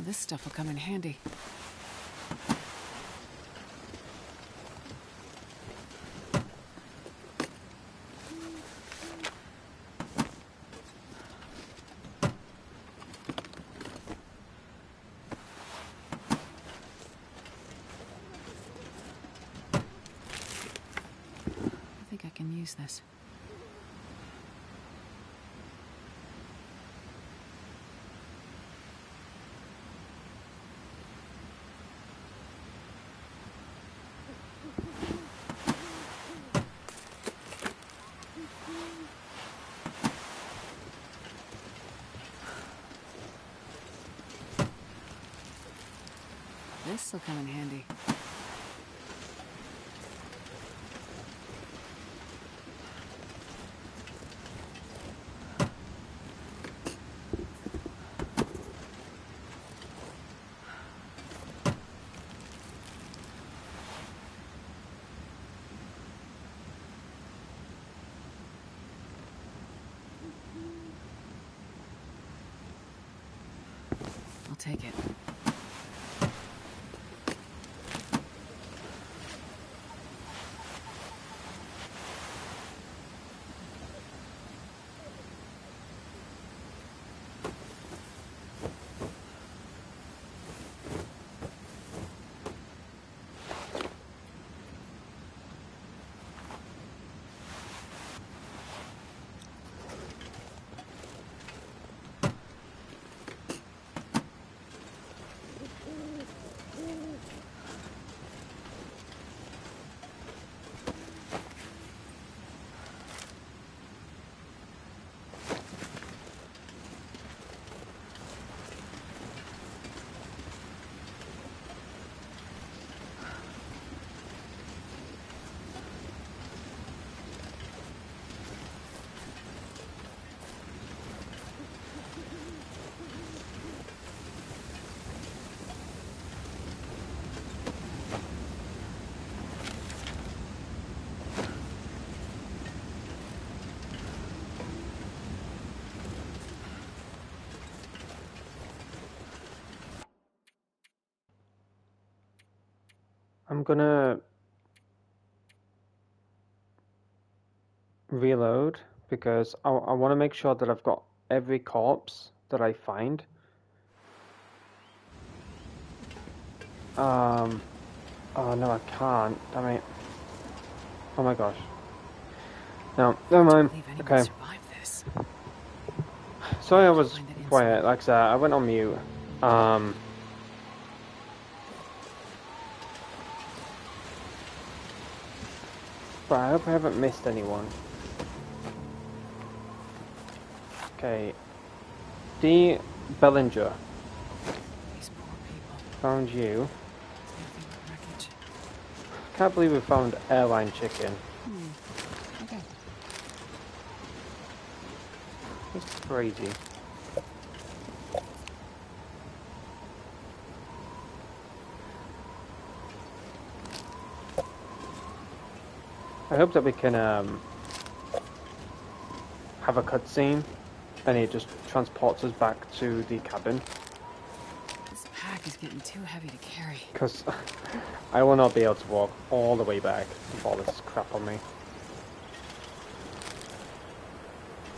This stuff will come in handy. I think I can use this. This'll come in handy. I'll take it. I'm gonna reload because I want to make sure that I've got every corpse that I find. Oh no, I can't. Damn it. Oh my gosh. No, never mind. Okay. Sorry I was quiet. Like I said, I went on mute. But I hope I haven't missed anyone. Okay. D. Bellinger. These poor people. Found you. Nothing but wreckage. Can't believe we found airline chicken. Okay. That's crazy. I hope that we can have a cutscene and it just transports us back to the cabin. This pack is getting too heavy to carry. Because I will not be able to walk all the way back with all this crap on me.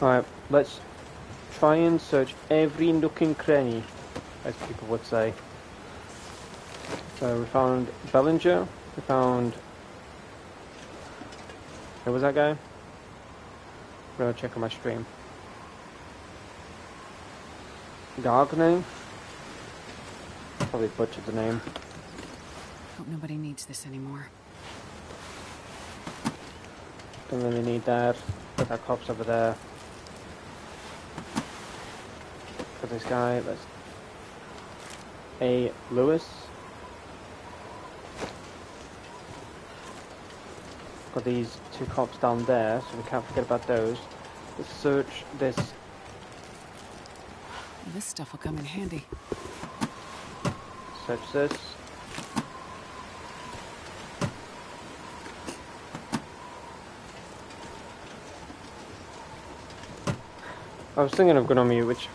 Alright, let's try and search every nook and cranny, as people would say. So we found Bellinger, we found... Who was that guy? I'm gonna check on my stream. Gardening. Probably butchered the name. Hope nobody needs this anymore. Don't really need that. Put that corpse over there. Put this guy. Let's. A. Lewis. Got these two cops down there, so we can't forget about those. Let's search this. This stuff will come in handy. Search this. I was thinking of going on mute, which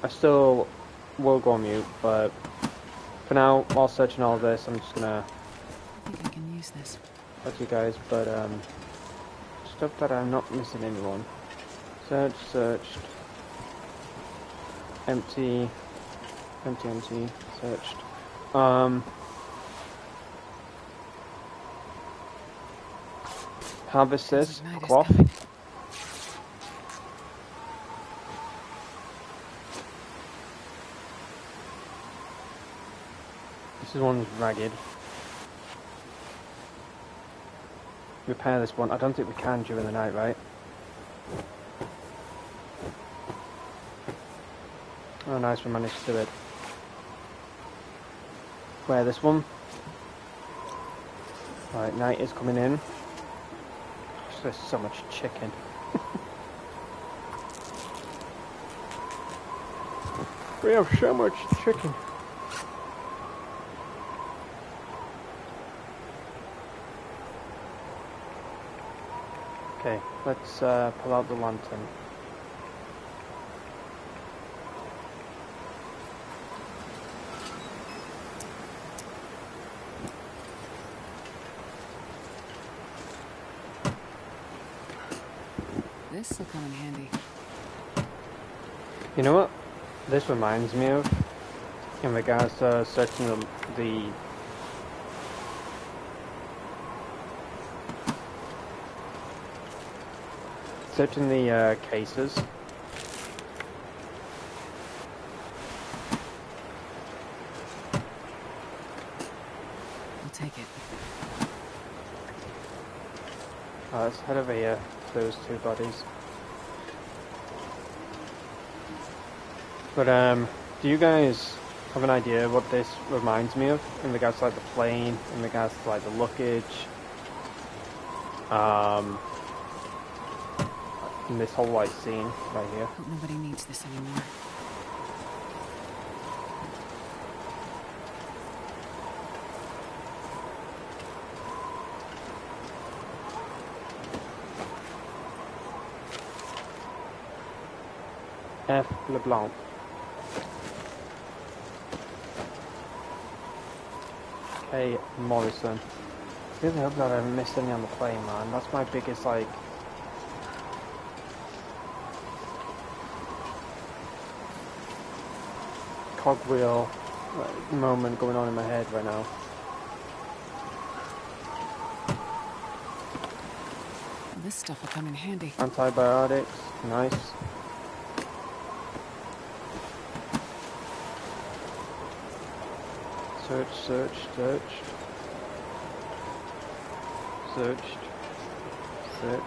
I still will go on mute, but for now, while searching all this, I'm just gonna I think I can use this. let you guys, but stuff that I'm not missing anyone. Search, searched. Empty, empty, empty, searched. Harvest this, Night is cloth. coming. This one's ragged. Repair this one. I don't think we can during the night, right? Oh, nice, we managed to do it. Wear this one. Right, night is coming in. There's so much chicken. We have so much chicken. Okay, let's pull out the lantern. This will come in handy. You know what this reminds me of in regards to searching the cases. I'll take it. Let's head over here to those two bodies. But do you guys have an idea what this reminds me of in regards to like the plane, in regards to like the luggage, in this whole like scene right here? Hope nobody needs this anymore. F. LeBlanc. K. Morrison. I really hope that I haven't missed any on the plane, man. That's my biggest, like... cogwheel moment going on in my head right now. This stuff will come in handy. Antibiotics. Nice. Search, search, searched. Searched. Searched.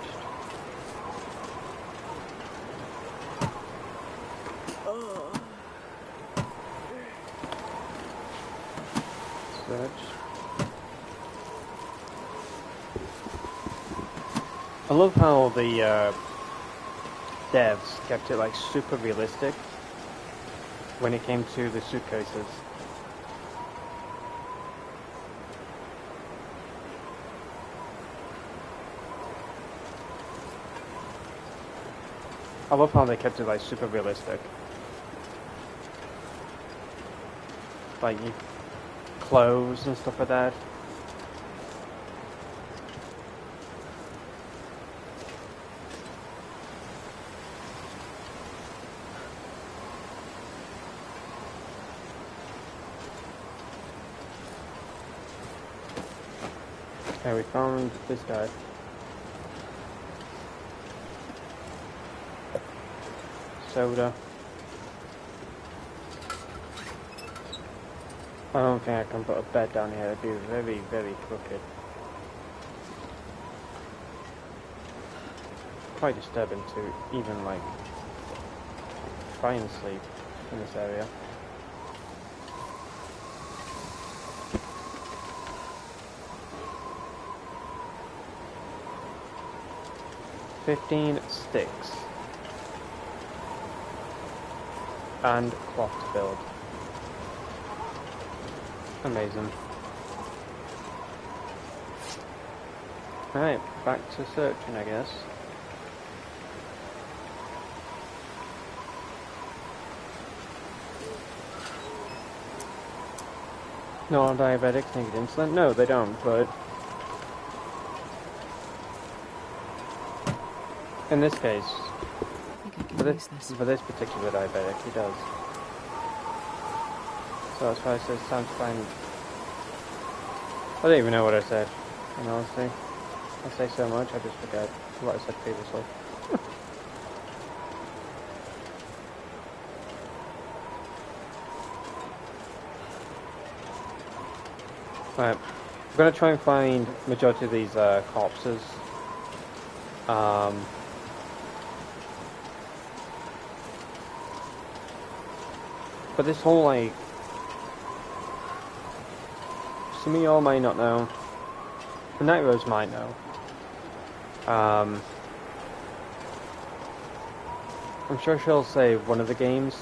Search. I love how the devs kept it like super realistic when it came to the suitcases. I love how they kept it like super realistic. Like you clothes and stuff like that. Okay, we found this guy. Soda. I don't think I can put a bed down here. It'd be very, very crooked. Quite disturbing to even like try and sleep in this area. "15 sticks and cloth to build." Amazing. Right, back to searching, I guess. Non-diabetics need insulin? No, they don't, but in this case, I think I can for use this. this particular diabetic, he does. So that's why I said it's time to find... I don't even know what I said, in honesty. I say so much, I just forget what I said previously. Right, I'm going to try and find majority of these corpses. But this whole, like... Some of y'all might not know. The Night Rose might know. I'm sure she'll say one of the games.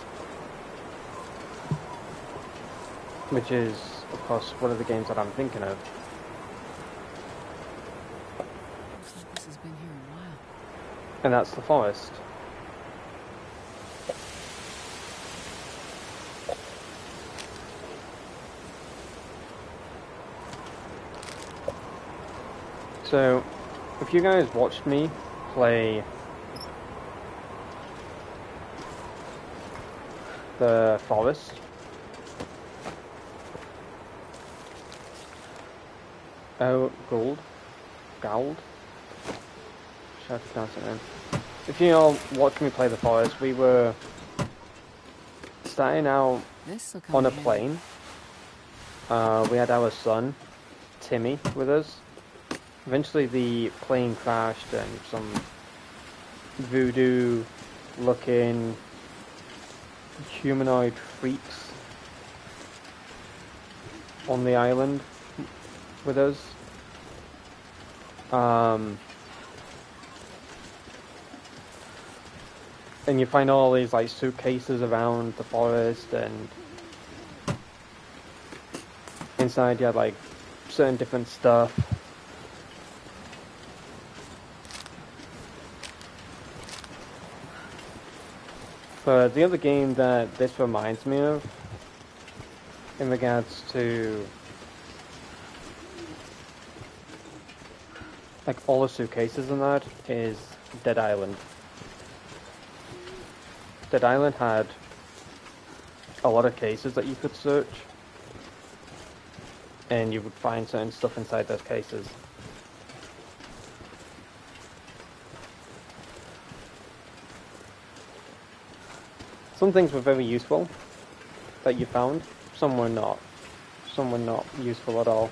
Which is, of course, one of the games that I'm thinking of. Looks like this has been here a while. And that's the forest. So, if you guys watched me play the forest, Gould, should I pronounce it then? If you all watched me play the forest, we were starting out This'll come on a in handy. plane. We had our son, Timmy, with us. Eventually the plane crashed and some voodoo-looking humanoid freaks on the island with us. And you find all these like suitcases around the forest, and inside you had like certain different stuff. But the other game that this reminds me of, in regards to like all the suitcases and that, is Dead Island. Dead Island had a lot of cases that you could search, and you would find certain stuff inside those cases. Some things were very useful that you found, some were not. Some were not useful at all.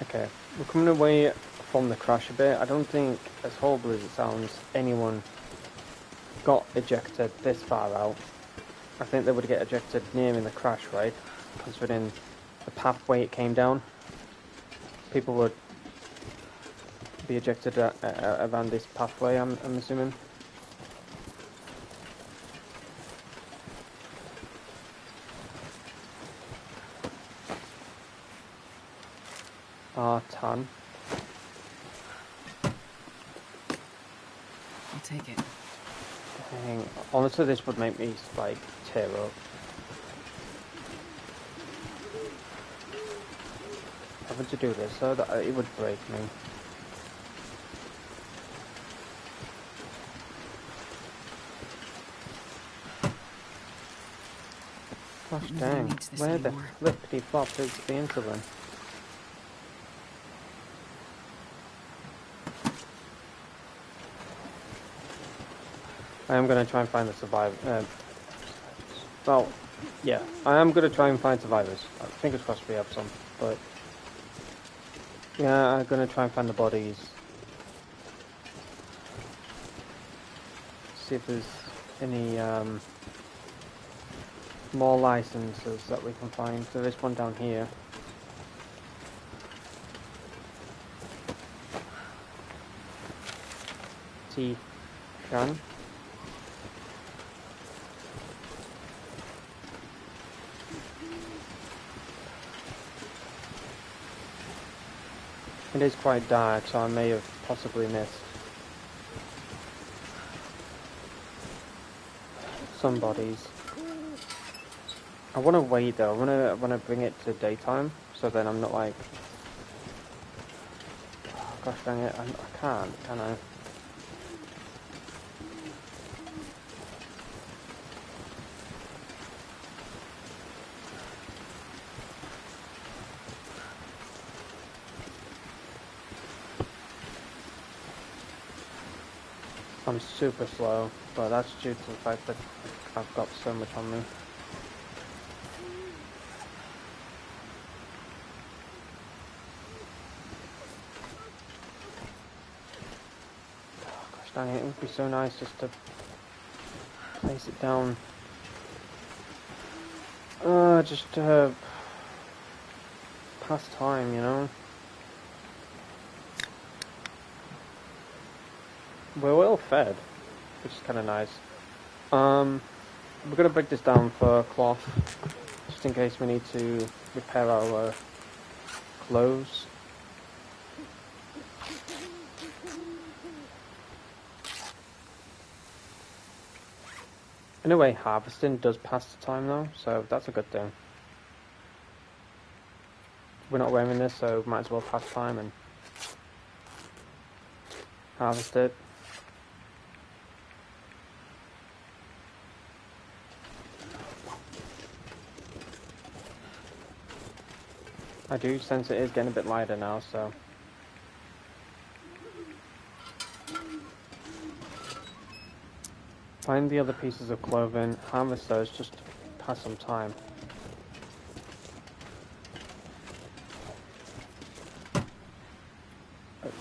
Okay, we're coming away from the crash a bit. I don't think, as horrible as it sounds, anyone got ejected this far out. I think they would get ejected nearing the crash, right? Considering the pathway it came down. People would be ejected around this pathway, I'm assuming. Ton. I'll take it. Dang. Honestly, this would make me, like, tear up. Having to do this, so that it would break me. Gosh Nobody dang, needs this where the anymore. flippity flop is the insulin? I am going to try and find the survivor. Well, Yeah, I am gonna try and find survivors. Fingers crossed we have some, but yeah, I'm gonna try and find the bodies. See if there's any more licenses that we can find. There is one down here. Can. It is quite dark, so I may have possibly missed some bodies. I want to wait though. I want to bring it to daytime, so then I'm not like, oh, gosh dang it, I can't, can I? I'm super slow, but that's due to the fact that I've got so much on me. Oh, gosh dang it, it would be so nice just to place it down. Just to pass time, you know? We're well fed, which is kind of nice. We're going to break this down for cloth, just in case we need to repair our clothes. In a way, harvesting does pass the time though, so that's a good thing. We're not wearing this, so might as well pass time and harvest it. I do sense it is getting a bit lighter now, so... Find the other pieces of clothing, harvest those just to pass some time.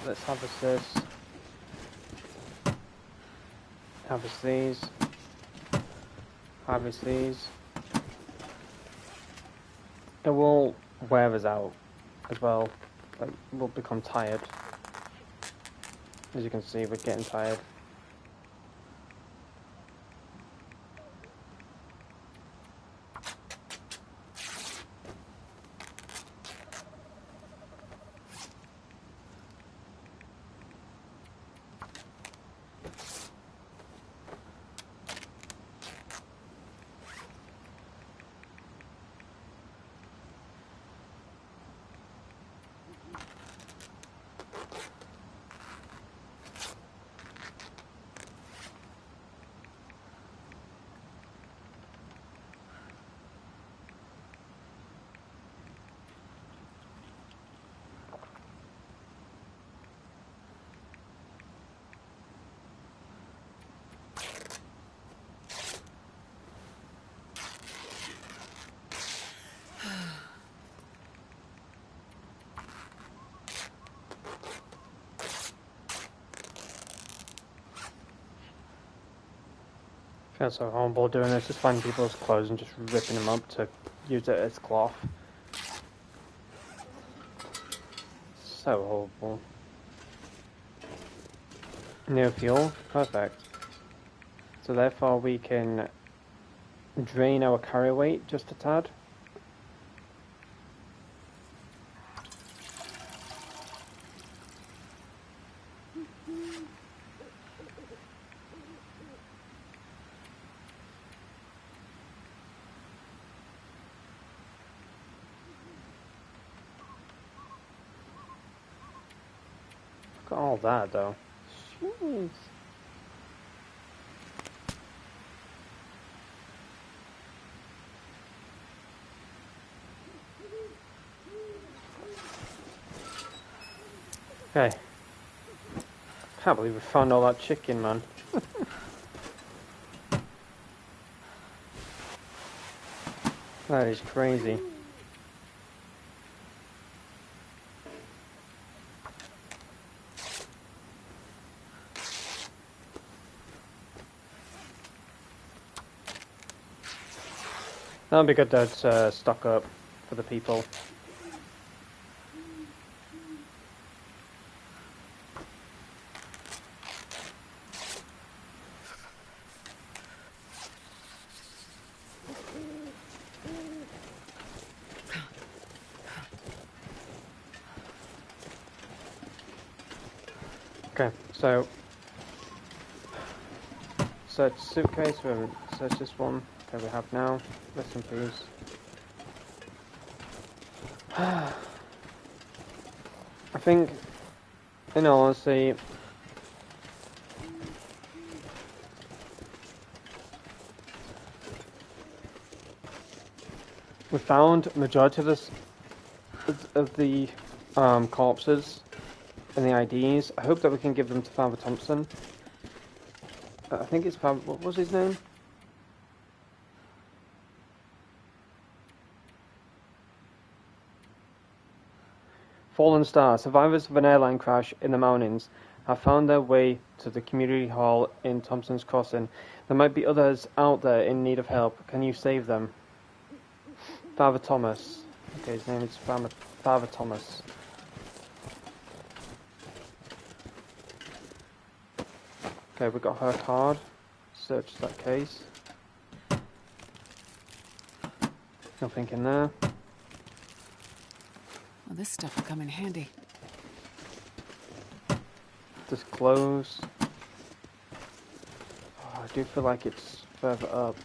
Let's harvest this. Harvest these. Harvest these. It will wear us out as well. Like, we'll become tired. As you can see, we're getting tired. I feel so horrible doing this, just finding people's clothes and just ripping them up to use it as cloth. So horrible. No fuel? Perfect. So therefore we can drain our carry weight just a tad. Look at all that though. Jeez. Okay. Can't believe we found all that chicken, man. That is crazy. That'd be good to stock up for the people. Okay, so search suitcase, we haven't searched this one. Okay, we have now. Listen please. I think, in all honesty, we found majority of the corpses and the IDs. I hope that we can give them to Father Thompson. I think it's Father. What was his name? Fallen Star. Survivors of an airline crash in the mountains have found their way to the community hall in Thompson's Crossing. There might be others out there in need of help. Can you save them? Father Thomas. Okay, his name is Father Thomas. Okay, we got her card. Search that case. Nothing in there. Well, this stuff will come in handy. Disclose. Oh, I do feel like it's further up.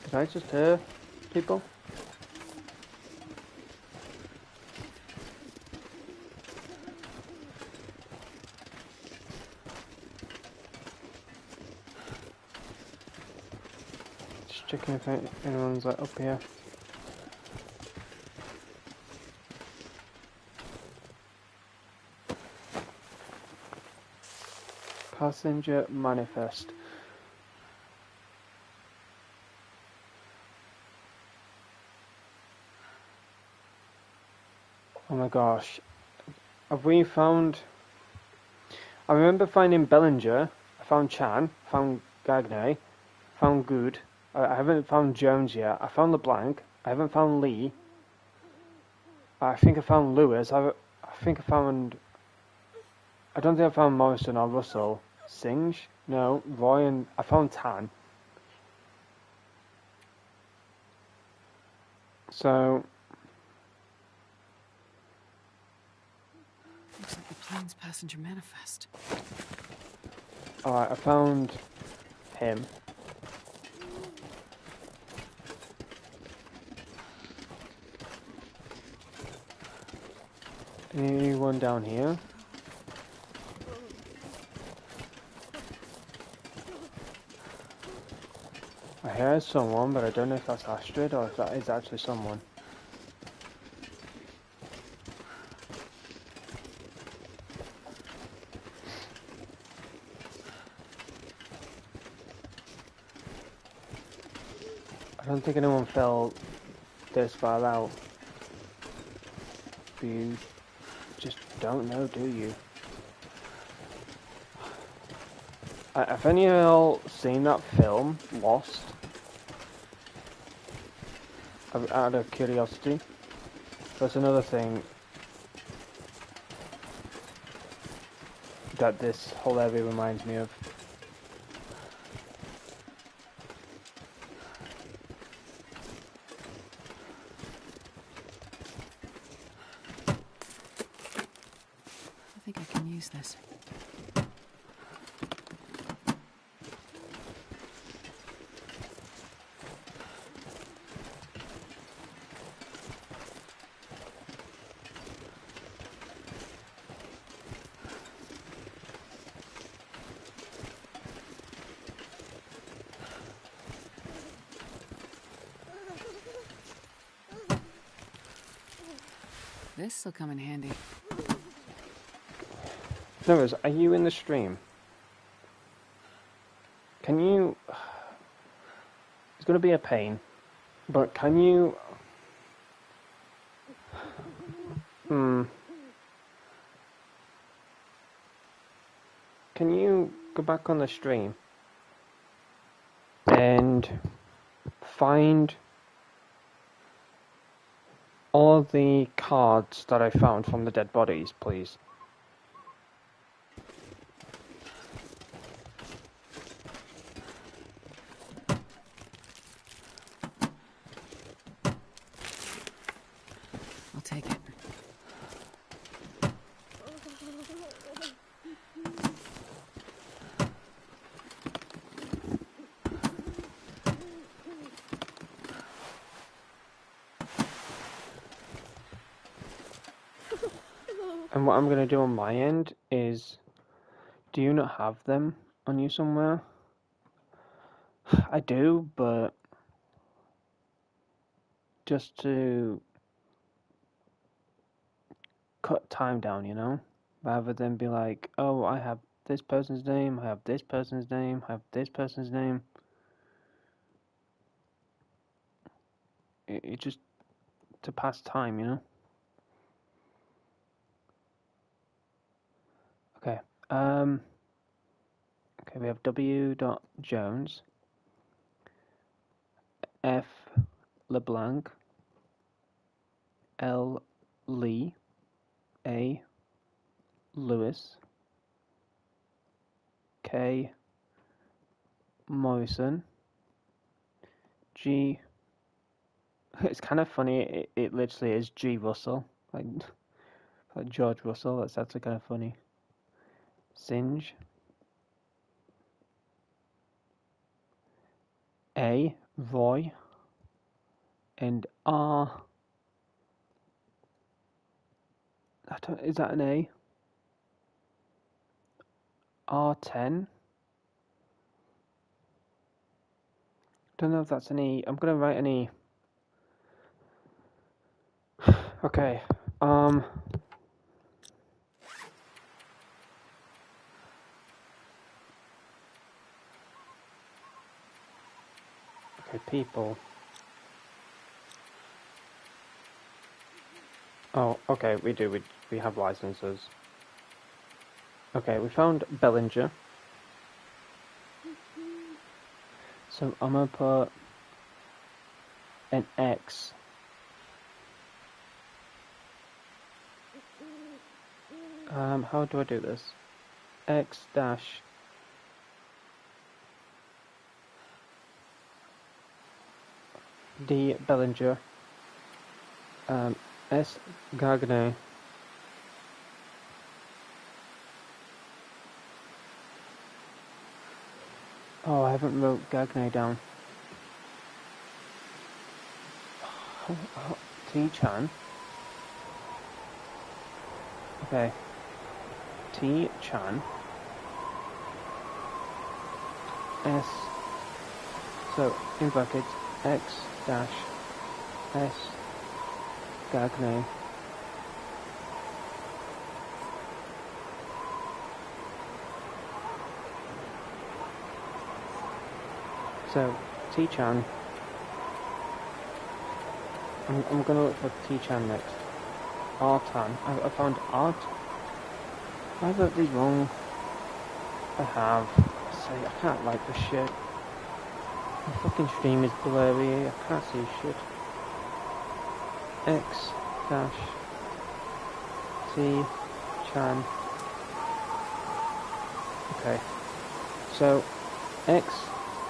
Did I just hear people? Just checking if anyone's like up here. Passenger manifest. Oh my gosh. Have we found... I remember finding Bellinger, I found Chan, found Gagne, found Good. I haven't found Jones yet. I found LeBlanc. I haven't found Lee. I think I found Lewis. I think I found... I don't think I found Morrison or Russell. Singe? No. Roy and... I found Tan. So... Looks like the plane's passenger manifest. Alright, I found him. Anyone down here? I heard someone, but I don't know if that's Astrid or if that is actually someone. I don't think anyone fell this far out. But you just don't know, do you? Have any of y'all seen that film, Lost? Out of curiosity. That's another thing that this whole area reminds me of. I think I can use this. This'll come in handy. Noahs, are you in the stream? Can you... It's going to be a pain, but can you... Can you go back on the stream and find all the cards that I found from the dead bodies, please? I'll take it. And what I'm going to do on my end is, do you not have them on you somewhere? I do, but just to cut time down, you know? Rather than be like, oh, I have this person's name, I have this person's name, I have this person's name. It just to pass time, you know? Okay. Okay, we have W. Jones, F. LeBlanc, L. Lee, A. Lewis, K. Morrison, G. It's kind of funny. It literally is G. Russell, like George Russell. That's actually kind of funny. Singe, A. Roy, and R. Is that an A? R10. Don't know if that's an E. I'm gonna write an E. Okay. Okay, people. Oh, okay, we do. We have licenses. Okay, we found Bellinger. So I'm gonna put an X. How do I do this? X dash D Bellinger. S Gagne. Oh, I haven't wrote Gagne down. T-Chan. Okay. T-Chan. S. So, in brackets, X dash S Gagne. So, T-Chan. I'm gonna look for T-Chan next. Artan. I found Art. I wrote these wrong. I have. I can't like this shit. The fucking stream is blurry. I can't see shit. X dash T Chan. Okay. So X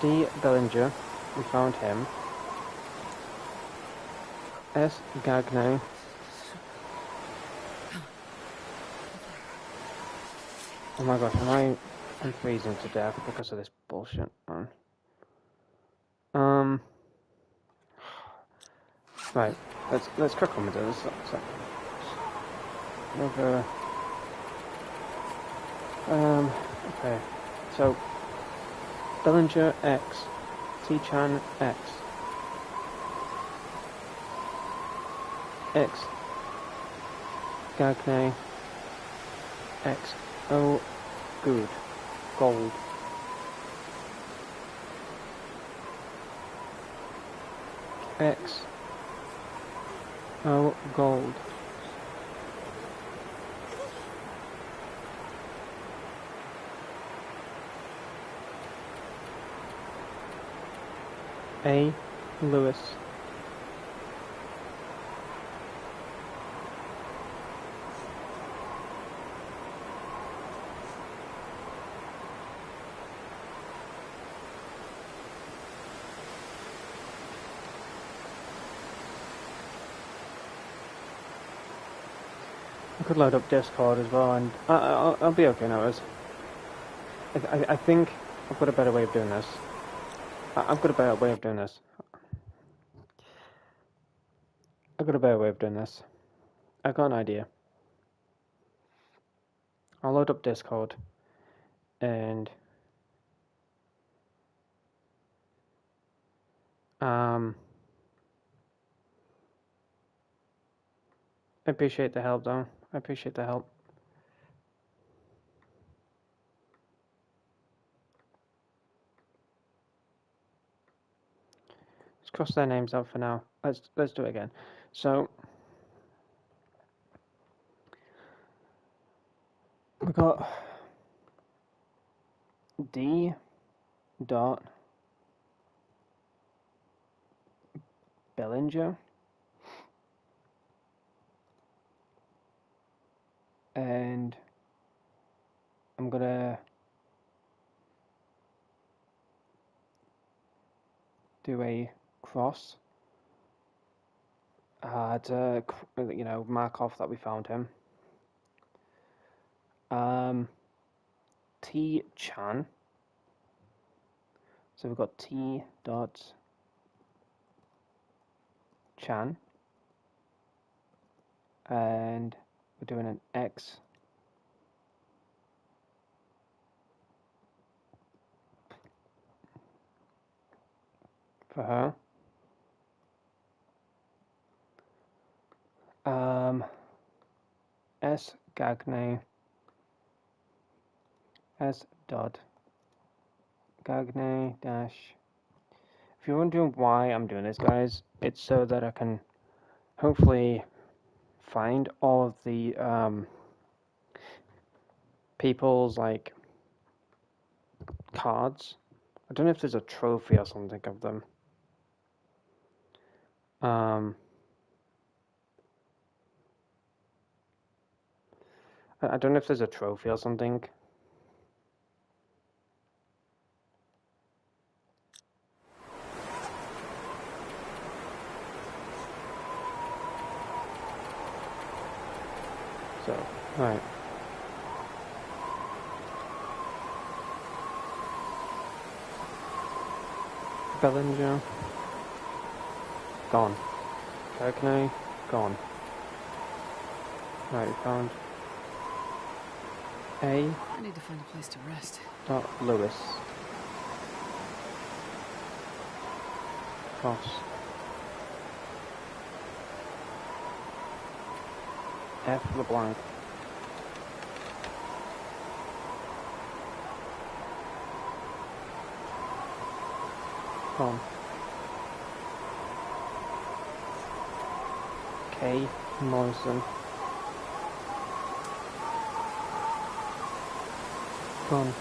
D Bellinger. We found him. S Gagne. Oh my gosh, I'm freezing to death because of this bullshit, man. Right, let's crack on with this. Okay. So Bellinger X, T-Chan X, X Gagne. X. Oh, good. Gold. X. Oh, gold. A. Lewis. I could load up Discord as well, and I'll be okay now. I think I've got a better way of doing this. I've got a better way of doing this. I've got a better way of doing this. I've got an idea. I'll load up Discord, and I appreciate the help, though. I appreciate the help. Let's cross their names out for now. Let's do it again. So we got D. Dot Bellinger, and I'm gonna do a cross to mark off that we found him. T Chan. So we've got T dot Chan, and we're doing an X for her. S Gagne. S dot Gagne dash. If you're wondering why I'm doing this, guys, it's so that I can hopefully find all of the people's like cards. I don't know if there's a trophy or something of them. I don't know if there's a trophy or something. So, right. Bellinger. Gone. Gagne. Gone. Right, we found A. I need to find a place to rest. Dot Lewis. Cross. F LeBlanc. Gone. K Morrison. Gone.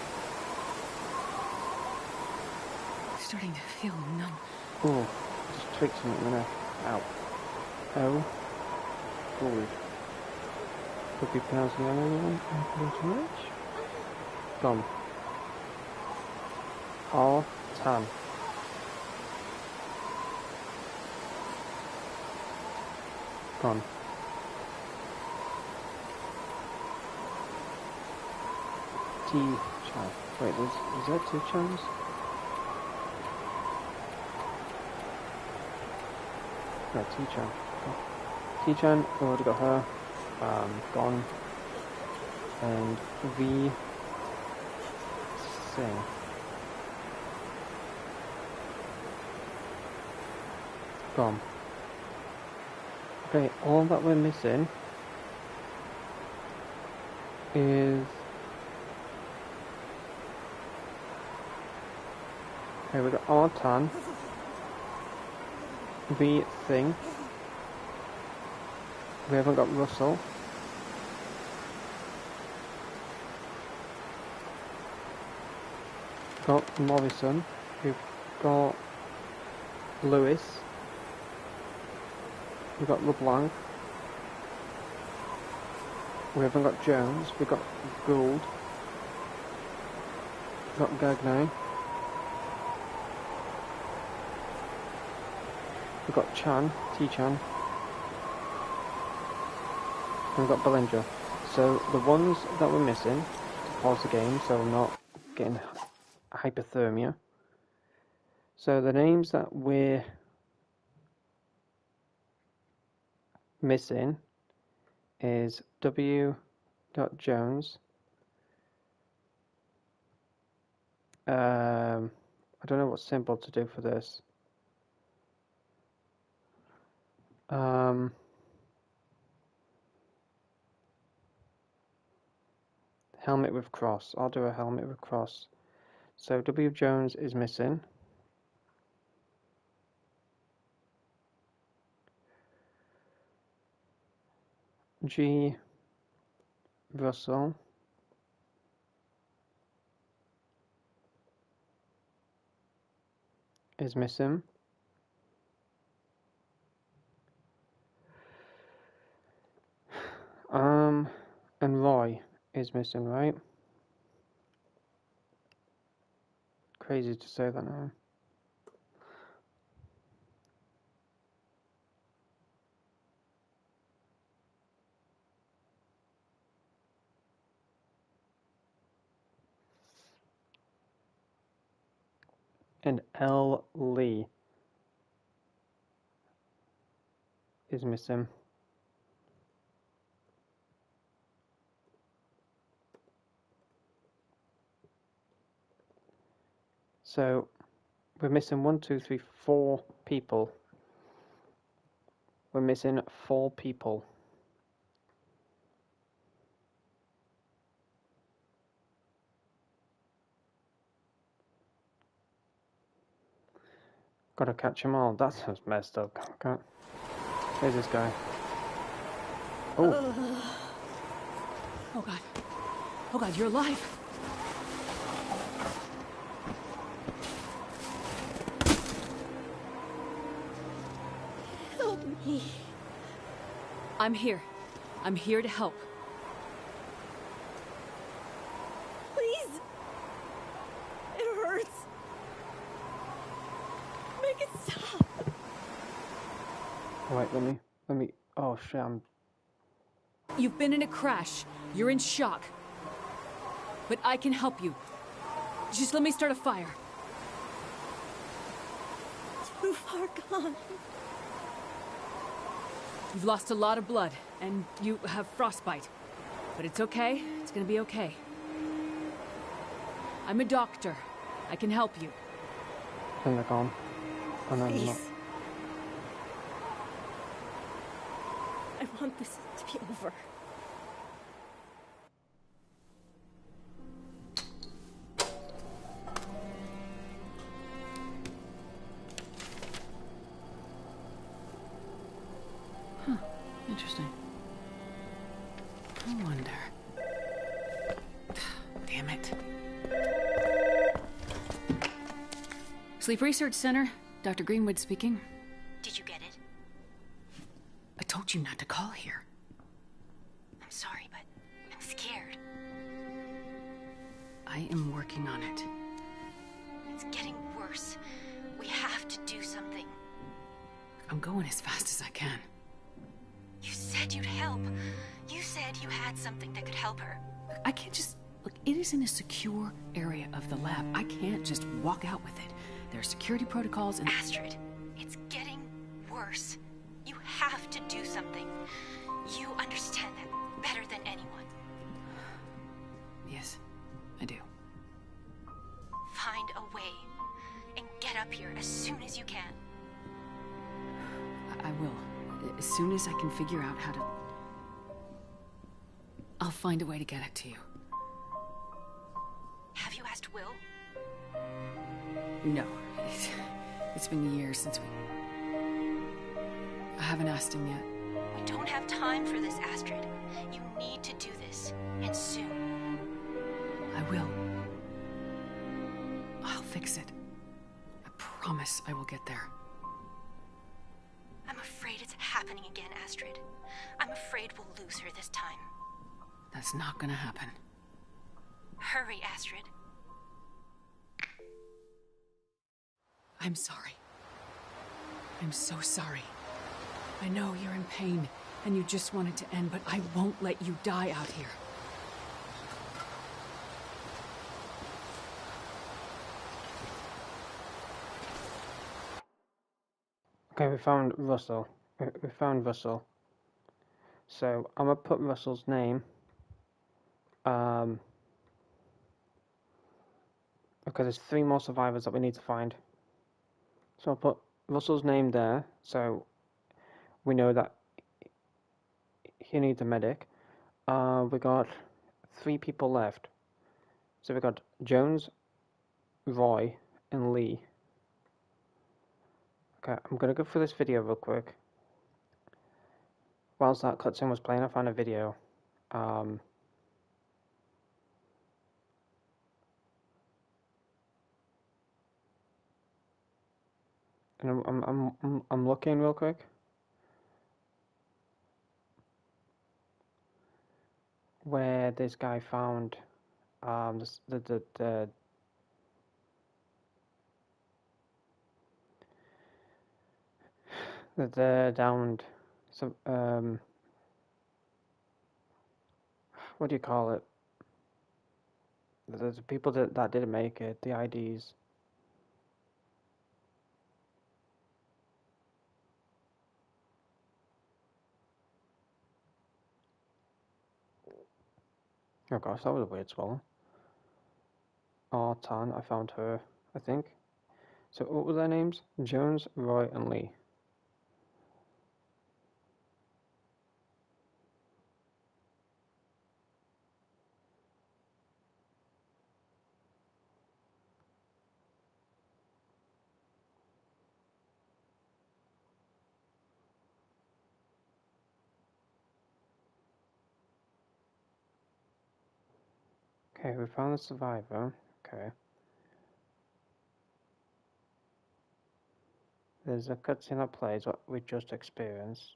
Starting to feel numb. Oh, just tweaked something in there. Ow. O. Gold. Could be pronouncing that anyone too much. Gone. R. Tan. Gone. T. Chan. Wait, is there two Chans? No, T. Chan. T. Chan, already got her. Gone. And V. Sing. Gone. Okay, all that we're missing is... Okay, we've got Artan. We think... We haven't got Russell. We've got Morrison. We've got Lewis. We've got LeBlanc. We haven't got Jones. We've got Gould. We've got Gagney. We've got Chan, T-Chan. And we've got Bellinger. So the ones that we're missing to pause the game, so we're not getting hypothermia. So the names that we're missing is W. Jones. I don't know what symbol to do for this. Helmet with cross. I'll do a helmet with cross. So W. Jones is missing. G. Russell. Is missing. And Roy is missing, right? Crazy to say that now. And L. Lee is missing. So we're missing 1, 2, 3, 4 people. We're missing 4 people. Gotta catch them all. That's just messed up. Can't. Here's this guy. Oh. Oh god. Oh god, you're alive. Help me. I'm here. I'm here to help. Please. It hurts. Make it stop. Alright, let me... Oh shit, You've been in a crash. You're in shock. But I can help you. Just let me start a fire. Too far gone. You've lost a lot of blood, and you have frostbite. But it's okay. It's gonna be okay. I'm a doctor. I can help you. And they're gone. And then not. Please. I want this to be over. Huh. Interesting. I wonder. Damn it. Sleep Research Center. Dr. Greenwood speaking. Did you get it? I told you not to call here. I'm sorry, but I'm scared. I am working on it. It's getting worse. We have to do something. I'm going as fast as I can. You said you'd help. You said you had something that could help her. I can't just... Look, it is in a secure area of the lab. I can't just walk out with it. There are security protocols and... Astrid, it's getting worse. You have to do something. You understand that better than anyone. Yes, I do. Find a way and get up here as soon as you can. I will. As soon as I can figure out how to... I'll find a way to get it to you. Have you asked Will? No. It's been years since I haven't asked him yet. We don't have time for this, Astrid. You need to do this, and soon. I will. I'll fix it. I promise I will get there. I'm afraid it's happening again, Astrid. I'm afraid we'll lose her this time. That's not gonna happen. Hurry, Astrid. I'm sorry. I'm so sorry. I know you're in pain, and you just want it to end, but I won't let you die out here. Okay, we found Russell. We found Russell. So I'm gonna put Russell's name. Okay, there's 3 more survivors that we need to find. So I'll put Russell's name there, so we know that he needs a medic. We got 3 people left. So we got Jones, Roy, and Lee. Okay, I'm gonna go through this video real quick. Whilst that cutscene was playing, I found a video. And I'm looking real quick. Where this guy found the downed, so what do you call it? The people that didn't make it, the IDs. Oh gosh, that was a weird swallow. Tan, I found her, I think. So what were their names? Jones, Roy, and Lee. Okay, we found the survivor. Okay. There's a cutscene that plays what we just experienced.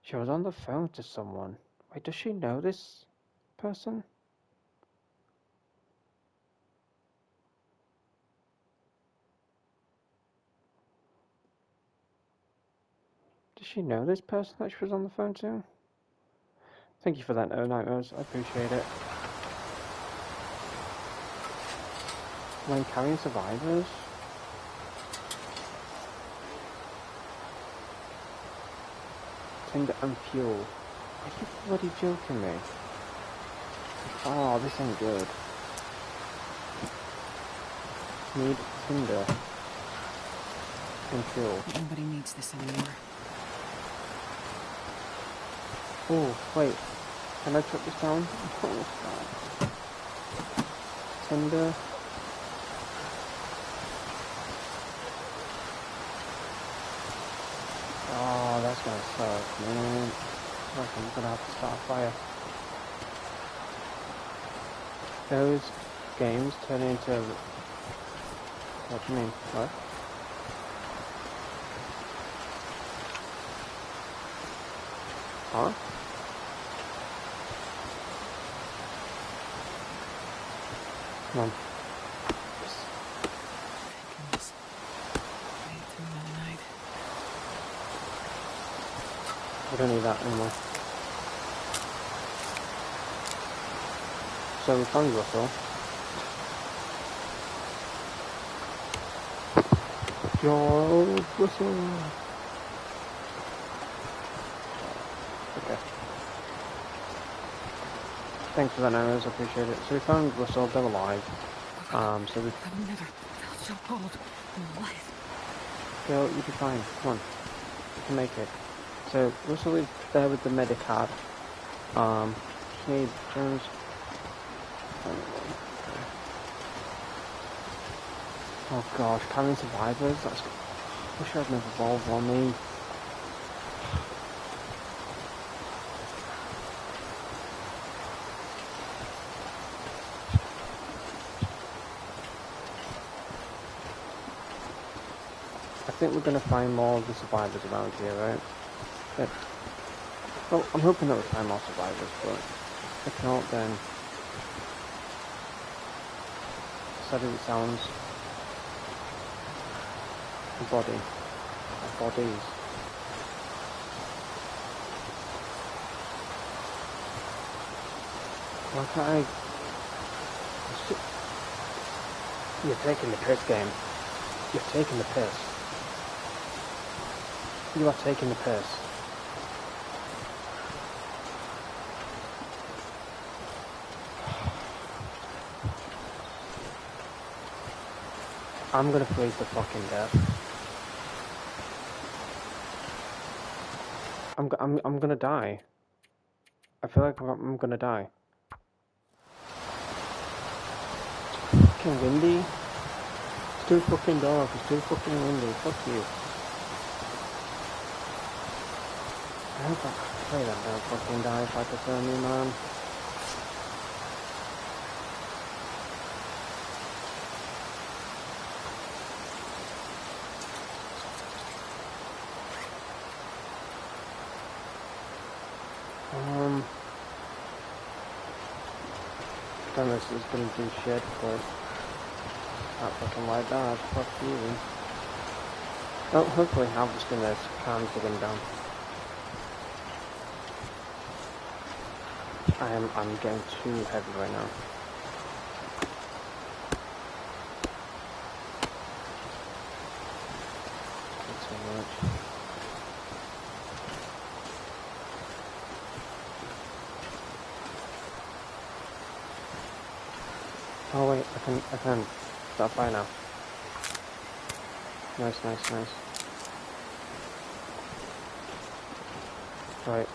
She was on the phone to someone. Wait, does she know this person? Does she know this person that she was on the phone to? Thank you for that, No Nightmares. I appreciate it. When carrying survivors? Tinder and fuel. Are you bloody joking me? Oh, this ain't good. Need tinder and fuel. Nobody needs this anymore. Oh, wait. Can I chop this down? Oh, God. Tinder. Oh, that's gonna suck, man. I'm gonna have to start a fire. Those games turn into... What do you mean? What? Huh? Come on. We don't need that anymore. So we found Russell. Yo, Russell. Okay. Thanks for that, Arrows. I appreciate it. So we found Russell. They're alive. So we. I've never felt so cold in my life. Girl, you'll be fine. Come on. You can make it. So Russell is there with the medic card. Need Jones. Oh gosh, carrying survivors? That's... wish I'd never evolved on me. I think we're going to find more of the survivors around here, right? Yeah. Well, I'm hoping that we find more survivors, but if not, then... sad as it sounds... a body. Bodies. Why can't I... You're taking the piss, game. You're taking the piss. You are taking the piss. I'm gonna freeze to fucking death. I'm gonna die. I feel like I'm gonna die. It's fucking windy. It's too fucking dark. It's too fucking windy. Fuck you. I hope I pray that don't fucking die if I prefer me, man. Don't know if this is gonna do shit, but not fucking like that. Fuck you. Oh, hopefully harvesting this calms the wind down. I'm getting too heavy right now. Not so much. Oh wait, I can start fire now. Nice. Right.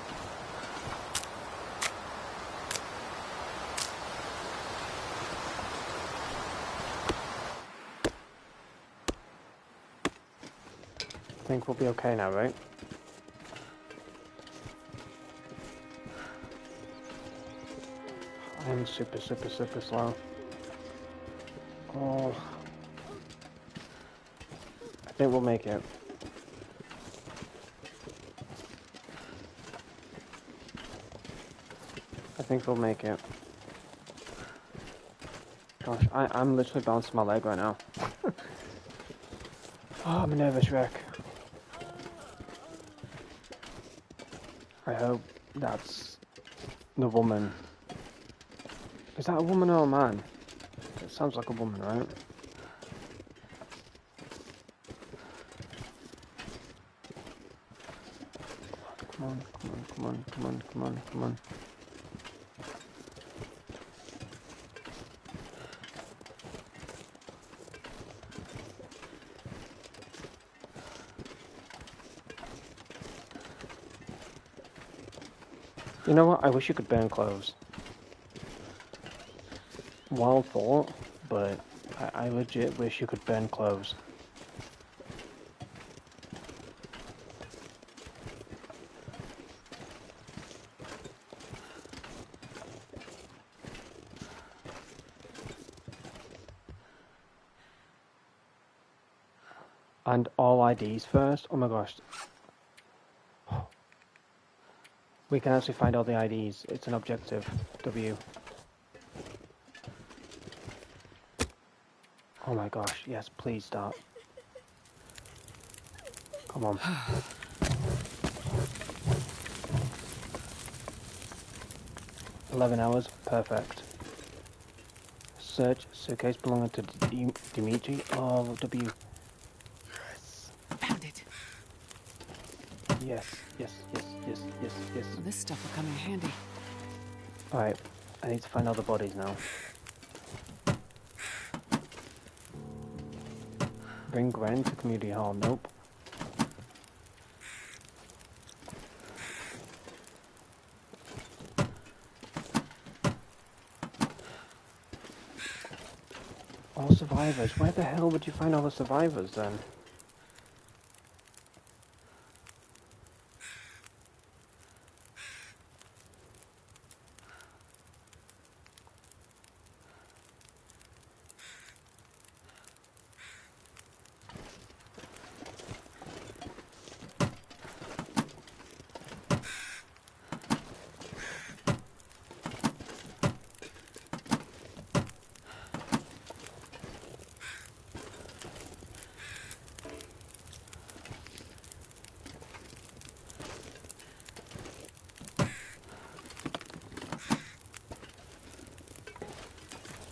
I think we'll be okay now, right? I'm super slow. Oh. I think we'll make it. I think we'll make it. Gosh, I'm literally bouncing my leg right now. Oh, I'm a nervous wreck. I hope that's the woman. Is that a woman or a man? It sounds like a woman, right? Come on. You know what? I wish you could burn clothes. Wild thought, but I legit wish you could burn clothes. And all IDs first? Oh my gosh. We can actually find all the IDs. It's an objective. W. Oh my gosh, yes, please start. Come on. $11 perfect. Search suitcase belonging to Dimitri. Oh, W. Found it. Yes. Well, this stuff will come in handy. Alright, I need to find all the bodies now. Bring Gwen to community hall. Nope. survivors. Where the hell would you find all the survivors then?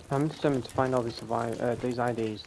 I'm determined to find all these these IDs.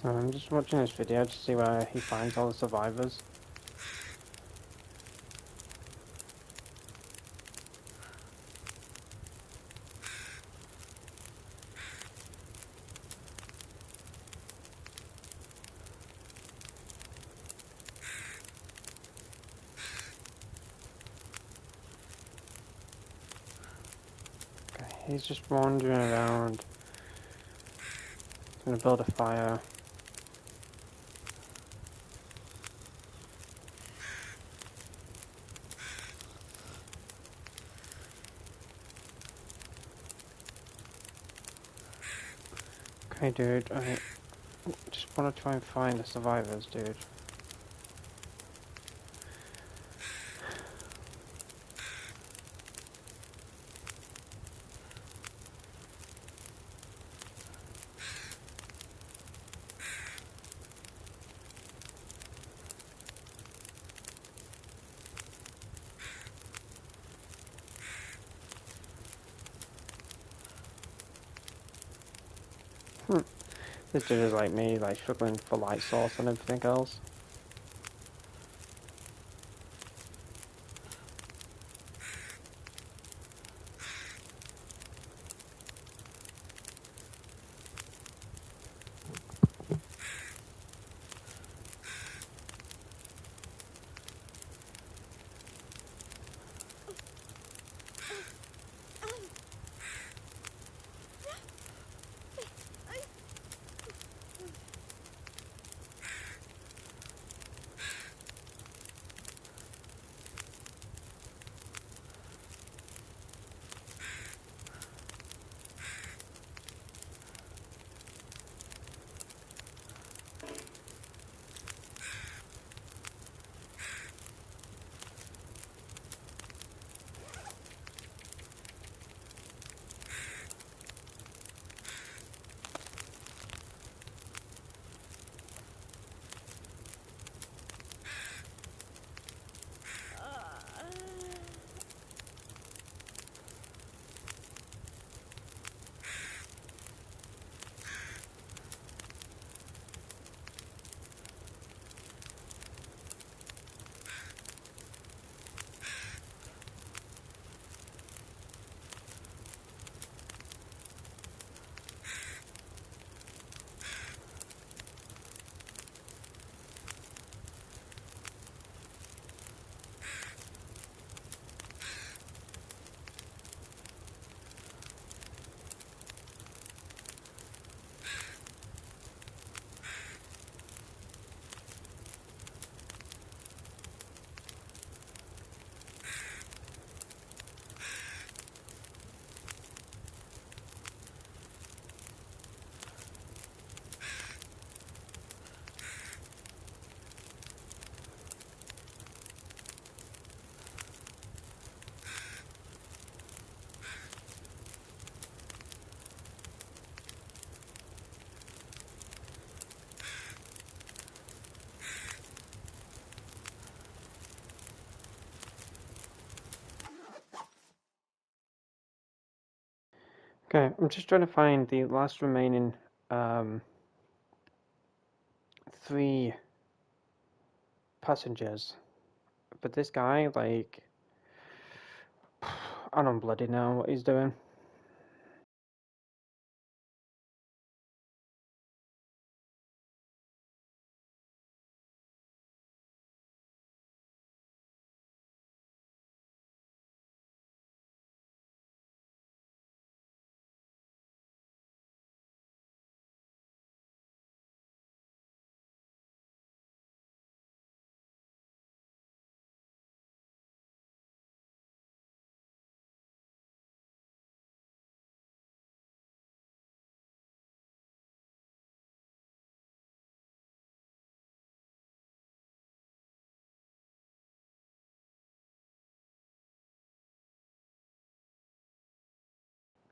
So I'm just watching this video to see where he finds all the survivors. Okay, he's just wandering around. He's gonna build a fire. Okay, dude, I just want to try and find the survivors, dude. This dude is like me, like struggling for light source and everything else. Okay, I'm just trying to find the last remaining 3 passengers. But this guy, like, I don't bloody know what he's doing.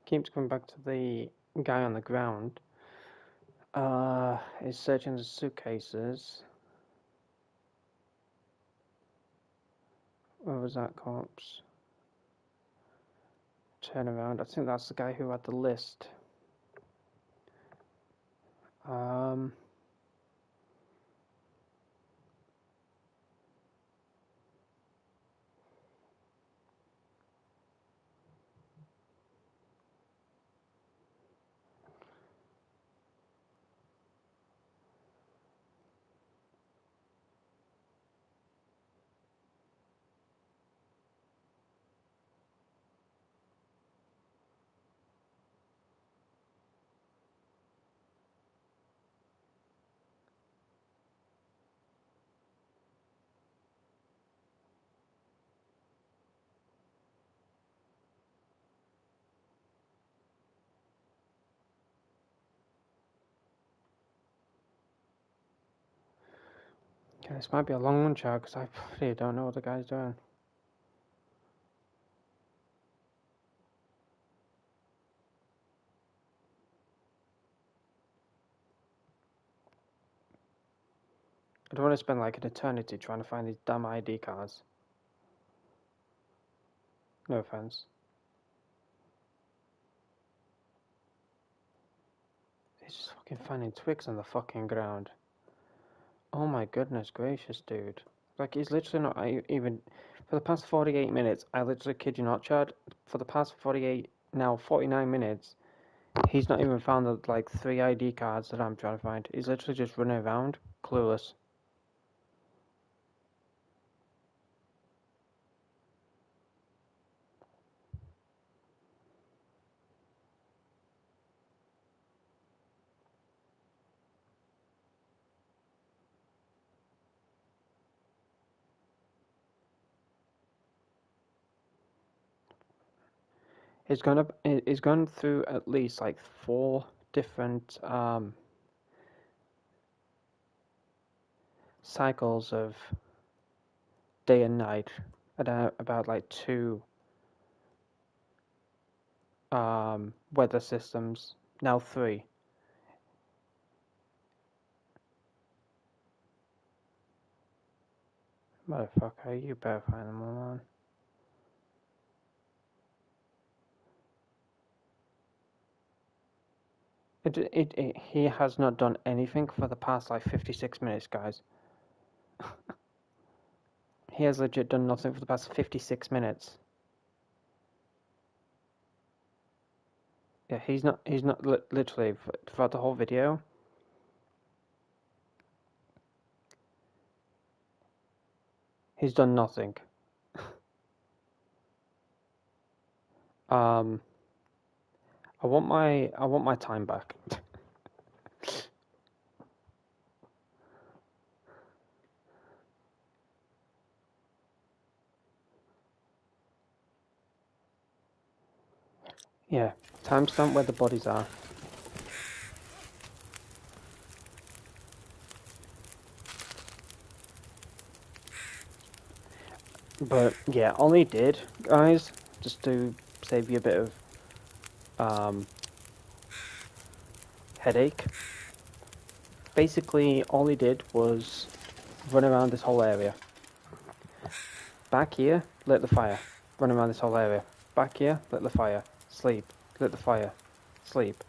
Keeps coming back to the guy on the ground. He's searching the suitcases. Where was that corpse? Turn around. I think that's the guy who had the list. Okay, this might be a long one, Chad, because I really don't know what the guy's doing. I don't want to spend like an eternity trying to find these damn ID cards. No offense. He's just fucking finding twigs on the fucking ground. Oh my goodness gracious, dude. Like, he's literally not even... For the past 48 minutes, I literally kid you not, Chad, for the past 49 minutes, he's not even found the, like, 3 ID cards that I'm trying to find. He's literally just running around, clueless. He's gone through at least, like, 4 different, cycles of day and night at about like 2 weather systems, now 3. Motherfucker, you better find them all, man. He has not done anything for the past like 56 minutes, guys. He has legit done nothing for the past 56 minutes. Yeah, he's not literally throughout the whole video. He's done nothing. I want my time back. Yeah, timestamp where the bodies are. But yeah, all he did, guys, just to save you a bit of headache. Basically, all he did was run around this whole area. Back here, lit the fire. Run around this whole area. Back here, lit the fire. Sleep, lit the fire. sleep,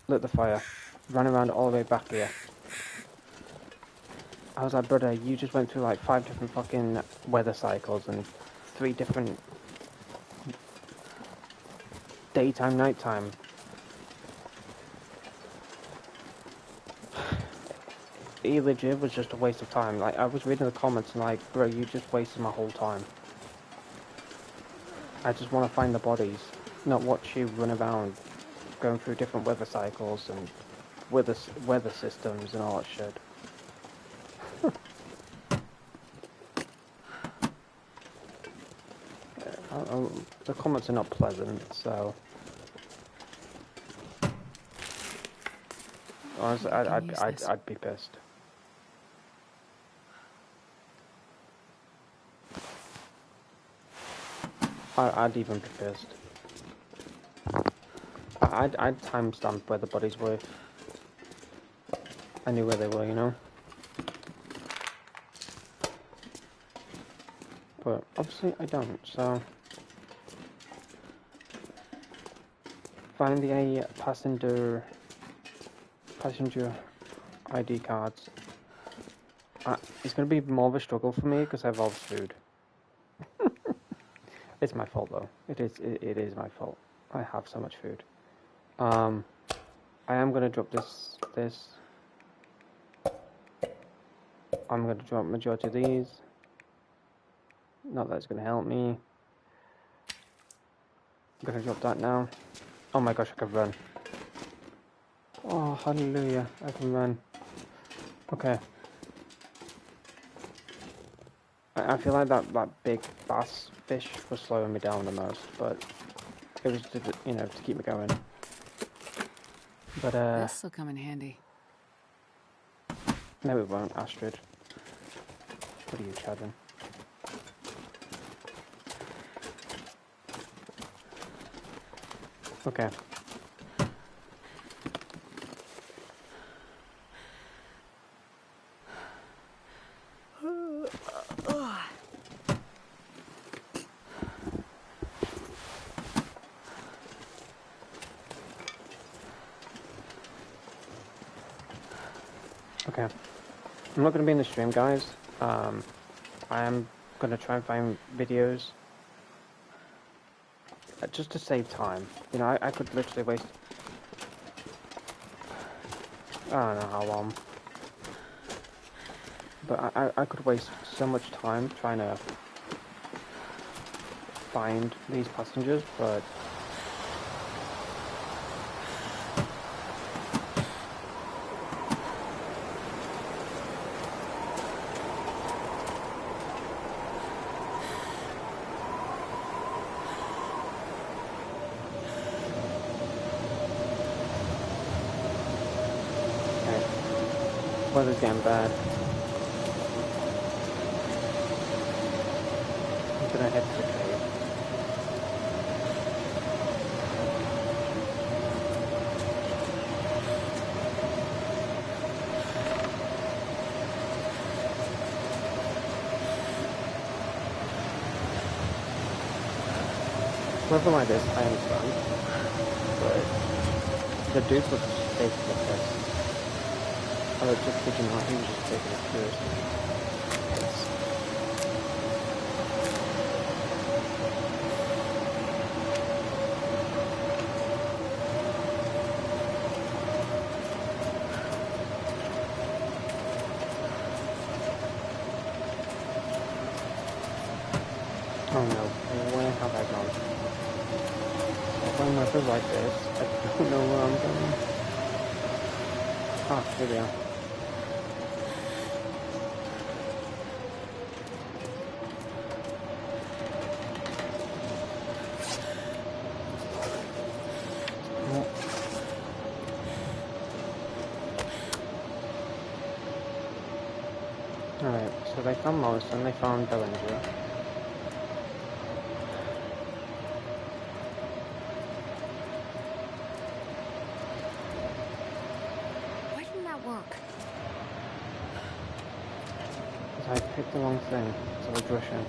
lit the fire, ran around all the way back here. I was like, brother, you just went through like 5 different fucking weather cycles and 3 different daytime, nighttime. Elegy was just a waste of time. Like, I was reading the comments and like, bro, you just wasted my whole time. I just want to find the bodies, not watch you run around going through different weather cycles and weather systems and all that shit. The comments are not pleasant, so honestly, I'd be pissed. I'd even be pissed. I'd timestamp where the bodies were. I knew where they were, you know. But obviously I don't, so find the passenger ID cards. It's going to be more of a struggle for me because I have all this food. It's my fault though. It is my fault. I have so much food. I am going to drop this. I'm going to drop majority of these. Not that it's going to help me. I'm going to drop that now. Oh my gosh, I can run. Oh, hallelujah, I can run. Okay. I feel like that big bass fish was slowing me down the most, but it was, you know, to keep me going. But, This'll come in handy. no it won't, Astrid. What are you, Chadden? Okay. Okay. I'm not going to be in the stream, guys. I am going to try and find videos just to save time. You know, I could literally waste, I don't know how long, but I could waste so much time trying to find these passengers, but weather's getting bad. I'm gonna head to the cave. Weather like this, I understand, but the dude was just taking the piss. I was just thinking, like, he was just taking it seriously. Oh no, where have I gone? When weather's like this, I don't know where I'm going. Ah, here we are. Alright, so they found Milton, they found Bellinger. Why didn't that work? Because I picked the wrong thing, so I was rushing.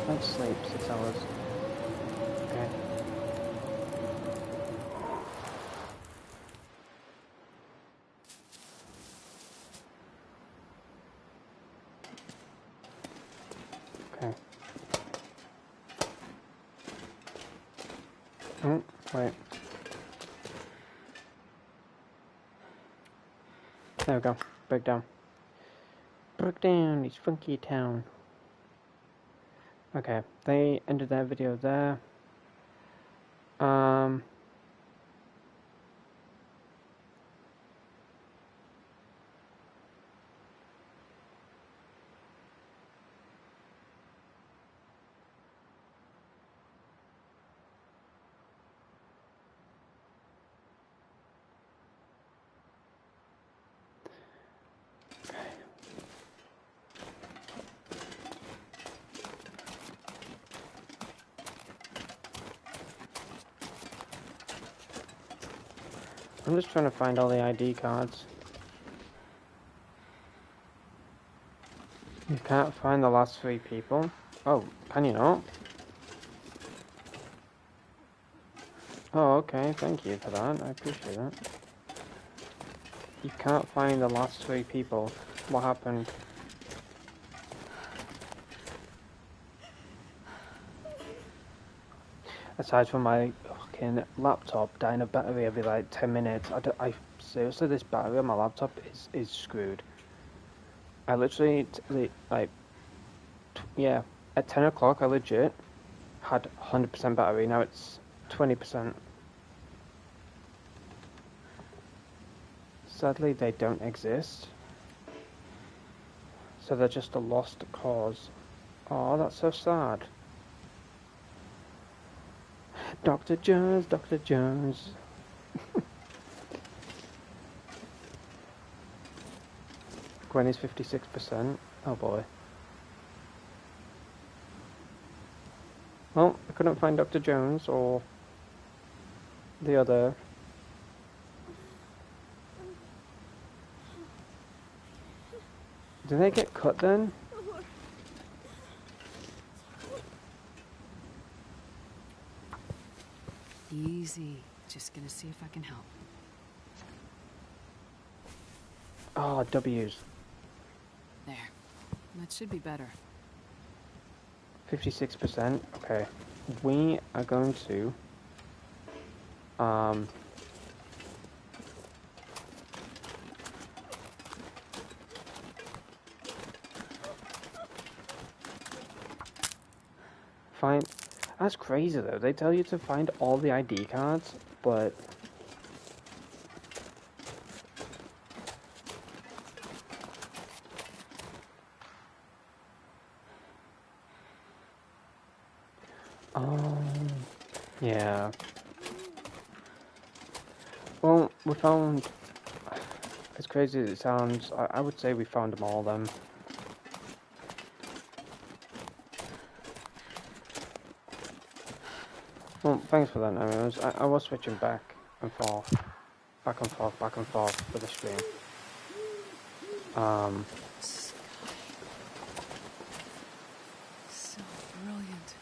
Let's sleep 6 hours. Okay. Okay. Oh, wait. There we go. Breakdown. Breakdown is funky town. Okay, they ended their video there. I'm just trying to find all the ID cards. You can't find the last 3 people? Oh, can you not? Oh, okay, thank you for that. I appreciate that. You can't find the last 3 people. What happened? Aside from my fucking laptop dying of battery every like 10 minutes, I seriously, this battery on my laptop is screwed. I literally, yeah, at 10 o'clock I legit had 100% battery, now it's 20%. Sadly, they don't exist. So they're just a lost cause. Oh, that's so sad. Dr. Jones, Dr. Jones. Gwen is 56%. Oh boy. Well, I couldn't find Dr. Jones or the other. Did they get cut then? Easy. Just gonna see if I can help. Oh, W's. There. That should be better. 56%. Okay. We are going to find. That's crazy though. They tell you to find all the ID cards, but yeah. Well, we found. As crazy as it sounds, I would say we found them all then. Well, thanks for that, anyways. I was switching back and forth for the stream. So brilliant.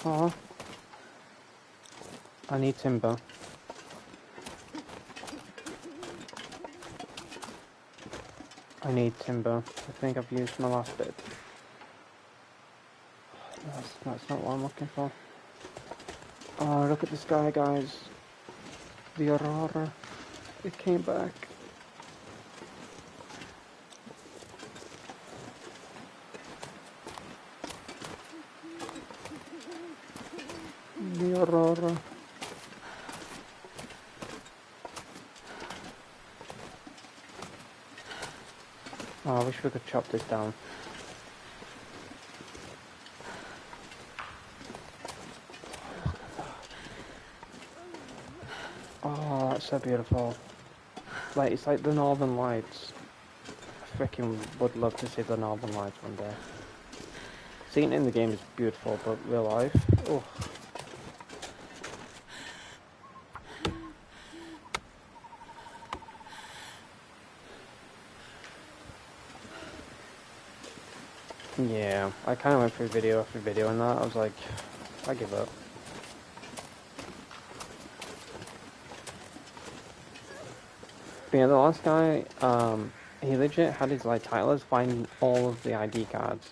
Oh, I need timber. I need timber. I think I've used my last bit. That's not what I'm looking for. Oh, look at the sky, guys. The aurora. It came back. The aurora. Oh, I wish we could chop this down. Oh, that's so beautiful. It's like the Northern Lights. I freaking would love to see the Northern Lights one day. Seeing it in the game is beautiful, but real life, oh. Yeah, I kind of went through video after video on that. I was like, I give up. But yeah, the last guy, he legit had his like title as find all of the ID cards.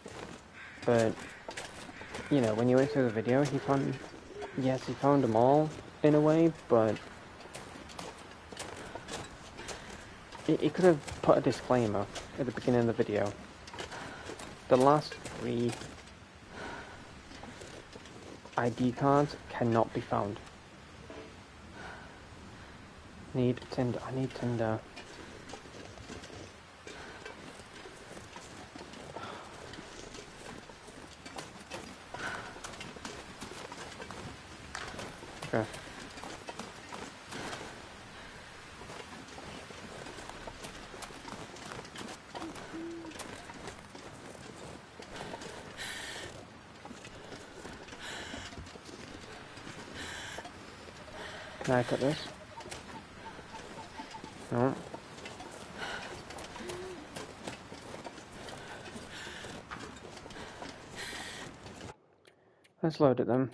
But, you know, when you went through the video, he found, yes, he found them all in a way, but he could have put a disclaimer at the beginning of the video. The last 3 ID cards cannot be found. Need tinder. I need tinder. Okay. Can I cut this? No. Let's load it then.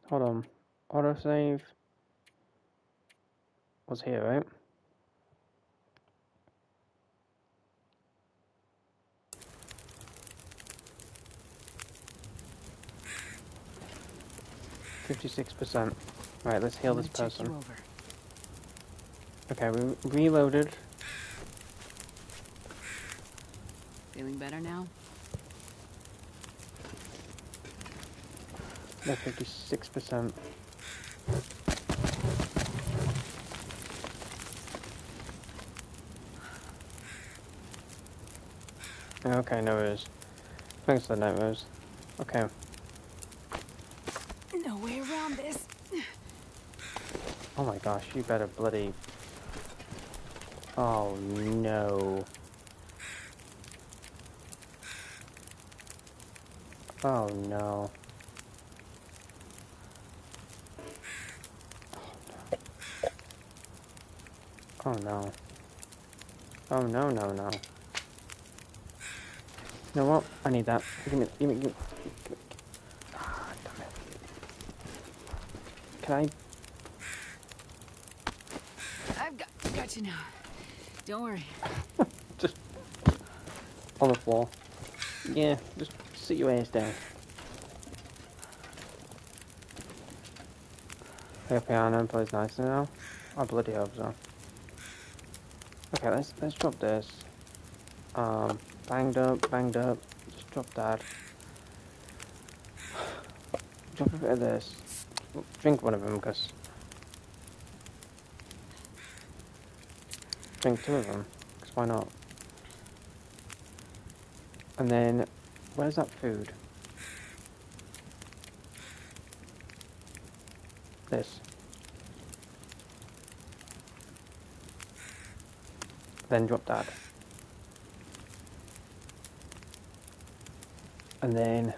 Hold on. Autosave was here, right? %56%. Right, let's heal this person. Okay, we reloaded. Feeling better now? No, 56%. Okay, no worries. Thanks for the night rose. Okay. No way around this. Oh my gosh, you better bloody... Oh no. Oh no. Oh no. Oh no, no, no. You know what? I need that. Give me. Ah, damn it. Can I've got you now. Don't worry. just on the floor? Yeah, just sit your ass down. Hey, piano plays nicely now. I bloody hope so. Okay, let's drop this. Banged up. Just drop that. Drop a bit of this. Drink one of them, because... Drink 2 of them, because why not? And then, where's that food? This. Then drop that. And then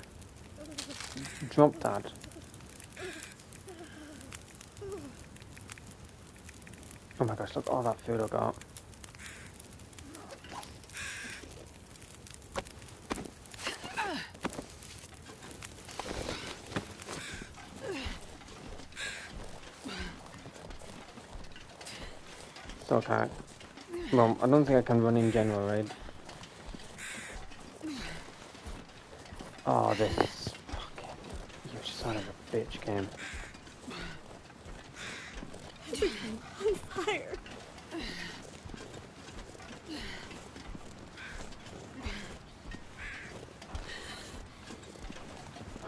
drop that. Oh my gosh, look all that food I got. It's okay. Well, I don't think I can run in general, right? Oh, this is fucking... You son of a bitch game. On fire.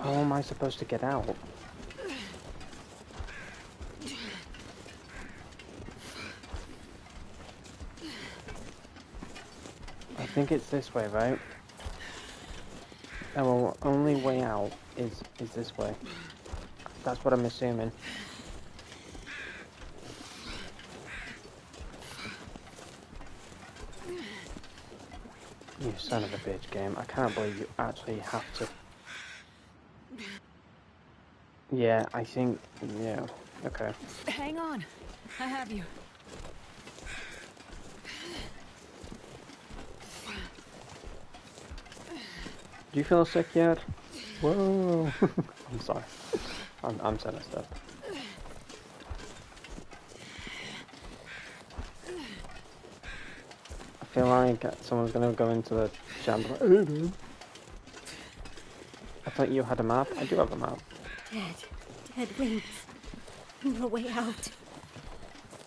How am I supposed to get out? I think it's this way, right? Oh, well, only way out is this way. That's what I'm assuming. You son of a bitch game. I can't believe you actually have to... Yeah, I think... Yeah, okay. Hang on. I have you. Do you feel sick yet? Whoa! I'm sorry. I'm so messed up. I feel like someone's gonna go into the chat. Aidan. I thought you had a map. I do have a map. Dead wings. No way out.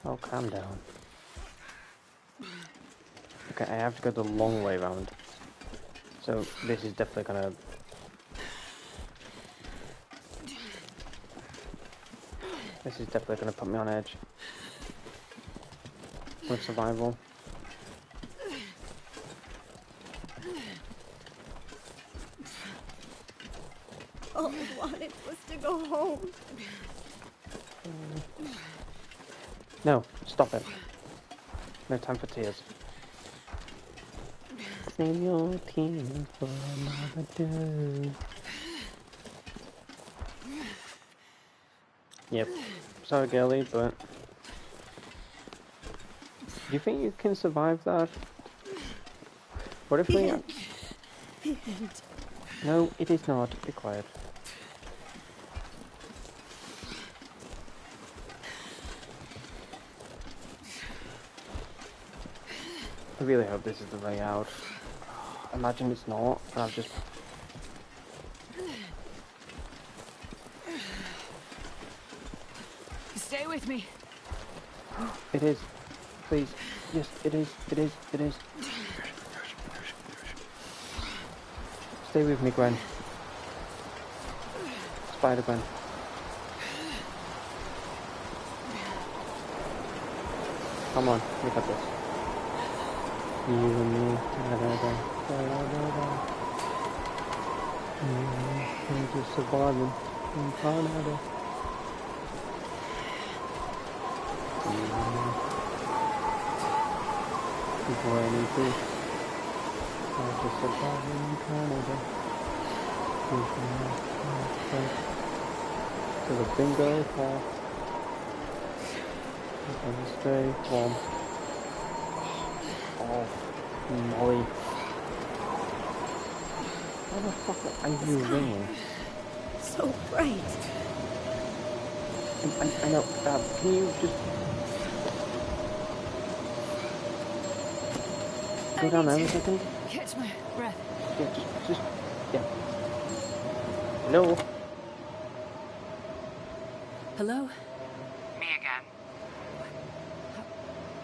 Oh, calm down. Okay, I have to go the long way round. So this is definitely gonna... This is definitely gonna put me on edge. With survival. All I wanted was to go home. No, stop it. No time for tears. Save your tears for another day. Yep. Sorry, girlie, but... Do you think you can survive that? What if we... No, it is not. Be quiet. I really hope this is the way out. Imagine it's not, and I've just... Stay with me. It is. Please. Yes, it is. It is. It is. Stay with me, Gwen. Spider-Gwen. Come on, we got this. You and me. Da-da-da. Da-da-da-da. We're just surviving in Canada. Before I need to. I'm just surviving in Canada. To the bingo hall. And stay warm. Oh, Molly. How the fuck are you ringing? So bright. I know. Can you just go down there a second? Catch my breath. Yeah, just yeah. Hello. Hello? Me again.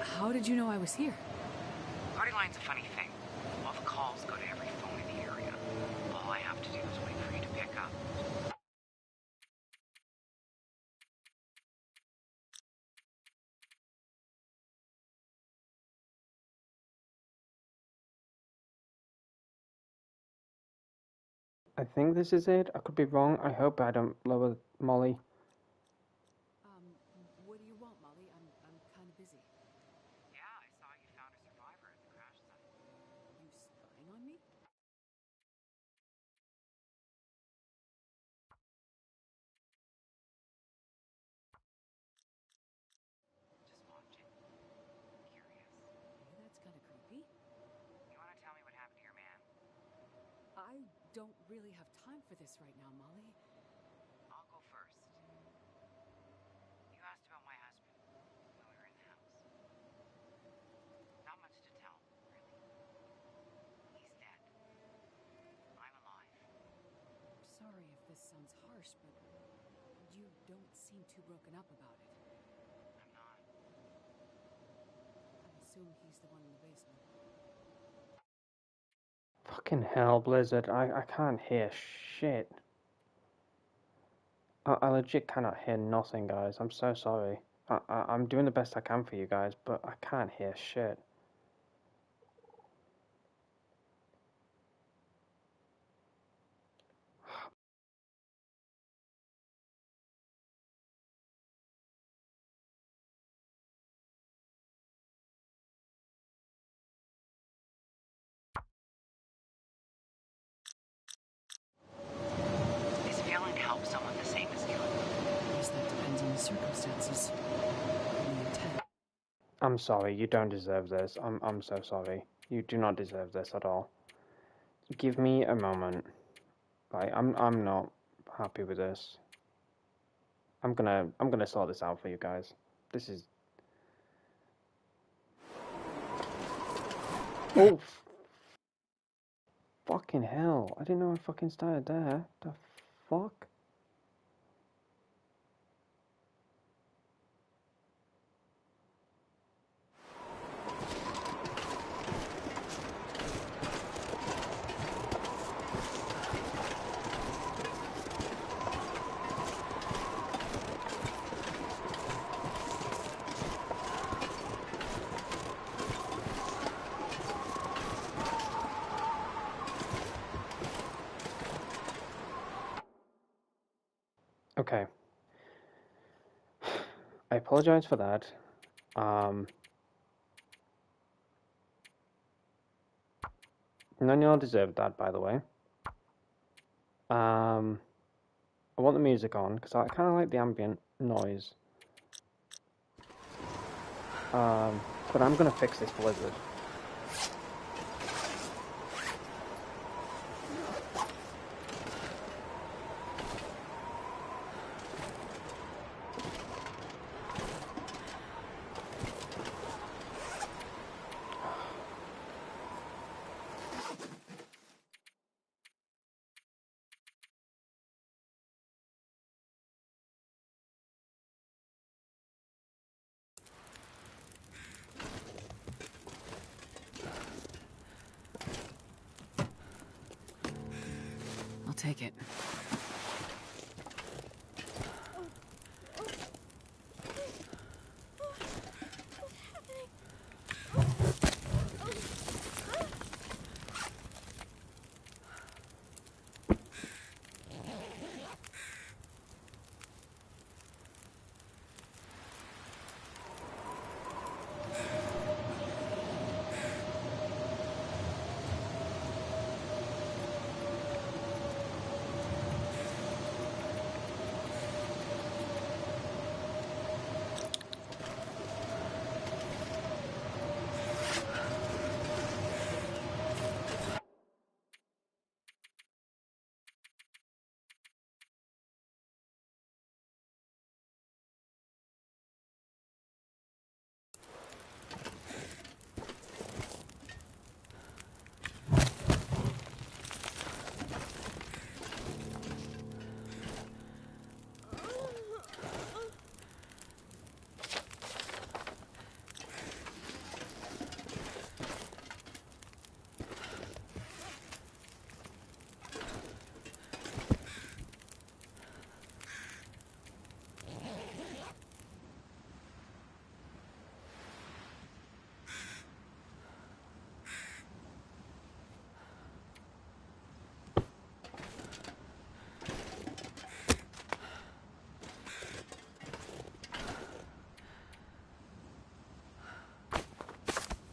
How did you know I was here? Party line's a funny thing. All the calls go to every phone in the area. All I have to do is wait for you to pick up. I think this is it. I could be wrong. I hope I don't lower Molly. What do you want, Molly? I'm kind of busy. Yeah, I saw you found a survivor at the crash site. You spying on me? Just watching. Curious. Okay, that's kind of creepy. You want to tell me what happened to your man? I don't really have time for this right now, Molly. I'll go first. You asked about my husband when we were in the house. Not much to tell, really. He's dead. I'm alive. Sorry if this sounds harsh, but you don't seem too broken up about it. I'm not. I assume he's the one in the basement. Fucking hell, Blizzard. I can't hear shit. I legit cannot hear nothing, guys. I'm so sorry. I'm doing the best I can for you guys, but I can't hear shit. Is failing to help someone the same as killing them? I guess that depends on the circumstances. And the intent. I'm sorry, you don't deserve this. I'm so sorry. You do not deserve this at all. give me a moment. Right, I'm not happy with this. I'm gonna sort this out for you guys. This is... Oh, fucking hell! I didn't know I fucking started there. The fuck? Okay. I apologize for that. None of y'all deserved that, by the way. I want the music on because I kind of like the ambient noise. But I'm gonna fix this blizzard. I'll take it.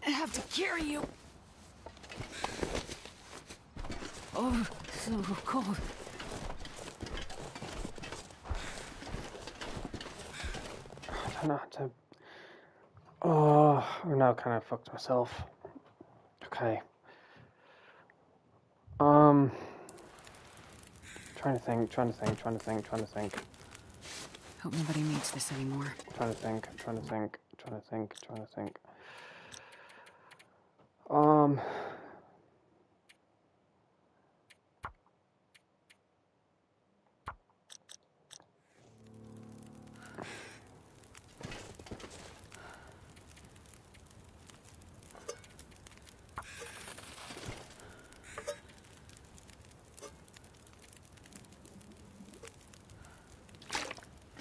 I have to carry you. Oh, so cold. I don't know how to... Oh, I've now kind of fucked myself. Okay. Trying to think. Hope nobody needs this anymore. Trying to think.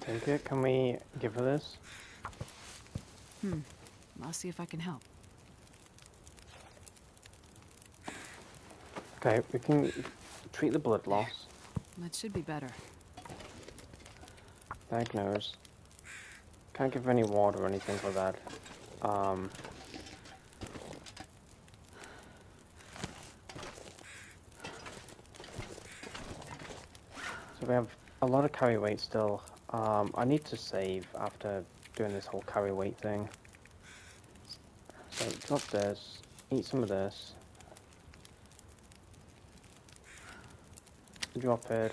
Take it. Can we give her this? I'll see if I can help. Okay, we can treat the blood loss. That should be better. Diagnose. Can't give her any water or anything like that. So we have a lot of carry weight still. I need to save after doing this whole carry weight thing. So drop this, eat some of this. drop it.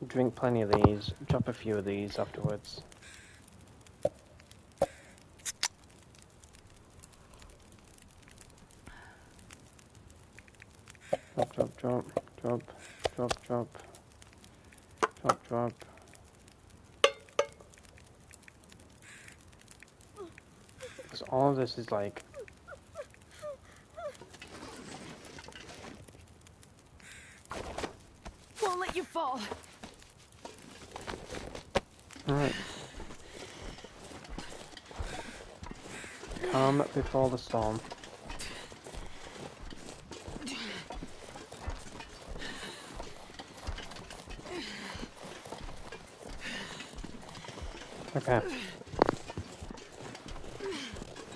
Drink plenty of these, drop a few of these afterwards. Drop, drop, drop, drop, drop, drop, drop, drop. Because all of this is like... Won't let you fall. Alright. Calm before the storm. Okay.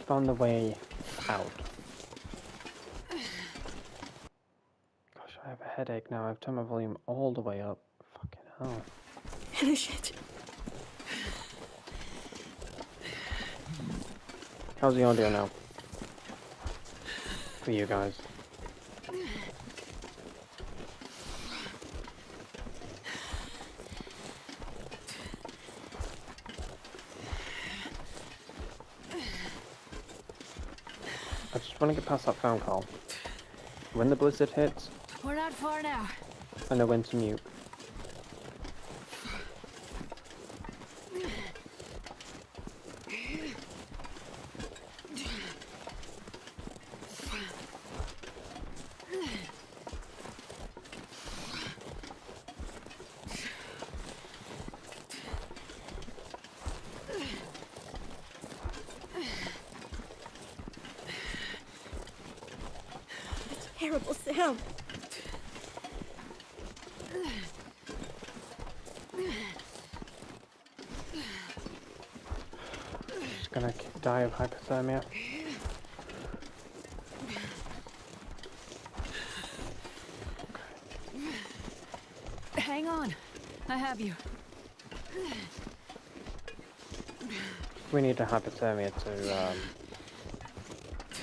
Found the way out. Gosh, I have a headache now. I've turned my volume all the way up. Fucking hell. Finish it. How's the audio now? For you guys. I just want to get past that phone call. When the blizzard hits, We're not far now. I know when to mute. Terrible sound. Just gonna die of hypothermia. Hang on. I have you. We need a hypothermia to,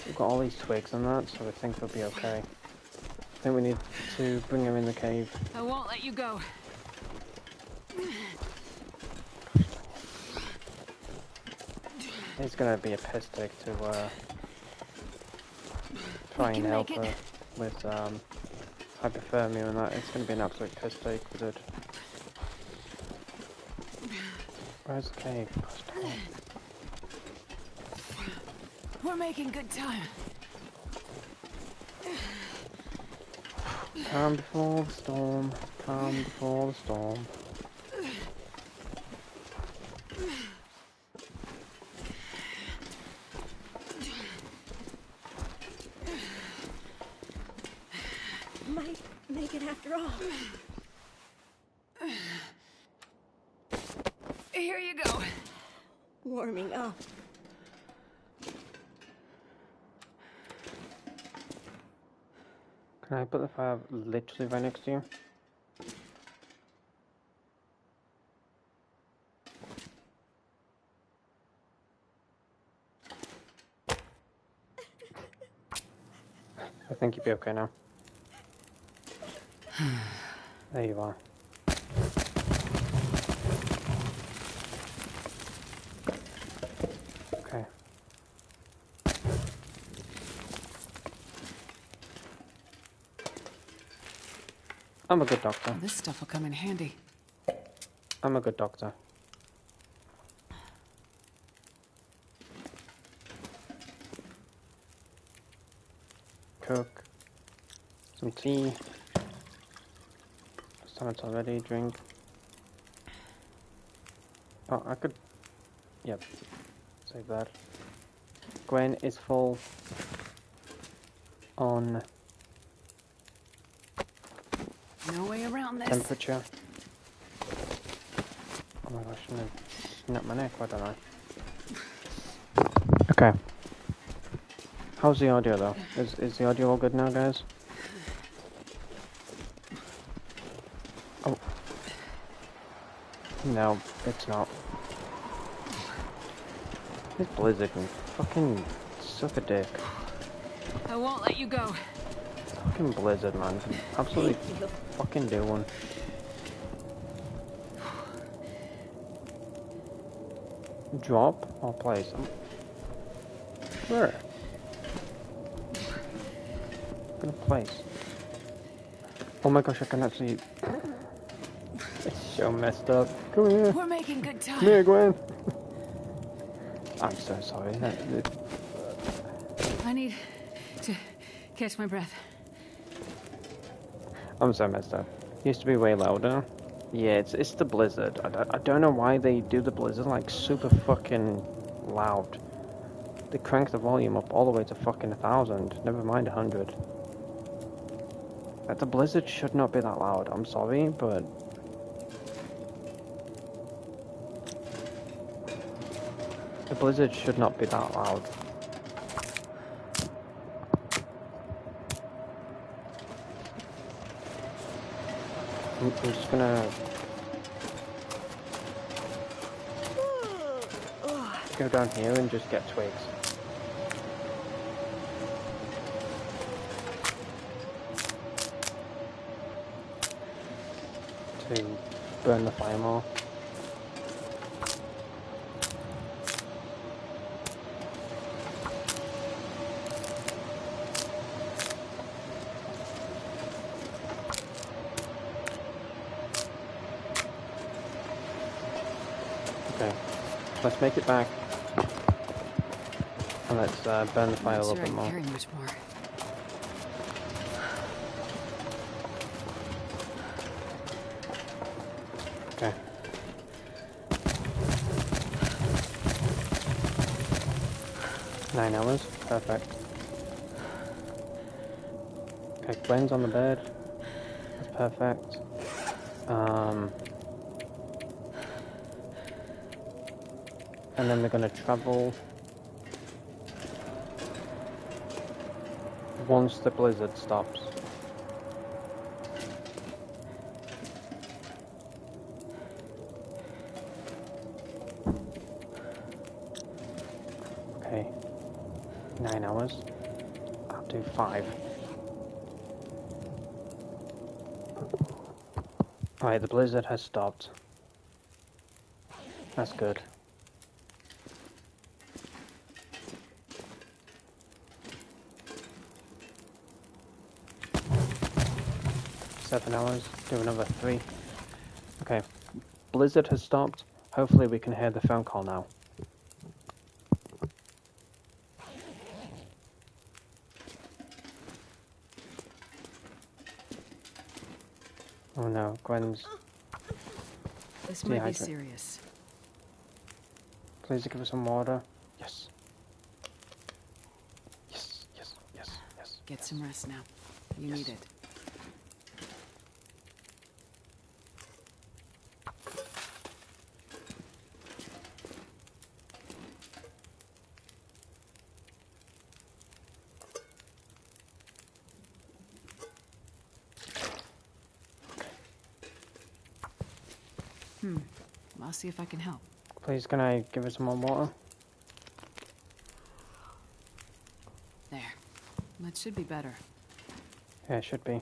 we've got all these twigs and that, so I think we'll be okay. I think we need to bring him in the cave. I won't let you go. He's gonna be a piss take to, try and help her with, hypothermia and that. It's gonna be an absolute piss take with it. Where's the cave? Gosh, damn it. We're making good time. Calm before the storm. Calm before the storm. Might make it after all. Here you go. Warming up. Can I put the fire literally right next to you? I think you'll be okay now. There you are. Okay. I'm a good doctor. This stuff will come in handy. I'm a good doctor. Cook. Some tea. It's already. Drink. Oh, I could... Yep. Save that. Gwen is full on No way around this. temperature. Oh my gosh, I'm gonna snap my neck, why don't I? Okay. How's the audio though? Is the audio all good now, guys? Oh. No, it's not. This blizzard can fucking suck a dick. I won't let you go. Fucking blizzard, man. Absolutely fucking doing. Drop or place? Where? I'm gonna place. Oh my gosh, I can actually... It's so messed up. Come here. We're making good time. Come here, Gwen. I'm so sorry. I need to catch my breath. I'm so messed up. Used to be way louder. Yeah, it's the blizzard. I don't know why they do the blizzard like super fucking loud. They crank the volume up all the way to fucking 1,000. Never mind 100. Like, the blizzard should not be that loud. I'm sorry, but the blizzard should not be that loud. I'm just gonna go down here and just get twigs. To burn the fire more. Okay, let's make it back, and let's burn the fire a little bit more. Carry much more. Okay. Nine hours, perfect. Okay, Gwen's on the bed. That's perfect. And then they're gonna travel once the blizzard stops. Okay, 9 hours. I'll do 5. Alright, the blizzard has stopped. That's good. Seven hours, do another 3. Okay, blizzard has stopped. Hopefully we can hear the phone call now. Oh no, Gwen's... This might be dehydrated. serious. Please give us some water. Yes. Yes, yes, yes, yes. Get some rest now. You need it. I'll see if I can help. Please, can I give us some more water? There. That should be better. Yeah, it should be.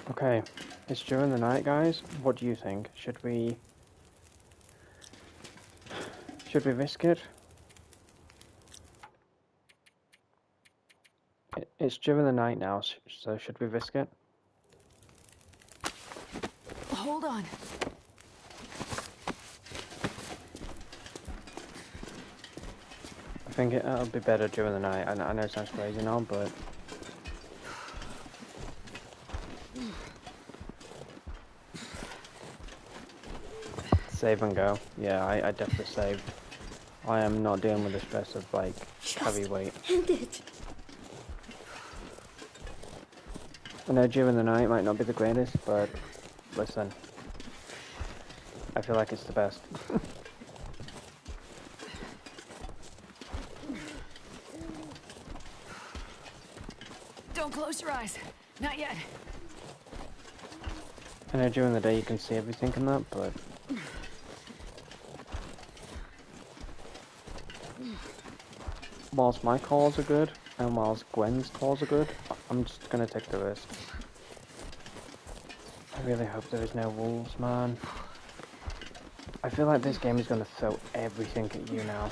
Okay, it's during the night, guys. What do you think? Should we risk it? It's during the night now, so should we risk it? Hold on. I think it'll be better during the night. I know it sounds crazy now, but... Save and go. Yeah, I definitely saved. I am not dealing with the stress of, like, heavy weight. End it. I know during the night might not be the greatest, but listen, I feel like it's the best. Don't close your eyes. Not yet. I know during the day you can see everything and that, but... whilst my calls are good, and whilst Gwen's calls are good, I'm just gonna take the risk. I really hope there is no wolves, man. I feel like this game is gonna throw everything at you now.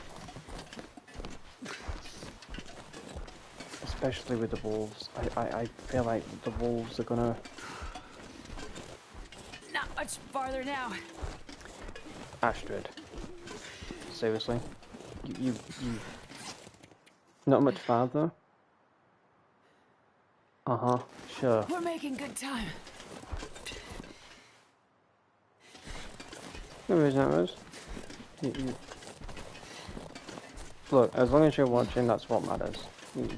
Especially with the wolves. I feel like the wolves are gonna... Not much farther now. Astrid. Seriously? You... Not much farther? Uh-huh, sure. We're making good time. No, isn't it, Rose? Look, as long as you're watching, that's what matters.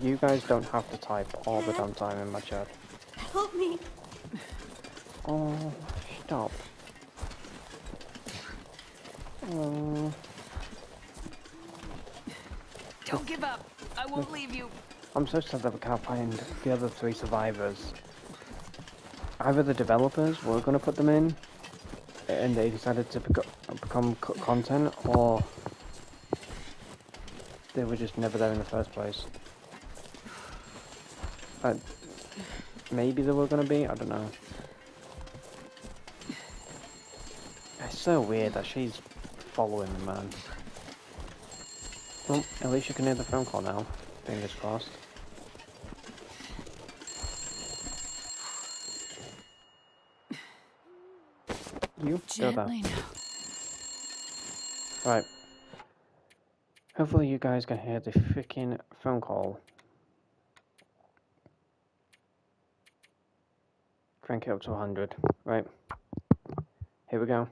You guys don't have to type all the damn time in my chat. Help me. Oh, stop. Oh. Don't give up. I won't leave you. I'm so sad that we can't find the other 3 survivors. Either the developers were going to put them in, and they decided to become content, or they were just never there in the first place. Maybe they were going to be, I don't know. It's so weird that she's following the man. Well, at least you can hear the phone call now. Fingers crossed. You go there. Gently now. Right. Hopefully you guys can hear the freaking phone call. Crank it up to 100. Right. Here we go.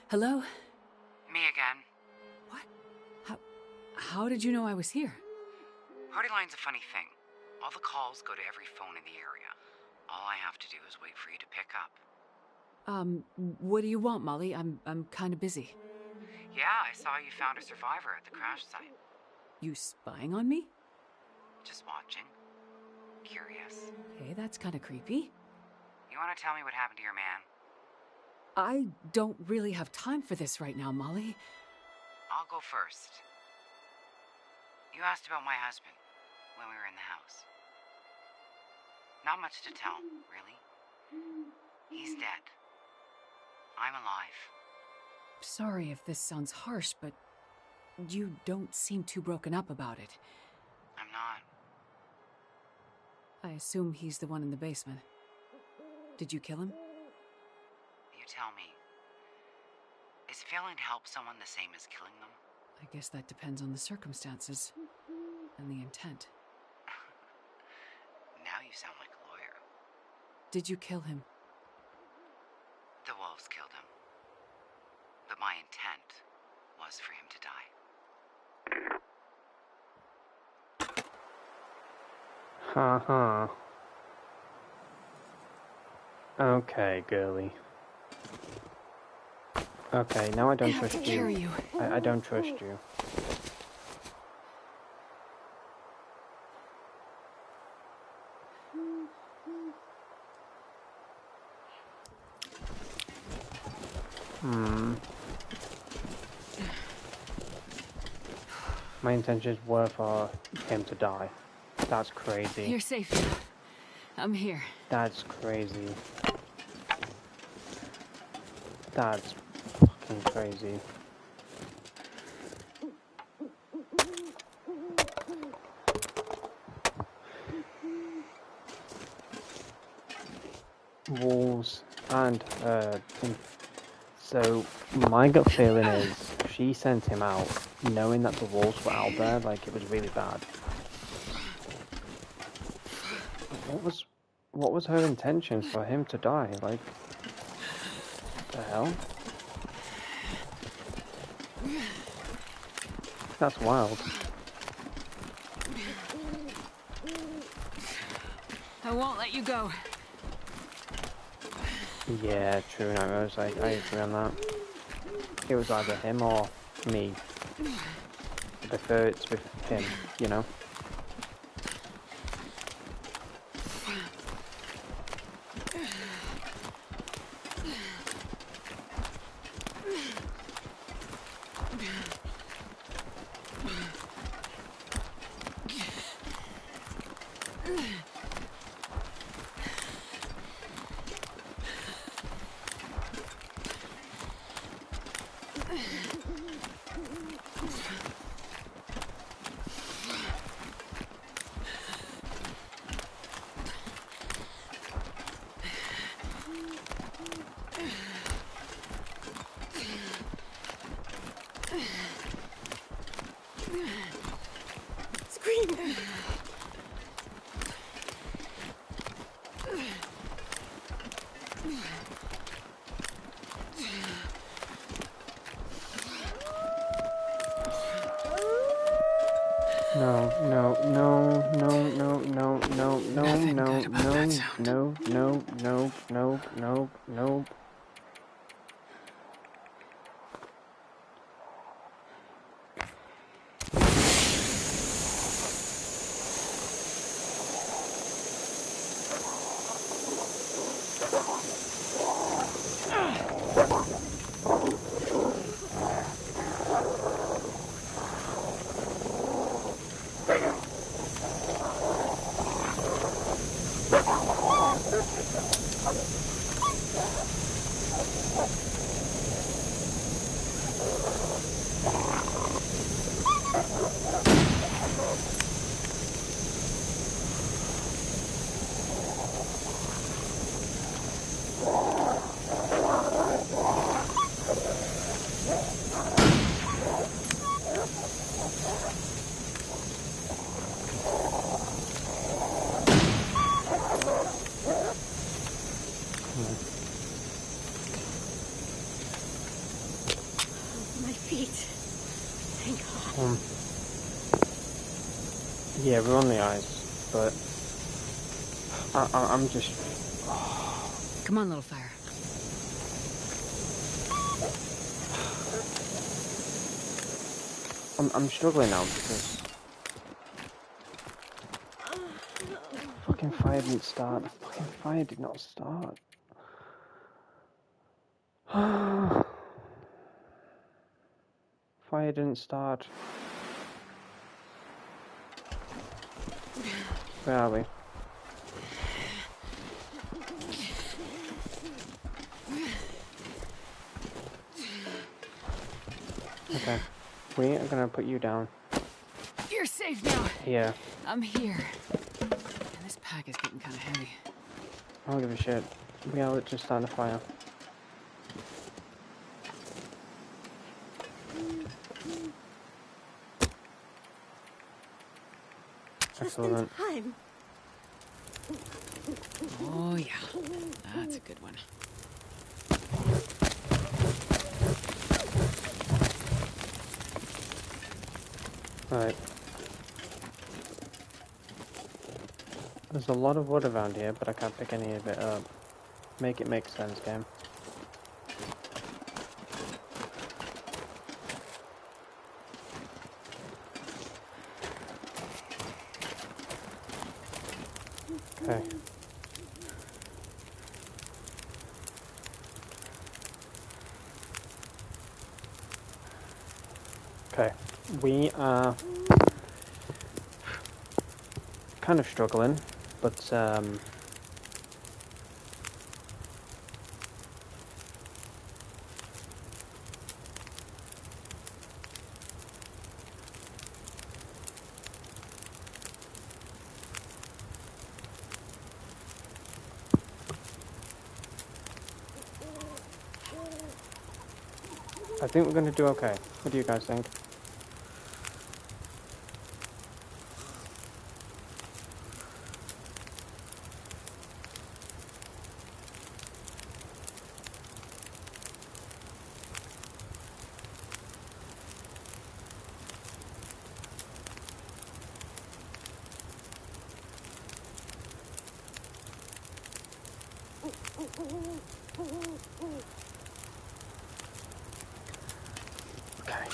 Hello? Me again. What? How did you know I was here? Party line's a funny thing. All the calls go to every phone in the area. All I have to do is wait for you to pick up. What do you want, Molly? I'm kind of busy. Yeah, I saw you found a survivor at the crash site. You spying on me? Just watching. Curious. Okay, that's kind of creepy. You want to tell me what happened to your man? I don't really have time for this right now, Molly. I'll go first. You asked about my husband when we were in the house. Not much to tell, really. He's dead. I'm alive. Sorry if this sounds harsh, but you don't seem too broken up about it. I'm not. I assume he's the one in the basement. Did you kill him? You tell me. Is failing to help someone the same as killing them? I guess that depends on the circumstances and the intent. Now you sound like a lawyer. Did you kill him? The wolves killed him. But my intent was for him to die. Haha. Okay, girly. Okay, now I don't trust you. I don't trust you. My intentions were for him to die. That's crazy. You're safe now. I'm here. That's crazy. That's fucking crazy. Wolves and so my gut feeling is she sent him out knowing that the wolves were out there, like it was really bad. What was her intention for him to die? Like, what the hell? That's wild. I won't let you go. Yeah, true, Nightmares. I agree on that. It was either him or me. I prefer it's with him, you know? Scream! No, no, no, no, no, no, no, no, Nothing no, good about no, that sound. no, no, no, no, no, no. My feet. Thank God. Yeah, we're on the ice, but I'm just. Come on, little fire. I'm struggling now because fucking fire didn't start. The fucking fire did not start. Fire didn't start. Where are we? Okay. We are gonna put you down. You're safe now. Here. I'm here. And this pack is getting kind of heavy. I don't give a shit. We are just starting a fire. Just in Excellent. time. Oh, yeah. That's a good one. Right. There's a lot of wood around here, but I can't pick any of it up. Make it make sense, game. Okay. Okay. We are kind of struggling, but I think we're going to do okay. What do you guys think? Okay.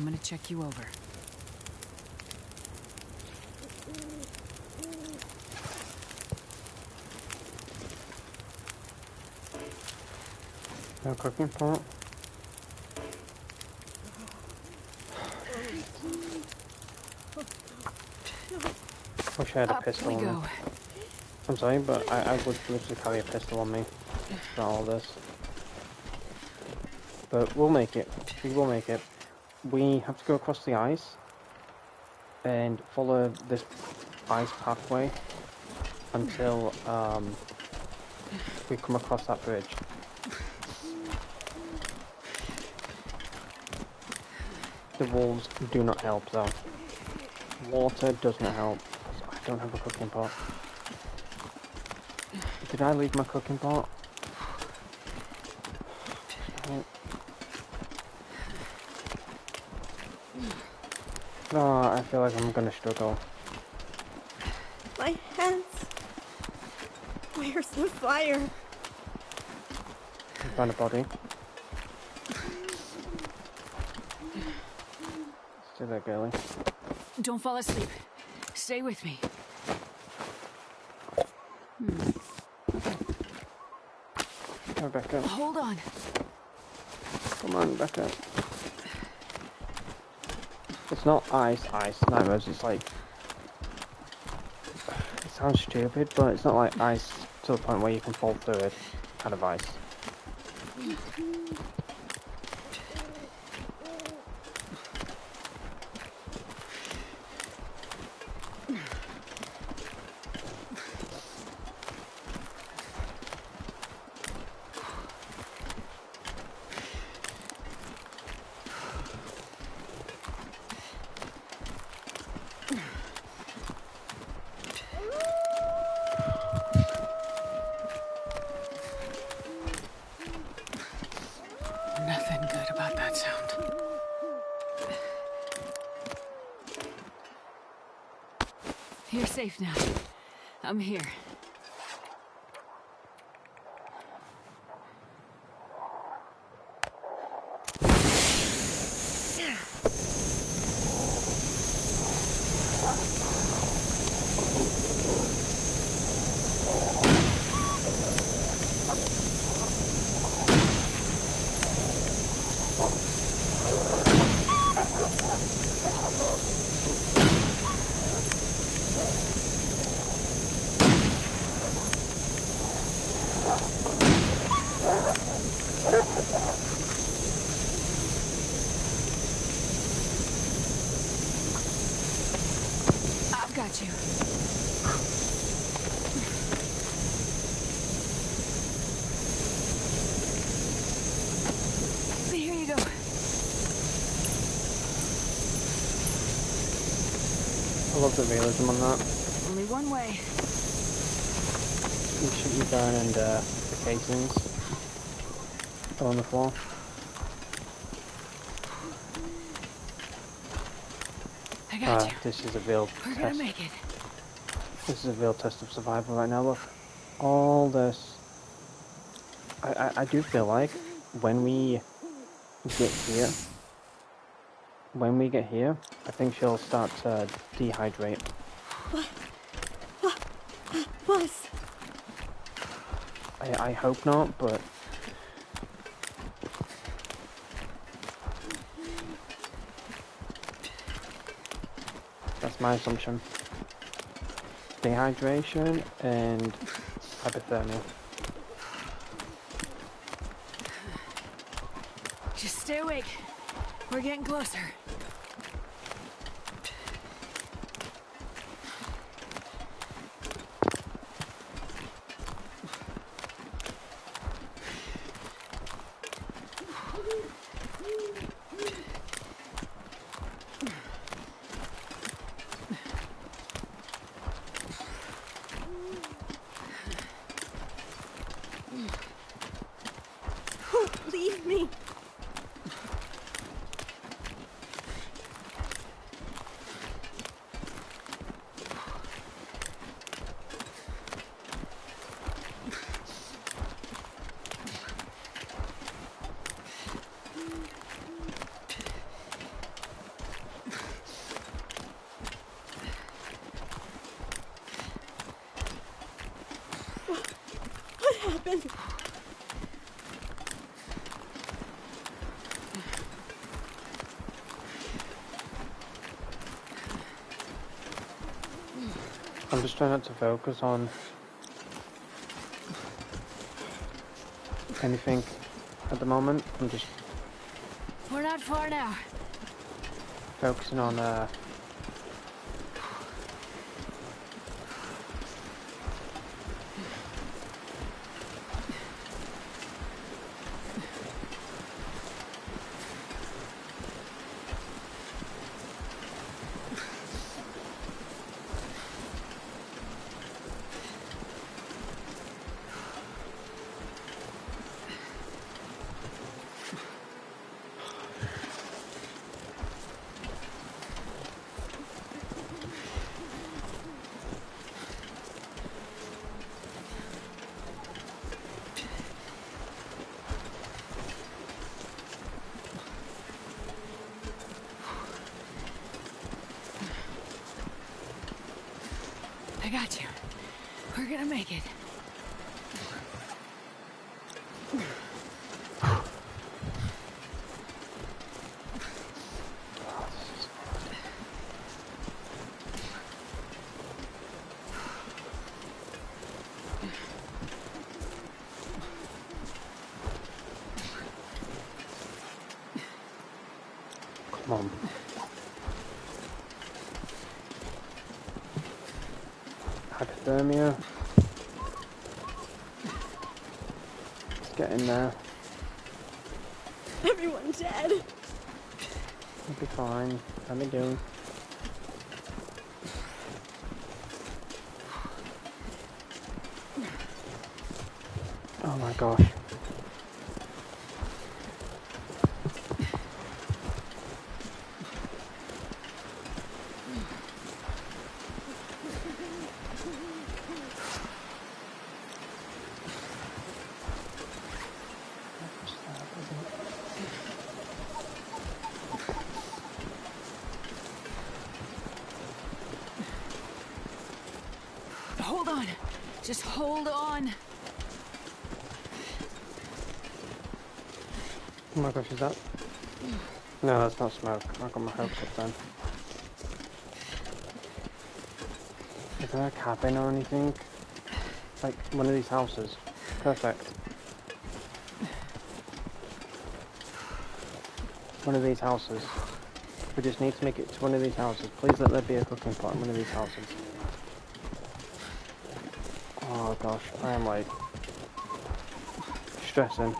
I'm gonna check you over. No cooking pot. Wish I had a pistol on me. I'm sorry, but I would literally carry a pistol on me for all this. But we'll make it. We will make it. We have to go across the ice and follow this ice pathway until we come across that bridge. The wolves do not help though. Water does not help. I don't have a cooking pot. Did I leave my cooking pot? Oh, I feel like I'm gonna struggle. My hands. Where's the fire? I found a body. Stay there, girlie. Don't fall asleep. Stay with me. Rebecca. Hold on. Come on, Rebecca. It's not ice, nightmares, it's like... It sounds stupid, but it's not like ice to the point where you can fall through it kind of ice. Nothing good about that sound. You're safe now. I'm here. Got you. Here you go. I love the realism on that. Only one way. You shoot your gun and the casings are on the floor. I got you. This is a real We're test. gonna make it. This is a real test of survival right now. Look, all this. I do feel like when we get here, I think she'll start to dehydrate. What? I hope not, but that's my assumption. Dehydration and hypothermia. Just stay awake. We're getting closer. Leave me. I'm just trying not to focus on anything at the moment. I'm just We're not far now. focusing on I got you. We're gonna make it. come on. Hypothermia. Let's get in there. Everyone dead. We'll be fine. How we doing? Oh my gosh. Hold on. Just hold on. Oh my gosh, is that? No, that's not smoke. I got my hopes up then. Is there a cabin or anything? Like one of these houses. Perfect. One of these houses. We just need to make it to one of these houses. Please let there be a cooking pot in one of these houses. Oh gosh, I am like stressing.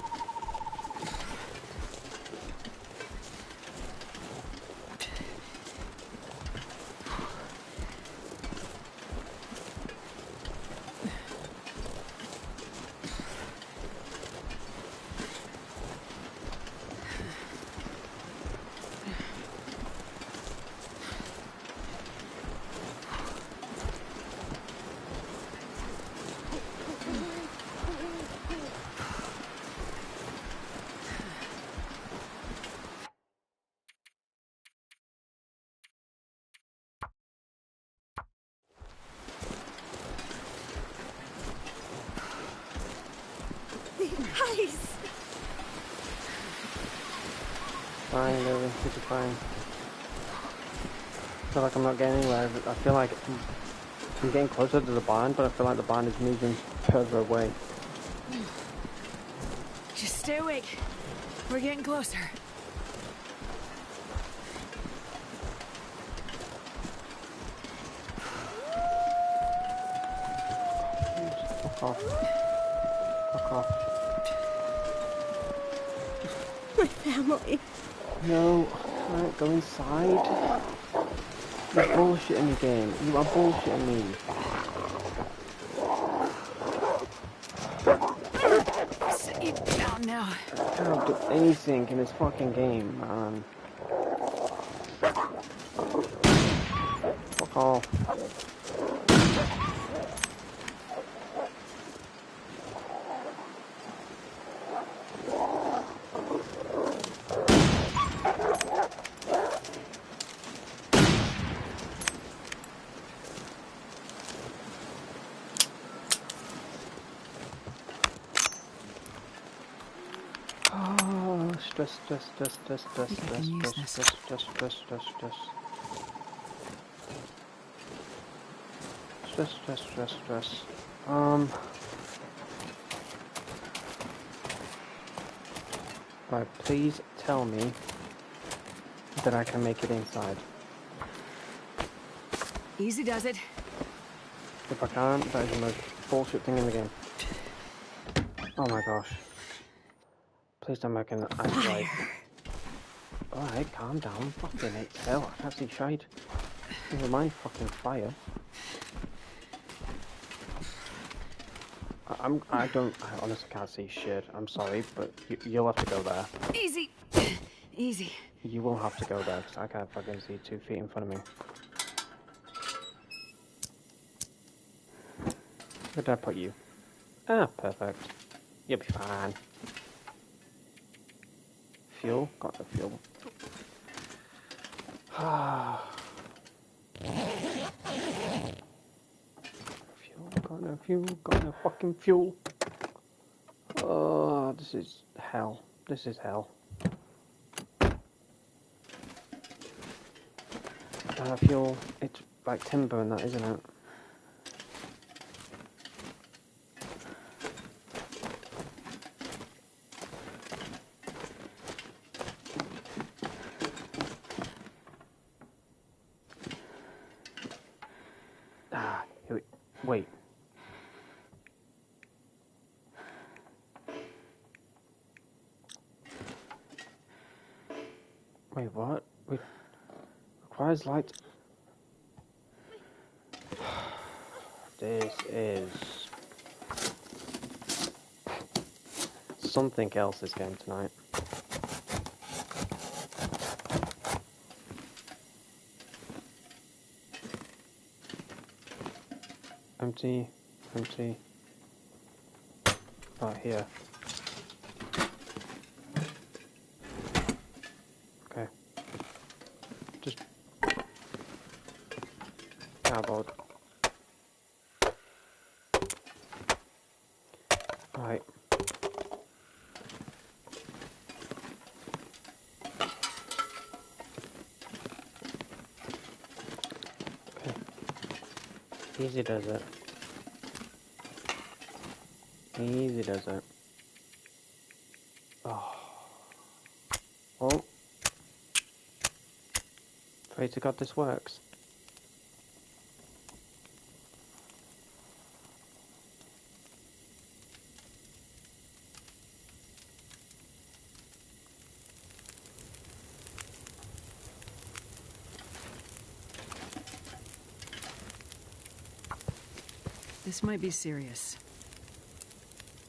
Ice. Fine, Lily, this is fine. I feel like I'm not getting anywhere. I feel like I'm getting closer to the barn, but I feel like the barn is moving further away. Just stay awake. We're getting closer. Fuck off. Fuck off. My family. No, can't go inside. You're bullshitting me, game. You are bullshitting me. Sit you down now. I can't do anything in this fucking game, man. Fuck off. Stress. Right, please tell me that I can make it inside. Easy does it. If I can't, that is the most bullshit thing in the game. Oh my gosh. Please don't make an isolate. Alright, calm down. Fucking hell, I can't see shite. Never mind fucking fire. I honestly can't see shit. I'm sorry, but you'll have to go there. Easy. Easy. You will have to go there, because I can't fucking see 2 feet in front of me. Where did I put you? Ah, perfect. You'll be fine. Fuel? Got the fuel. Got no fucking fuel. Oh, this is hell. This is hell. Fuel. It's like timber and that, isn't it? Wait. Wait, what? Requires light. This is something else this game tonight. Empty. Right here. Okay. Just cardboard. Right. Okay. Easy does it. Easy does it. Oh. Pray to God this works. This might be serious.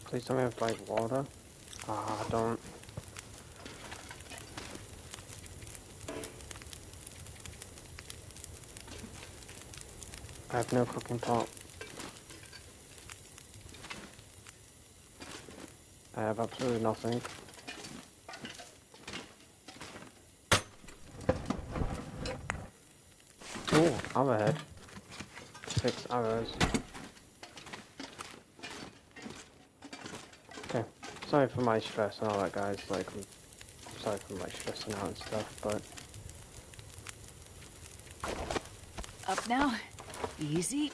Please tell me I have like water. Ah, don't. I have no cooking pot. I have absolutely nothing. Oh, arrowhead. 6 arrows. Okay. Sorry for my stress and all that, guys. Like, I'm sorry for my stressing out and stuff, but... Up now. Easy.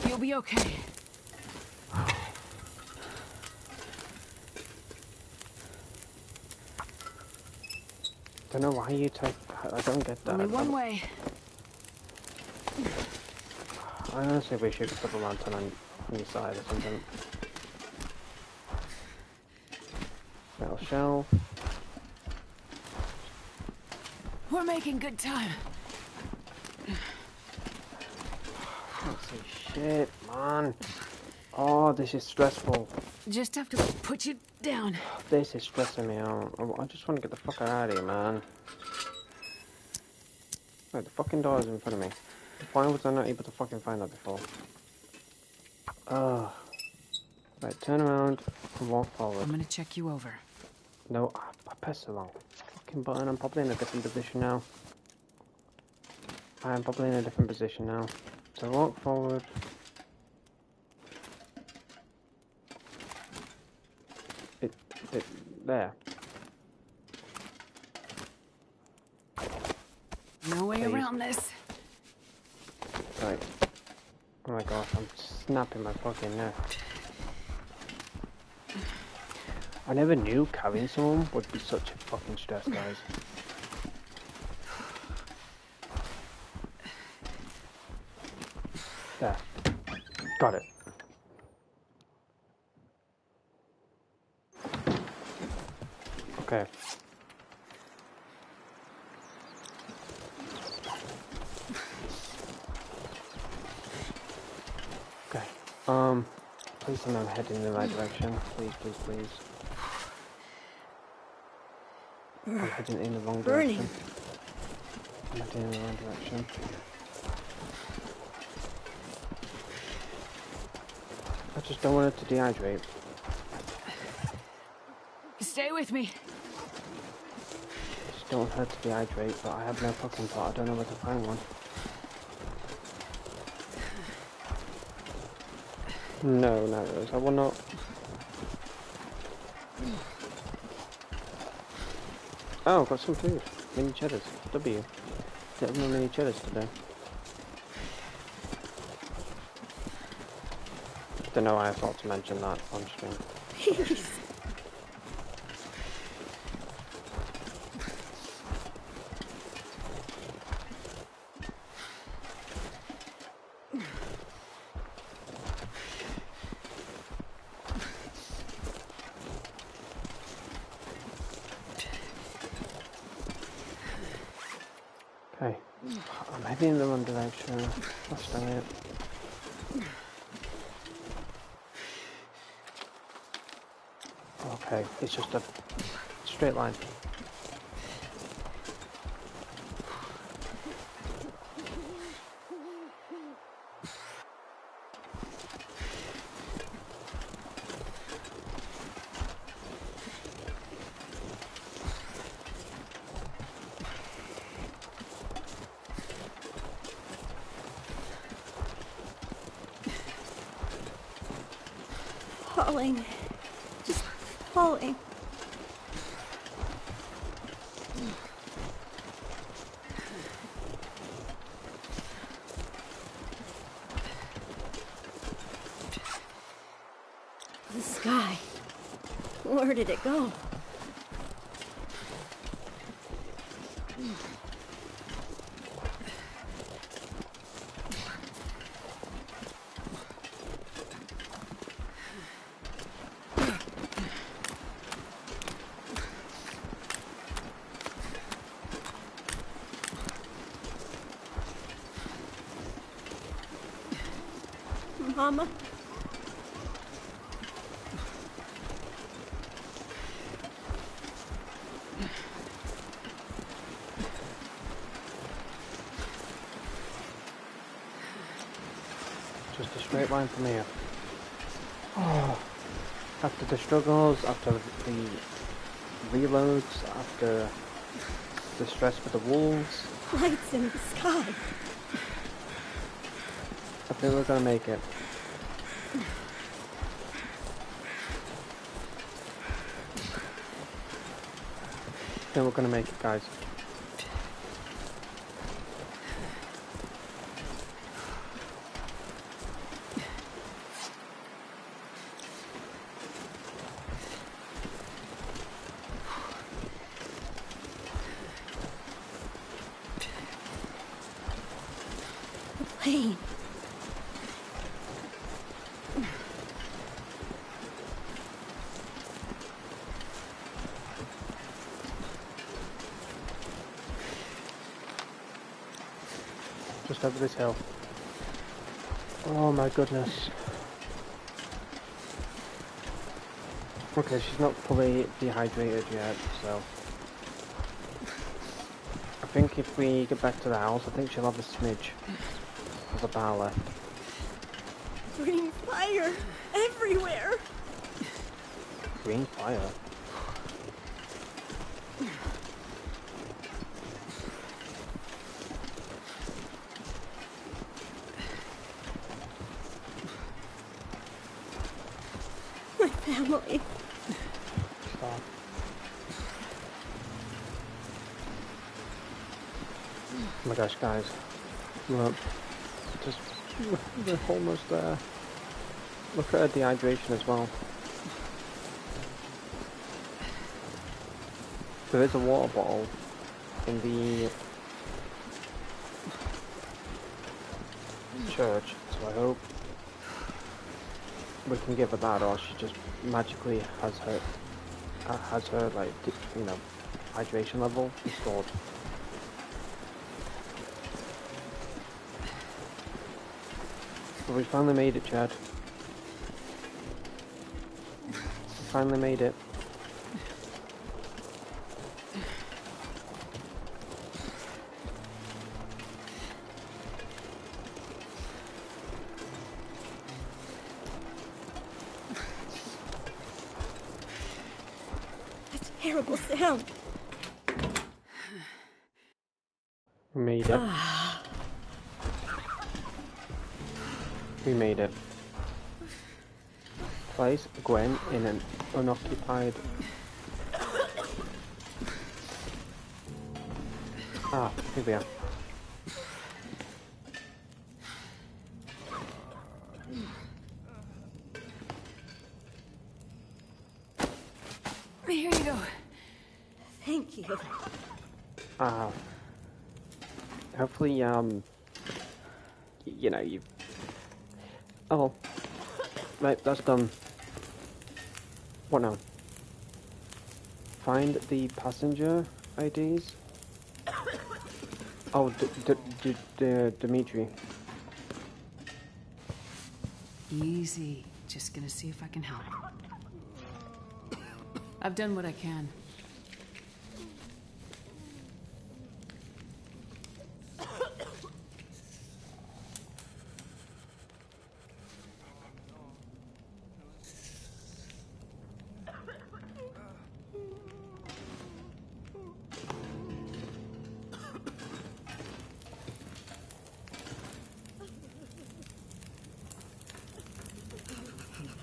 You'll be okay. I don't know why you take... I don't get that. Only one way. I honestly wish you could put a lantern on your side or something. Metal shelf. We're making good time. I can't see shit, man. Oh, this is stressful. Just have to put you down. This is stressing me out. I just want to get the fuck out of here, man. Wait, the fucking door is in front of me. Why was I not able to fucking find that before? Right, turn around and walk forward. I'm gonna check you over. No, I pressed the wrong fucking button. I'm probably in a different position now. I am probably in a different position now. So walk forward. There. No way Please. around this. Right. Oh my gosh, I'm snapping my fucking neck. I never knew carrying someone would be such a fucking stress, guys. There. Got it. Okay. Okay. Please tell me I'm heading in the right direction. Please, please, please. I'm heading in the wrong direction. I'm heading in the wrong direction. I just don't want it to dehydrate. Stay with me. I just don't want her to dehydrate, but I have no fucking pot. I don't know where to find one. No, Rose, I will not. Oh, I've got some food. Mini cheddars. W. Get no mini cheddars today. Don't know why I thought to mention that on stream. Okay. I'm heading in the wrong direction. Gosh dang it. Okay, it's just a straight line. Falling. Just falling. The sky. Where did it go? Mama? Just a straight line from here. Oh, after the struggles, after the reloads, after the stress for the wolves, Lights in the sky. I think we're gonna make it. I think we're gonna make it, guys. The plane. Just over this hill. Oh my goodness. Okay, she's not fully dehydrated yet, so I think if we get back to the house, I think she'll have a smidge of a bar left. Green fire everywhere. Green fire? My family. Stop Oh my gosh, guys. Look. Just... We're almost there. Look at her dehydration as well. There is a water bottle in the church, so I hope we can give her that, or she just magically has her like, you know, hydration level restored. But we finally made it, Chad. We finally made it. That's a terrible sound. We made it. We made it. Place Gwen in an unoccupied... Ah, here we are. Here you go. Thank you. Hopefully, you know, you... Oh, right, that's done. What now? Find the passenger IDs? Oh, Dimitri. Easy. Just gonna see if I can help. I've done what I can.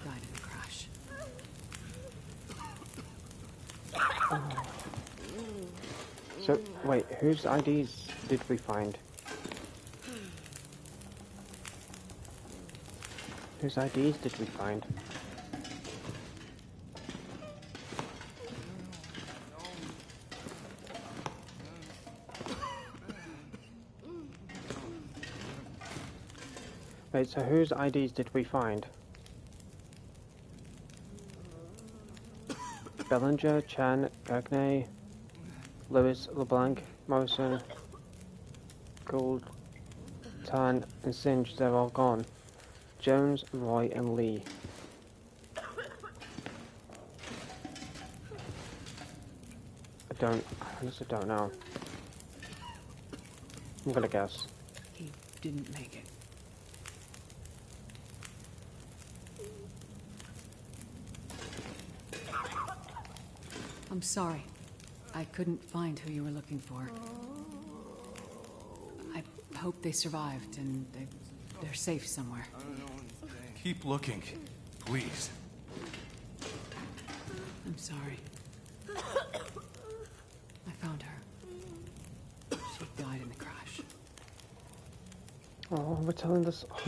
Died in the crash. So, wait, whose IDs did we find? Whose IDs did we find? Wait, so whose IDs did we find? Bellinger, Chan, Gagne, Lewis, LeBlanc, Morrison, Gould, Tan, and Singe, they're all gone. Jones, Roy, and Lee. I honestly don't know. I'm gonna guess. He didn't make it. I'm sorry. I couldn't find who you were looking for. I hope they survived and they're safe somewhere. Keep looking, please. I'm sorry. I found her. She died in the crash. Oh, we're telling this. Oh,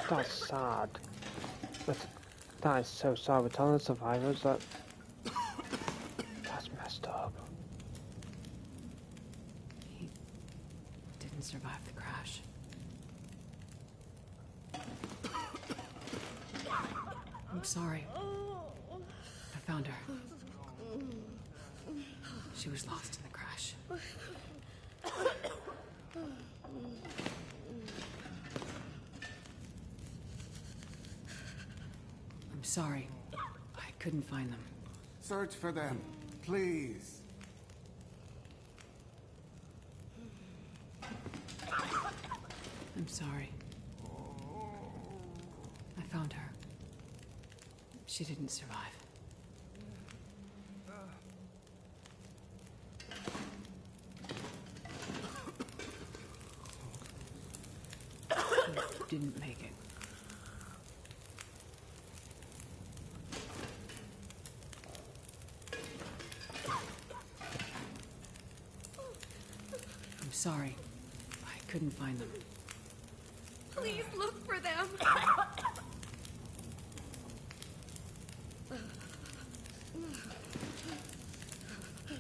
that's sad. That is so sad. We're telling the survivors that. That's messed up. He didn't survive the crash. I'm sorry. I found her. She was lost in the crash. I'm sorry. I couldn't find them. Search for them, please. I'm sorry. I found her. She didn't survive. She didn't make it. I'm sorry. couldn't find them. Please look for them.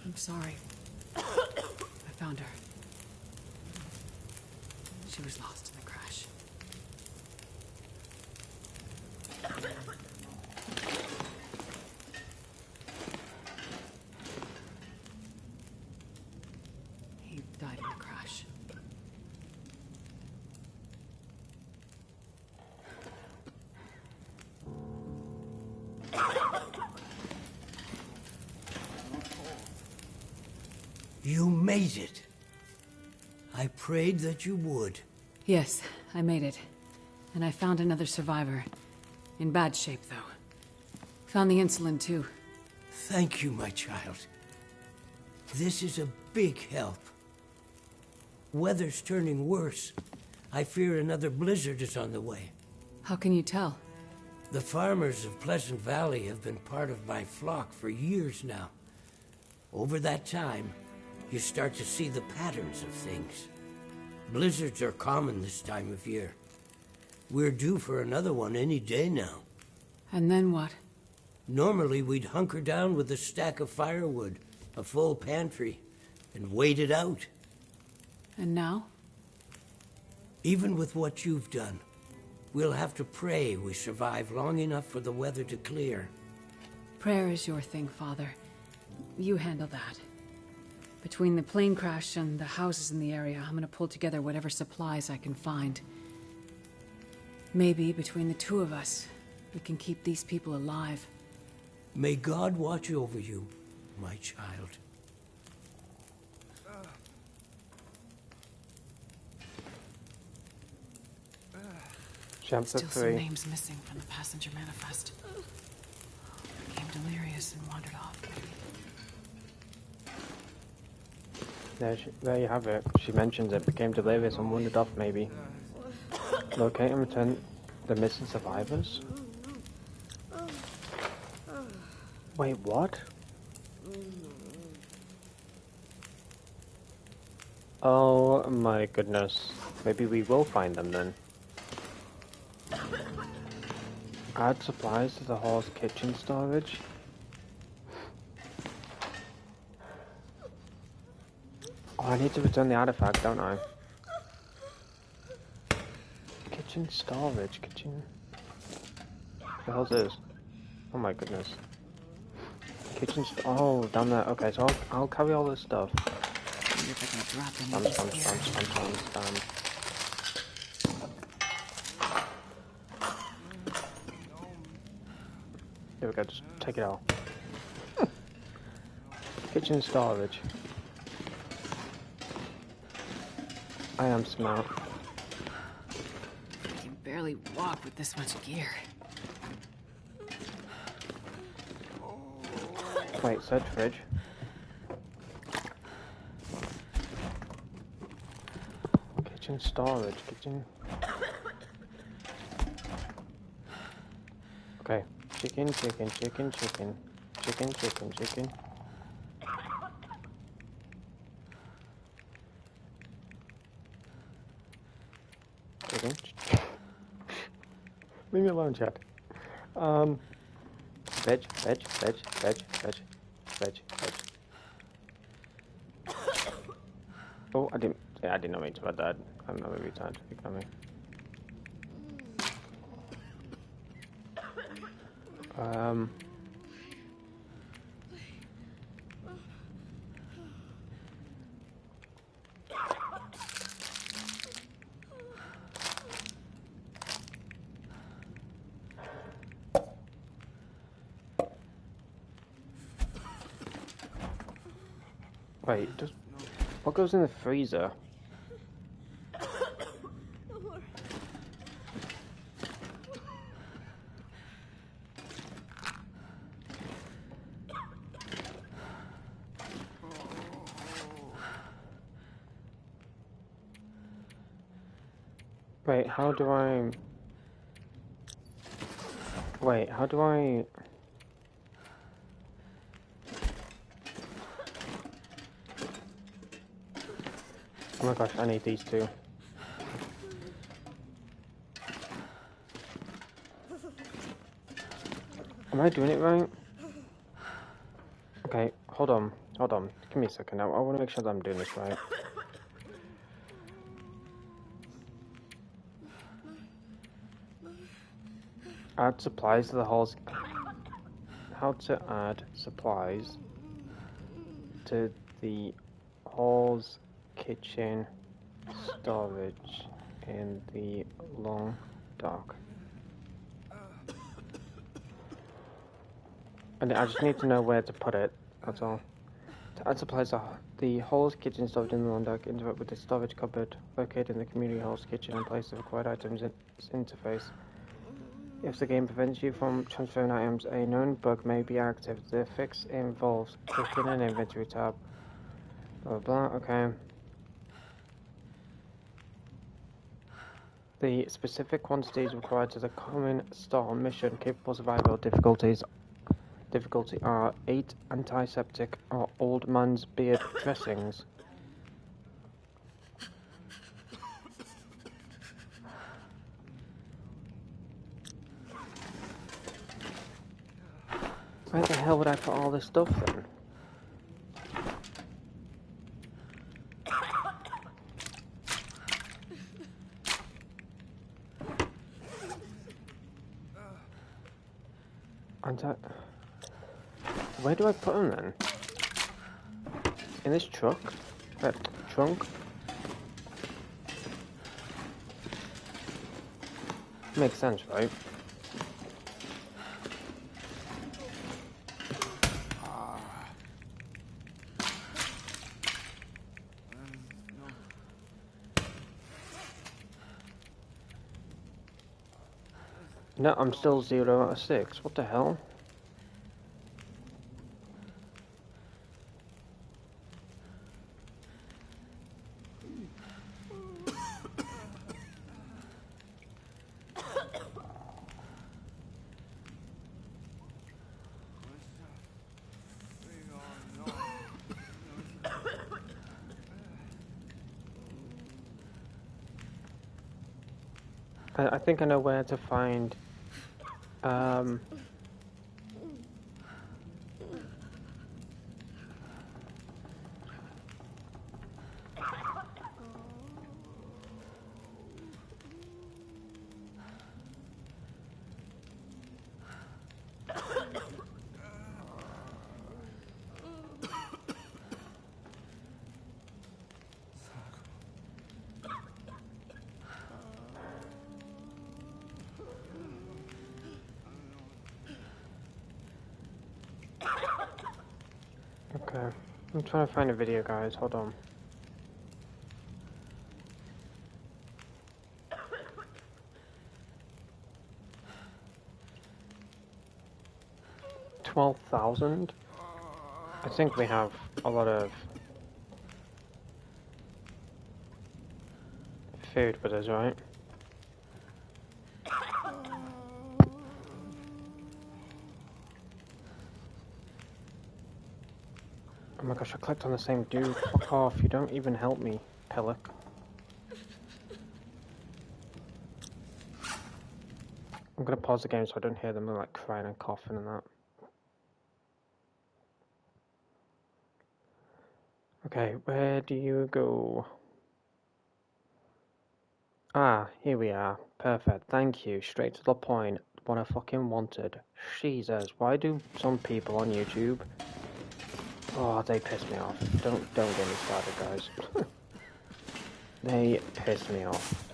I'm sorry. I found her. She was lost in the crash. He died in the crash. You made it. I prayed that you would. Yes, I made it. And I found another survivor. In bad shape, though. Found the insulin, too. Thank you, my child. This is a big help. Weather's turning worse. I fear another blizzard is on the way. How can you tell? The farmers of Pleasant Valley have been part of my flock for years now. Over that time, you start to see the patterns of things. Blizzards are common this time of year. We're due for another one any day now. And then what? Normally, we'd hunker down with a stack of firewood, a full pantry, and wait it out. And now? Even with what you've done, we'll have to pray we survive long enough for the weather to clear. Prayer is your thing, Father. You handle that. Between the plane crash and the houses in the area, I'm gonna pull together whatever supplies I can find. Maybe between the two of us, we can keep these people alive. May God watch over you, my child. Still some names missing from the passenger manifest. Became delirious and wandered off, maybe. There you have it. She mentions it. Became delirious and wandered off, maybe. Locate and return the missing survivors? Wait, what? Oh my goodness. Maybe we will find them then. Add supplies to the hall's kitchen storage. Oh, I need to return the artifact, don't I? Kitchen storage, kitchen... What the hell's this? Oh my goodness. Kitchen oh, down there. Okay, so I'll carry all this stuff. Spam. Here we go, just take it all. Kitchen storage. I am smart. I can barely walk with this much gear. Wait, search fridge. Kitchen storage, kitchen. Okay, chicken. Chicken. Leave me alone, chat. Veg. Oh, I didn't know about that. I'm not really time to be coming. Wait, what goes in the freezer? Wait, how do I... Oh my gosh, I need these two. Am I doing it right? Okay, hold on. Hold on. Give me a second now. I want to make sure that I'm doing this right. Add supplies to the halls. How to add supplies to the hall's kitchen storage in the long dock. And I just need to know where to put it, that's all. To add supplies to the hall's kitchen storage in the long dock, interact with the storage cupboard located in the community hall's kitchen and place the required items in its interface. If the game prevents you from transferring items, a known bug may be active. The fix involves clicking an inventory tab. Blah blah, okay. The specific quantities required to the common store mission capable survival difficulty are 8 antiseptic or old man's beard dressings. Where the hell would I put all this stuff then? Where do I put them then? In this truck? Trunk? Makes sense, right? No, I'm still 0 out of 6. What the hell? I think I know where to find okay. I'm trying to find a video, guys. Hold on. $12,000? I think we have a lot of food with us, right? Oh my gosh, I clicked on the same dude. Fuck off, you don't even help me, Pellic. I'm gonna pause the game so I don't hear them like crying and coughing and that. Okay, where do you go? Ah, here we are. Perfect, thank you. Straight to the point. What I fucking wanted. Jesus, why do some people on YouTube... Oh, they piss me off. Don't get me started, guys. They piss me off.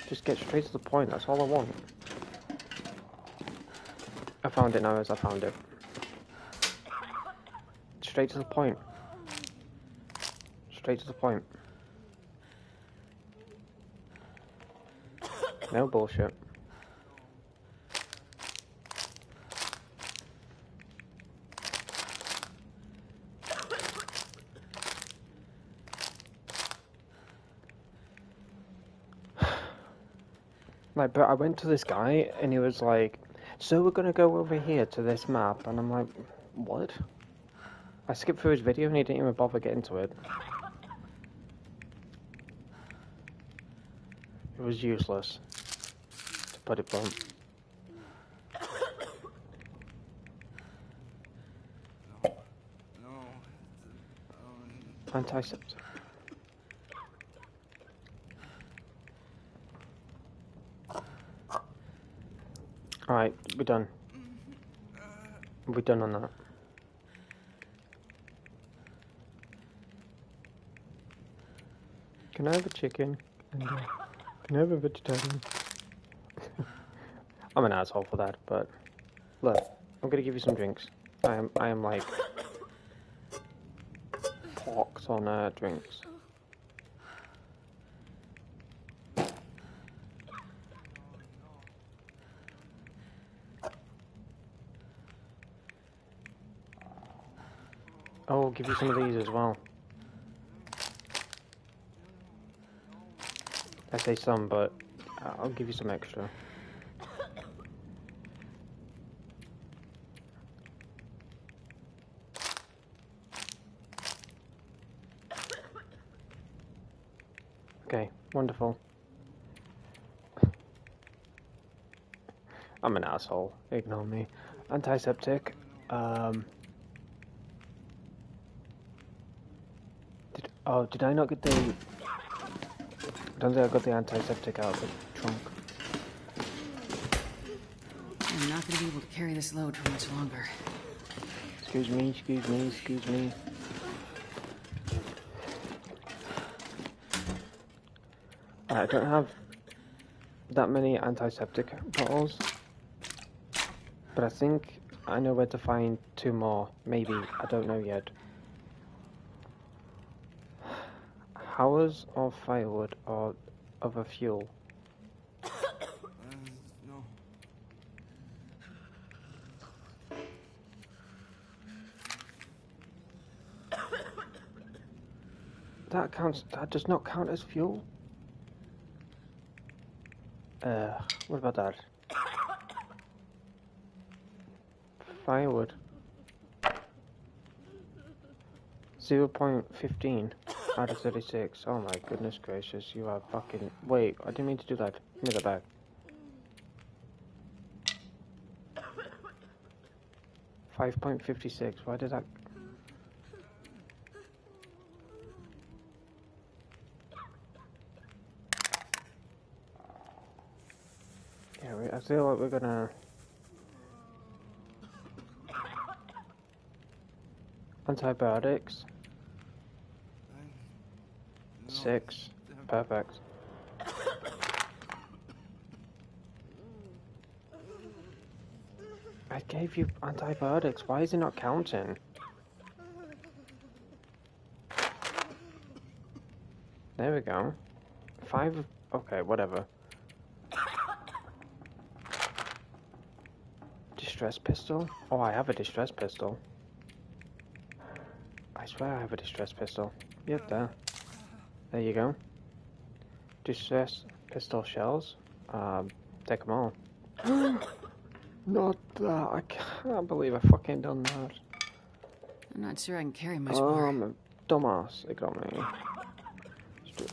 Just get straight to the point, that's all I want. I found it now as I found it. Straight to the point. Straight to the point. No bullshit. Like, but I went to this guy and he was like, so we're gonna go over here to this map, and I'm like, what? I skipped through his video and he didn't even bother getting to it. It was useless, to put it blunt. Antiseptic. Alright, we're done. We're done on that. Can I have a chicken? And, can I have a vegetarian? I'm an asshole for that, but look, I'm gonna give you some drinks. I am like hooked on drinks. Oh, I'll give you some of these as well. I say some, but I'll give you some extra. Okay, wonderful. I'm an asshole. Ignore me. Antiseptic. Did I not get the... I don't think I got the antiseptic out of the trunk. I'm not gonna be able to carry this load for much longer. Excuse me, excuse me, excuse me. I don't have that many antiseptic bottles, but I think I know where to find 2 more. Maybe, I don't know yet. Hours of firewood or other fuel? No. That counts. That does not count as fuel. What about that? Firewood. 0.15 out of 36. Oh my goodness gracious, you are fucking... Wait, I didn't mean to do that. Give me that back. $5.56. Why did that... Yeah, I feel like we're gonna... Antibiotics. 6. Perfect. I gave you antibiotics. Why is it not counting? There we go. 5. Okay, whatever. Distress pistol? Oh, I have a distress pistol. I swear I have a distress pistol. Yep, there. There you go. Distress pistol shells. Take them all. Not that. I can't believe I fucking done that. I'm not sure I can carry much more. I'm a dumbass. Ignore me.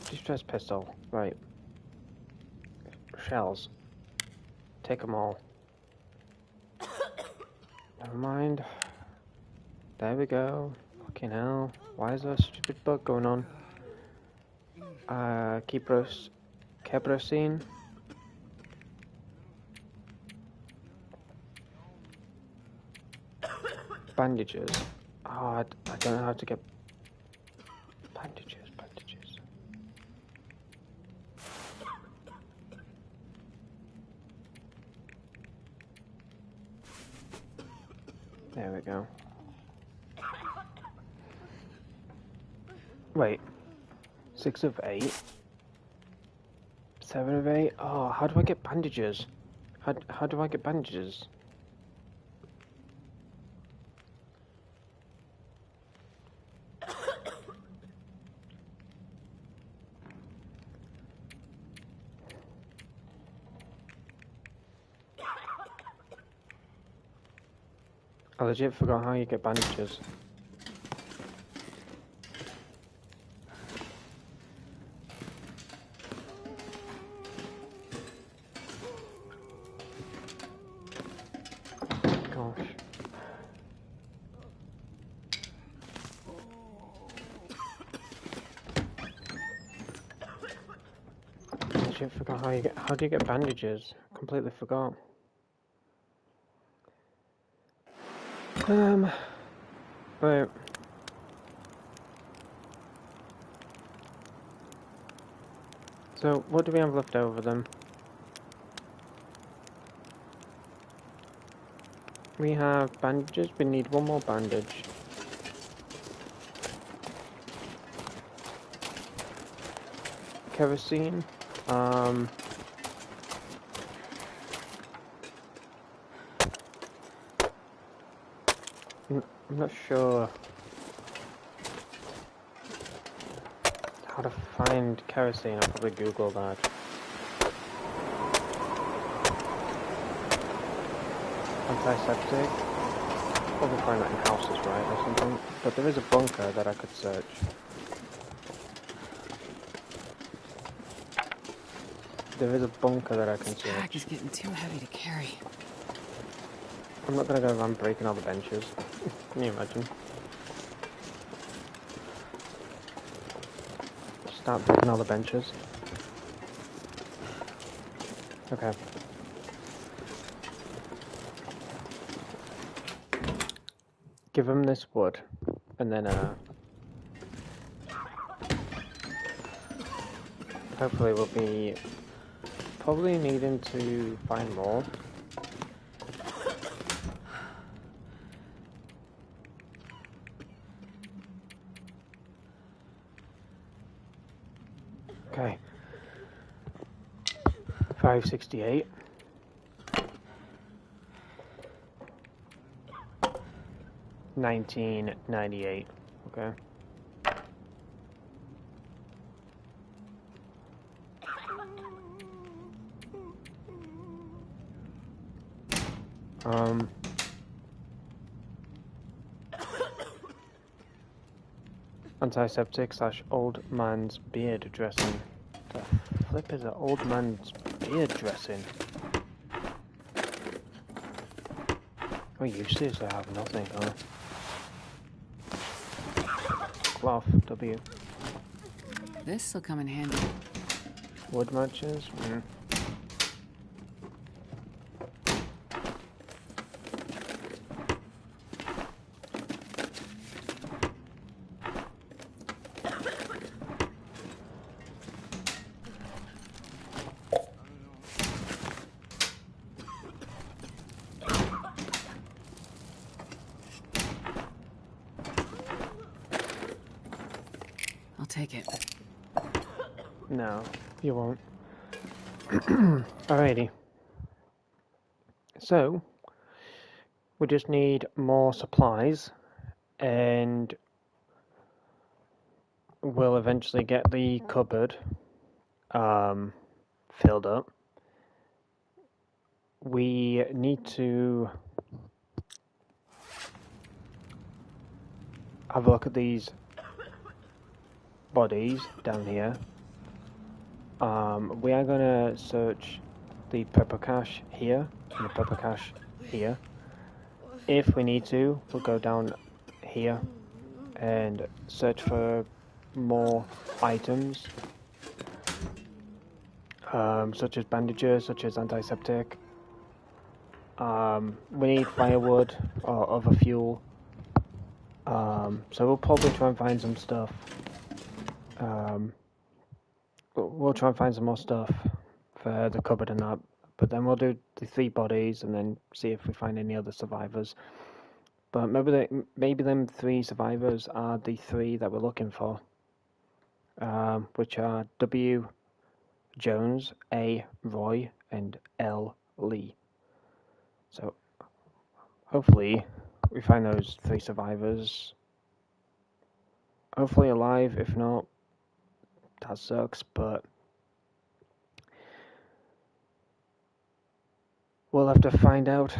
Distress pistol. Right. Shells. Take them all. Never mind. There we go. Fucking hell. Why is there a stupid bug going on? Keprosine. Bandages. Oh, I don't know how to get bandages. There we go. Wait. 6 of 8? 7 of 8? Oh, how do I get bandages? How do I get bandages? I legit forgot how you get bandages. Gosh. Shit, forgot how do you get bandages? Completely forgot. Right. So, what do we have left over then? We have bandages, we need one more bandage. Kerosene. I'm not sure how to find kerosene. I'll probably Google that. Antiseptic. Probably find that in houses, right, or something. But there is a bunker that I could search. There is a bunker that I can This pack search. is getting too heavy to carry. I'm not gonna go around breaking all the benches. Can you imagine? Start breaking all the benches. Okay. Give him this wood, and then hopefully we'll be probably needing to find more. Okay. 568. $19.98. Okay. Antiseptic / old man's beard dressing. The flip is an old man's beard dressing? Oh, useless, I have nothing, huh? Cloth, W. This'll come in handy. Wood matches? I'll take it. No, you won't. Alrighty. So, we just need more supplies, and we'll eventually get the cupboard filled up. We need to have a look at these bodies down here. We are going to search the pepper cache here and the pepper cache here. If we need to, we'll go down here and search for more items, such as bandages, such as antiseptic. We need firewood or other fuel. So we'll probably try and find some stuff. We'll try and find some more stuff for the cupboard and that. But then we'll do the 3 bodies and then see if we find any other survivors. But maybe them 3 survivors are the 3 that we're looking for, which are W. Jones, A. Roy, and L. Lee. So hopefully we find those 3 survivors. Hopefully alive. If not, that sucks. But we'll have to find out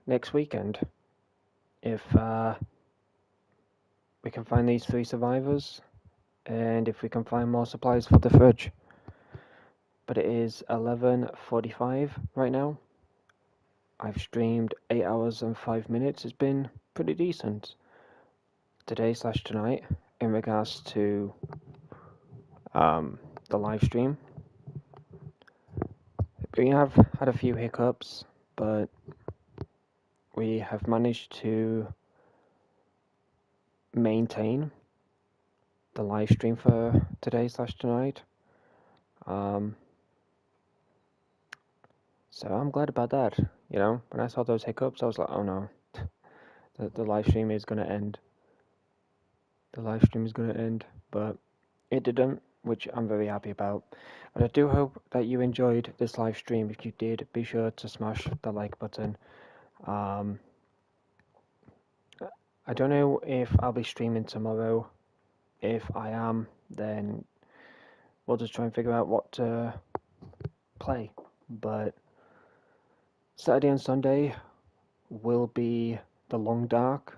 next weekend if we can find these 3 survivors and if we can find more supplies for the fridge. But it is 11:45 right now. I've streamed 8 hours and 5 minutes. It's been pretty decent today / tonight in regards to the live stream. we have had a few hiccups, but we have managed to maintain the live stream for today/tonight. So I'm glad about that. You know, when I saw those hiccups, I was like, oh no, the live stream is going to end. The live stream is going to end, but it didn't, which I'm very happy about. And I do hope that you enjoyed this live stream. If you did, be sure to smash the like button. I don't know if I'll be streaming tomorrow. If I am, then we'll just try and figure out what to play. But Saturday and Sunday will be the long dark.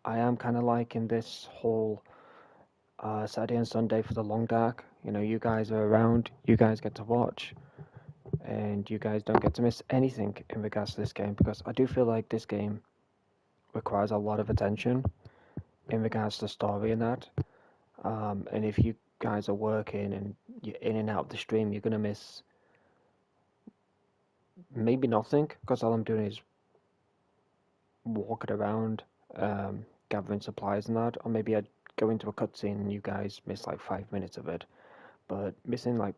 I am kind of liking this whole Saturday and Sunday for the long dark. You know, you guys are around, you guys get to watch, and you guys don't get to miss anything in regards to this game, because I do feel like this game requires a lot of attention in regards to story and that. And if you guys are working and you're in and out of the stream, you're going to miss maybe nothing, because all I'm doing is walking around, gathering supplies and that, or maybe I'd go into a cutscene and you guys miss like 5 minutes of it. But missing like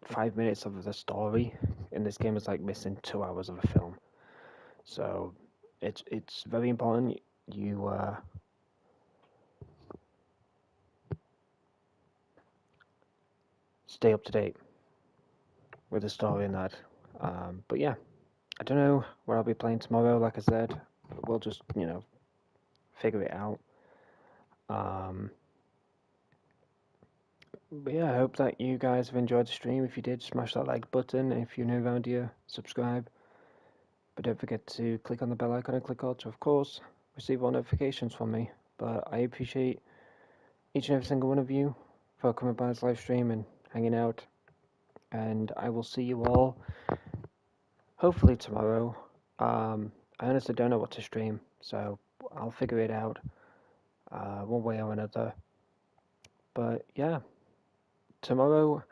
5 minutes of the story in this game is like missing 2 hours of a film. So it's very important you stay up to date with the story and that. But yeah, I don't know what I'll be playing tomorrow. Like I said, we'll just, you know, figure it out. But yeah, I hope that you guys have enjoyed the stream. If you did, smash that like button. If you're new around here, subscribe. But don't forget to click on the bell icon and click on to, of course, receive all notifications from me. But I appreciate each and every single one of you for coming by this live stream and hanging out. And I will see you all hopefully tomorrow. I honestly don't know what to stream, so I'll figure it out one way or another. But yeah, tomorrow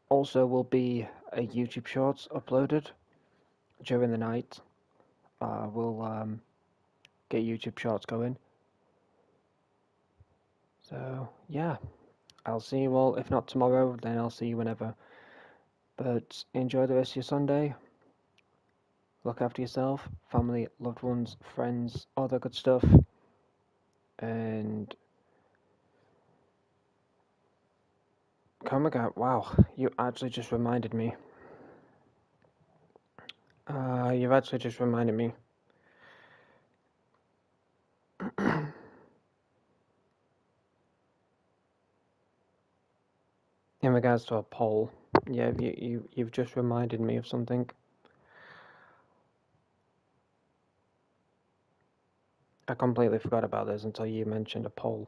also will be a YouTube Shorts uploaded during the night. We'll get YouTube Shorts going. So yeah, I'll see you all. If not tomorrow, then I'll see you whenever. But enjoy the rest of your Sunday. Look after yourself, family, loved ones, friends, all that good stuff. And oh my god, wow, you actually just reminded me. You've actually just reminded me. In regards to a poll, yeah, you've just reminded me of something. I completely forgot about this until you mentioned a poll.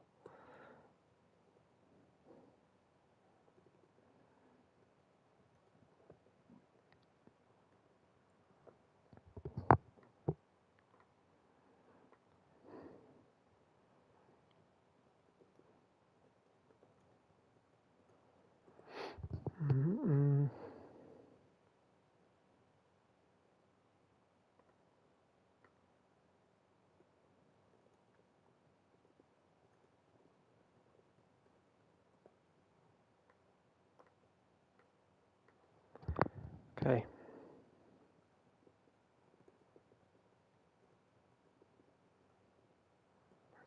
Okay.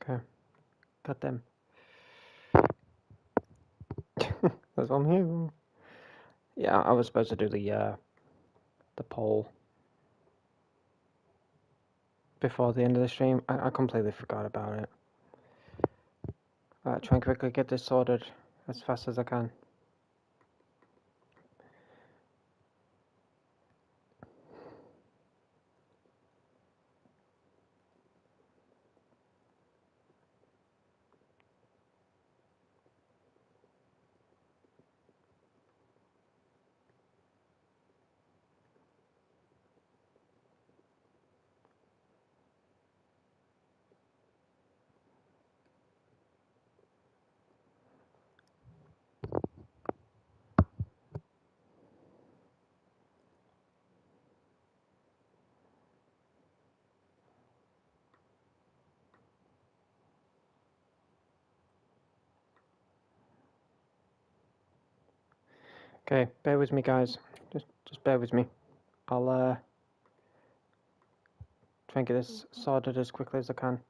Okay. Got them. That's on here. Yeah, I was supposed to do the poll before the end of the stream. I completely forgot about it. Try and quickly get this sorted as fast as I can. Okay, bear with me, guys. Just bear with me. I'll try and get this sorted as quickly as I can.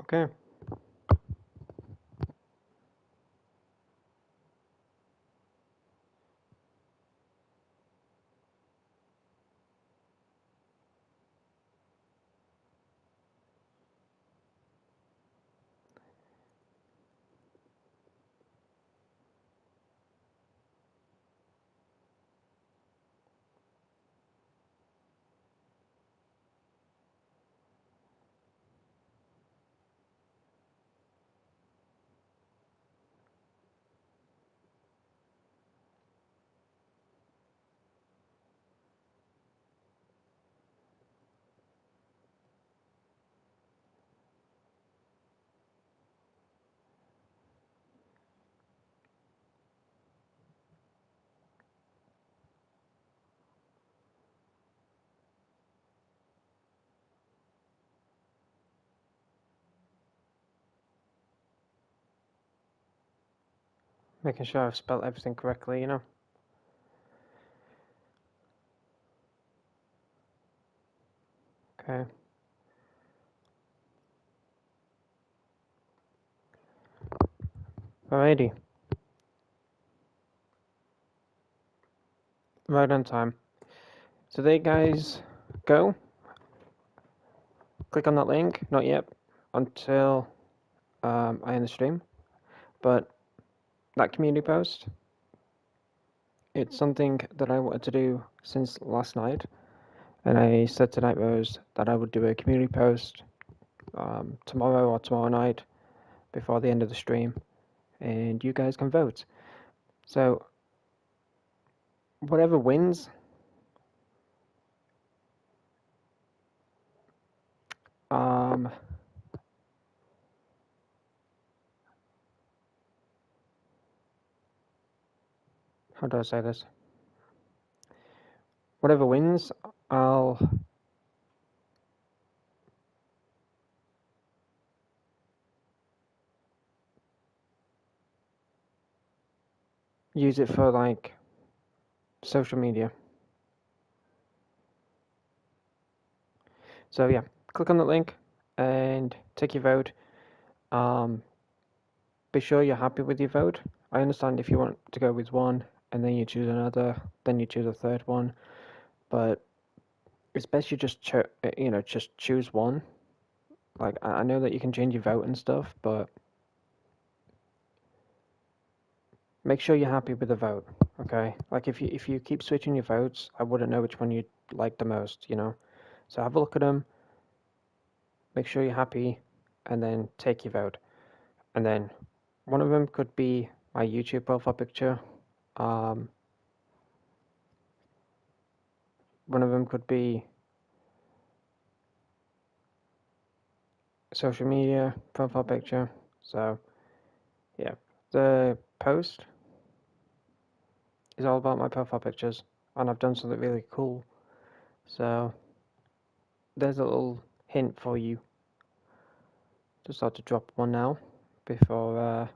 Okay. Making sure I've spelled everything correctly, you know. Okay. Alrighty. Right on time. So there you guys go. Click on that link. Not yet. Until I end the stream. But that community post, it's something that I wanted to do since last night. And I said to Nightmares that I would do a community post tomorrow or tomorrow night before the end of the stream. And you guys can vote. So whatever wins, how do I say this? Whatever wins, I'll use it for like social media. So yeah, click on the link and take your vote. Be sure you're happy with your vote. I understand if you want to go with one and then you choose another, then you choose a third one, but it's best you just just choose one. Like I know that you can change your vote and stuff, but make sure you're happy with the vote. Okay, like if you keep switching your votes, I wouldn't know which one you like the most. You know, so have a look at them. Make sure you're happy, and then take your vote. And then one of them could be my YouTube profile picture. One of them could be social media profile picture. So yeah, The post is all about my profile pictures, and I've done something really cool. So there's a little hint for you. Just had to drop one now before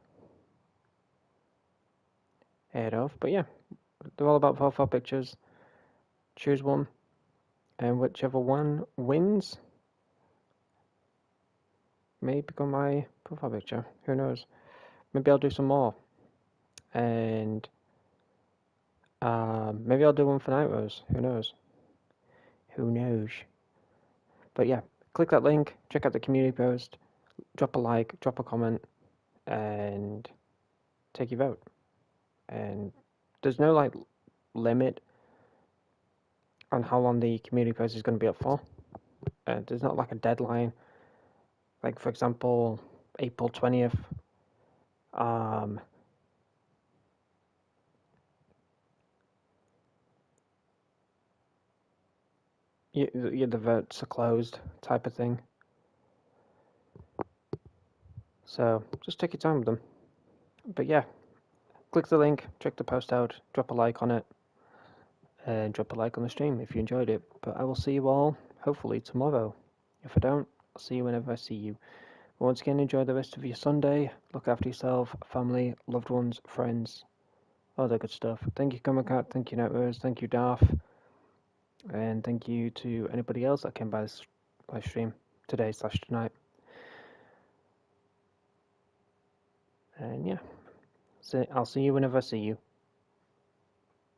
head off. But yeah, they're all about profile pictures. Choose one, and whichever one wins may become my profile picture. Who knows? Maybe I'll do some more, and maybe I'll do one for Night Rose. Who knows? Who knows? But yeah, click that link, check out the community post, drop a like, drop a comment, and take your vote. And there's no like limit on how long the community post is going to be up for. There's not like a deadline. Like for example, April 20th. The votes are closed type of thing. So just take your time with them. But yeah, click the link, check the post out, drop a like on it, and drop a like on the stream if you enjoyed it. But I will see you all hopefully tomorrow. If I don't, I'll see you whenever I see you. But once again, enjoy the rest of your Sunday. Look after yourself, family, loved ones, friends, all that good stuff. Thank you, Comicat. Thank you, Night Thank you, Darth. And thank you to anybody else that came by this live stream today/tonight. And yeah, so I'll see you whenever I see you.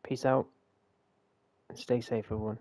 Peace out and stay safe, everyone.